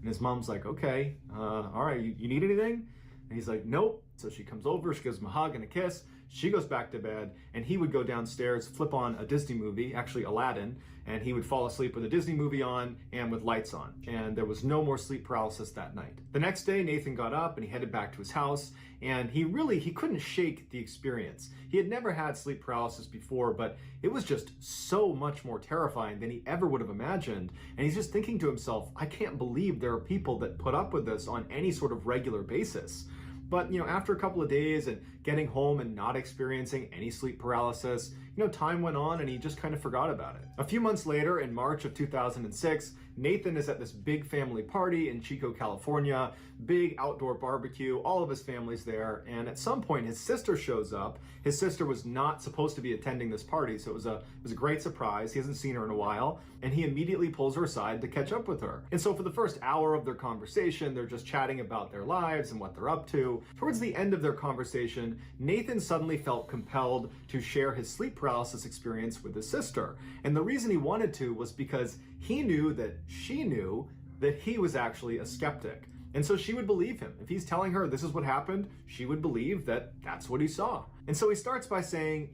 And his mom's like, okay, all right, you need anything? And he's like, nope. So she comes over, she gives him a hug and a kiss. She goes back to bed, and he would go downstairs, flip on a Disney movie, actually Aladdin, and he would fall asleep with a Disney movie on and with lights on. And there was no more sleep paralysis that night. The next day, Nathan got up and he headed back to his house, and he couldn't shake the experience. He had never had sleep paralysis before, but it was just so much more terrifying than he ever would have imagined. And he's just thinking to himself, I can't believe there are people that put up with this on any sort of regular basis. But, after a couple of days and getting home and not experiencing any sleep paralysis, time went on and he just kind of forgot about it. A few months later, in March of 2006, Nathan is at this big family party in Chico, California, big outdoor barbecue, all of his family's there, and at some point his sister shows up. His sister was not supposed to be attending this party, so it was a great surprise. He hasn't seen her in a while, and he immediately pulls her aside to catch up with her. And so for the first hour of their conversation, they're just chatting about their lives and what they're up to. Towards the end of their conversation, Nathan suddenly felt compelled to share his sleep paralysis experience with his sister. And the reason he wanted to was because he knew that she knew that he was actually a skeptic. And so she would believe him. If he's telling her this is what happened, she would believe that that's what he saw. And so he starts by saying,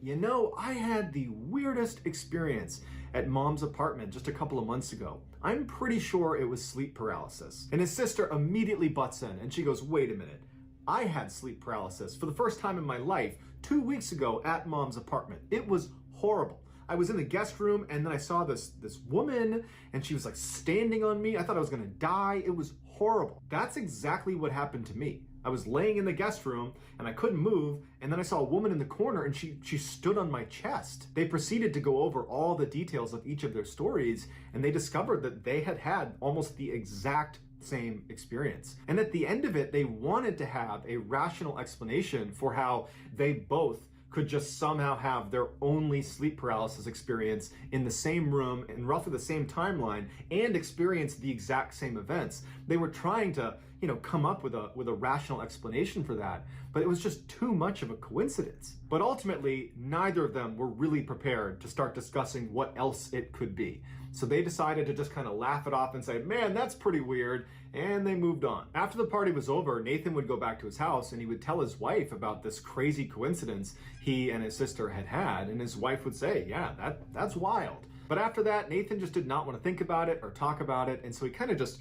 I had the weirdest experience at Mom's apartment just a couple of months ago. I'm pretty sure it was sleep paralysis. And his sister immediately butts in and she goes, wait a minute. I had sleep paralysis for the first time in my life 2 weeks ago at Mom's apartment. It was horrible. I was in the guest room and then I saw this woman and she was like standing on me. I thought I was gonna die. It was horrible. That's exactly what happened to me. I was laying in the guest room and I couldn't move, and then I saw a woman in the corner and she stood on my chest. They proceeded to go over all the details of each of their stories, and they discovered that they had had almost the exact same experience. And at the end of it, they wanted to have a rational explanation for how they both could just somehow have their only sleep paralysis experience in the same room in roughly the same timeline and experience the exact same events. They were trying to, come up with a rational explanation for that, but it was just too much of a coincidence. But ultimately, neither of them were really prepared to start discussing what else it could be. So they decided to just kind of laugh it off and say, man, that's pretty weird, and they moved on. After the party was over, Nathan would go back to his house and he would tell his wife about this crazy coincidence he and his sister had, and his wife would say, yeah, that's wild. But after that, Nathan just did not want to think about it or talk about it, and so he kind of just,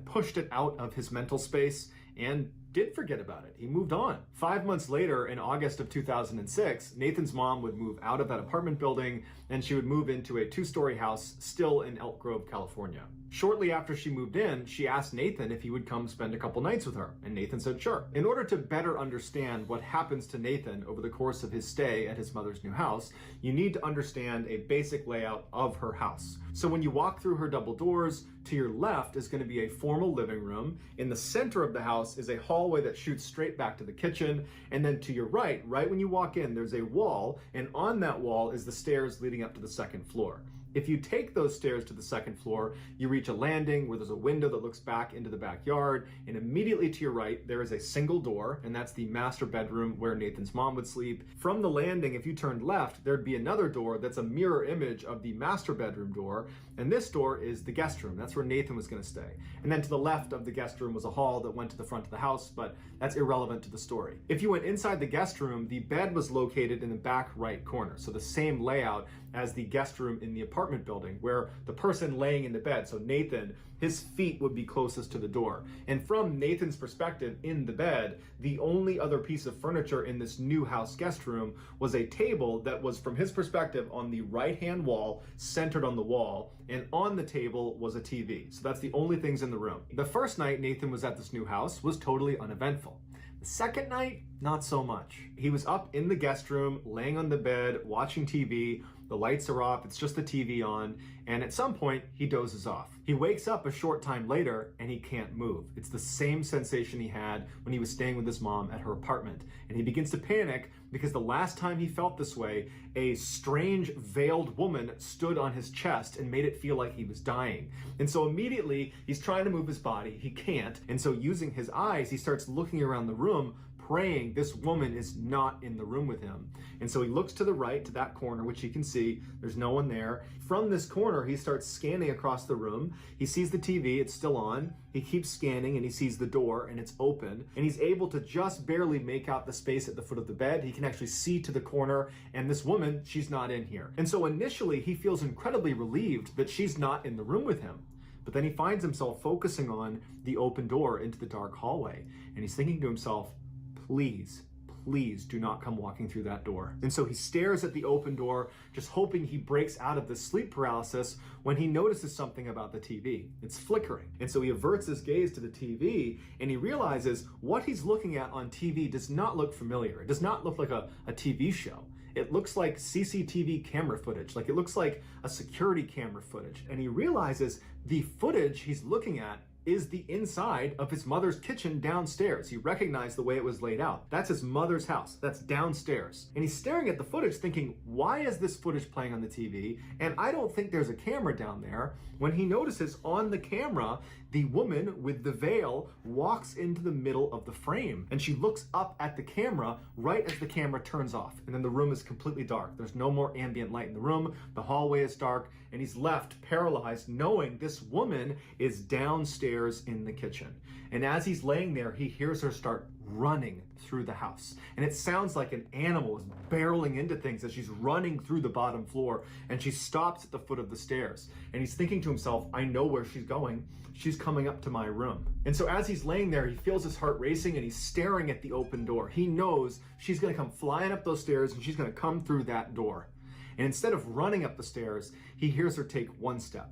pushed it out of his mental space and did forget about it. He moved on. 5 months later, in August of 2006, Nathan's mom would move out of that apartment building and she would move into a 2-story house still in Elk Grove, California. Shortly after she moved in, she asked Nathan if he would come spend a couple nights with her, and Nathan said sure. In order to better understand what happens to Nathan over the course of his stay at his mother's new house, you need to understand a basic layout of her house. So when you walk through her double doors, to your left is going to be a formal living room. In the center of the house is a hallway that shoots straight back to the kitchen. And then to your right when you walk in, there's a wall, and on that wall is the stairs leading up to the second floor. If you take those stairs to the second floor, you reach a landing where there's a window that looks back into the backyard, and immediately to your right, there is a single door, and that's the master bedroom where Nathan's mom would sleep. From the landing, if you turned left, there'd be another door that's a mirror image of the master bedroom door, and this door is the guest room. That's where Nathan was going to stay. And then to the left of the guest room was a hall that went to the front of the house, but that's irrelevant to the story. If you went inside the guest room, the bed was located in the back right corner, so the same layout as the guest room in the apartment building, where the person laying in the bed, so Nathan, his feet would be closest to the door. And from Nathan's perspective in the bed, the only other piece of furniture in this new house guest room was a table that was, from his perspective, on the right-hand wall, centered on the wall, and on the table was a TV. So that's the only things in the room. The first night Nathan was at this new house was totally uneventful. The second night, not so much. He was up in the guest room, laying on the bed, watching TV. The lights are off, it's just the TV on, and at some point, he dozes off. He wakes up a short time later, and he can't move. It's the same sensation he had when he was staying with his mom at her apartment. And he begins to panic because the last time he felt this way, a strange veiled woman stood on his chest and made it feel like he was dying. And so immediately, he's trying to move his body, he can't, and so using his eyes, he starts looking around the room, praying this woman is not in the room with him. And so he looks to the right, to that corner, which he can see. There's no one there. From this corner, he starts scanning across the room. He sees the TV, it's still on. He keeps scanning and he sees the door and it's open. And he's able to just barely make out the space at the foot of the bed. He can actually see to the corner, and this woman, she's not in here. And so initially, he feels incredibly relieved that she's not in the room with him. But then he finds himself focusing on the open door into the dark hallway. And he's thinking to himself, please, please do not come walking through that door. And so he stares at the open door, just hoping he breaks out of this sleep paralysis, when he notices something about the TV. It's flickering. And so he averts his gaze to the TV, and he realizes what he's looking at on TV does not look familiar. It does not look like a TV show. It looks like CCTV camera footage, like it looks like a security camera footage. And he realizes the footage he's looking at is the inside of his mother's kitchen downstairs. He recognized the way it was laid out. That's his mother's house. That's downstairs. And he's staring at the footage thinking, why is this footage playing on the TV? And I don't think there's a camera down there, when he notices on the camera, the woman with the veil walks into the middle of the frame. And she looks up at the camera right as the camera turns off. And then the room is completely dark. There's no more ambient light in the room. The hallway is dark. And he's left paralyzed, knowing this woman is downstairs in the kitchen. And as he's laying there, he hears her start running through the house. And it sounds like an animal is barreling into things as she's running through the bottom floor. And she stops at the foot of the stairs. And he's thinking to himself, I know where she's going. She's coming up to my room. And so as he's laying there, he feels his heart racing and he's staring at the open door. He knows she's going to come flying up those stairs and she's going to come through that door. And instead of running up the stairs, he hears her take one step,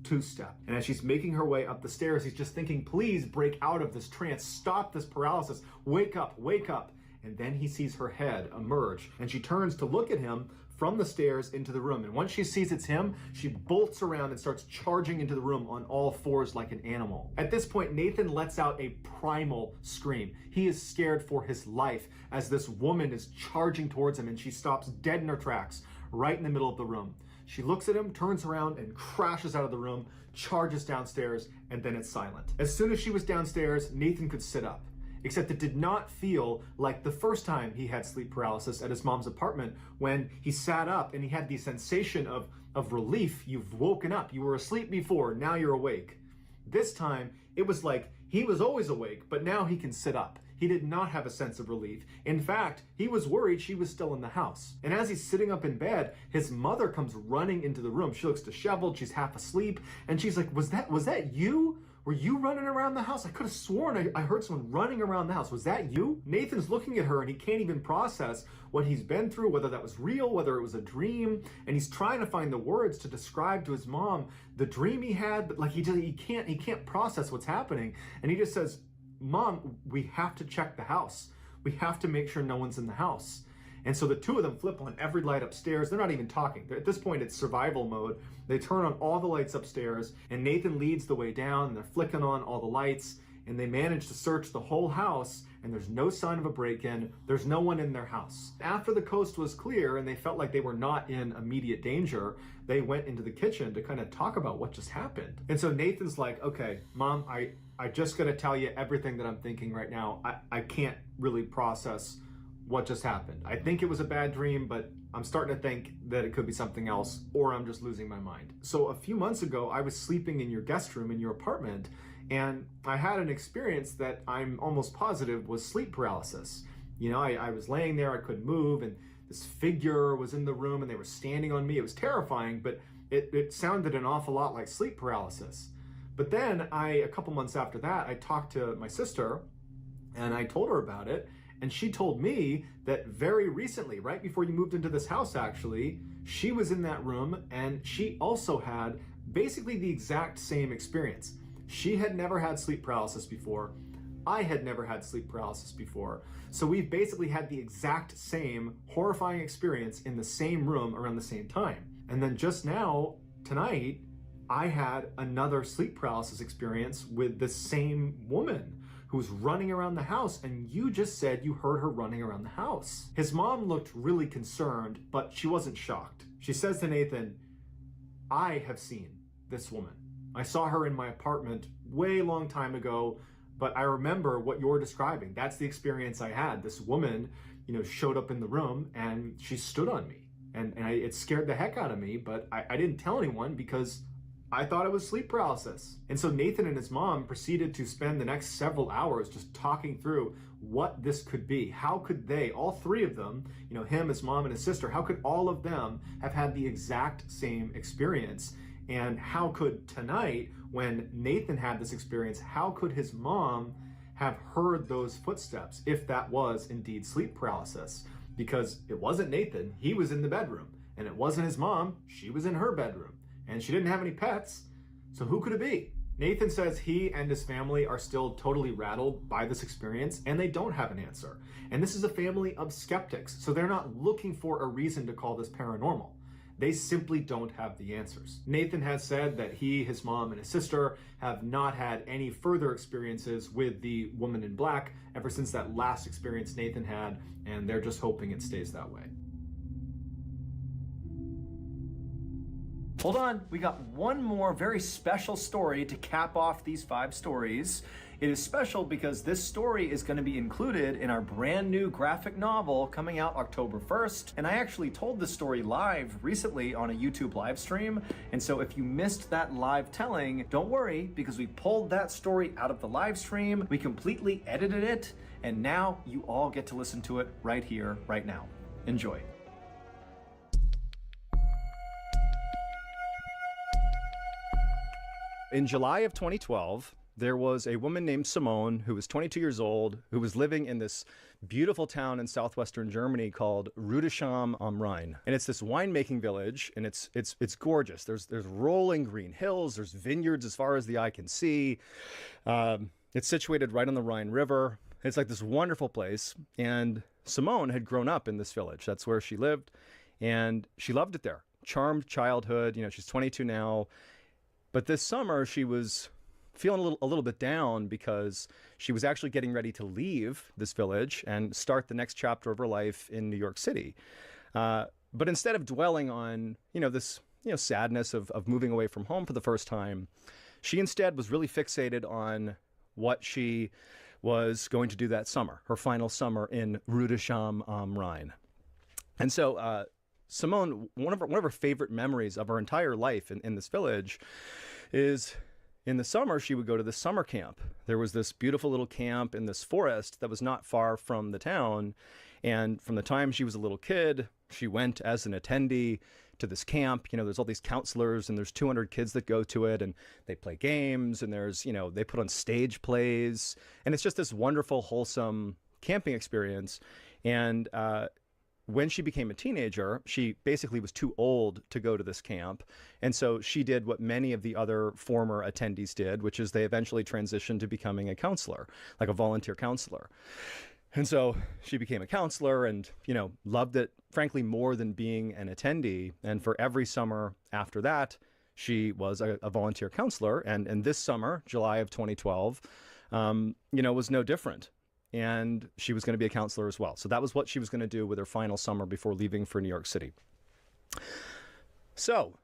two step. And as she's making her way up the stairs, he's just thinking, please break out of this trance, stop this paralysis, wake up, wake up. And then he sees her head emerge and she turns to look at him from the stairs into the room. And once she sees it's him, she bolts around and starts charging into the room on all fours like an animal. At this point, Nathan lets out a primal scream. He is scared for his life as this woman is charging towards him, and she stops dead in her tracks right in the middle of the room. She looks at him, turns around, and crashes out of the room, charges downstairs, and then it's silent. As soon as she was downstairs, Nathan could sit up. Except it did not feel like the first time he had sleep paralysis at his mom's apartment, when he sat up and he had the sensation of relief. You've woken up. You were asleep before, now you're awake. This time, it was like he was always awake, but now he can sit up. He did not have a sense of relief. In fact, he was worried she was still in the house. And as he's sitting up in bed, his mother comes running into the room. She looks disheveled, she's half asleep, and she's like, was that you? Were you running around the house? I could have sworn I heard someone running around the house. Was that you? Nathan's looking at her and he can't even process what he's been through, whether that was real, whether it was a dream. And he's trying to find the words to describe to his mom the dream he had, but like he can't process what's happening. And he just says, Mom, we have to check the house. We have to make sure no one's in the house. And so the two of them flip on every light upstairs. They're not even talking. At this point, it's survival mode. They turn on all the lights upstairs, and Nathan leads the way down, and they're flicking on all the lights, and they manage to search the whole house, and there's no sign of a break-in. There's no one in their house. After the coast was clear and they felt like they were not in immediate danger, they went into the kitchen to kind of talk about what just happened. And so Nathan's like, okay, Mom, I just gotta tell you everything that I'm thinking right now. I can't really process what just happened. I think it was a bad dream, but I'm starting to think that it could be something else, or I'm just losing my mind. So a few months ago, I was sleeping in your guest room in your apartment, and I had an experience that I'm almost positive was sleep paralysis. You know, I was laying there, I couldn't move, and this figure was in the room and they were standing on me. It was terrifying, but it sounded an awful lot like sleep paralysis. But then a couple months after that, I talked to my sister and I told her about it. And she told me that very recently, right before you moved into this house actually, she was in that room and she also had basically the exact same experience. She had never had sleep paralysis before. I had never had sleep paralysis before. So we've basically had the exact same horrifying experience in the same room around the same time. And then just now, tonight, I had another sleep paralysis experience with the same woman who's running around the house, and you just said you heard her running around the house. His mom looked really concerned, but she wasn't shocked. She says to Nathan, I have seen this woman. I saw her in my apartment way long time ago, but I remember what you're describing. That's the experience I had. This woman, you know, showed up in the room and she stood on me. And it scared the heck out of me, but I didn't tell anyone because I thought it was sleep paralysis. And so Nathan and his mom proceeded to spend the next several hours just talking through what this could be. How could they, all three of them, you know, him, his mom, and his sister, how could all of them have had the exact same experience? And how could tonight, when Nathan had this experience, how could his mom have heard those footsteps if that was indeed sleep paralysis? Because it wasn't Nathan, he was in the bedroom. And it wasn't his mom, she was in her bedroom. And she didn't have any pets, so who could it be? Nathan says he and his family are still totally rattled by this experience, and they don't have an answer. And this is a family of skeptics, so they're not looking for a reason to call this paranormal. They simply don't have the answers. Nathan has said that he, his mom, and his sister have not had any further experiences with the woman in black ever since that last experience Nathan had, and they're just hoping it stays that way. Hold on, we got one more very special story to cap off these 5 stories. It is special because this story is going to be included in our brand new graphic novel coming out October 1st. And I actually told this story live recently on a YouTube live stream. And so if you missed that live telling, don't worry, because we pulled that story out of the live stream, we completely edited it, and now you all get to listen to it right here, right now. Enjoy. In July of 2012, there was a woman named Simone who was 22 years old, who was living in this beautiful town in southwestern Germany called Rüdesham am Rhein. And it's this winemaking village, and it's gorgeous. There's rolling green hills, there's vineyards as far as the eye can see. It's situated right on the Rhine River. It's like this wonderful place. And Simone had grown up in this village. That's where she lived, and she loved it there. Charmed childhood. You know, she's 22 now. But this summer, she was feeling a little bit down because she was actually getting ready to leave this village and start the next chapter of her life in New York City. But instead of dwelling on, this, sadness of moving away from home for the first time, she instead was really fixated on what she was going to do that summer, her final summer in Rüdesham am Rhein. And so, Simone, one of her favorite memories of her entire life in this village is in the summer, she would go to this summer camp. There was this beautiful little camp in this forest that was not far from the town. And from the time she was a little kid, she went as an attendee to this camp. There's all these counselors and there's 200 kids that go to it, and they play games, and there's, they put on stage plays, and it's just this wonderful, wholesome camping experience. And, when she became a teenager, she basically was too old to go to this camp. And so she did what many of the other former attendees did, which is they eventually transitioned to becoming a counselor, like a volunteer counselor. And so she became a counselor and, loved it, frankly, more than being an attendee. And for every summer after that, she was a volunteer counselor. And this summer, July of 2012, was no different. and she was going to be a counselor as well. So that was what she was going to do with her final summer before leaving for New York City. So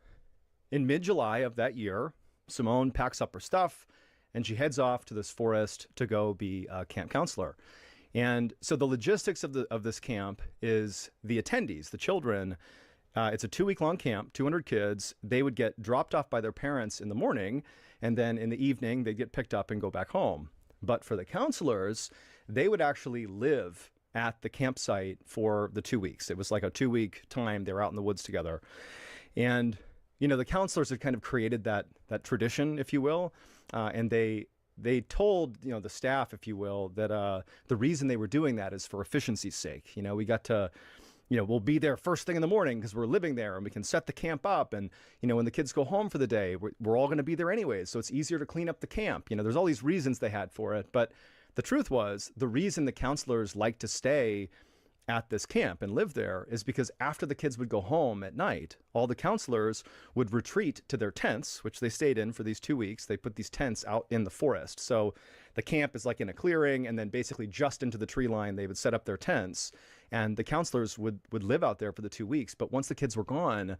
in mid-July of that year, Simone packs up her stuff and she heads off to this forest to go be a camp counselor. And so the logistics of this camp is the attendees, the children. It's a 2-week-long camp, 200 kids. They would get dropped off by their parents in the morning, and then in the evening, they'd get picked up and go back home. But for the counselors, they would actually live at the campsite for the 2 weeks. It was like a 2-week time. They were out in the woods together. And, you know, the counselors had kind of created that tradition, if you will, and they told, you know, the staff, if you will, that the reason they were doing that is for efficiency's sake. You know, we got to, you know, we'll be there first thing in the morning because we're living there and we can set the camp up. And, you know, when the kids go home for the day, we're all going to be there anyways. So it's easier to clean up the camp. You know, there's all these reasons they had for it. But the truth was, the reason the counselors like to stay at this camp and live there is because after the kids would go home at night, all the counselors would retreat to their tents, which they stayed in for these 2 weeks. They put these tents out in the forest. So the camp is like in a clearing, and then basically just into the tree line, they would set up their tents, and the counselors would live out there for the 2 weeks. But once the kids were gone,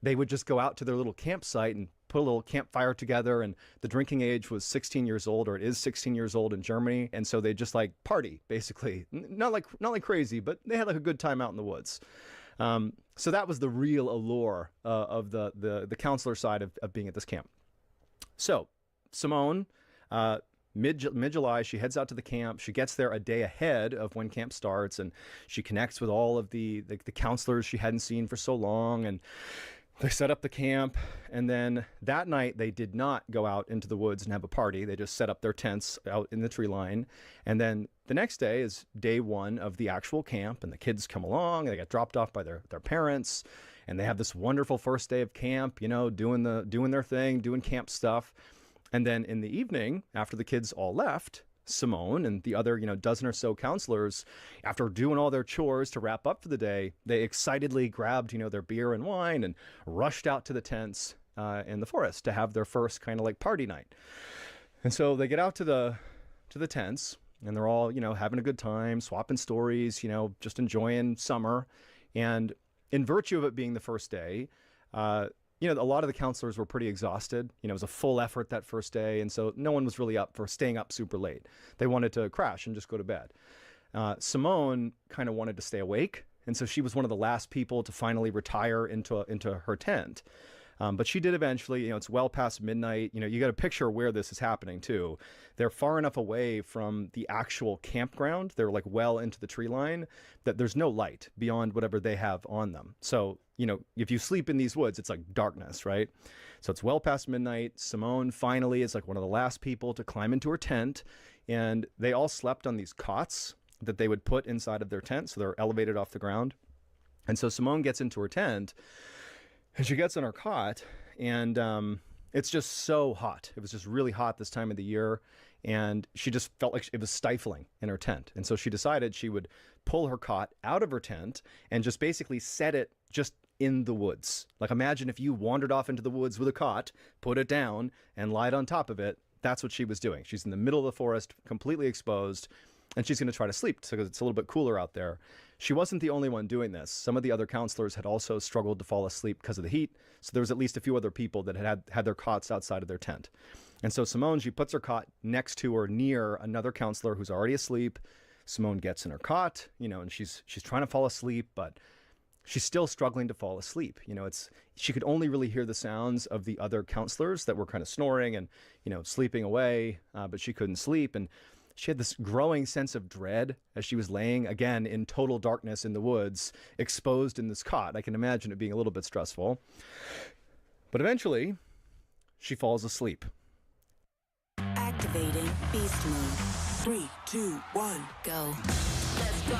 they would just go out to their little campsite and put a little campfire together. And the drinking age was 16 years old, or it is 16 years old in Germany. And so they just like party, basically. Not like crazy, but they had like a good time out in the woods. So that was the real allure of the counselor side of being at this camp. So Simone, mid-July, she heads out to the camp. She gets there a day ahead of when camp starts, and she connects with all of the counselors she hadn't seen for so long, and they set up the camp. And then that night, they did not go out into the woods and have a party. They just set up their tents out in the tree line. And then the next day is day one of the actual camp, and the kids come along. They get dropped off by their parents, and they have this wonderful first day of camp, you know, doing their thing, doing camp stuff. And then in the evening, after the kids all left, Simone and the other, you know, dozen or so counselors, after doing all their chores to wrap up for the day, they excitedly grabbed, you know, their beer and wine and rushed out to the tents in the forest to have their first kind of like party night. And so they get out to the tents, and they're all, you know, having a good time, swapping stories, you know, just enjoying summer. And in virtue of it being the first day, you know, a lot of the counselors were pretty exhausted. You know, it was a full effort that first day. And so no one was really up for staying up super late. They wanted to crash and just go to bed. Simone kind of wanted to stay awake. And so she was one of the last people to finally retire into her tent. But she did eventually. You know, it's well past midnight. You know, you got to picture where this is happening too. They're far enough away from the actual campground. They're like well into the tree line that there's no light beyond whatever they have on them. So, you know, if you sleep in these woods, it's like darkness, right? So it's well past midnight. Simone finally is like one of the last people to climb into her tent, and they all slept on these cots that they would put inside of their tent. So they're elevated off the ground. And so Simone gets into her tent, and she gets on her cot, and it's just so hot. It was just really hot this time of the year, and she just felt like it was stifling in her tent. And so she decided she would pull her cot out of her tent and just basically set it just in the woods. Like, imagine if you wandered off into the woods with a cot, put it down, and lied on top of it. That's what she was doing. She's in the middle of the forest, completely exposed, and she's going to try to sleep because it's a little bit cooler out there. She wasn't the only one doing this. Some of the other counselors had also struggled to fall asleep because of the heat. So there was at least a few other people that had their cots outside of their tent. And so Simone, she puts her cot next to or near another counselor who's already asleep. Simone gets in her cot, you know, and she's trying to fall asleep, but she's still struggling to fall asleep. You know, she could only really hear the sounds of the other counselors that were kind of snoring and, you know, sleeping away, but she couldn't sleep. And she had this growing sense of dread as she was laying, again, in total darkness in the woods, exposed in this cot. I can imagine it being a little bit stressful. But eventually, she falls asleep. Activating beast mode. 3, 2, 1, go. Let's go.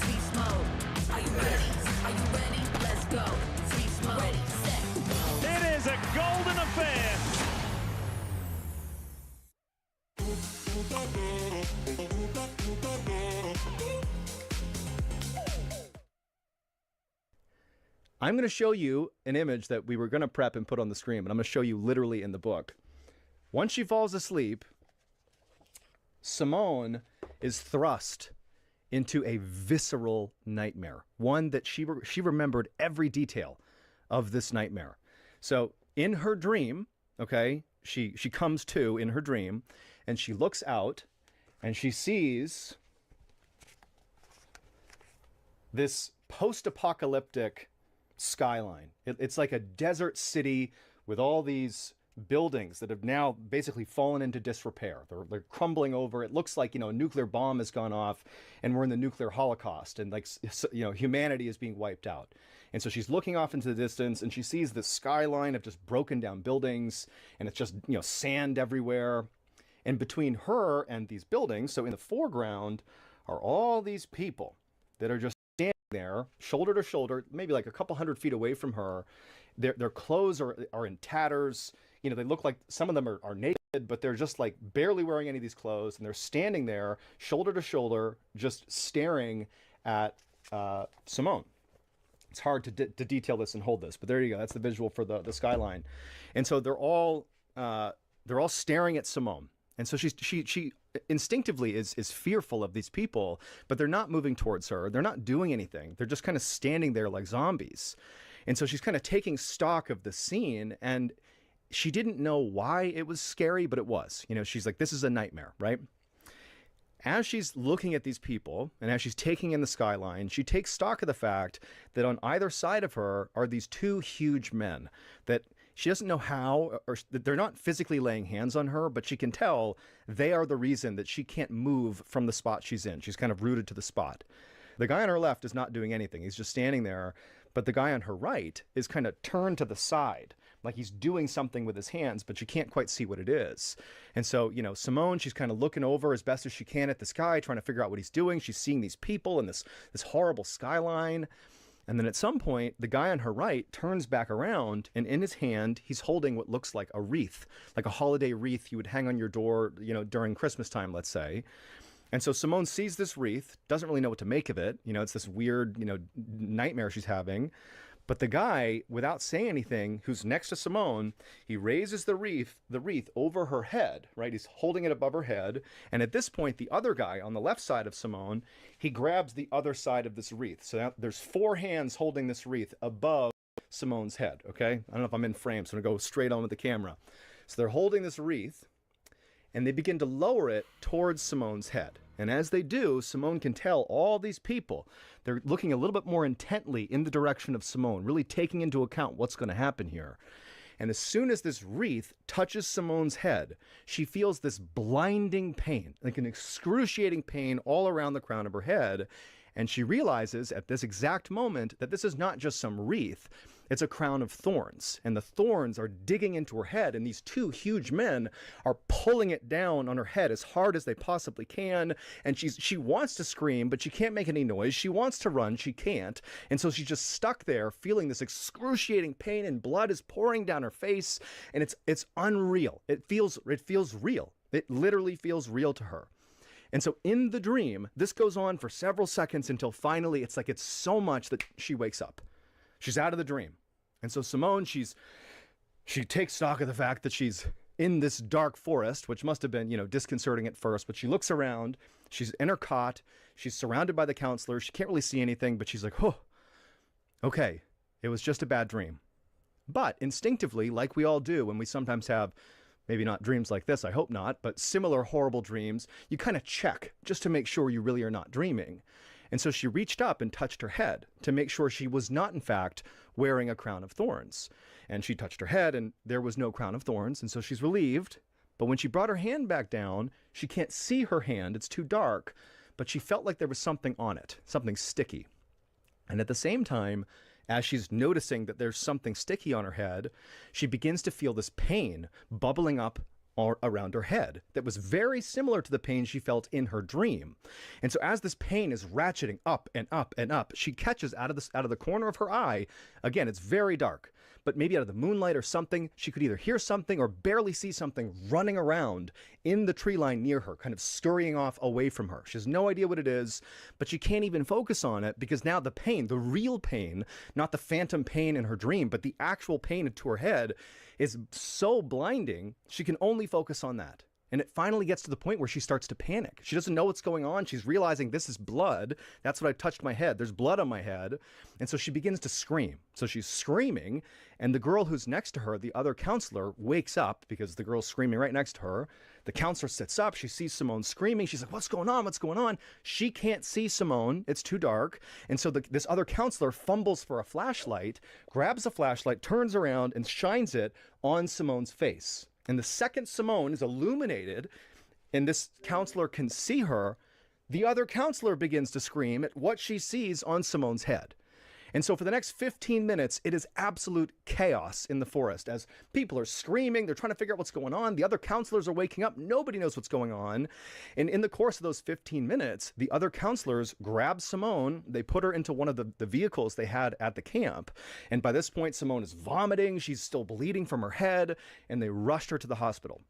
Sweet smoke. Are you ready? Are you ready? Let's go. Sweet smoke. Ready, set, go. It is a golden affair. I'm going to show you an image that we were going to prep and put on the screen, but I'm going to show you literally in the book. Once she falls asleep, Simone is thrust into a visceral nightmare, one that she remembered every detail of this nightmare. So in her dream, okay, she comes to in her dream, and she looks out, and she sees this post-apocalyptic skyline. It's like a desert city with all these buildings that have now basically fallen into disrepair. They're crumbling over. It looks like, a nuclear bomb has gone off and we're in the nuclear holocaust, and humanity is being wiped out. And so she's looking off into the distance, and she sees this skyline of just broken down buildings, and it's just, sand everywhere. And between her and these buildings, so in the foreground, are all these people that are just standing there, shoulder to shoulder, maybe like a couple hundred feet away from her. Their clothes are in tatters. They look like some of them are naked, but they're just like barely wearing any of these clothes. And they're standing there, shoulder to shoulder, just staring at Simone. It's hard to detail this and hold this, but there you go. That's the visual for the skyline. And so they're all staring at Simone. And so she instinctively is fearful of these people, but they're not moving towards her. They're not doing anything. They're just kind of standing there like zombies. And so she's kind of taking stock of the scene, and she didn't know why it was scary, but it was. She's like, this is a nightmare, right? As she's looking at these people, and as she's taking in the skyline, she takes stock of the fact that on either side of her are these two huge men that she doesn't know how, or they're not physically laying hands on her, but she can tell they are the reason that she can't move from the spot she's in. She's kind of rooted to the spot. The guy on her left is not doing anything. He's just standing there. But the guy on her right is kind of turned to the side, like he's doing something with his hands, but you can't quite see what it is. And so, Simone, she's kind of looking over as best as she can at this guy, trying to figure out what he's doing. She's seeing these people and this horrible skyline. And then at some point, the guy on her right turns back around, and in his hand, he's holding what looks like a wreath, like a holiday wreath you would hang on your door, during Christmas time, let's say. And so Simone sees this wreath, doesn't really know what to make of it. It's this weird, nightmare she's having. But the guy, without saying anything, who's next to Simone, he raises the wreath over her head, right? He's holding it above her head. And at this point, the other guy on the left side of Simone, he grabs the other side of this wreath. So now there's 4 hands holding this wreath above Simone's head, okay? I don't know if I'm in frame, so I'm going to go straight on with the camera. So they're holding this wreath, and they begin to lower it towards Simone's head. And as they do, Simone can tell all these people, they're looking a little bit more intently in the direction of Simone, really taking into account what's going to happen here. And as soon as this wreath touches Simone's head, she feels this blinding pain, like an excruciating pain all around the crown of her head. And she realizes at this exact moment that this is not just some wreath, it's a crown of thorns. And the thorns are digging into her head, and these 2 huge men are pulling it down on her head as hard as they possibly can. And she wants to scream, but she can't make any noise. She wants to run, she can't. And so she's just stuck there feeling this excruciating pain, and blood is pouring down her face, and it's unreal. It feels real. It literally feels real to her. And so in the dream, this goes on for several seconds until finally it's so much that she wakes up. She's out of the dream. And so Simone, she takes stock of the fact that she's in this dark forest, which must have been, disconcerting at first, but she looks around, she's in her cot, she's surrounded by the counselors, she can't really see anything, but she's like, oh, okay, it was just a bad dream. But instinctively, like we all do when we sometimes have, maybe not dreams like this, I hope not, but similar horrible dreams, you kind of check just to make sure you really are not dreaming. And so she reached up and touched her head to make sure she was not, in fact, wearing a crown of thorns. And she touched her head, and there was no crown of thorns, and so she's relieved. But when she brought her hand back down, she can't see her hand, it's too dark, but she felt like there was something on it, something sticky. And at the same time, as she's noticing that there's something sticky on her head, she begins to feel this pain bubbling up around her head that was very similar to the pain she felt in her dream. And so as this pain is ratcheting up and up and up, she catches out of the corner of her eye, again, it's very dark, but maybe out of the moonlight or something, she could either hear something or barely see something running around in the tree line near her, kind of scurrying off away from her. She has no idea what it is, but she can't even focus on it because now the pain, the real pain, not the phantom pain in her dream, but the actual pain to her head is so blinding, she can only focus on that. And it finally gets to the point where she starts to panic. She doesn't know what's going on. She's realizing this is blood. That's what I touched my head. There's blood on my head. And so she begins to scream. So she's screaming, and the girl who's next to her, the other counselor, wakes up because the girl's screaming right next to her. The counselor sits up. She sees Simone screaming. She's like, what's going on? What's going on? She can't see Simone. It's too dark. And so this other counselor fumbles for a flashlight, grabs a flashlight, turns around, and shines it on Simone's face. And the second Simone is illuminated and this counselor can see her, the other counselor begins to scream at what she sees on Simone's head. And so for the next 15 minutes, it is absolute chaos in the forest as people are screaming. They're trying to figure out what's going on. The other counselors are waking up. Nobody knows what's going on. And in the course of those 15 minutes, the other counselors grab Simone. They put her into one of the vehicles they had at the camp. And by this point, Simone is vomiting. She's still bleeding from her head. And they rushed her to the hospital.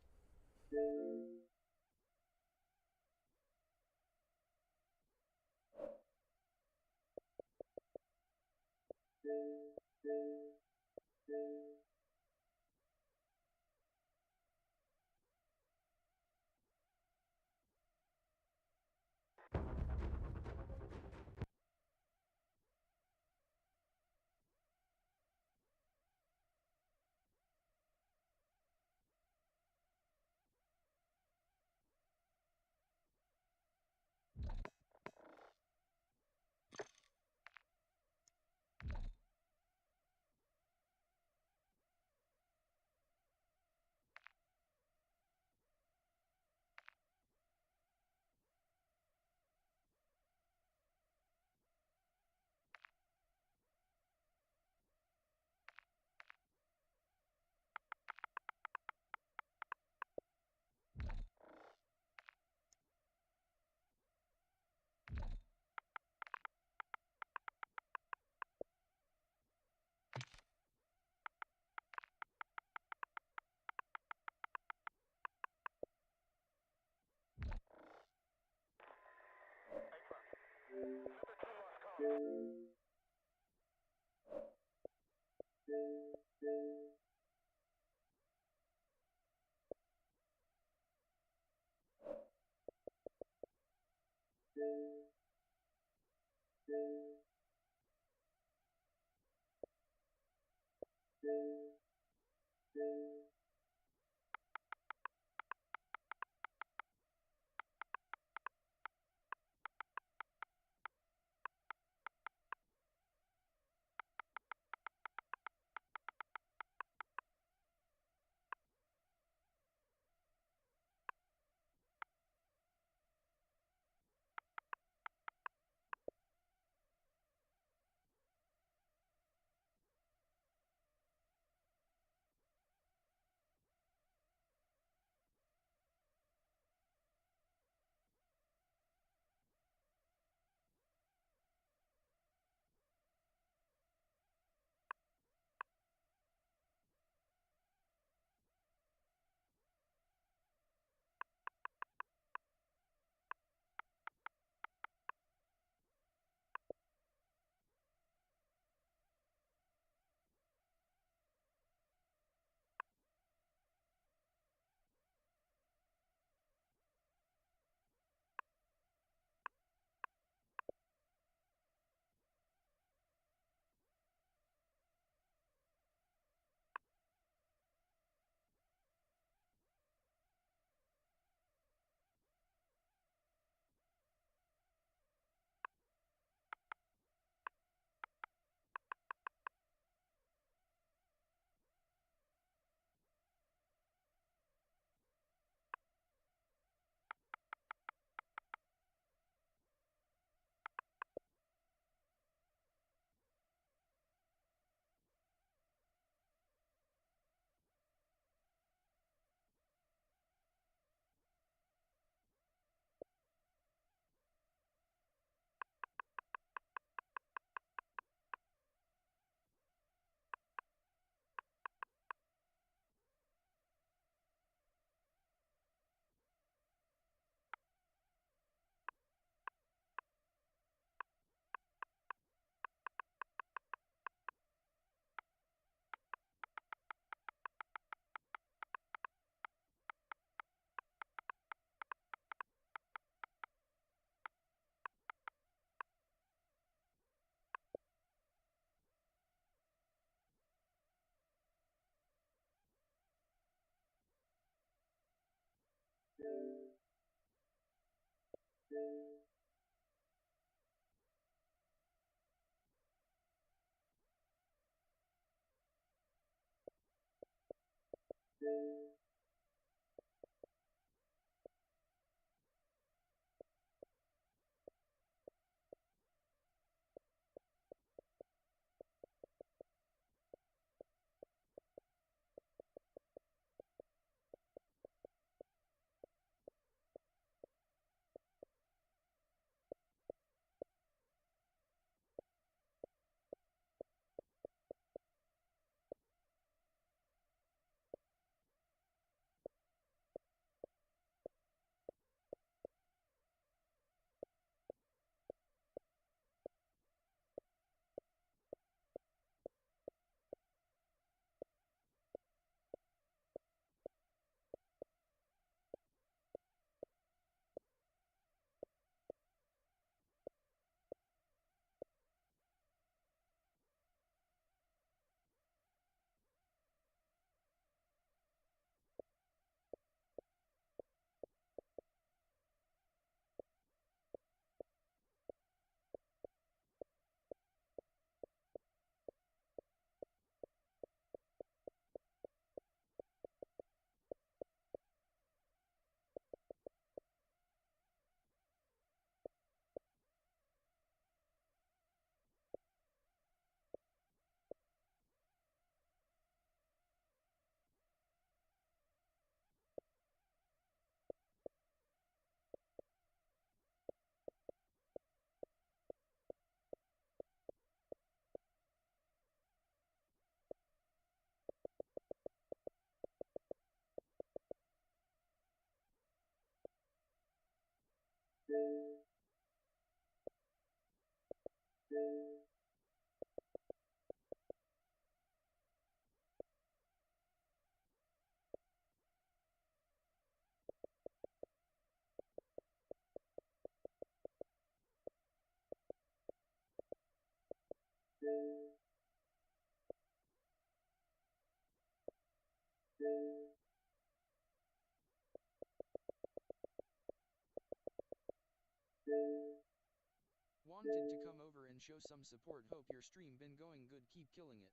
Wanted to come over and show some support. Hope your stream been going good. Keep killing it.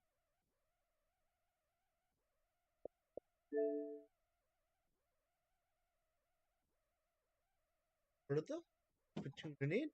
Brother, for tuning in.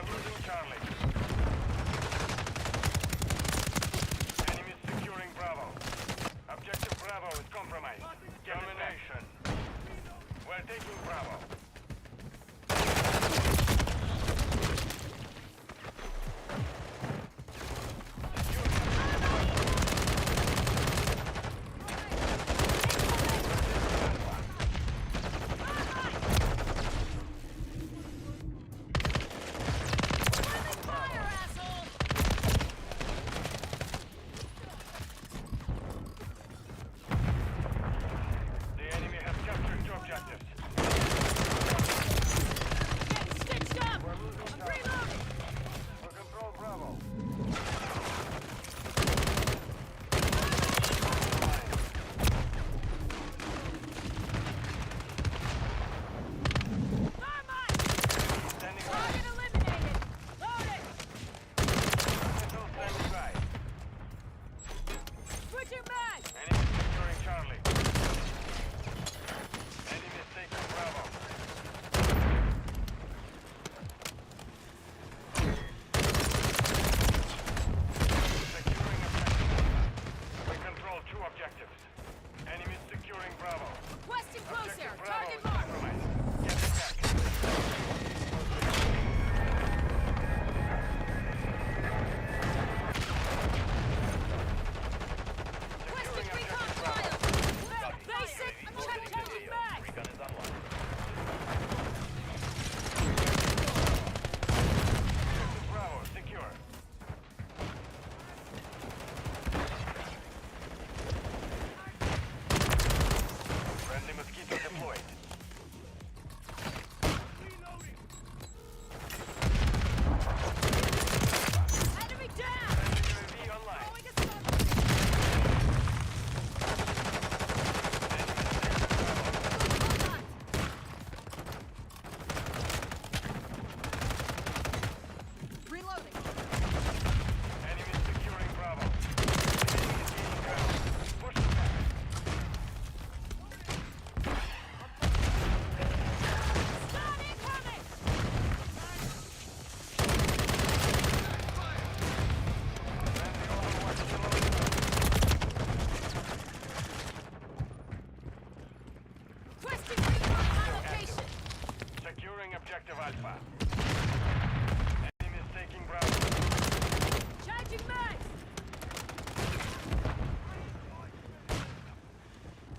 losing Charlie. Enemies securing Bravo. Objective Bravo is compromised. Domination. We're taking Bravo. Objective Alpha. Enemy is taking Bravo. Charging max!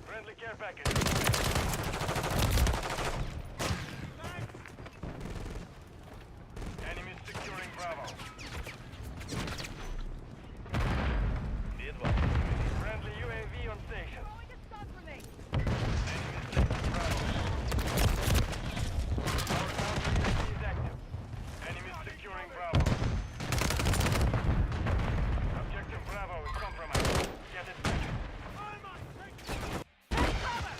Friendly care package. Enemy is securing Bravo. Friendly UAV on station. Enemy is taking Bravo. Securing Bravo. Objective Bravo is compromised. Get it back. Take cover!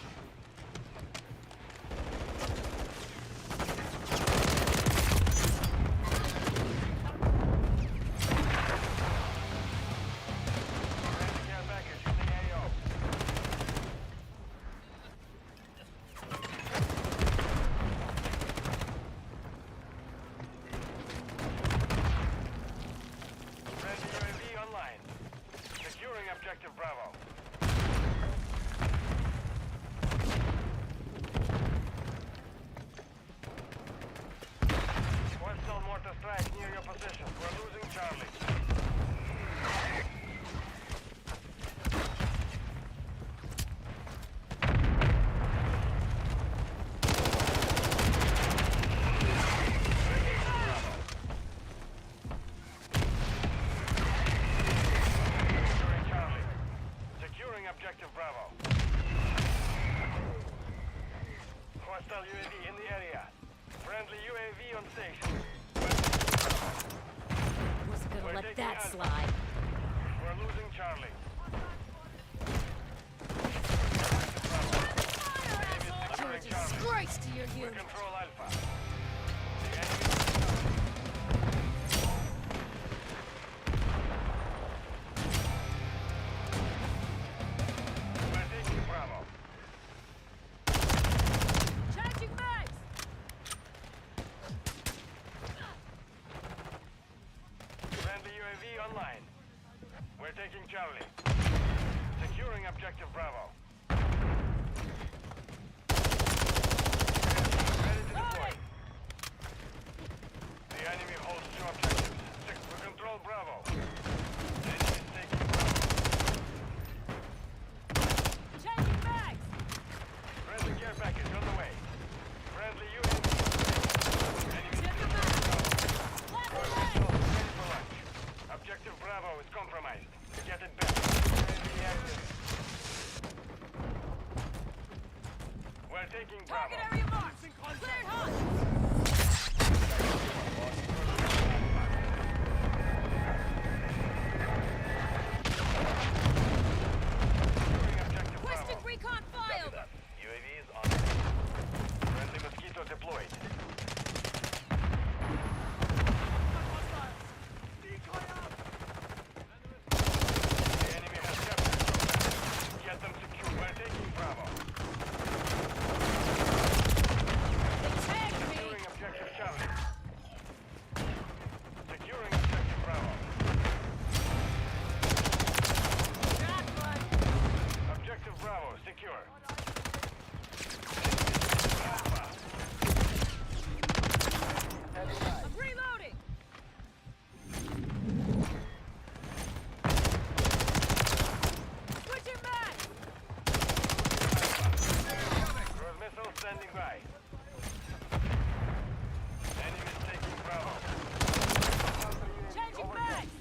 Care package in the AO. Securing Objective Bravo. Hostile mortar strike near your position. We're losing Charlie. Objective Bravo. Hostile UAV in the area. Friendly UAV on station. Wasn't gonna We're let taking that Alpha. slide. We're losing Charlie. You're a disgrace to your We unit. control Alpha. taking Charlie. Securing objective Bravo. Ready to deploy. The enemy holds 2 objectives. 6, we control Bravo. The enemy is taking Bravo. Changing bags! Friendly care package on the way. Friendly UAV. Enemy taking Bravo. Ready for launch. Objective Bravo is compromised. Get it back. Enemy active. We're taking Bravo. Target area marked! Cleared hot! Requesting recon filed! UAV is on. Friendly mosquito deployed. The enemy has captured. Get them secure. We're taking Bravo. Securing objective Charlie. Securing objective Bravo. Objective Bravo secure. Alpha. I'm reloading! Switching back! Cruise missile standing by. Enemy is taking Bravo. Changing bags!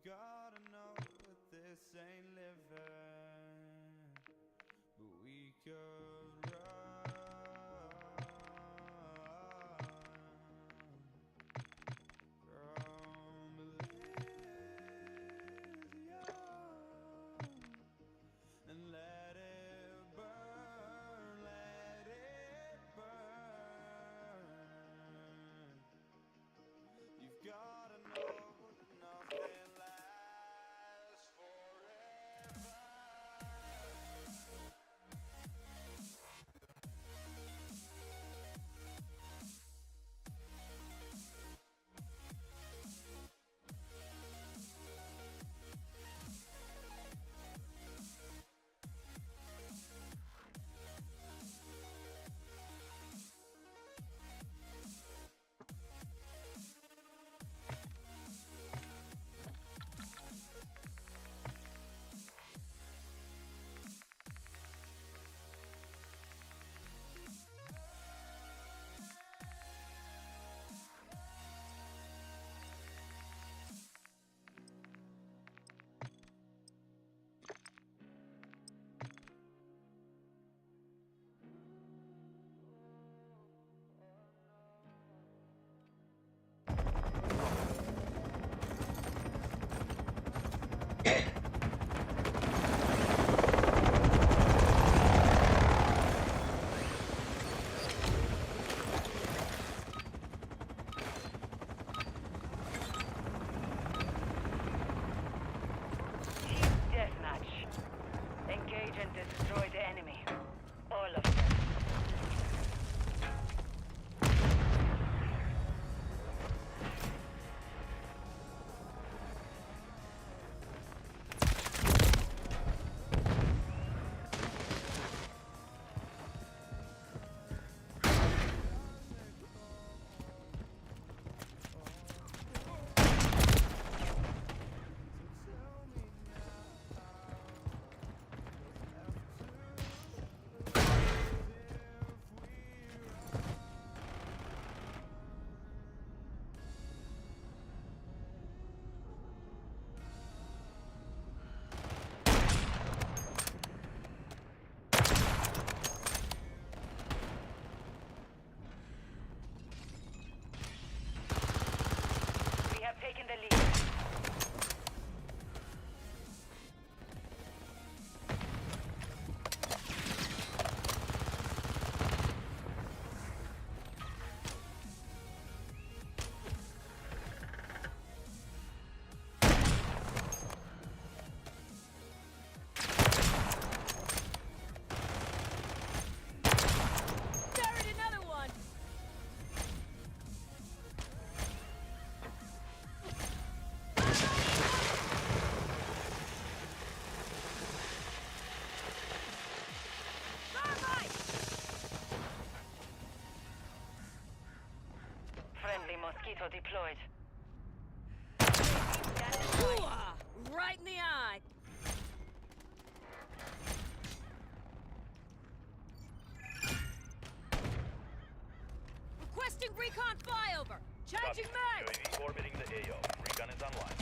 gotta know that this ain't living, but we could run. From Elysium and let it burn, let it burn. You've gotta know nothing lasts forever. Deathmatch. Engage and destroy the enemy. All of them. We have taken the lead. Buried another one! Friendly mosquito deployed. Ooh-ah! Right in the eye! Requesting recon flyover! Changing mag! UAV orbiting the AO. Recon is online.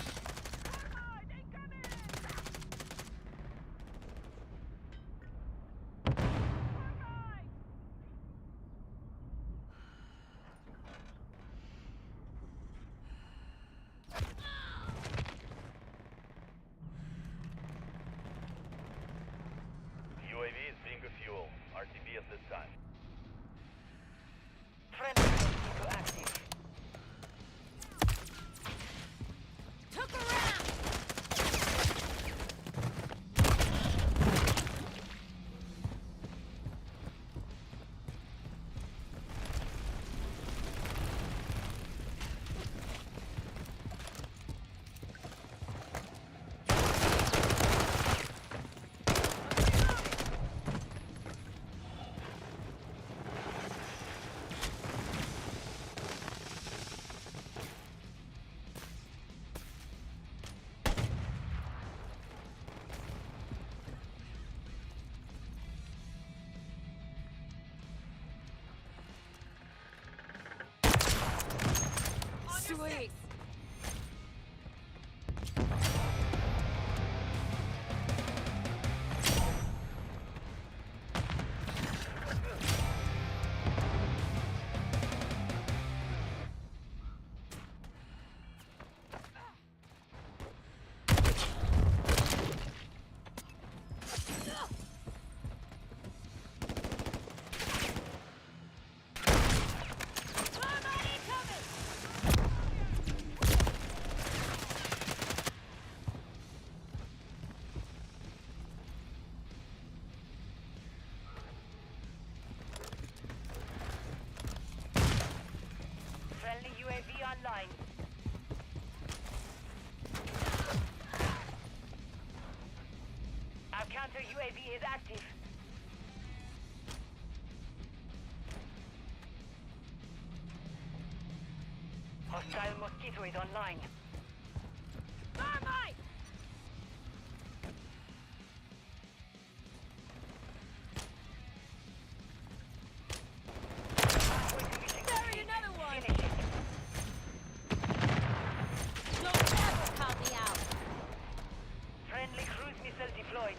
UAV is being refueled. RTB at this time. Friendly mosquito active. online. Our counter UAV is active. Hostile Mosquito is online. Thermite! Bury another one! Finish it. Don't ever count me out! Friendly cruise missile deployed.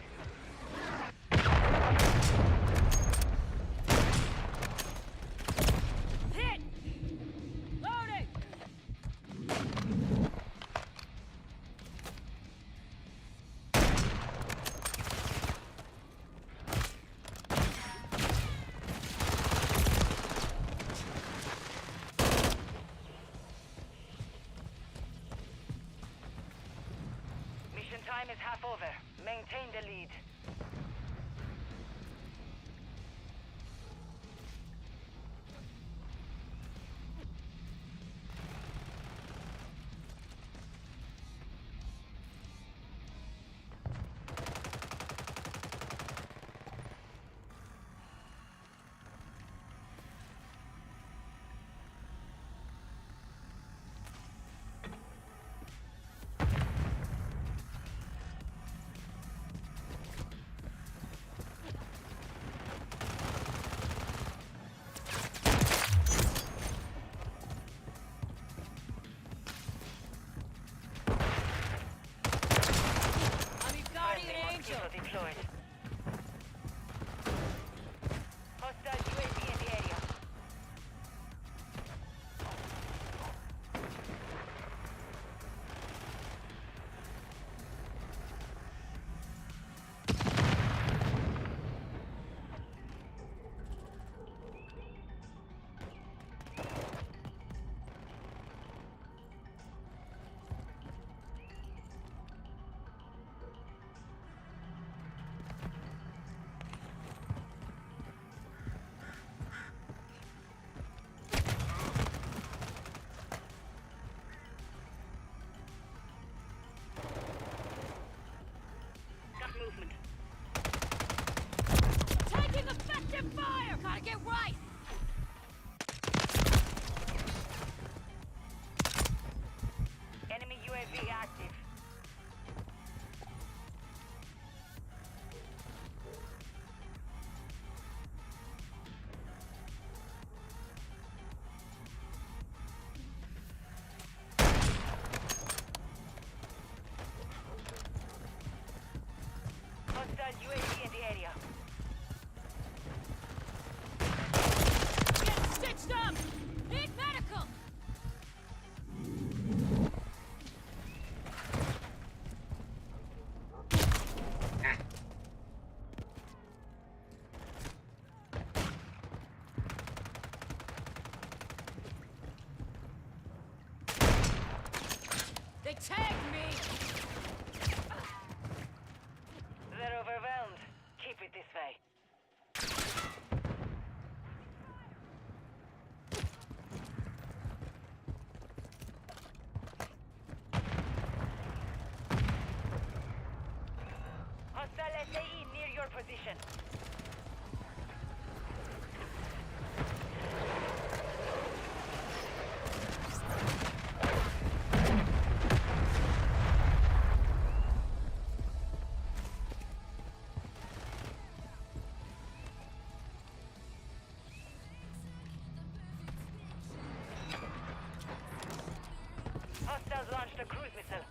Hit! Loading! Mission time is half over. Maintain the lead. I'm your guardian Friendly angel! Mosquito deployed. Hostile UAV in the area. Got movement. Taking effective fire! Gotta get right! Enemy UAV active. Hostile UAV in the area. Get stitched up! Need medical! They tagged me! They're overwhelmed. Keep it this way. Hostile SAE near your position. Hostiles launched a cruise missile.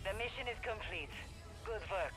The mission is complete. Good work.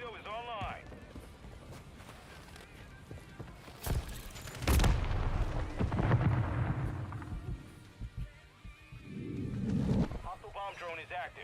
Mosquito is online. Hostile bomb drone is active.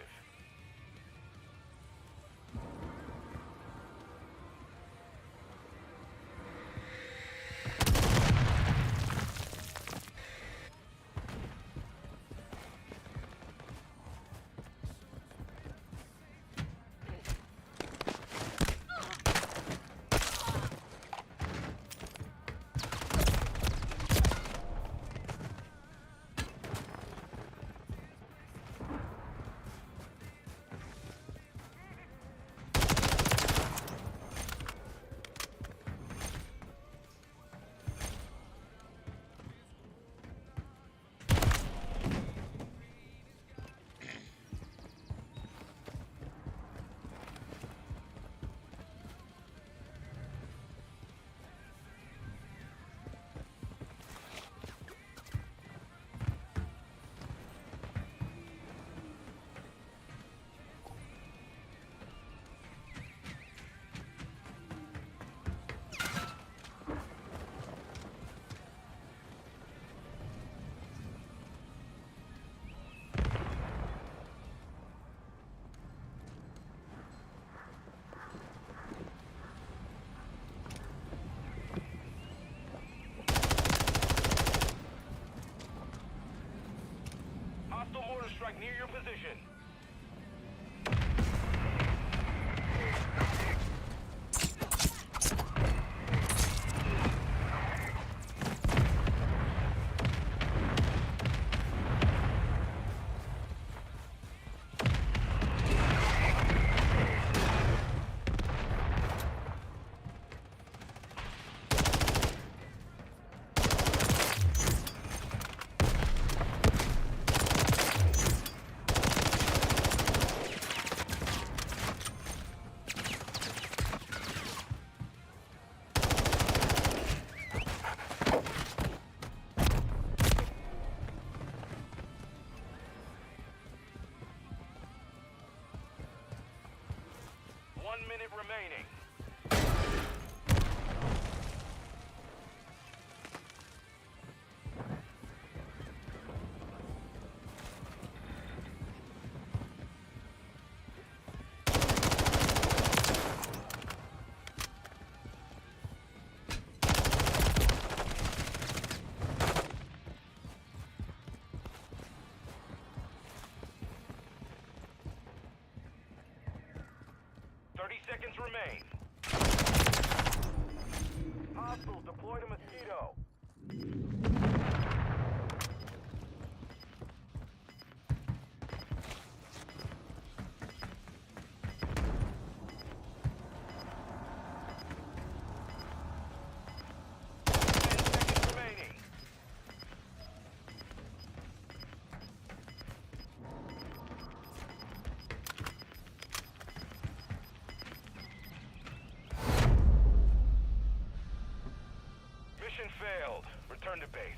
Hostile mortar strike near your position. Minute remaining. Seconds remain. Hostiles deployed a mosquito. Mission failed. Return to base.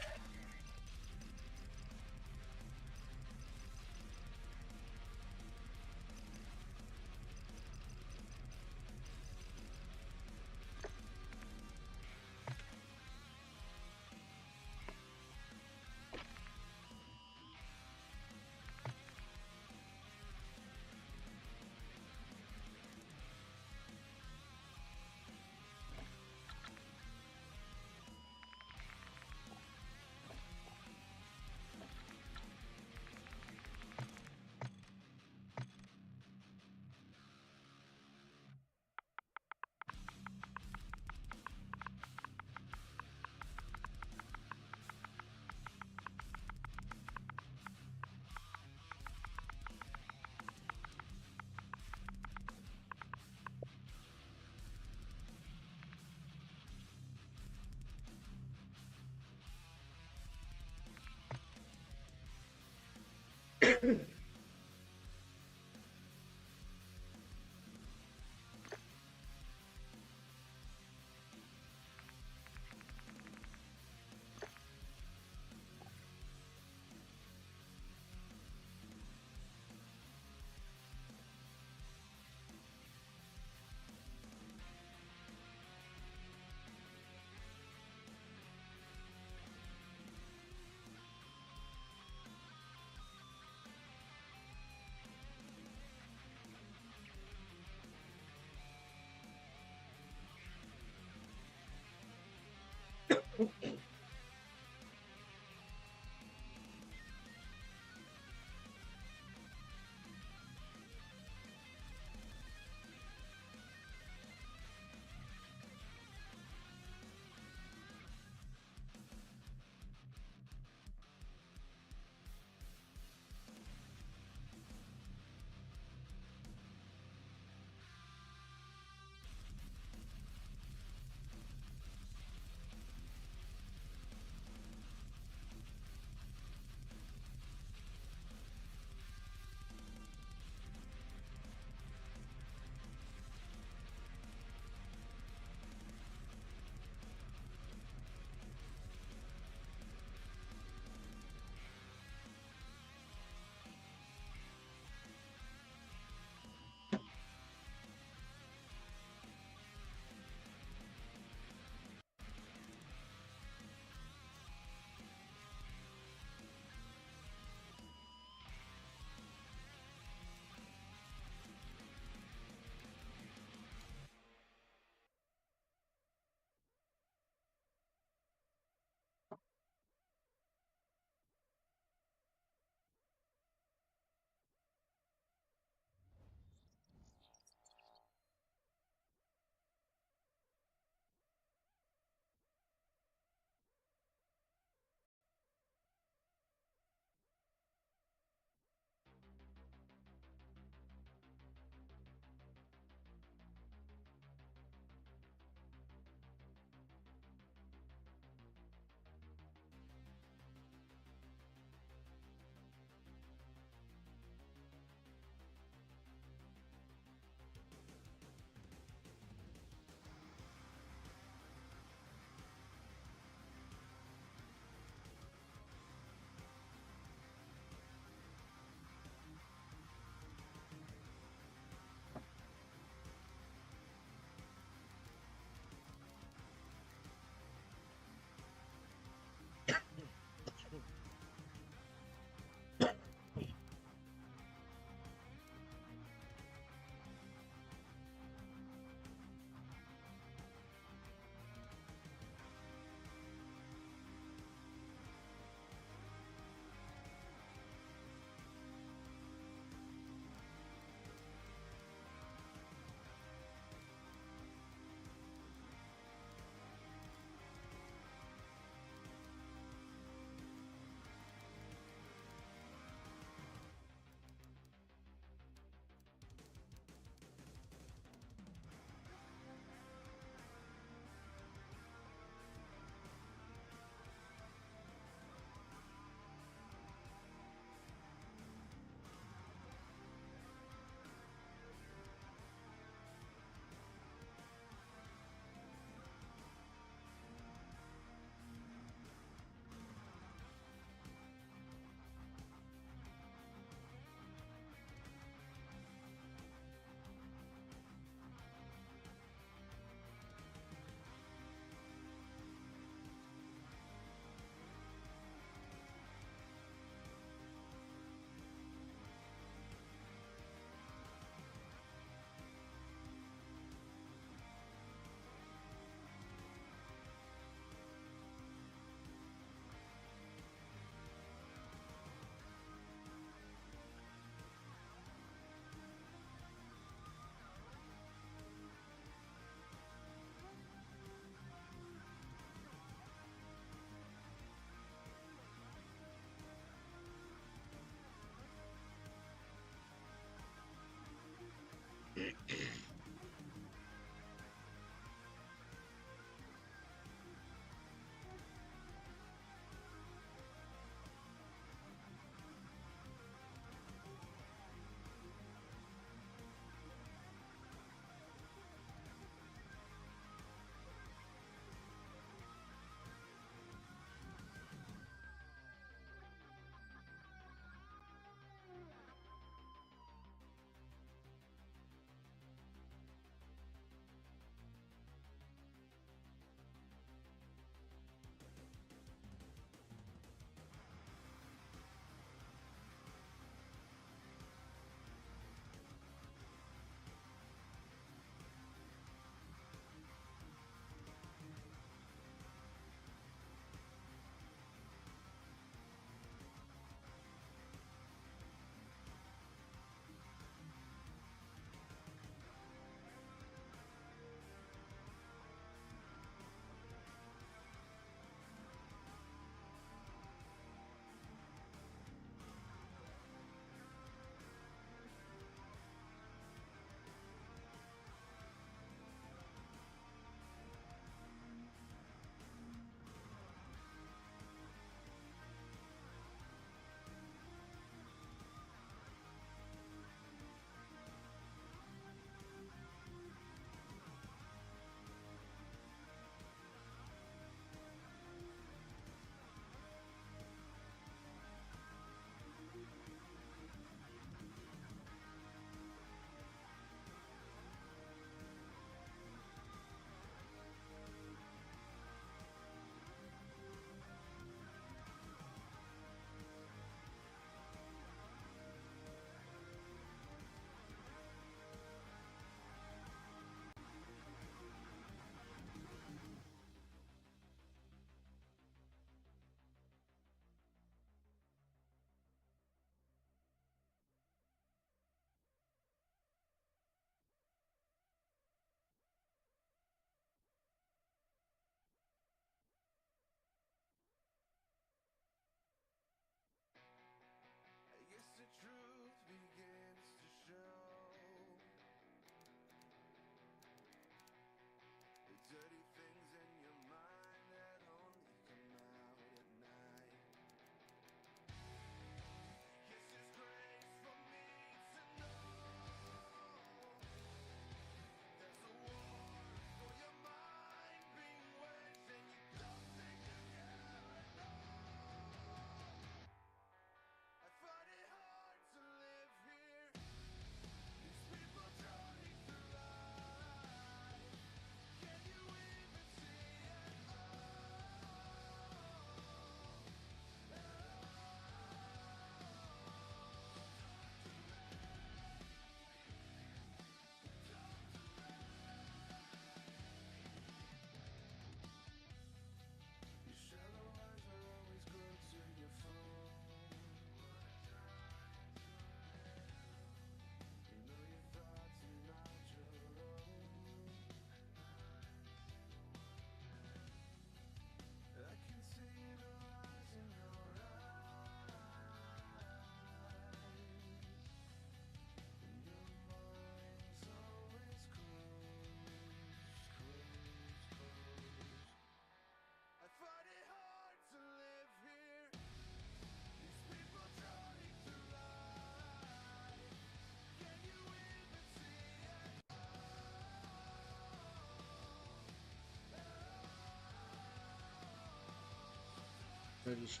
I just